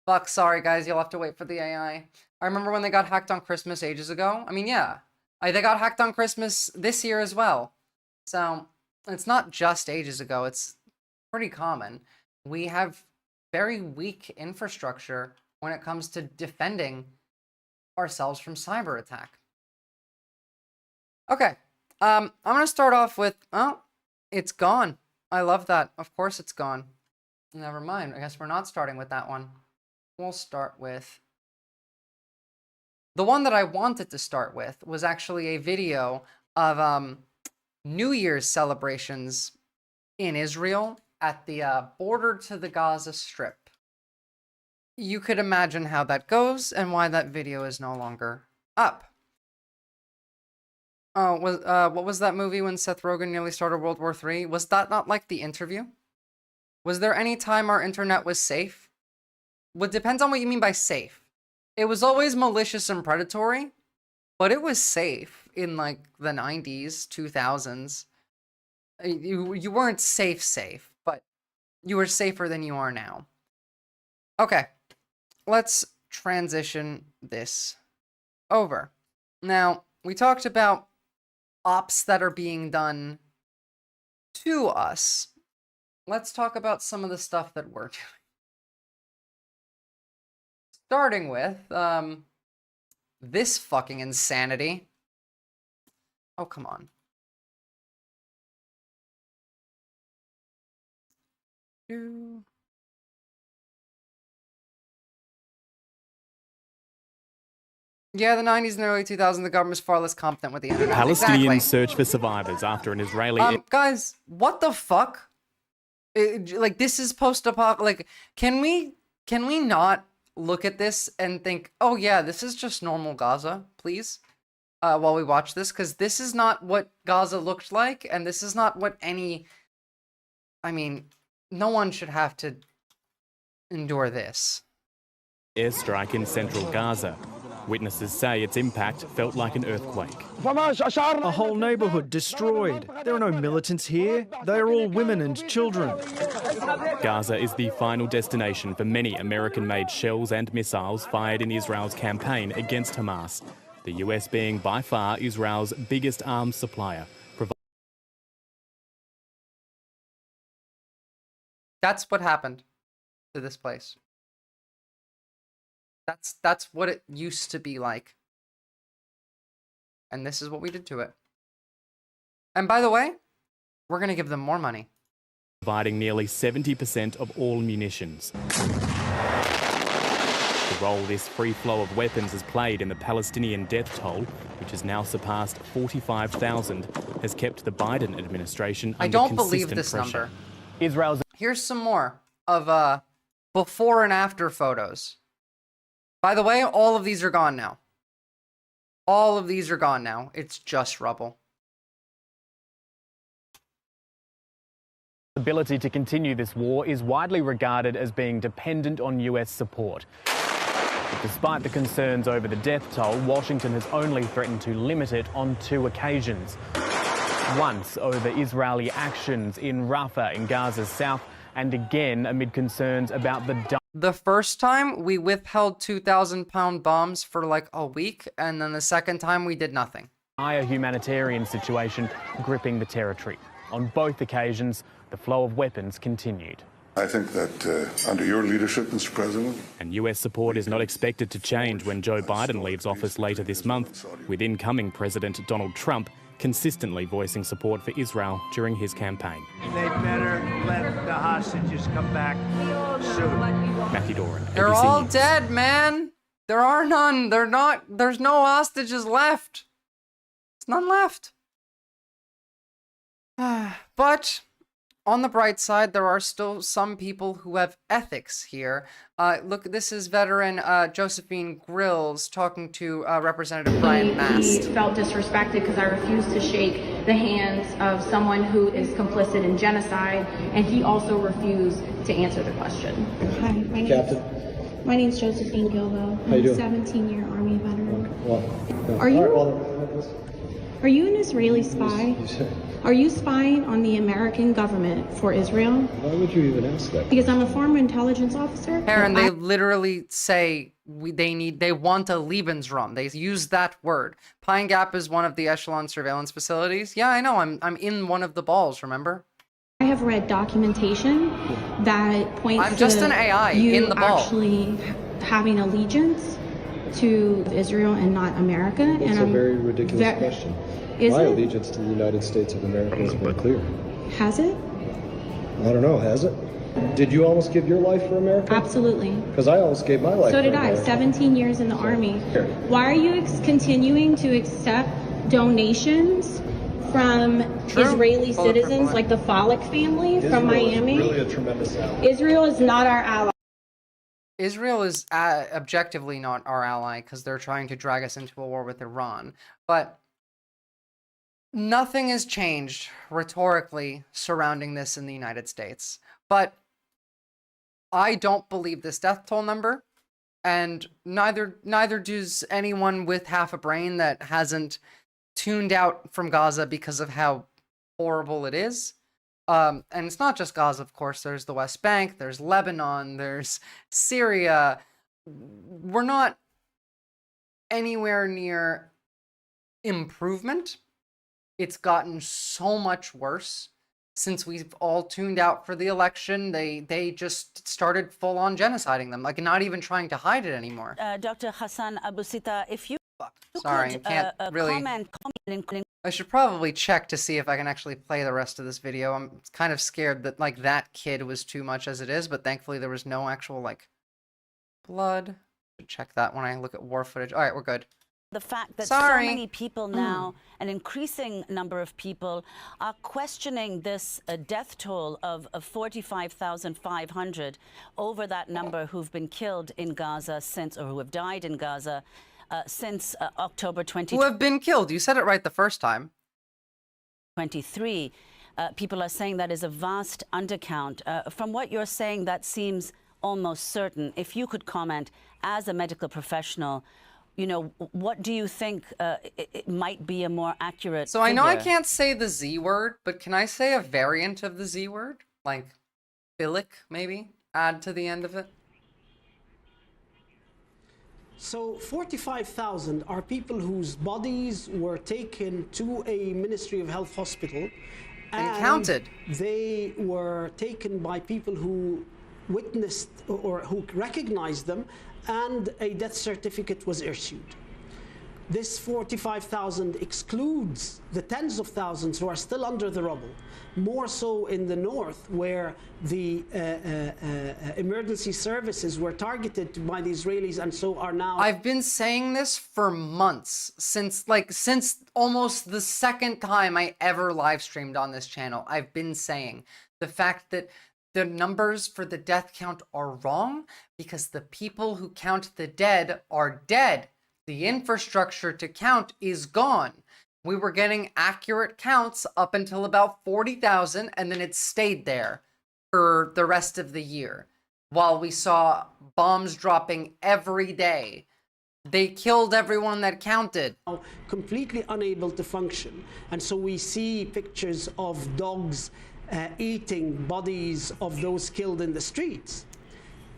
Fuck, sorry guys, you'll have to wait for the AI. I remember when they got hacked on Christmas ages ago. I mean, yeah, they got hacked on Christmas this year as well. So it's not just ages ago, it's pretty common. We have very weak infrastructure when it comes to defending ourselves from cyber attack. Okay, I'm gonna start off with, oh, it's gone. I love that. Of course it's gone. Never mind, I guess we're not starting with that one. We'll start with, the one that I wanted to start with was actually a video of New Year's celebrations in Israel at the border to the Gaza Strip. You could imagine how that goes and why that video is no longer up. Oh, what was that movie when Seth Rogen nearly started World War III? Was that not like The Interview? Was there any time our internet was safe? Well, it depends on what you mean by safe. It was always malicious and predatory, but it was safe in like the 90s, 2000s. You weren't safe, but you were safer than you are now. Okay, let's transition this over. Now, we talked about ops that are being done to us. Let's talk about some of the stuff that we're doing. Starting with this fucking insanity. Oh, come on. Yeah, the 90s and early 2000s, the government was far less competent with the internet. Palestinians search for survivors after an Israeli... Guys, what the fuck? Like, this is post-apocalyptic. Like, can we not look at this and think, oh yeah, this is just normal Gaza, please? While we watch this, because this is not what Gaza looked like, and this is not what any... I mean, no one should have to endure this. Airstrike in central Gaza. Witnesses say its impact felt like an earthquake. A whole neighborhood destroyed. There are no militants here. They are all women and children. Gaza is the final destination for many American-made shells and missiles fired in Israel's campaign against Hamas, the US being by far Israel's biggest arms supplier. That's what happened to this place. That's what it used to be like. And this is what we did to it. And by the way, we're going to give them more money. Providing nearly 70% of all munitions. The role this free flow of weapons has played in the Palestinian death toll, which has now surpassed 45,000, has kept the Biden administration under I don't consistent believe this pressure. number. Here's some more of before and after photos. By the way, all of these are gone now. All of these are gone now. It's just rubble. Ability to continue this war is widely regarded as being dependent on US support. But despite the concerns over the death toll, Washington has only threatened to limit it on 2 occasions. Once over Israeli actions in Rafah in Gaza's south, and again amid concerns about the first time we withheld 2,000-pound bombs for like a week, and then the second time we did nothing. Dire humanitarian situation gripping the territory. On both occasions, the flow of weapons continued. I think that under your leadership, Mr. President... And US support is not expected to change when Joe Biden leaves office later this month, with incoming President Donald Trump consistently voicing support for Israel during his campaign. They better let the hostages come back soon. Matthew Doran, They're ABC all News. dead, man. There are none. There's no hostages left. There's none left. But on the bright side, there are still some people who have ethics here. Look, this is veteran Josephine Grills talking to Representative Brian Mast. He felt disrespected because I refused to shake the hands of someone who is complicit in genocide, and he also refused to answer the question. Hi, my name's Josephine Gilbo. I'm a 17-year Army veteran. Are you an Israeli spy? Are you spying on the American government for Israel? Why would you even ask that? Because I'm a former intelligence officer. Aaron, they literally say they want a Lebensraum. They use that word. Pine Gap is one of the echelon surveillance facilities. Yeah, I know. I'm in one of the balls, remember? I have read documentation that points I'm just to an AI you in the ball. actually having allegiance to Israel and not America. That's a very ridiculous question. Is My it? allegiance to the United States of America has been clear. Has it? I don't know, has it? Did you almost give your life for America? Absolutely. Because I almost gave my life So for did America. I, 17 years in the Army. Why are you continuing to accept donations from Israeli citizens like the Falek family from Miami? Israel is really a tremendous ally. Israel is not our ally. Israel is objectively not our ally because they're trying to drag us into a war with Iran. But nothing has changed rhetorically surrounding this in the United States. But I don't believe this death toll number, and neither does anyone with half a brain that hasn't tuned out from Gaza because of how horrible it is. And it's not just Gaza, of course. There's the West Bank, there's Lebanon, there's Syria. We're not anywhere near improvement. It's gotten so much worse since we've all tuned out for the election. They just started full-on genociding them, like not even trying to hide it anymore. Dr. Hassan Abusita, if you Sorry, I can't really... comment. I should probably check to see if I can actually play the rest of this video. I'm kind of scared that, like, that kid was too much as it is, but thankfully there was no actual, like, blood. Should check that when I look at war footage. All right, we're good. The fact that Sorry. so many people now, an increasing number of people, are questioning this death toll of 45,500 over that number who've been killed in Gaza since, or who have died in Gaza since October 2023. Who have been killed? You said it right the first time. People are saying that is a vast undercount. From what you're saying, that seems almost certain. If you could comment as a medical professional, you know, what do you think it might be a more accurate So I know I figure? can't say the Z word, but can I say a variant of the Z word? Like, philic, maybe? Add to the end of it? So 45,000 are people whose bodies were taken to a Ministry of Health hospital And counted. They were taken by people who witnessed or who recognized them, and a death certificate was issued. This 45,000 excludes the tens of thousands who are still under the rubble, more so in the north, where the emergency services were targeted by the Israelis and so are now... I've been saying this for months, since almost the second time I ever live streamed on this channel. I've been saying the fact that the numbers for the death count are wrong because the people who count the dead are dead. The infrastructure to count is gone. We were getting accurate counts up until about 40,000, and then it stayed there for the rest of the year, while we saw bombs dropping every day. They killed everyone that counted. Completely unable to function. And so we see pictures of dogs eating bodies of those killed in the streets.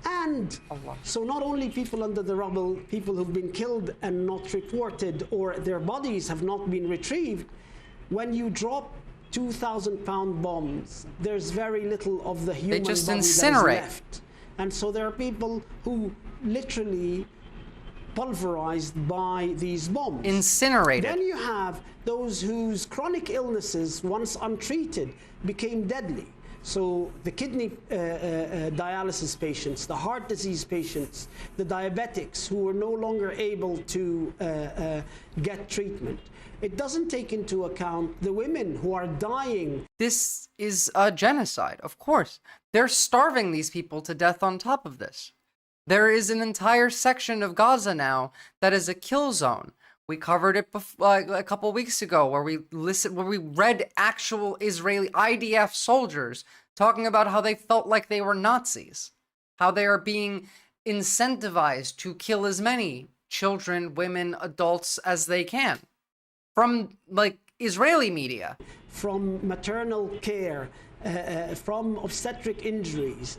And so not only people under the rubble, people who've been killed and not reported, or their bodies have not been retrieved, when you drop 2,000-pound bombs, there's very little of the human just body incinerate. that is left. And so there are people who literally pulverized by these bombs. Incinerated. Then you have those whose chronic illnesses, once untreated, became deadly. So the kidney dialysis patients, the heart disease patients, the diabetics who were no longer able to get treatment. It doesn't take into account the women who are dying. This is a genocide, of course. They're starving these people to death on top of this. There is an entire section of Gaza now that is a kill zone. We covered it a couple weeks ago where we read actual Israeli IDF soldiers talking about how they felt like they were Nazis, how they are being incentivized to kill as many children, women, adults as they can from like Israeli media. From maternal care, from obstetric injuries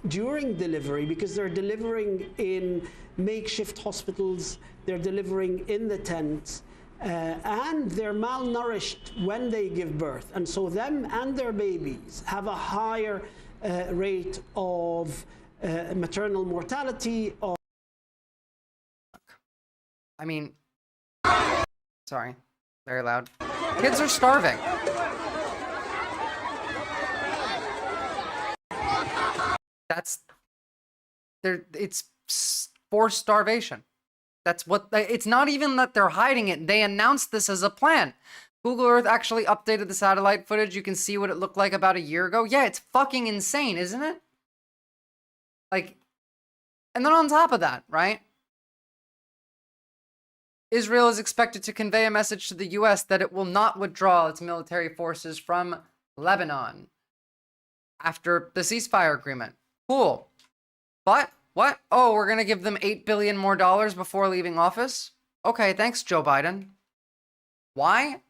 during delivery, because they're delivering in makeshift hospitals, they're delivering in the tents, and they're malnourished when they give birth. And so them and their babies have a higher rate of maternal mortality. I mean, sorry, very loud. Kids are starving. It's forced starvation. That's what, it's not even that they're hiding it. They announced this as a plan. Google Earth actually updated the satellite footage. You can see what it looked like about a year ago. Yeah, it's fucking insane, isn't it? Like, and then on top of that, right? Israel is expected to convey a message to the US that it will not withdraw its military forces from Lebanon after the ceasefire agreement. Cool. But what? Oh, we're going to give them $8 billion more before leaving office? Okay, thanks, Joe Biden. Why?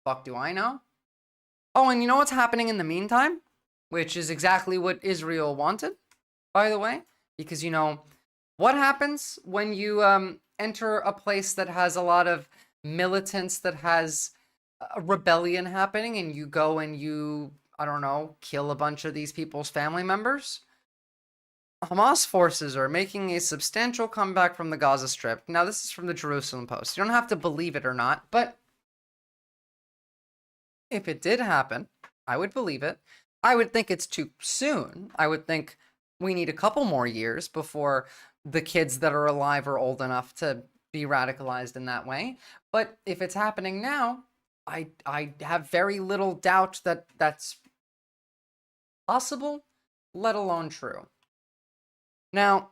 Fuck do I know? Oh, and you know what's happening in the meantime? Which is exactly what Israel wanted, by the way. Because, you know, what happens when you enter a place that has a lot of militants, that has a rebellion happening, and you go and you, I don't know, kill a bunch of these people's family members? Hamas forces are making a substantial comeback from the Gaza Strip. Now, this is from the Jerusalem Post. You don't have to believe it or not, but if it did happen, I would believe it. I would think it's too soon. I would think we need a couple more years before the kids that are alive are old enough to be radicalized in that way. But if it's happening now, I have very little doubt that that's possible, let alone true. Now,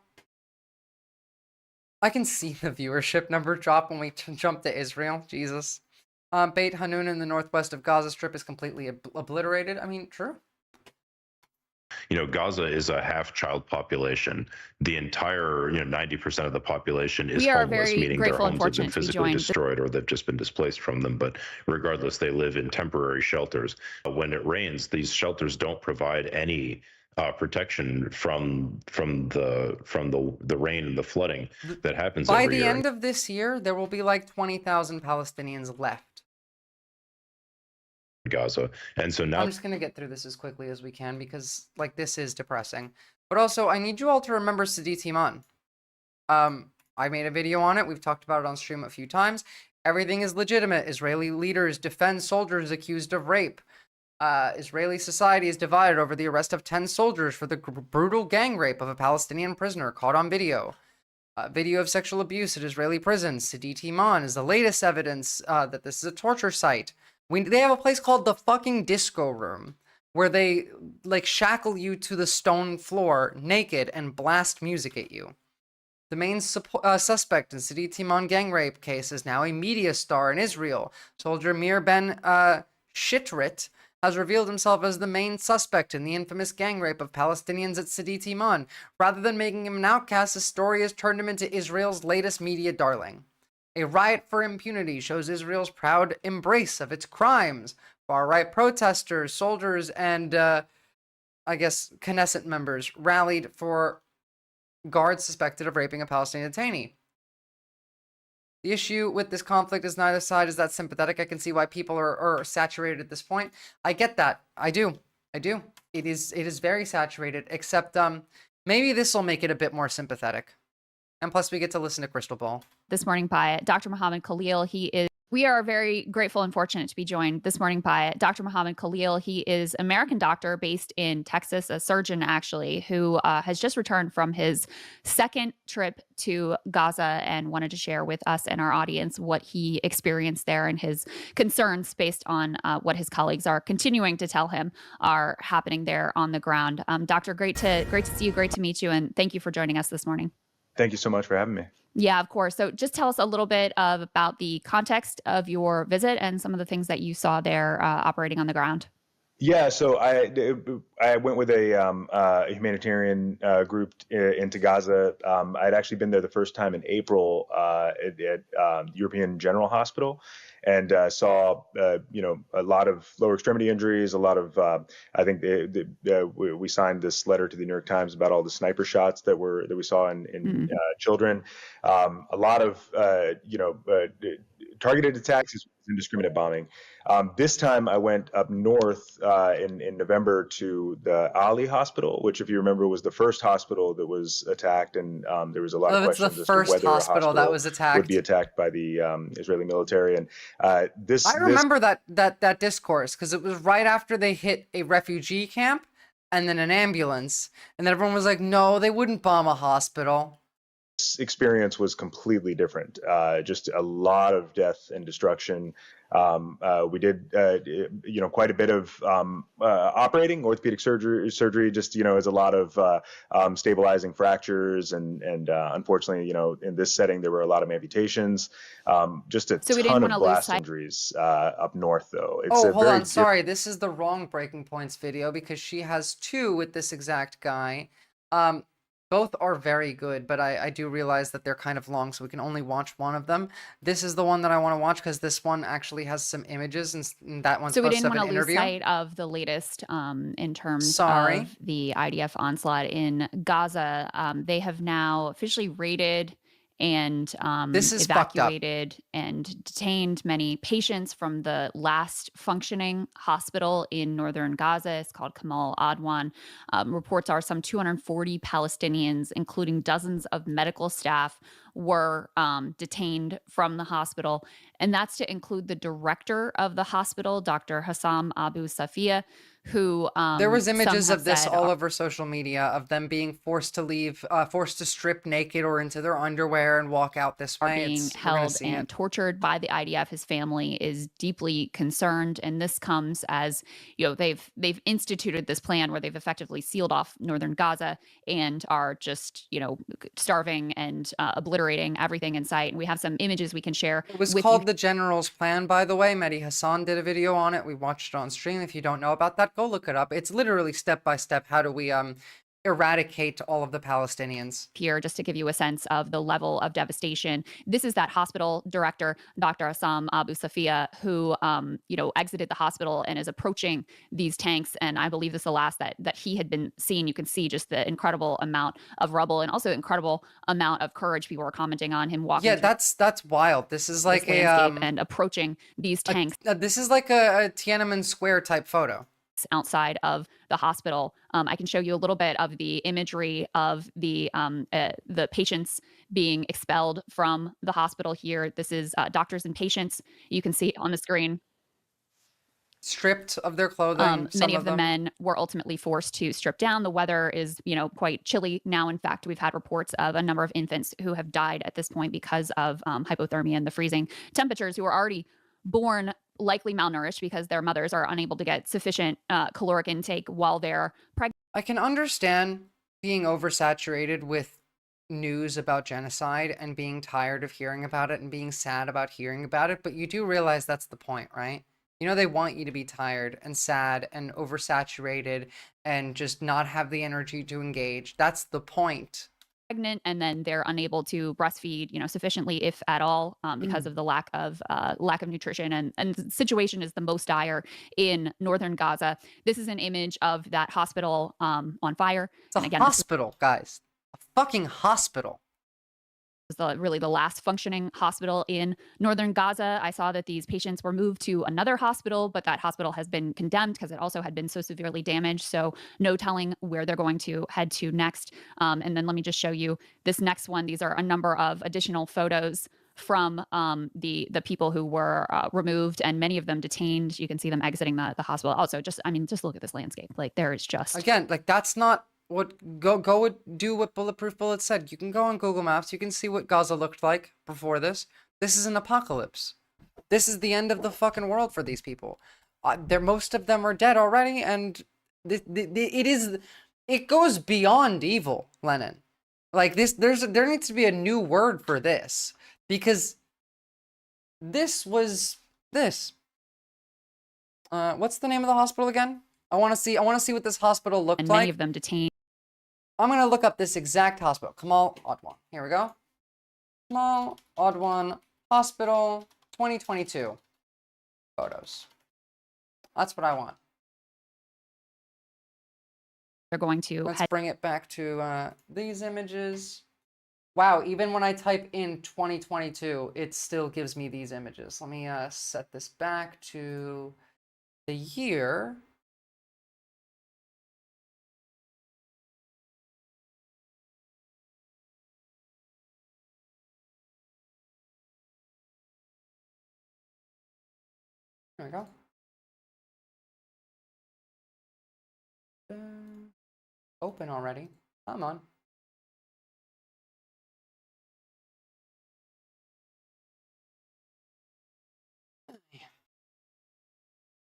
I can see the viewership number drop when we jump to Israel. Jesus. Beit Hanun in the northwest of Gaza Strip is completely obliterated. I mean, true. You know, Gaza is a half-child population. The entire, 90% of the population is homeless, meaning their homes have been physically destroyed or they've just been displaced from them. But regardless, they live in temporary shelters. When it rains, these shelters don't provide any protection from the rain and the flooding that happens every year. By the end of this year, there will be like 20,000 Palestinians left. Gaza. And so now I'm just going to get through this as quickly as we can because like this is depressing. But also I need you all to remember Sadit Iman. I made a video on it. We've talked about it on stream a few times. Everything is legitimate. Israeli leaders defend soldiers accused of rape. Israeli society is divided over the arrest of 10 soldiers for the brutal gang rape of a Palestinian prisoner caught on video. Video of sexual abuse at Israeli prisons. Sadit Iman is the latest evidence that this is a torture site. They have a place called the fucking disco room where they like shackle you to the stone floor naked and blast music at you. The main suspect in Sadit Iman gang rape case is now a media star in Israel. Soldier Mir Ben Shitrit has revealed himself as the main suspect in the infamous gang rape of Palestinians at Sadit Iman. Rather than making him an outcast, the story has turned him into Israel's latest media darling. A riot for impunity shows Israel's proud embrace of its crimes. Far-right protesters, soldiers, and, I guess, Knesset members rallied for guards suspected of raping a Palestinian detainee. The issue with this conflict is neither side is that sympathetic. I can see why people are saturated at this point. I get that. I do. It is very saturated, except maybe this will make it a bit more sympathetic. And plus, we get to listen to Crystal Ball. This morning by Dr. Mohammed Khalil. He is We are very grateful and fortunate to be joined this morning by Dr. Mohammed Khalil. He is an American doctor based in Texas, a surgeon actually, who has just returned from his second trip to Gaza and wanted to share with us and our audience what he experienced there and his concerns based on what his colleagues are continuing to tell him are happening there on the ground. Doctor, great to see you, great to meet you, and thank you for joining us this morning. Thank you so much for having me. Yeah, of course. So just tell us a little bit about the context of your visit and some of the things that you saw there operating on the ground. Yeah, so I went with a humanitarian group into Gaza. I'd actually been there the first time in April at European General Hospital, and saw a lot of lower extremity injuries, a lot of I think we signed this letter to the New York Times about all the sniper shots that we saw in children, a lot of targeted attacks, indiscriminate bombing. This time I went up north in November to the Ali Hospital, which, if you remember, was the first hospital that was attacked, and there was a lot of questions as to whether a hospital that was attacked would be attacked by the Israeli military. And I remember that discourse because it was right after they hit a refugee camp and then an ambulance, and then everyone was like, "No, they wouldn't bomb a hospital." Experience was completely different. Just a lot of death and destruction. We did, quite a bit of operating orthopedic surgery. Just as a lot of stabilizing fractures, and unfortunately, in this setting there were a lot of amputations. Just a ton of blast injuries up north, though. Hold on, sorry, this is the wrong Breaking Points video because she has two with this exact guy. Both are very good, but I do realize that they're kind of long, so we can only watch one of them. This is the one that I want to watch because this one actually has some images, and that one's supposed to have an interview. So we didn't want to lose sight of the latest in terms of the IDF onslaught in Gaza. They have now officially raided and evacuated and detained many patients from the last functioning hospital in northern Gaza. It's called Kamal Adwan. Reports are some 240 Palestinians, including dozens of medical staff, were detained from the hospital. And that's to include the director of the hospital, Dr. Hassam Abu Safia, who there was images of this all over social media of them being forced to leave, forced to strip naked or into their underwear and walk out this way. Being held and tortured by the IDF. His family is deeply concerned, and this comes as they've instituted this plan where they've effectively sealed off northern Gaza and are just starving and obliterating everything in sight. And we have some images we can share. It was called the General's Plan, by the way. Mehdi Hassan did a video on it. We watched it on stream. If you don't know about that, go look it up. It's literally step by step. How do we eradicate all of the Palestinians? Here, just to give you a sense of the level of devastation. This is that hospital director, Dr. Hassam Abu Safia, who, exited the hospital and is approaching these tanks. And I believe this is the last that he had been seen. You can see just the incredible amount of rubble and also incredible amount of courage. People were commenting on him walking. Yeah, that's wild. This is like and approaching these tanks. This is like a Tiananmen Square type photo. Outside of the hospital. I can show you a little bit of the imagery of the patients being expelled from the hospital here. This is doctors and patients. You can see on the screen. Stripped of their clothing. Many of the men were ultimately forced to strip down. The weather is, quite chilly now. In fact, we've had reports of a number of infants who have died at this point because of hypothermia and the freezing temperatures, who are already born likely malnourished because their mothers are unable to get sufficient caloric intake while they're pregnant. I can understand being oversaturated with news about genocide and being tired of hearing about it and being sad about hearing about it, but you do realize that's the point, right? They want you to be tired and sad and oversaturated and just not have the energy to engage. That's the point. Pregnant, and then they're unable to breastfeed, sufficiently, if at all, because of the lack of nutrition. And the situation is the most dire in northern Gaza. This is an image of that hospital on fire. It's a hospital, guys. A fucking hospital. Really the last functioning hospital in northern Gaza. I saw that these patients were moved to another hospital, but that hospital has been condemned because it also had been so severely damaged. So no telling where they're going to head to next. And then let me just show you this next one. These are a number of additional photos from the people who were removed, and many of them detained. You can see them exiting the hospital. Also, just look at this landscape. Like, there is just, again, like, that's not what do what Bulletproof Bullet said. You can go on Google Maps. You can see what Gaza looked like before this. This is an apocalypse. This is the end of the fucking world for these people. Most of them are dead already, and it goes beyond evil, Lennon. Like, there needs to be a new word for this, because this was this. What's the name of the hospital again? I want to see what this hospital looked like. And many of them detained. I'm gonna look up this exact hospital. Kamal Adwan. Here we go. Kamal Adwan Hospital 2022 photos. That's what I want. They're going to let's bring it back to these images. Wow, even when I type in 2022, it still gives me these images. Let me set this back to the year. There we go. Open already. Come on.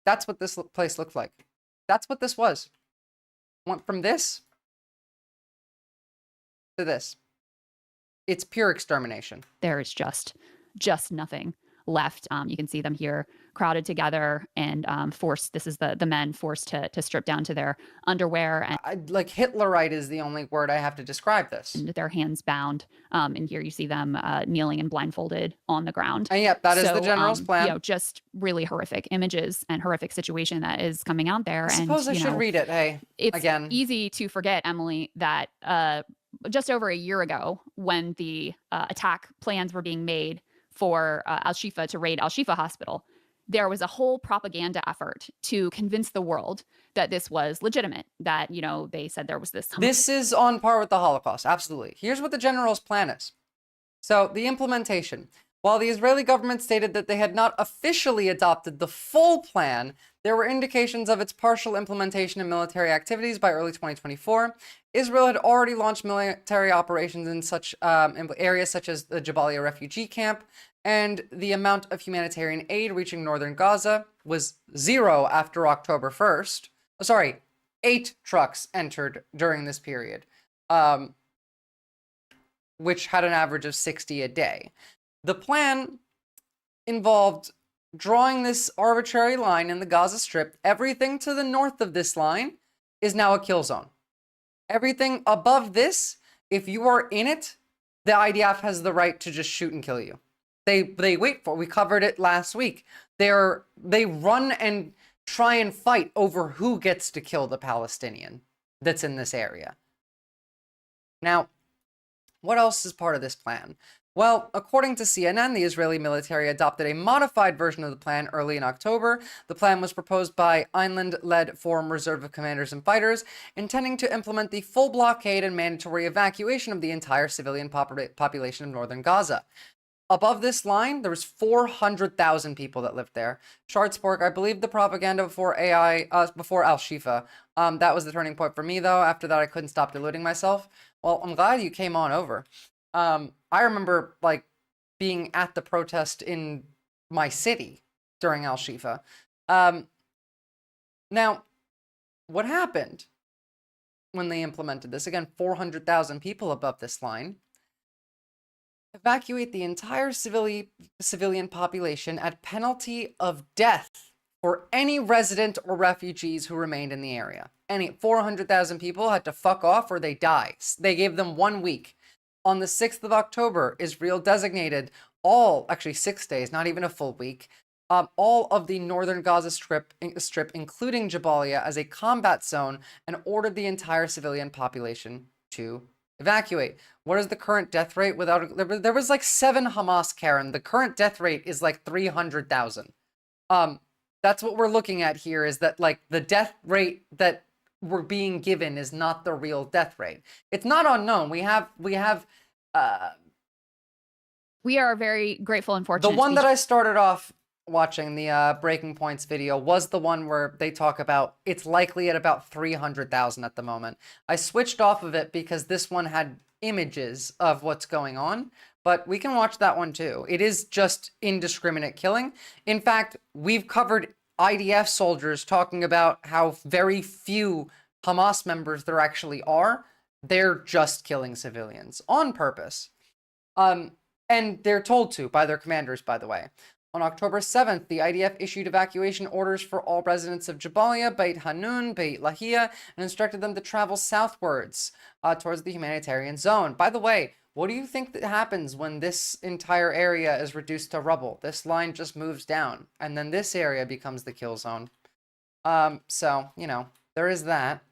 That's what this place looked like. That's what this was. Went from this to this. It's pure extermination. There is just nothing left. You can see them here crowded together and forced. This is the men forced to strip down to their underwear. And like, Hitlerite is the only word I have to describe this. And their hands bound. And here you see them kneeling and blindfolded on the ground. And yep, that is the general's plan. You know, just really horrific images and horrific situation that is coming out there. I suppose I should read it. Hey, it's again, easy to forget, Emily, that just over a year ago, when the attack plans were being made for Al-Shifa to raid Al-Shifa Hospital, there was a whole propaganda effort to convince the world that this was legitimate, that, you know, they said there was this. This is on par with the Holocaust. Absolutely. Here's what the general's plan is. So the implementation. While the Israeli government stated that they had not officially adopted the full plan, there were indications of its partial implementation in military activities by early 2024. Israel had already launched military operations in such areas such as the Jabalia refugee camp, and the amount of humanitarian aid reaching northern Gaza was 0 after October 1st. Oh, sorry, 8 trucks entered during this period, which had an average of 60 a day. The plan involved drawing this arbitrary line in the Gaza Strip. Everything to the north of this line is now a kill zone. Everything above this, if you are in it, the IDF has the right to just shoot and kill you. They wait for it. We covered it last week. They run and try and fight over who gets to kill the Palestinian that's in this area. Now, what else is part of this plan? Well, according to CNN, the Israeli military adopted a modified version of the plan early in October. The plan was proposed by Einland-led Forum Reserve of Commanders and Fighters, intending to implement the full blockade and mandatory evacuation of the entire civilian population of northern Gaza. Above this line, there was 400,000 people that lived there. Schwarzburg, I believe the propaganda before Al-Shifa. That was the turning point for me, though. After that, I couldn't stop deluding myself. Well, I'm glad you came on over. I remember, like, being at the protest in my city during Al-Shifa. Now, what happened when they implemented this? Again, 400,000 people above this line. Evacuate the entire civilian population at penalty of death for any resident or refugees who remained in the area. Any 400,000 people had to fuck off or they die. They gave them 1 week. On the 6th of October, Israel designated actually 6 days, not even a full week, all of the northern Gaza Strip, including Jabalia, as a combat zone and ordered the entire civilian population to evacuate. What is the current death rate? There was like 7 Hamas, Karen. The current death rate is like 300,000. That's what we're looking at here, is that, like, the death rate that we're being given is not the real death rate. It's not unknown. We have We are very grateful and fortunate. The one that I started off watching, the Breaking Points video, was the one where they talk about it's likely at about 300,000 at the moment. I switched off of it because this one had images of what's going on, but we can watch that one too. It is just indiscriminate killing. In fact, we've covered IDF soldiers talking about how very few Hamas members there actually are. They're just killing civilians on purpose. And they're told to by their commanders, by the way. On October 7th, the IDF issued evacuation orders for all residents of Jabalia, Beit Hanun, Beit Lahia, and instructed them to travel southwards towards the humanitarian zone. By the way, what do you think that happens when this entire area is reduced to rubble? This line just moves down, and then this area becomes the kill zone. So, you know, there is that.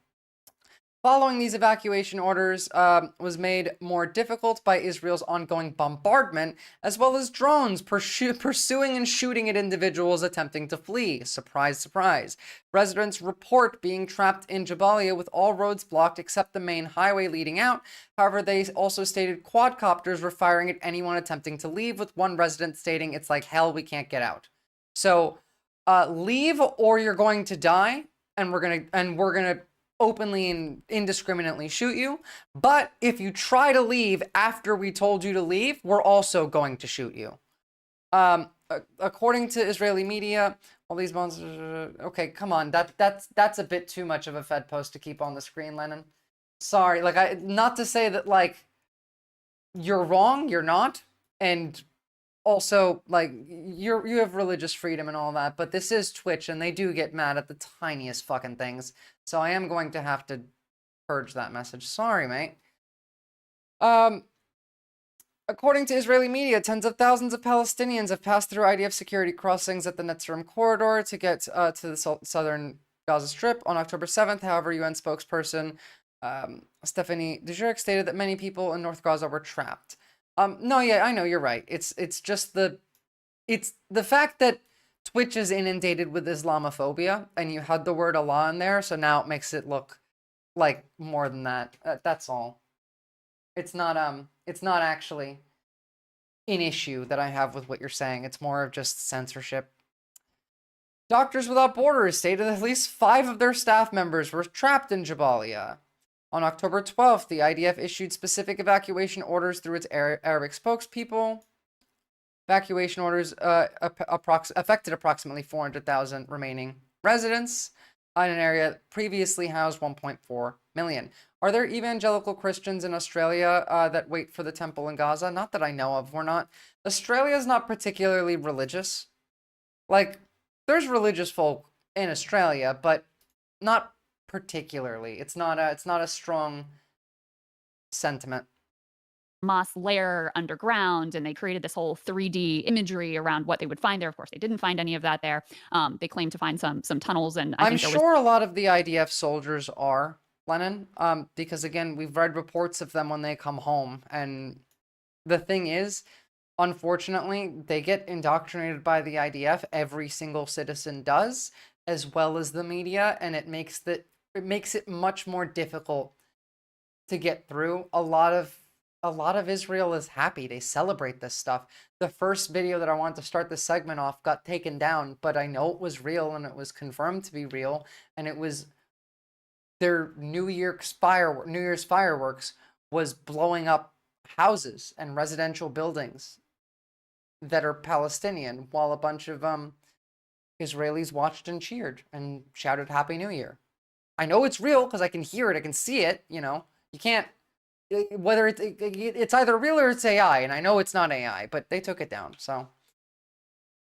Following these evacuation orders was made more difficult by Israel's ongoing bombardment, as well as drones pursuing and shooting at individuals attempting to flee. Surprise, surprise. Residents report being trapped in Jabalia with all roads blocked except the main highway leading out. However, they also stated quadcopters were firing at anyone attempting to leave, with one resident stating, "It's like hell, we can't get out." So, leave or you're going to die, and we're gonna openly and indiscriminately shoot you. But if you try to leave after we told you to leave, we're also going to shoot you. According to Israeli media, all these monsters. Okay, come on, that's a bit too much of a Fed post to keep on the screen, Lennon. Sorry, like not to say that like you're wrong, you're not, and also like you have religious freedom and all that, but this is Twitch and they do get mad at the tiniest fucking things. So I am going to have to purge that message. Sorry, mate. According to Israeli media, tens of thousands of Palestinians have passed through IDF security crossings at the Netzarim corridor to get to the southern Gaza Strip. On October 7th, however, UN spokesperson Stephanie Dujarric stated that many people in North Gaza were trapped. No, yeah, I know, you're right. It's just the fact that Twitch is inundated with Islamophobia, and you had the word Allah in there, so now it makes it look like more than that. That's all. It's not actually an issue that I have with what you're saying. It's more of just censorship. Doctors Without Borders stated at least 5 of their staff members were trapped in Jabalia. On October 12th, the IDF issued specific evacuation orders through its Arabic spokespeople. Evacuation orders affected approximately 400,000 remaining residents in an area that previously housed 1.4 million. Are there evangelical Christians in Australia that wait for the temple in Gaza? Not that I know of. We're not. Australia is not particularly religious. Like, there's religious folk in Australia, but not particularly. It's not a strong sentiment. Hamas lair underground, and they created this whole 3D imagery around what they would find there. Of course, they didn't find any of that there. They claimed to find some tunnels, and I'm sure a lot of the IDF soldiers are, Lennon, because again, we've read reports of them when they come home, and the thing is, unfortunately, they get indoctrinated by the IDF. Every single citizen does, as well as the media, and it makes it much more difficult to get through. A lot of Israel is happy. They celebrate this stuff. The first video that I wanted to start this segment off got taken down, but I know it was real and it was confirmed to be real, and it was their New Year's fireworks was blowing up houses and residential buildings that are Palestinian, while a bunch of Israelis watched and cheered and shouted Happy New Year. I know it's real because I can hear it, I can see it, you know. You can't, whether it's either real or it's AI, and I know it's not AI, but they took it down, so.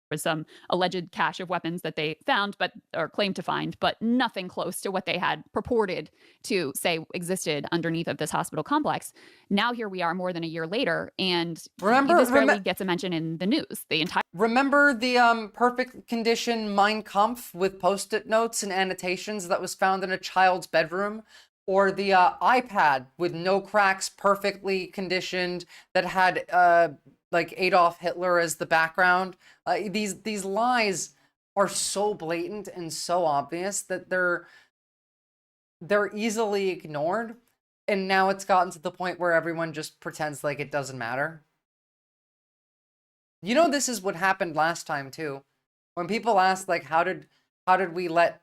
Was some alleged cache of weapons that they found, or claimed to find, but nothing close to what they had purported to say existed underneath of this hospital complex. Now here we are more than a year later, and this barely gets a mention in the news. Remember the perfect condition Mein Kampf with post-it notes and annotations that was found in a child's bedroom? Or the iPad with no cracks, perfectly conditioned, that had like Adolf Hitler as the background? These lies are so blatant and so obvious that they're easily ignored, and now it's gotten to the point where everyone just pretends like it doesn't matter. You know, this is what happened last time too. When people asked, like, how did we let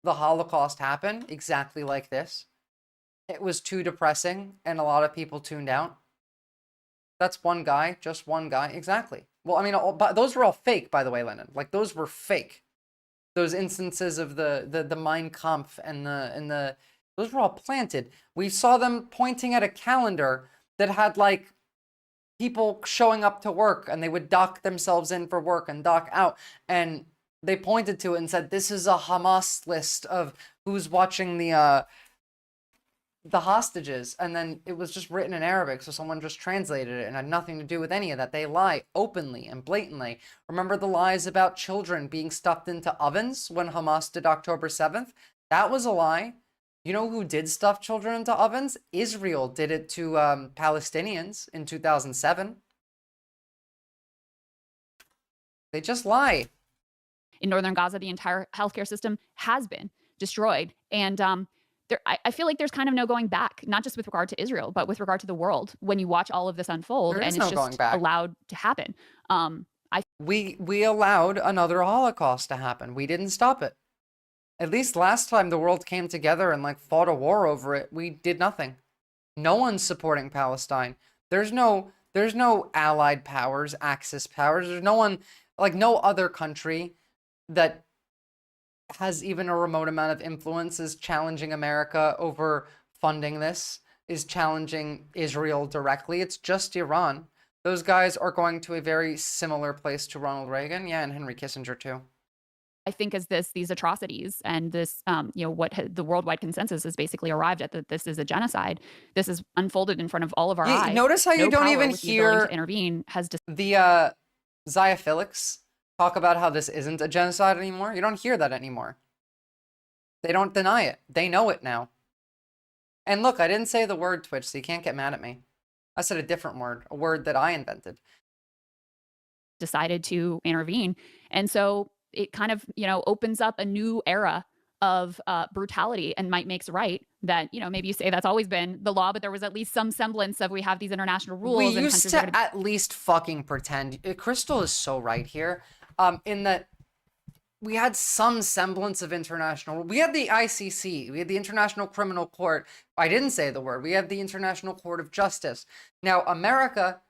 the Holocaust happen? Exactly like this. It was too depressing, and a lot of people tuned out. That's one guy, just one guy. Exactly. Well, I mean, those were all fake, by the way, Lennon. Like, those were fake. Those instances of the Mein Kampf and the those were all planted. We saw them pointing at a calendar that had, like, people showing up to work, and they would dock themselves in for work and dock out, and they pointed to it and said, this is a Hamas list of who's watching the hostages. And then it was just written in Arabic, so someone just translated it and had nothing to do with any of that. They lie openly and blatantly. Remember the lies about children being stuffed into ovens when Hamas did October 7th? That was a lie. You know who did stuff children into ovens? Israel did it to Palestinians in 2007. They just lie. In northern Gaza, the entire healthcare system has been destroyed. And I feel like there's kind of no going back, not just with regard to Israel, but with regard to the world when you watch all of this unfold, and it's just allowed to happen. We allowed another Holocaust to happen. We didn't stop it. At least last time the world came together and, like, fought a war over it, we did nothing. No one's supporting Palestine. There's no allied powers, Axis powers. There's no one, like, no other country that has even a remote amount of influence is challenging America over funding this, is challenging Israel directly. It's just Iran. Those guys are going to a very similar place to Ronald Reagan, yeah, and Henry Kissinger too. I think as these atrocities and this, the worldwide consensus has basically arrived at, that this is a genocide. This is unfolded in front of all of our eyes. Notice how you don't even hear to intervene the Ziophilics talk about how this isn't a genocide anymore. You don't hear that anymore. They don't deny it. They know it now. And look, I didn't say the word Twitch, so you can't get mad at me. I said a different word, a word that I invented. Decided to intervene. And so it kind of, opens up a new era of brutality, and might makes right that, maybe you say that's always been the law, but there was at least some semblance of, we have these international rules. We used to at least fucking pretend. Crystal is so right here. In that we had some semblance of international. We had the ICC. We had the International Criminal Court. I didn't say the word. We had the International Court of Justice. Now, America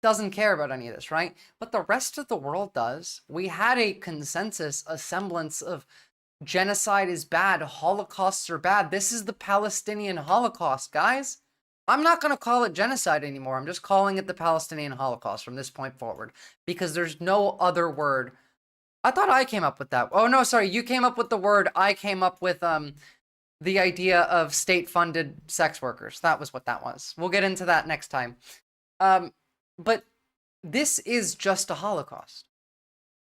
doesn't care about any of this, right? But the rest of the world does. We had a consensus, a semblance of genocide is bad, holocausts are bad. This is the Palestinian Holocaust, guys. I'm not going to call it genocide anymore. I'm just calling it the Palestinian Holocaust from this point forward, because there's no other word. I thought I came up with that. Oh, no, sorry. You came up with the word. I came up with the idea of state-funded sex workers. That was what that was. We'll get into that next time. But this is just a Holocaust.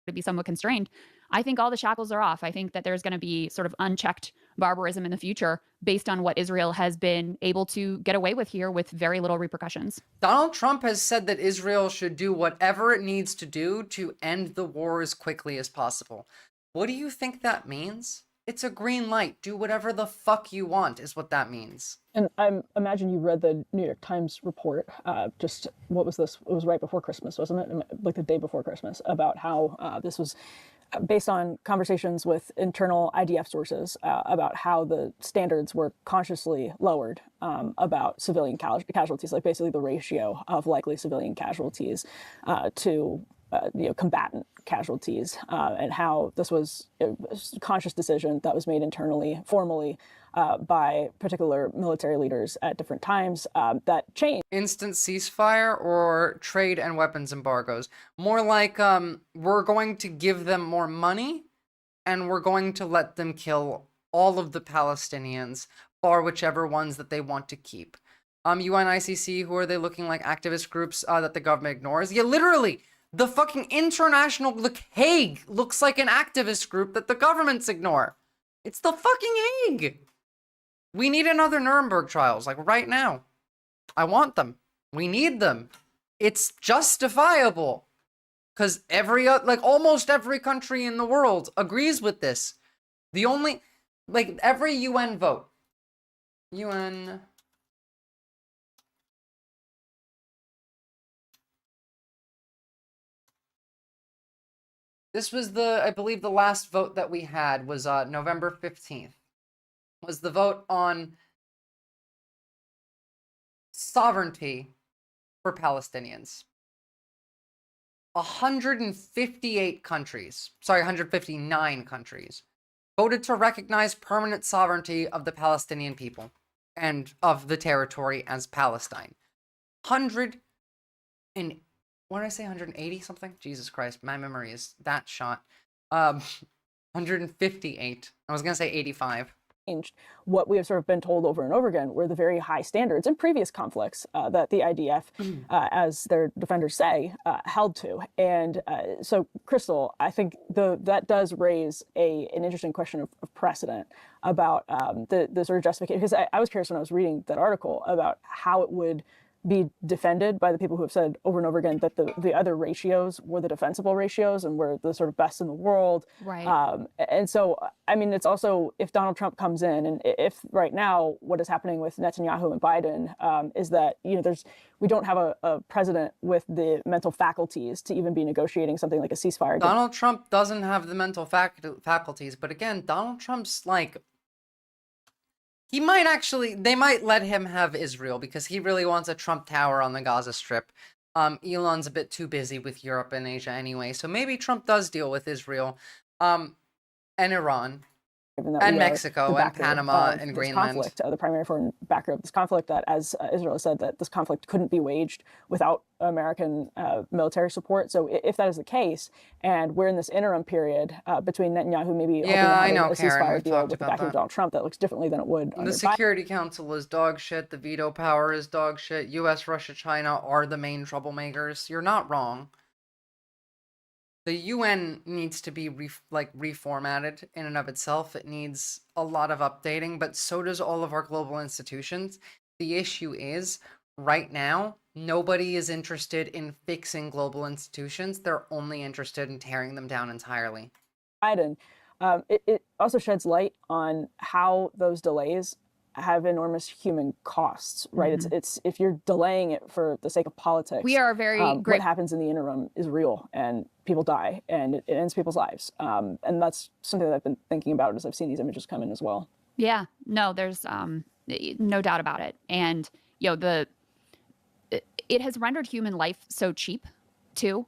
To be somewhat constrained. I think all the shackles are off. I think that there's going to be sort of unchecked barbarism in the future based on what Israel has been able to get away with here with very little repercussions. Donald Trump has said that Israel should do whatever it needs to do to end the war as quickly as possible. What do you think that means? It's a green light. Do whatever the fuck you want is what that means. And I imagine you read the New York Times report, just, what was this? It was right before Christmas, wasn't it? Like the day before Christmas, about how this was based on conversations with internal IDF sources about how the standards were consciously lowered about civilian casualties, like basically the ratio of likely civilian casualties to combatant casualties, and how this was a conscious decision that was made internally, formally, by particular military leaders at different times that changed. Instant ceasefire or trade and weapons embargoes? More like we're going to give them more money and we're going to let them kill all of the Palestinians, bar whichever ones that they want to keep. UN, ICC, who are they looking like? Activist groups that the government ignores? Yeah, literally. The fucking international, the Hague looks like an activist group that the governments ignore. It's the fucking Hague. We need another Nuremberg trials, like right now. I want them. We need them. It's justifiable. Because almost every country in the world agrees with this. The only, every UN vote. UN... This was I believe the last vote that we had was November 15th. Was the vote on sovereignty for Palestinians. 159 countries voted to recognize permanent sovereignty of the Palestinian people and of the territory as Palestine. 180 something? Jesus Christ, my memory is that shot. 158. I was gonna say 85. What we have sort of been told over and over again were the very high standards in previous conflicts that the IDF, as their defenders say, held to. And so, Crystal, I think that does raise an interesting question of precedent about the sort of justification. Because I was curious when I was reading that article about how it would be defended by the people who have said over and over again that the other ratios were the defensible ratios and were the sort of best in the world. Right. And so, I mean, it's also, if Donald Trump comes in, and if right now what is happening with Netanyahu and Biden is that, we don't have a president with the mental faculties to even be negotiating something like a ceasefire. Donald Trump doesn't have the mental faculties, but again, Donald Trump's like, they might let him have Israel because he really wants a Trump Tower on the Gaza Strip. Elon's a bit too busy with Europe and Asia anyway, so maybe Trump does deal with Israel, and Iran, and Mexico, and Panama, and Greenland. Conflict, the primary foreign backer of this conflict, that as Israel said, that this conflict couldn't be waged without American military support. So if that is the case, and we're in this interim period between Netanyahu maybe hoping to have a ceasefire deal with the backing of Donald Trump, that looks differently than it would under the Security Council is dog shit. The veto power is dog shit. U.S., Russia, China are the main troublemakers. You're not wrong. The UN needs to be reformatted in and of itself. It needs a lot of updating, but so does all of our global institutions. The issue is, right now, nobody is interested in fixing global institutions. They're only interested in tearing them down entirely. Biden, it also sheds light on how those delays have enormous human costs, right? Mm-hmm. It's if you're delaying it for the sake of politics, we are very what happens in the interim is real, and people die, and it ends people's lives. And that's something that I've been thinking about as I've seen these images come in as well. Yeah, no, there's no doubt about it. And it has rendered human life so cheap too.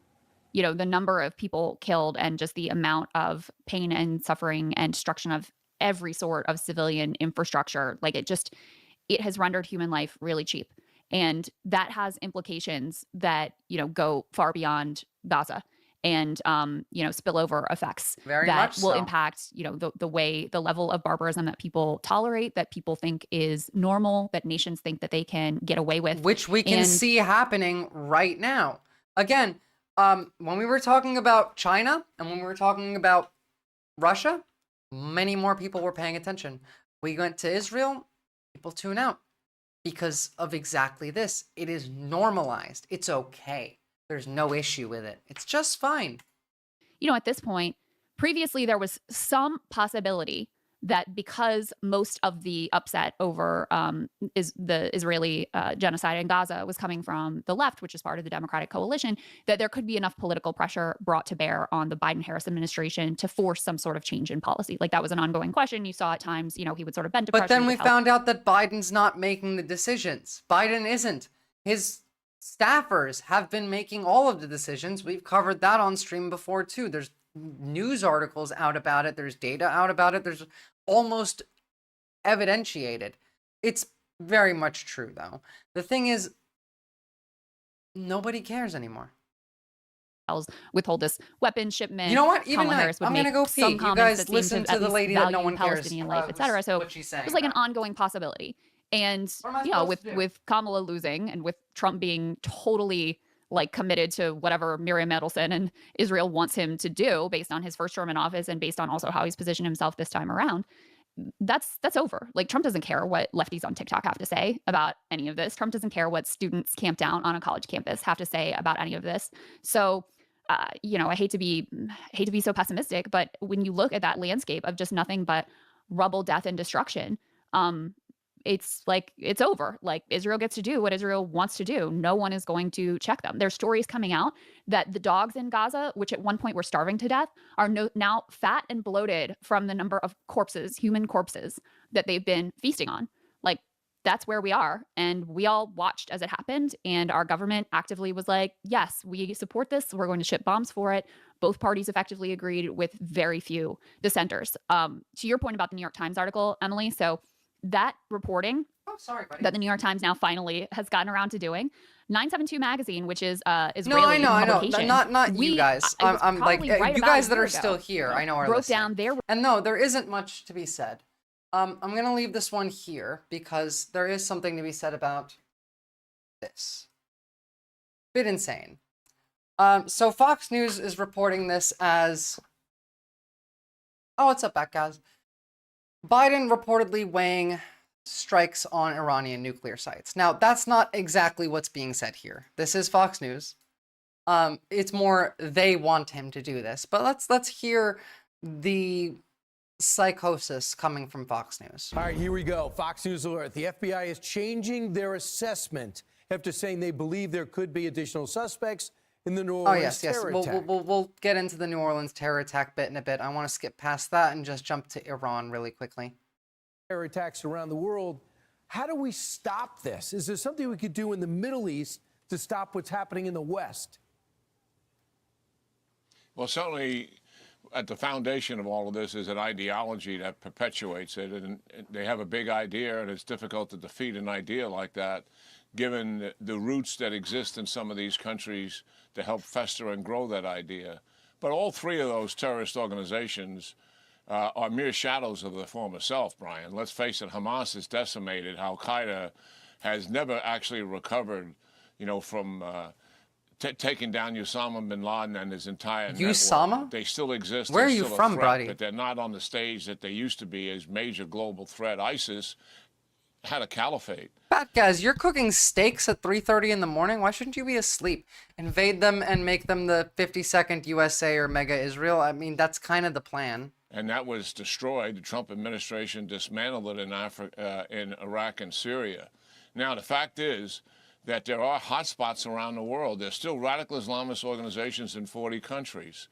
The number of people killed and just the amount of pain and suffering and destruction of every sort of civilian infrastructure, it has rendered human life really cheap. And that has implications that, go far beyond Gaza and, spillover effects that will impact, the level of barbarism that people tolerate, that people think is normal, that nations think that they can get away with. Which we can see happening right now. Again, when we were talking about China and when we were talking about Russia, many more people were paying attention. We went to Israel, people tune out because of exactly this. It is normalized. It's okay. There's no issue with it. It's just fine. At this point, previously there was some possibility that because most of the upset over is the Israeli genocide in Gaza was coming from the left, which is part of the Democratic coalition, that there could be enough political pressure brought to bear on the Biden-Harris administration to force some sort of change in policy. That was an ongoing question. You saw at times, he would sort of bend to pressure. But then we found out that Biden's not making the decisions. Biden isn't. His staffers have been making all of the decisions. We've covered that on stream before too. There's news articles out about it. There's data out about it. There's almost evidentiated. It's very much true, though. The thing is, nobody cares anymore. Withhold this weapon shipment. You know what? Even Kamala Harris would I'm gonna go some pee. You comments guys that listen seemed to the lady that no one cares. Palestinian life, etc. So what she's saying. It was an ongoing possibility. And with Kamala losing and with Trump being totally committed to whatever Miriam Edelson and Israel wants him to do based on his first term in office and based on also how he's positioned himself this time around, that's over. Trump doesn't care what lefties on TikTok have to say about any of this. Trump doesn't care what students camped down on a college campus have to say about any of this. So, I hate to be so pessimistic, but when you look at that landscape of just nothing but rubble, death, and destruction, it's like, it's over. Like, Israel gets to do what Israel wants to do. No one is going to check them. There's stories coming out that the dogs in Gaza, which at one point were starving to death, are now fat and bloated from the number of corpses, human corpses, that they've been feasting on. Like, that's where we are. And we all watched as it happened. And our government actively was like, yes, we support this. We're going to ship bombs for it. Both parties effectively agreed, with very few dissenters. To your point about the New York Times article, Emily, so that reporting that the New York Times now finally has gotten around to doing, 972 magazine, which is Israeli publication. Not you guys. I'm like right you guys that are still here. I know are broke listening. down their. And no, there isn't much to be said. I'm gonna leave this one here because there is something to be said about this. Bit insane. So Fox News is reporting this as, oh, what's up, back guys? Biden reportedly weighing strikes on Iranian nuclear sites. Now, that's not exactly what's being said here. This is Fox News. It's more they want him to do this. But let's hear the psychosis coming from Fox News. All right, here we go. Fox News alert. The FBI is changing their assessment after saying they believe there could be additional suspects in the New Orleans terror attack. We'll get into the New Orleans terror attack bit in a bit. I want to skip past that and just jump to Iran really quickly. Terror attacks around the world. How do we stop this? Is there something we could do in the Middle East to stop what's happening in the West? Well, certainly at the foundation of all of this is an ideology that perpetuates it. And they have a big idea, and it's difficult to defeat an idea like that, given the roots that exist in some of these countries to help fester and grow that idea. But all three of those terrorist organizations are mere shadows of their former self, Brian. Let's face it, Hamas is decimated. Al-Qaeda has never actually recovered, from taking down Osama bin Laden and his entire network. They still exist. Where are you from, buddy? But they're not on the stage that they used to be as major global threat. ISIS had a caliphate. Bad guys, you're cooking steaks at 3:30 in the morning. Why shouldn't you be asleep? Invade them and make them the 52nd USA or Mega Israel. I mean, that's kind of the plan. And that was destroyed. The Trump administration dismantled it in Iraq and Syria. Now, the fact is that there are hotspots around the world. There's still radical Islamist organizations in 40 countries.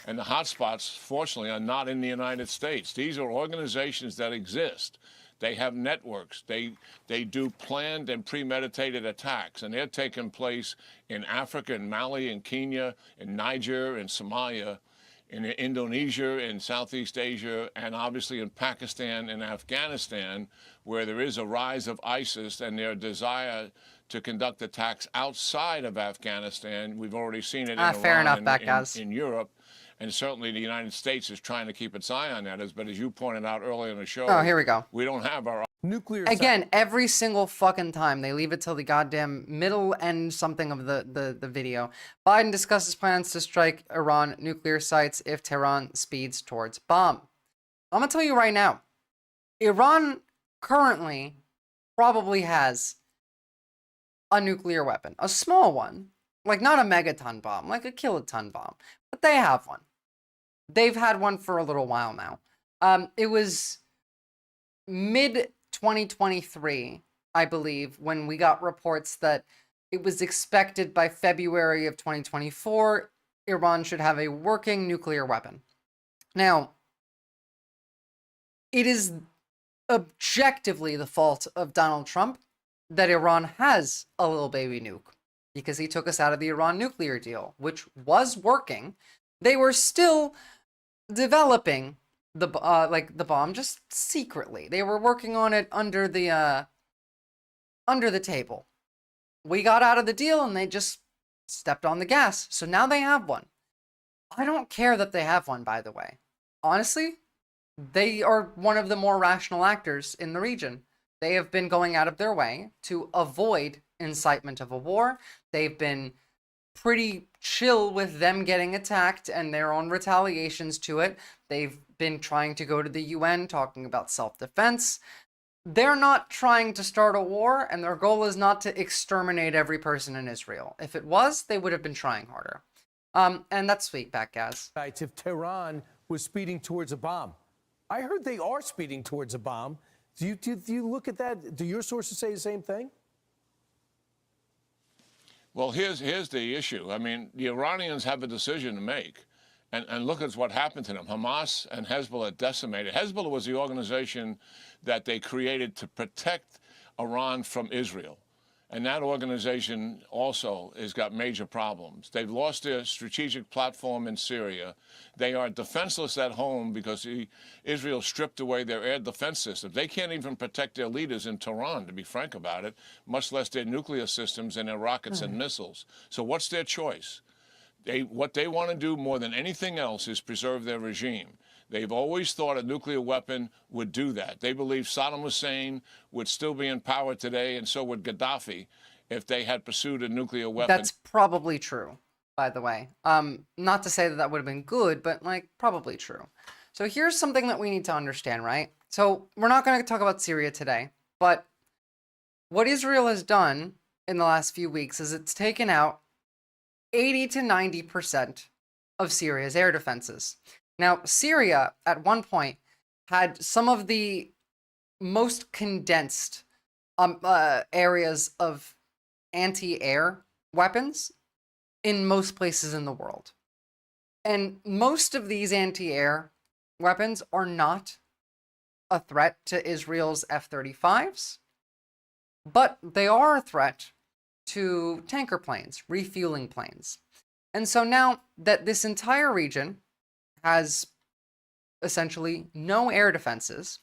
And the hotspots, fortunately, are not in the United States. These are organizations that exist. They have networks. They do planned and premeditated attacks, and they're taking place in Africa, in Mali, in Kenya, in Niger, in Somalia, in Indonesia, in Southeast Asia, and obviously in Pakistan and Afghanistan, where there is a rise of ISIS and their desire to conduct attacks outside of Afghanistan. We've already seen it in Iran, in Europe. And certainly the United States is trying to keep its eye on that. But as you pointed out earlier in the show, oh, here we go. We don't have our nuclear. Again, every single fucking time they leave it till the goddamn middle end something of the video. Biden discusses plans to strike Iran nuclear sites if Tehran speeds towards bomb. I'm gonna tell you right now, Iran currently probably has a nuclear weapon, a small one, like not a megaton bomb, like a kiloton bomb, but they have one. They've had one for a little while now. It was mid-2023, I believe, when we got reports that it was expected by February of 2024, Iran should have a working nuclear weapon. Now, it is objectively the fault of Donald Trump that Iran has a little baby nuke, because he took us out of the Iran nuclear deal, which was working. They were still developing the bomb just secretly. They were working on it under the table. We got out of the deal and they just stepped on the gas. So now they have one. I don't care that they have one, by the way. Honestly, they are one of the more rational actors in the region. They have been going out of their way to avoid incitement of a war. They've been pretty chill with them getting attacked and their own retaliations to it. They've been trying to go to the UN, talking about self-defense. They're not trying to start a war, and their goal is not to exterminate every person in Israel. If it was, they would have been trying harder. And that's sweet, back guys. If Tehran was speeding towards a bomb. I heard they are speeding towards a bomb. Do you look at that? Do your sources say the same thing? Well, here's the issue. I mean, the Iranians have a decision to make. And look at what happened to them. Hamas and Hezbollah decimated. Hezbollah was the organization that they created to protect Iran from Israel. And that organization also has got major problems. They've lost their strategic platform in Syria. They are defenseless at home because Israel stripped away their air defense system. They can't even protect their leaders in Tehran, to be frank about it, much less their nuclear systems and their rockets and missiles. So what's their choice? What they want to do more than anything else is preserve their regime. They've always thought a nuclear weapon would do that. They believe Saddam Hussein would still be in power today, and so would Gaddafi if they had pursued a nuclear weapon. That's probably true, by the way. Not to say that that would have been good, but like probably true. So here's something that we need to understand, right? So we're not going to talk about Syria today, but what Israel has done in the last few weeks is it's taken out 80 to 90% of Syria's air defenses. Now, Syria, at one point, had some of the most condensed areas of anti-air weapons in most places in the world. And most of these anti-air weapons are not a threat to Israel's F-35s, but they are a threat to tanker planes, refueling planes. And so now that this entire region has essentially no air defenses,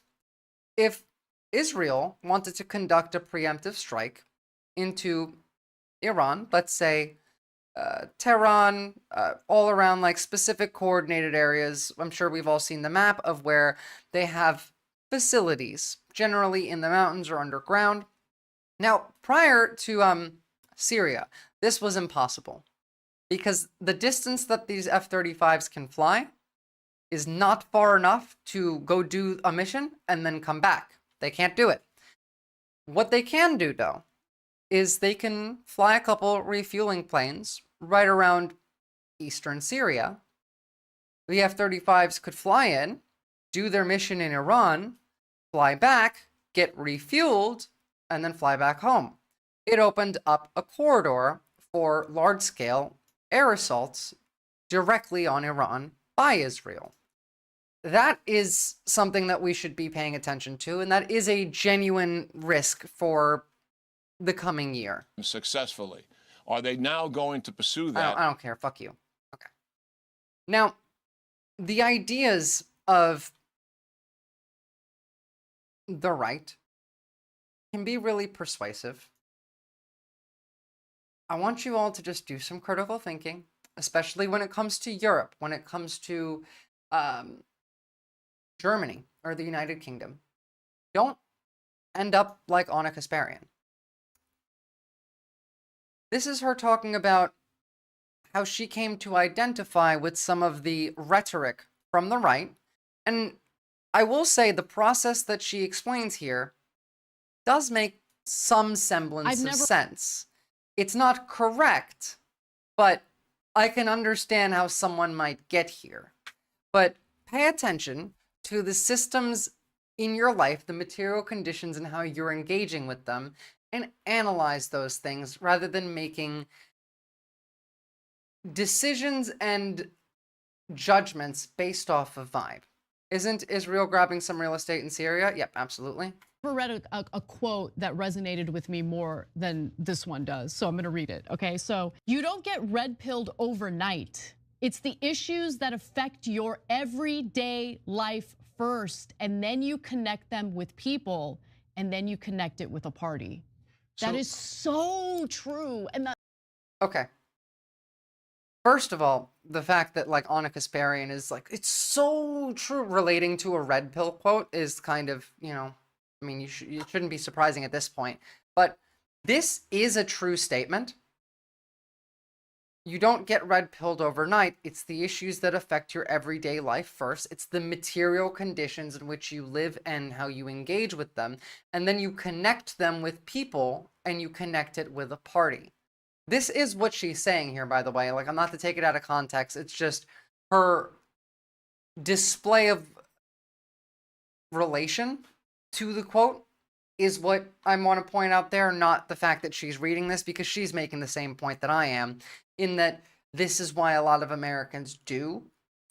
if Israel wanted to conduct a preemptive strike into Iran, let's say Tehran, all around like specific coordinated areas, I'm sure we've all seen the map of where they have facilities, generally in the mountains or underground. Now, prior to Syria, this was impossible because the distance that these F-35s can fly is not far enough to go do a mission and then come back. They can't do it. What they can do, though, is they can fly a couple refueling planes right around eastern Syria. The F-35s could fly in, do their mission in Iran, fly back, get refueled, and then fly back home. It opened up a corridor for large-scale air assaults directly on Iran by Israel. That is something that we should be paying attention to, and that is a genuine risk for the coming year. Successfully. Are they now going to pursue that? I don't care. Fuck you. Okay. Now, the ideas of the right can be really persuasive. I want you all to just do some critical thinking, especially when it comes to Europe, when it comes to Germany or the United Kingdom. Don't end up like Anna Kasparian. This is her talking about how she came to identify with some of the rhetoric from the right. And I will say the process that she explains here does make some semblance of sense. It's not correct, but I can understand how someone might get here. But pay attention to the systems in your life, the material conditions and how you're engaging with them, and analyze those things rather than making decisions and judgments based off of vibe. Isn't Israel grabbing some real estate in Syria? Yep, absolutely. I read a quote that resonated with me more than this one does, so I'm going to read it. Okay, so you don't get red-pilled overnight. It's the issues that affect your everyday life first, and then you connect them with people, and then you connect it with a party. That is so true. And okay. First of all, the fact that like Anna Kasparian is like, it's so true, relating to a red pill quote is kind of, you know, I mean, it shouldn't be surprising at this point, but this is a true statement. You don't get red-pilled overnight. It's the issues that affect your everyday life first. It's the material conditions in which you live and how you engage with them. And then you connect them with people and you connect it with a party. This is what she's saying here, by the way. Like, I'm not to take it out of context. It's just her display of relation to the quote is what I want to point out there, not the fact that she's reading this, because she's making the same point that I am, in that this is why a lot of Americans do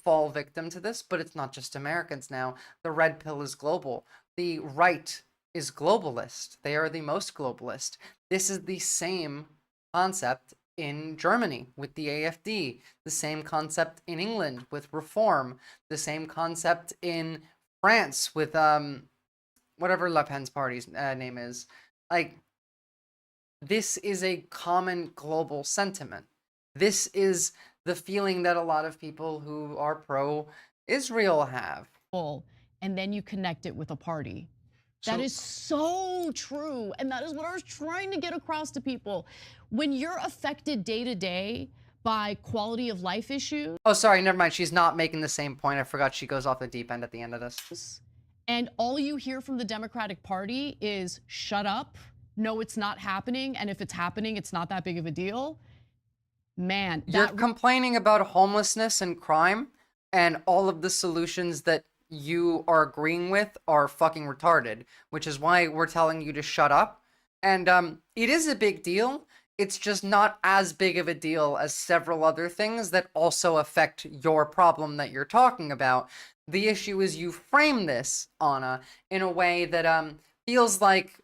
fall victim to this, but it's not just Americans now. The red pill is global. The right is globalist. They are the most globalist. This is the same concept in Germany with the AfD, the same concept in England with Reform, the same concept in France with whatever Le Pen's party's name is. Like, this is a common global sentiment. This is the feeling that a lot of people who are pro-Israel have. And then you connect it with a party. That is so true. And that is what I was trying to get across to people. When you're affected day to day by quality of life issues. Oh, sorry, never mind. She's not making the same point. I forgot she goes off the deep end at the end of this. And all you hear from the Democratic Party is shut up. No, it's not happening. And if it's happening, it's not that big of a deal. Man, you're complaining about homelessness and crime, and all of the solutions that you are agreeing with are fucking retarded, which is why we're telling you to shut up. And it is a big deal. It's just not as big of a deal as several other things that also affect your problem that you're talking about. The issue is you frame this, Anna, in a way that feels like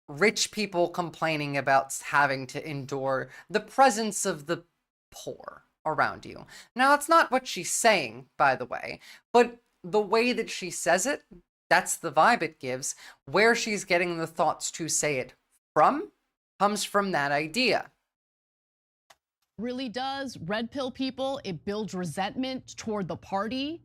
rich people complaining about having to endure the presence of the poor around you. Now, that's not what she's saying, by the way, but the way that she says it, that's the vibe it gives. Where she's getting the thoughts to say it from comes from that idea. Really does. Red pill people, it builds resentment toward the party.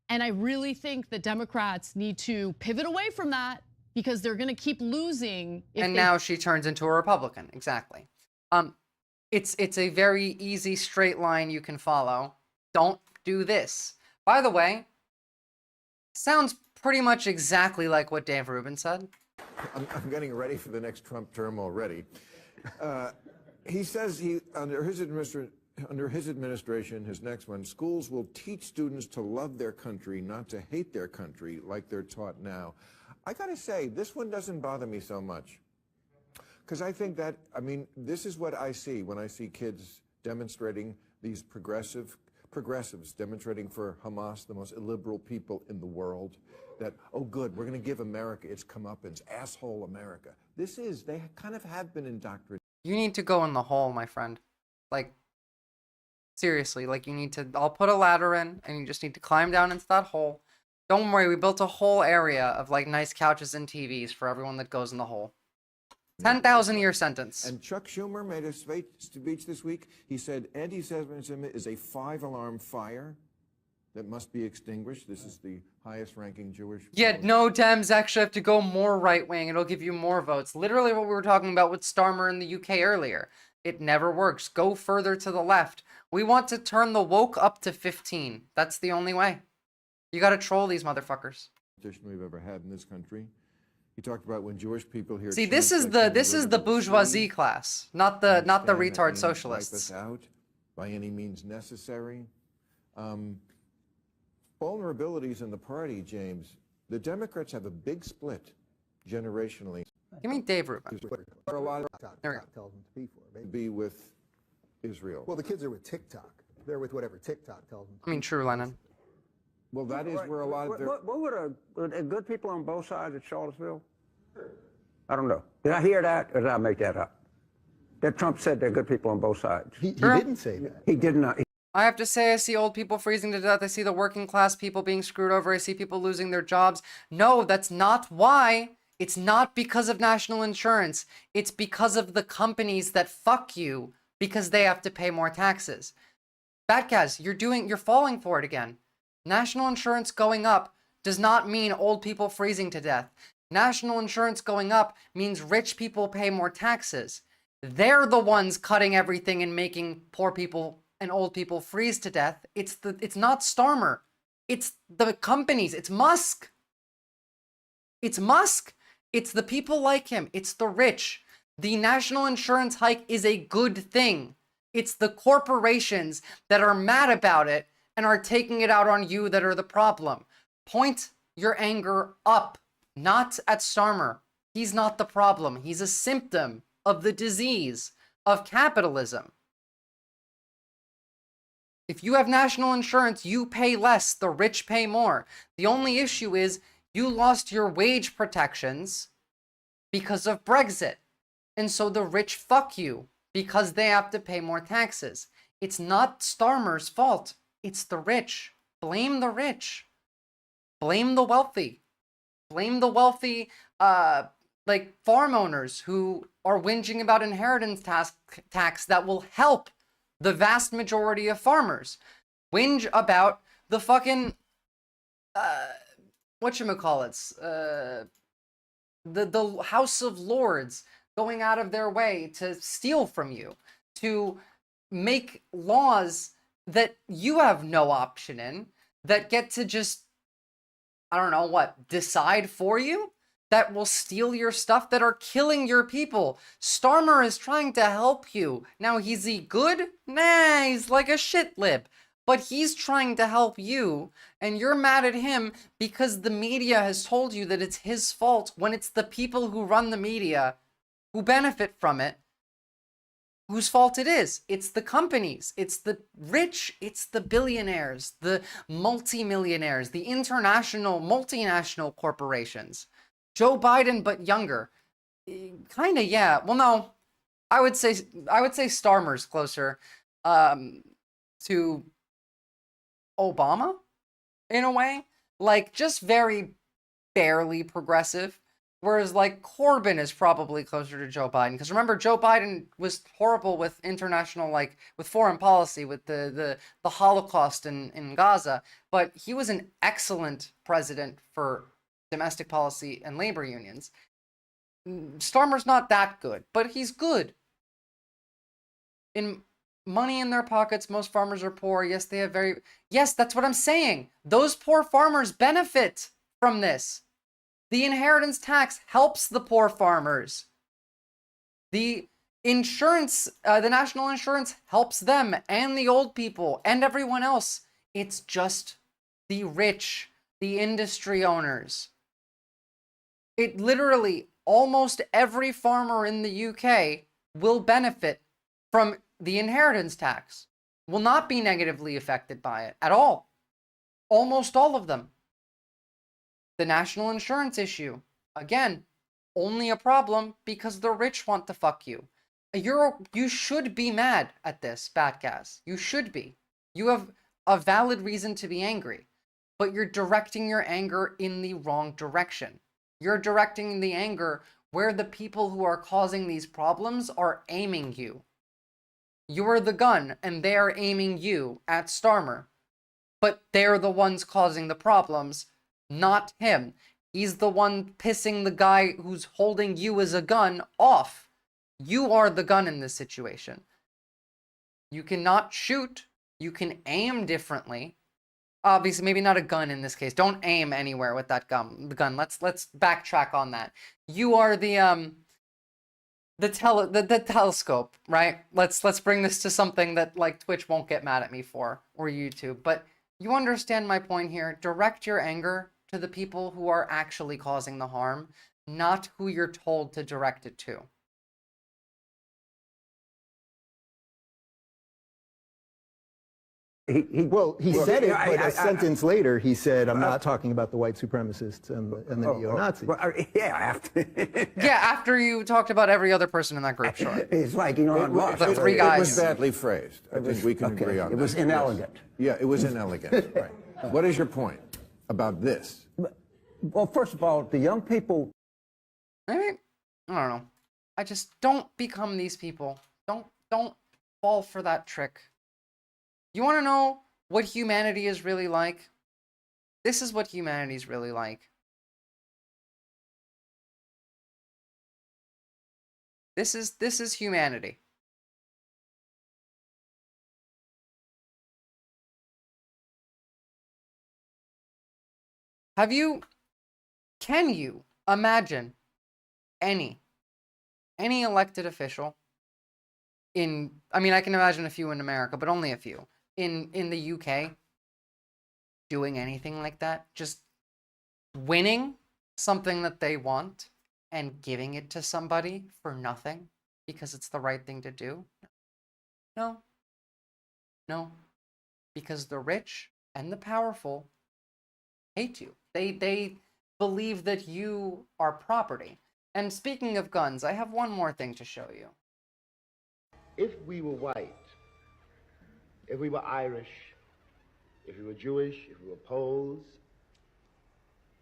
And I really think that Democrats need to pivot away from that, because they're going to keep losing. And now she turns into a Republican. Exactly. It's a very easy straight line you can follow. Don't do this. By the way, sounds pretty much exactly like what Dave Rubin said. I'm getting ready for the next Trump term already. He says under his administration, his next one, schools will teach students to love their country, not to hate their country like they're taught now. I gotta say, this one doesn't bother me so much. Because I think that, I mean, this is what I see when I see kids demonstrating, these progressives demonstrating for Hamas, the most illiberal people in the world, that, oh good, we're gonna give America its comeuppance, asshole America. They kind of have been indoctrinated. You need to go in the hole, my friend. Like, seriously, like you need to, I'll put a ladder in and you just need to climb down into that hole. Don't worry, we built a whole area of like nice couches and TVs for everyone that goes in the hole. 10,000-year sentence. And Chuck Schumer made a speech this week. He said anti-Semitism is a 5-alarm fire that must be extinguished. This is the highest-ranking Jewish. Yeah, no, Dems actually have to go more right-wing. It'll give you more votes. Literally what we were talking about with Starmer in the UK earlier. It never works. Go further to the left. We want to turn the woke up to 15. That's the only way. You gotta troll these motherfuckers. We've ever had in this country. He talked about when Jewish people here. See, this is the bourgeoisie class, not the retard socialists. Wipe us out by any means necessary. Vulnerabilities in the party, James. The Democrats have a big split generationally. Give me Dave Rubin. There are a lot of tells them to be for. be with Israel. Well, the kids are with TikTok. They're with whatever TikTok tells them. I mean, true, Lennon. Well, that is where a lot of their... What would good people on both sides of Charlottesville? I don't know. Did I hear that, or did I make that up? That Trump said there are good people on both sides. He didn't say that. He did not. I have to say, I see old people freezing to death. I see the working class people being screwed over. I see people losing their jobs. No, that's not why. It's not because of national insurance. It's because of the companies that fuck you because they have to pay more taxes. Batcaz, you're falling for it again. National insurance going up does not mean old people freezing to death. National insurance going up means rich people pay more taxes. They're the ones cutting everything and making poor people and old people freeze to death. It's not Starmer. It's the companies. It's Musk. It's Musk. It's the people like him. It's the rich. The national insurance hike is a good thing. It's the corporations that are mad about it and are taking it out on you that are the problem. Point your anger up. not at Starmer. He's not the problem. He's a symptom of the disease of capitalism. If you have national insurance, you pay less. The rich pay more. The only issue is you lost your wage protections because of Brexit. And so the rich fuck you because they have to pay more taxes. It's not Starmer's fault. It's the rich. Blame the rich. Blame the wealthy. Blame the wealthy, like farm owners who are whinging about inheritance tax that will help the vast majority of farmers. Whinge about the fucking, whatchamacallits, the House of Lords going out of their way to steal from you, to make laws that you have no option in, that get to just, I don't know what, decide for you, that will steal your stuff, that are killing your people. Starmer is trying to help you. Now, is he good? Nah, he's like a shit lib. But he's trying to help you, and you're mad at him because the media has told you that it's his fault when it's the people who run the media who benefit from it, whose fault it is. It's the companies, it's the rich, it's the billionaires, the multimillionaires, the international, multinational corporations. Joe Biden, but younger. Kind of, yeah. Well, no, I would say Starmer's closer to Obama in a way. Like, just very barely progressive. Whereas, like, Corbyn is probably closer to Joe Biden. Because remember, Joe Biden was horrible with international, like, with foreign policy, with the Holocaust in Gaza. But he was an excellent president for domestic policy and labor unions. Starmer's not that good, but he's good. In money in their pockets, most farmers are poor. Yes, they have yes, that's what I'm saying. Those poor farmers benefit from this. The inheritance tax helps the poor farmers. The insurance, the national insurance helps them and the old people and everyone else. It's just the rich, the industry owners. It literally, almost every farmer in the UK will benefit from the inheritance tax, will not be negatively affected by it at all. Almost all of them. The national insurance issue, again, only a problem because the rich want to fuck you. You should be mad at this, Batcast. You should be. You have a valid reason to be angry, but you're directing your anger in the wrong direction. You're directing the anger where the people who are causing these problems are aiming you. You're the gun, and they're aiming you at Starmer. But they're the ones causing the problems, not him. He's the one pissing the guy who's holding you as a gun off. You are the gun in this situation. You cannot shoot. You can aim differently. Obviously, maybe not a gun in this case. Don't aim anywhere with that gun. Let's backtrack on that. You are the telescope, right? Let's bring this to something that like Twitch won't get mad at me for, or YouTube. But you understand my point here. Direct your anger to the people who are actually causing the harm, not who you're told to direct it to. He said it, but a sentence later, he said, I'm not talking about the white supremacists and the neo-Nazis. After you talked about every other person in that group, sure. It's like, you know, the three guys. It was badly phrased. I think we can agree on that. It was inelegant. Yes. Yeah, it was inelegant, right. What is your point about this? Well, first of all, the young people... Maybe, I don't know. I just don't become these people. Don't fall for that trick. You want to know what humanity is really like? This is what humanity is really like. This is humanity. Can you imagine any elected official I can imagine a few in America, but only a few. In the UK, doing anything like that, just winning something that they want and giving it to somebody for nothing because it's the right thing to do? No. No. Because the rich and the powerful hate you. They believe that you are property. And speaking of guns, I have one more thing to show you. If we were white, if we were Irish, if we were Jewish, if we were Poles,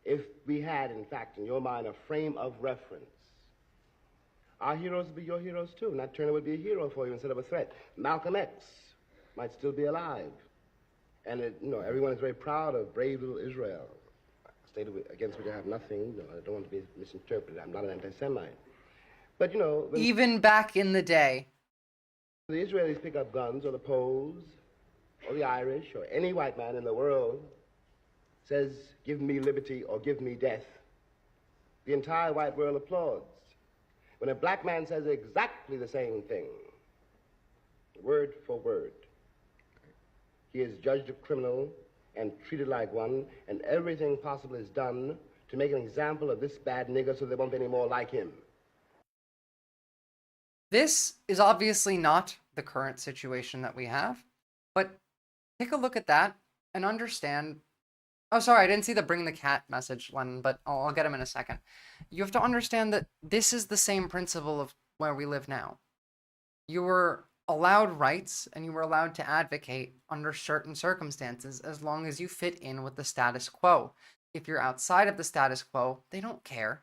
if we had, in fact, in your mind, a frame of reference, our heroes would be your heroes too. Nat Turner would be a hero for you instead of a threat. Malcolm X might still be alive. And everyone is very proud of brave little Israel, a state against which I have nothing. I don't want to be misinterpreted. I'm not an anti-Semite. But, even back in the day, the Israelis pick up guns, or the Poles, or the Irish, or any white man in the world says, give me liberty or give me death, the entire white world applauds. When a black man says exactly the same thing, word for word, he is judged a criminal and treated like one, and everything possible is done to make an example of this bad nigger so there won't be any more like him. This is obviously not the current situation that we have, but take a look at that and understand. Oh, sorry, I didn't see the bring the cat message, Len, but I'll get him in a second. You have to understand that this is the same principle of where we live now. You were allowed rights and you were allowed to advocate under certain circumstances as long as you fit in with the status quo. If you're outside of the status quo, they don't care.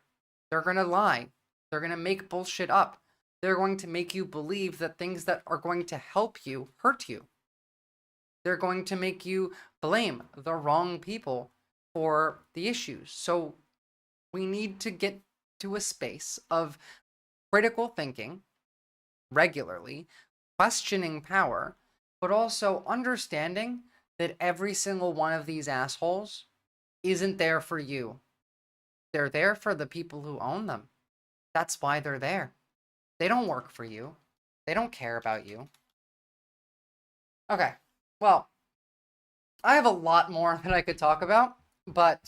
They're going to lie. They're going to make bullshit up. They're going to make you believe that things that are going to help you hurt you. They're going to make you blame the wrong people for the issues. So we need to get to a space of critical thinking regularly, questioning power, but also understanding that every single one of these assholes isn't there for you. They're there for the people who own them. That's why they're there. They don't work for you. They don't care about you. Okay, well, I have a lot more that I could talk about, but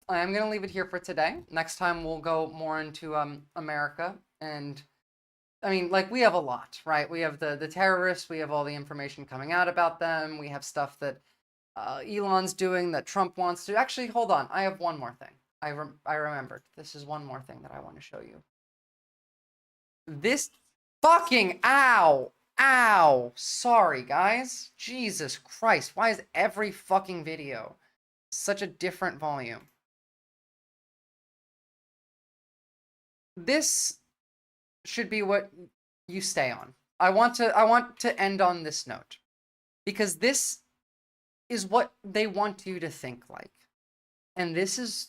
I'm going to leave it here for today. Next time we'll go more into America, and I mean, like, we have a lot, right? We have the terrorists, we have all the information coming out about them, we have stuff that Elon's doing that Trump wants to. Actually, hold on, I have one more thing. I remembered. This is one more thing that I want to show you. This fucking ow. Sorry, guys. Jesus Christ. Why is every fucking video such a different volume? This should be what you stay on. I want to end on this note, because this is what they want you to think like. And this is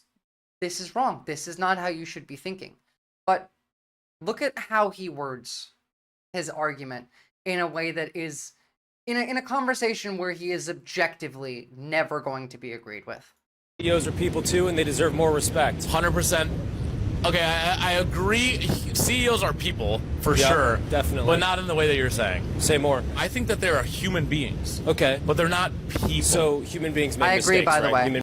wrong. This is not how you should be thinking. But look at how he words his argument in a way that is in a conversation where he is objectively never going to be agreed with. CEOs are people too, and they deserve more respect. 100%. Okay, I agree. CEOs are people, for sure. Definitely. But not in the way that you're saying. Say more. I think that they are human beings. Okay. But they're not people. So human beings make mistakes, I agree, by the right? way.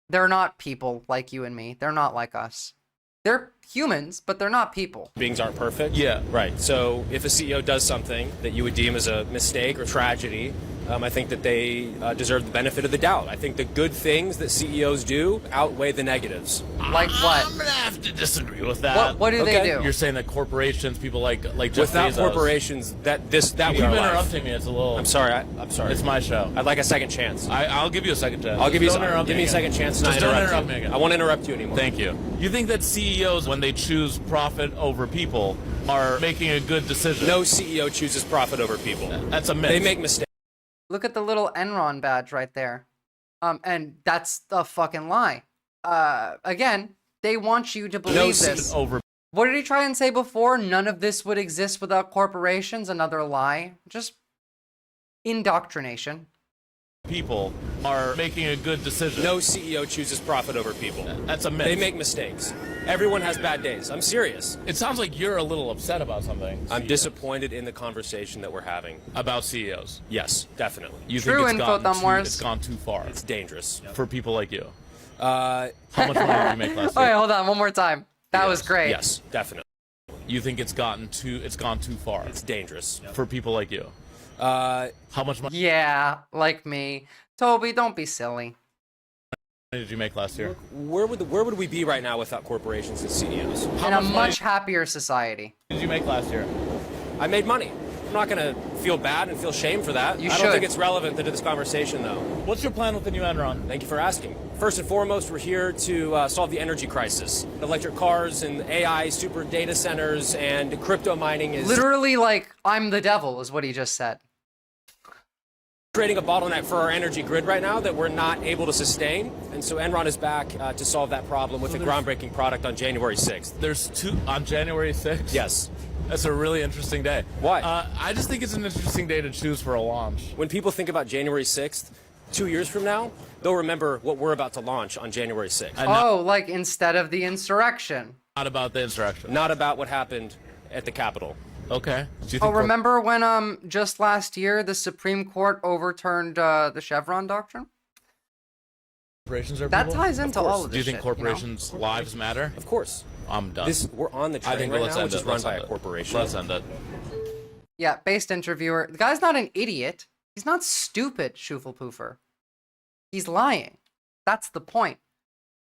They're not people like you and me. They're not like us. They're humans, but they're not people. Beings aren't perfect? Yeah. Right. So if a CEO does something that you would deem as a mistake or tragedy, I think that they deserve the benefit of the doubt. I think the good things that CEOs do outweigh the negatives. Like what? I'm going to have to disagree with that. What do they do? You're saying that corporations, people like Jeff Without Bezos. corporations, that You would keep be our life. interrupting me. It's a little... I'm sorry. I'm sorry. It's my show. I'd like a second chance. I'll give you a second chance. I'll give you Don't interrupt give me a second chance to Just not don't interrupt interrupt you. me again. I won't interrupt you anymore. Thank you. You think that CEOs, when they choose profit over people, are making a good decision? No CEO chooses profit over people. That's a myth. They make mistakes. Look at the little Enron badge right there. And that's a fucking lie. Again, they want you to believe this. What did he try and say before? None of this would exist without corporations. Another lie. Just indoctrination. People are making a good decision. No CEO chooses profit over people. That's a myth. They make mistakes. Everyone has bad days. I'm serious. It sounds like you're a little upset about something. I'm disappointed in the conversation that we're having. About CEOs? Yes, definitely. You True think info, Thumbwares. it's gone too far? It's dangerous. For people like you? How much money did you make last All year? right, hold on, one more time. That was great. Yes, definitely. You think it's gone too far? It's dangerous. For people like you. How much money Yeah, like me. Toby, don't be silly. did you make last year? Where would we be right now without corporations and CEOs? In a much happier society. Did you make last year? I made money. I'm not going to feel bad and feel shame for that. You I should. don't think it's relevant to this conversation, though. What's your plan with the new Enron? Thank you for asking. First and foremost, we're here to solve the energy crisis. Electric cars and AI, super data centers, and crypto mining is Literally, like, I'm the devil, is what he just said. creating a bottleneck for our energy grid right now that we're not able to sustain. And so Enron is back to solve that problem with a groundbreaking product on January 6th. There's two on January 6th? Yes. That's a really interesting day. Why? I just think it's an interesting day to choose for a launch. When people think about January 6th, 2 years from now, they'll remember what we're about to launch on January 6th. Oh, like instead of the insurrection. Not about the insurrection. Not about what happened at the Capitol. Okay. Oh, remember when just last year the Supreme Court overturned the Chevron doctrine? Corporations are That people? ties into all of this. Do you think shit, corporations' lives matter? Of course. I'm done. We're on the train right now, which is run by a corporation. Let's end it. Yeah, based interviewer. The guy's not an idiot. He's not stupid, Schufel-Poofer. He's lying. That's the point.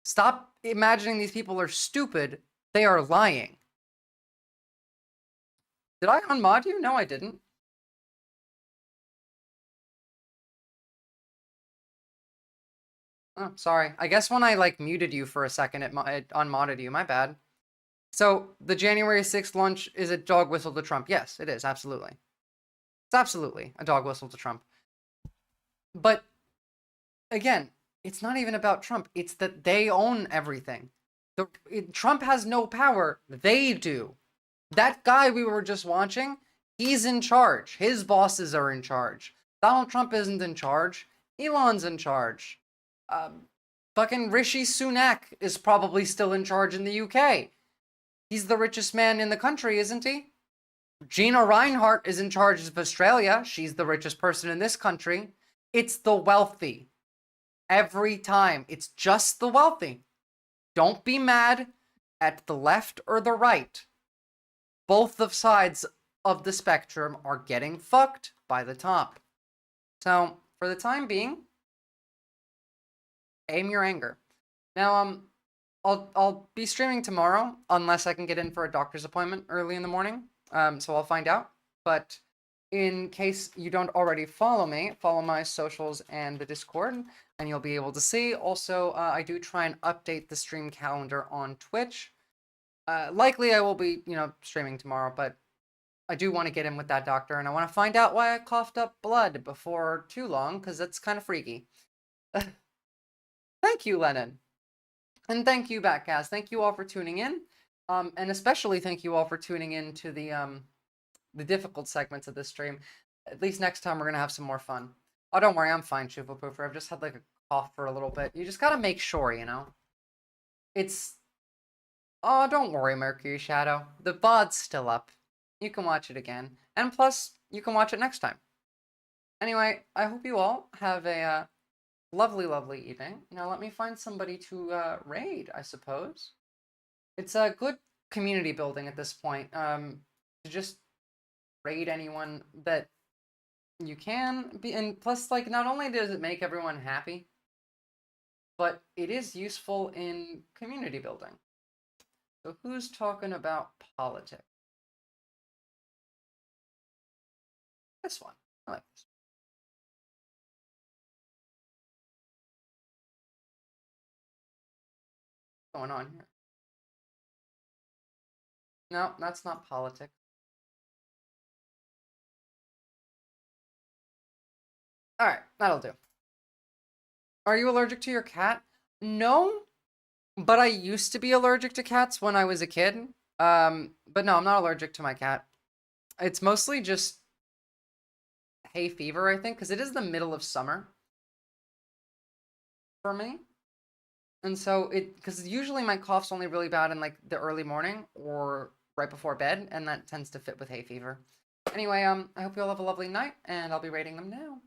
Stop imagining these people are stupid. They are lying. Did I unmod you? No, I didn't. Oh, sorry. I guess when I, like, muted you for a second, it unmodded you. My bad. So, the January 6th launch is a dog whistle to Trump. Yes, it is. Absolutely. It's absolutely a dog whistle to Trump. But, again, it's not even about Trump. It's that they own everything. Trump has no power. They do. That guy we were just watching, he's in charge. His bosses are in charge. Donald Trump isn't in charge. Elon's in charge. Fucking Rishi Sunak is probably still in charge in the UK. He's the richest man in the country, isn't he? Gina Reinhart is in charge of Australia. She's the richest person in this country. It's the wealthy. Every time. It's just the wealthy. Don't be mad at the left or the right. Both of sides of the spectrum are getting fucked by the top. So, for the time being, aim your anger. Now, I'll be streaming tomorrow unless I can get in for a doctor's appointment early in the morning. So I'll find out. But in case you don't already follow me, follow my socials and the Discord, and you'll be able to see. Also, I do try and update the stream calendar on Twitch. Likely I will be, streaming tomorrow, but I do want to get in with that doctor, and I want to find out why I coughed up blood before too long, because that's kind of freaky. Thank you, Lennon. And thank you, Backcast. Thank you all for tuning in. And especially thank you all for tuning in to the difficult segments of this stream. At least next time we're going to have some more fun. Oh, don't worry, I'm fine, Schufel-Poofer. I've just had like a cough for a little bit. You just got to make sure, It's... Oh, don't worry, Mercury Shadow. The VOD's still up. You can watch it again. And plus, you can watch it next time. Anyway, I hope you all have a lovely, lovely evening. Now let me find somebody to raid, I suppose. It's a good community building at this point. To just raid anyone that you can be, and plus, like, not only does it make everyone happy, but it is useful in community building. So who's talking about politics? This one. I like this. What's going on here? No, that's not politics. Alright, that'll do. Are you allergic to your cat? No, but I used to be allergic to cats when I was a kid. But no, I'm not allergic to my cat. It's mostly just hay fever, I think, because it is the middle of summer for me. And so because usually my cough's only really bad in like the early morning or right before bed, and that tends to fit with hay fever. Anyway, I hope you all have a lovely night, and I'll be rating them now.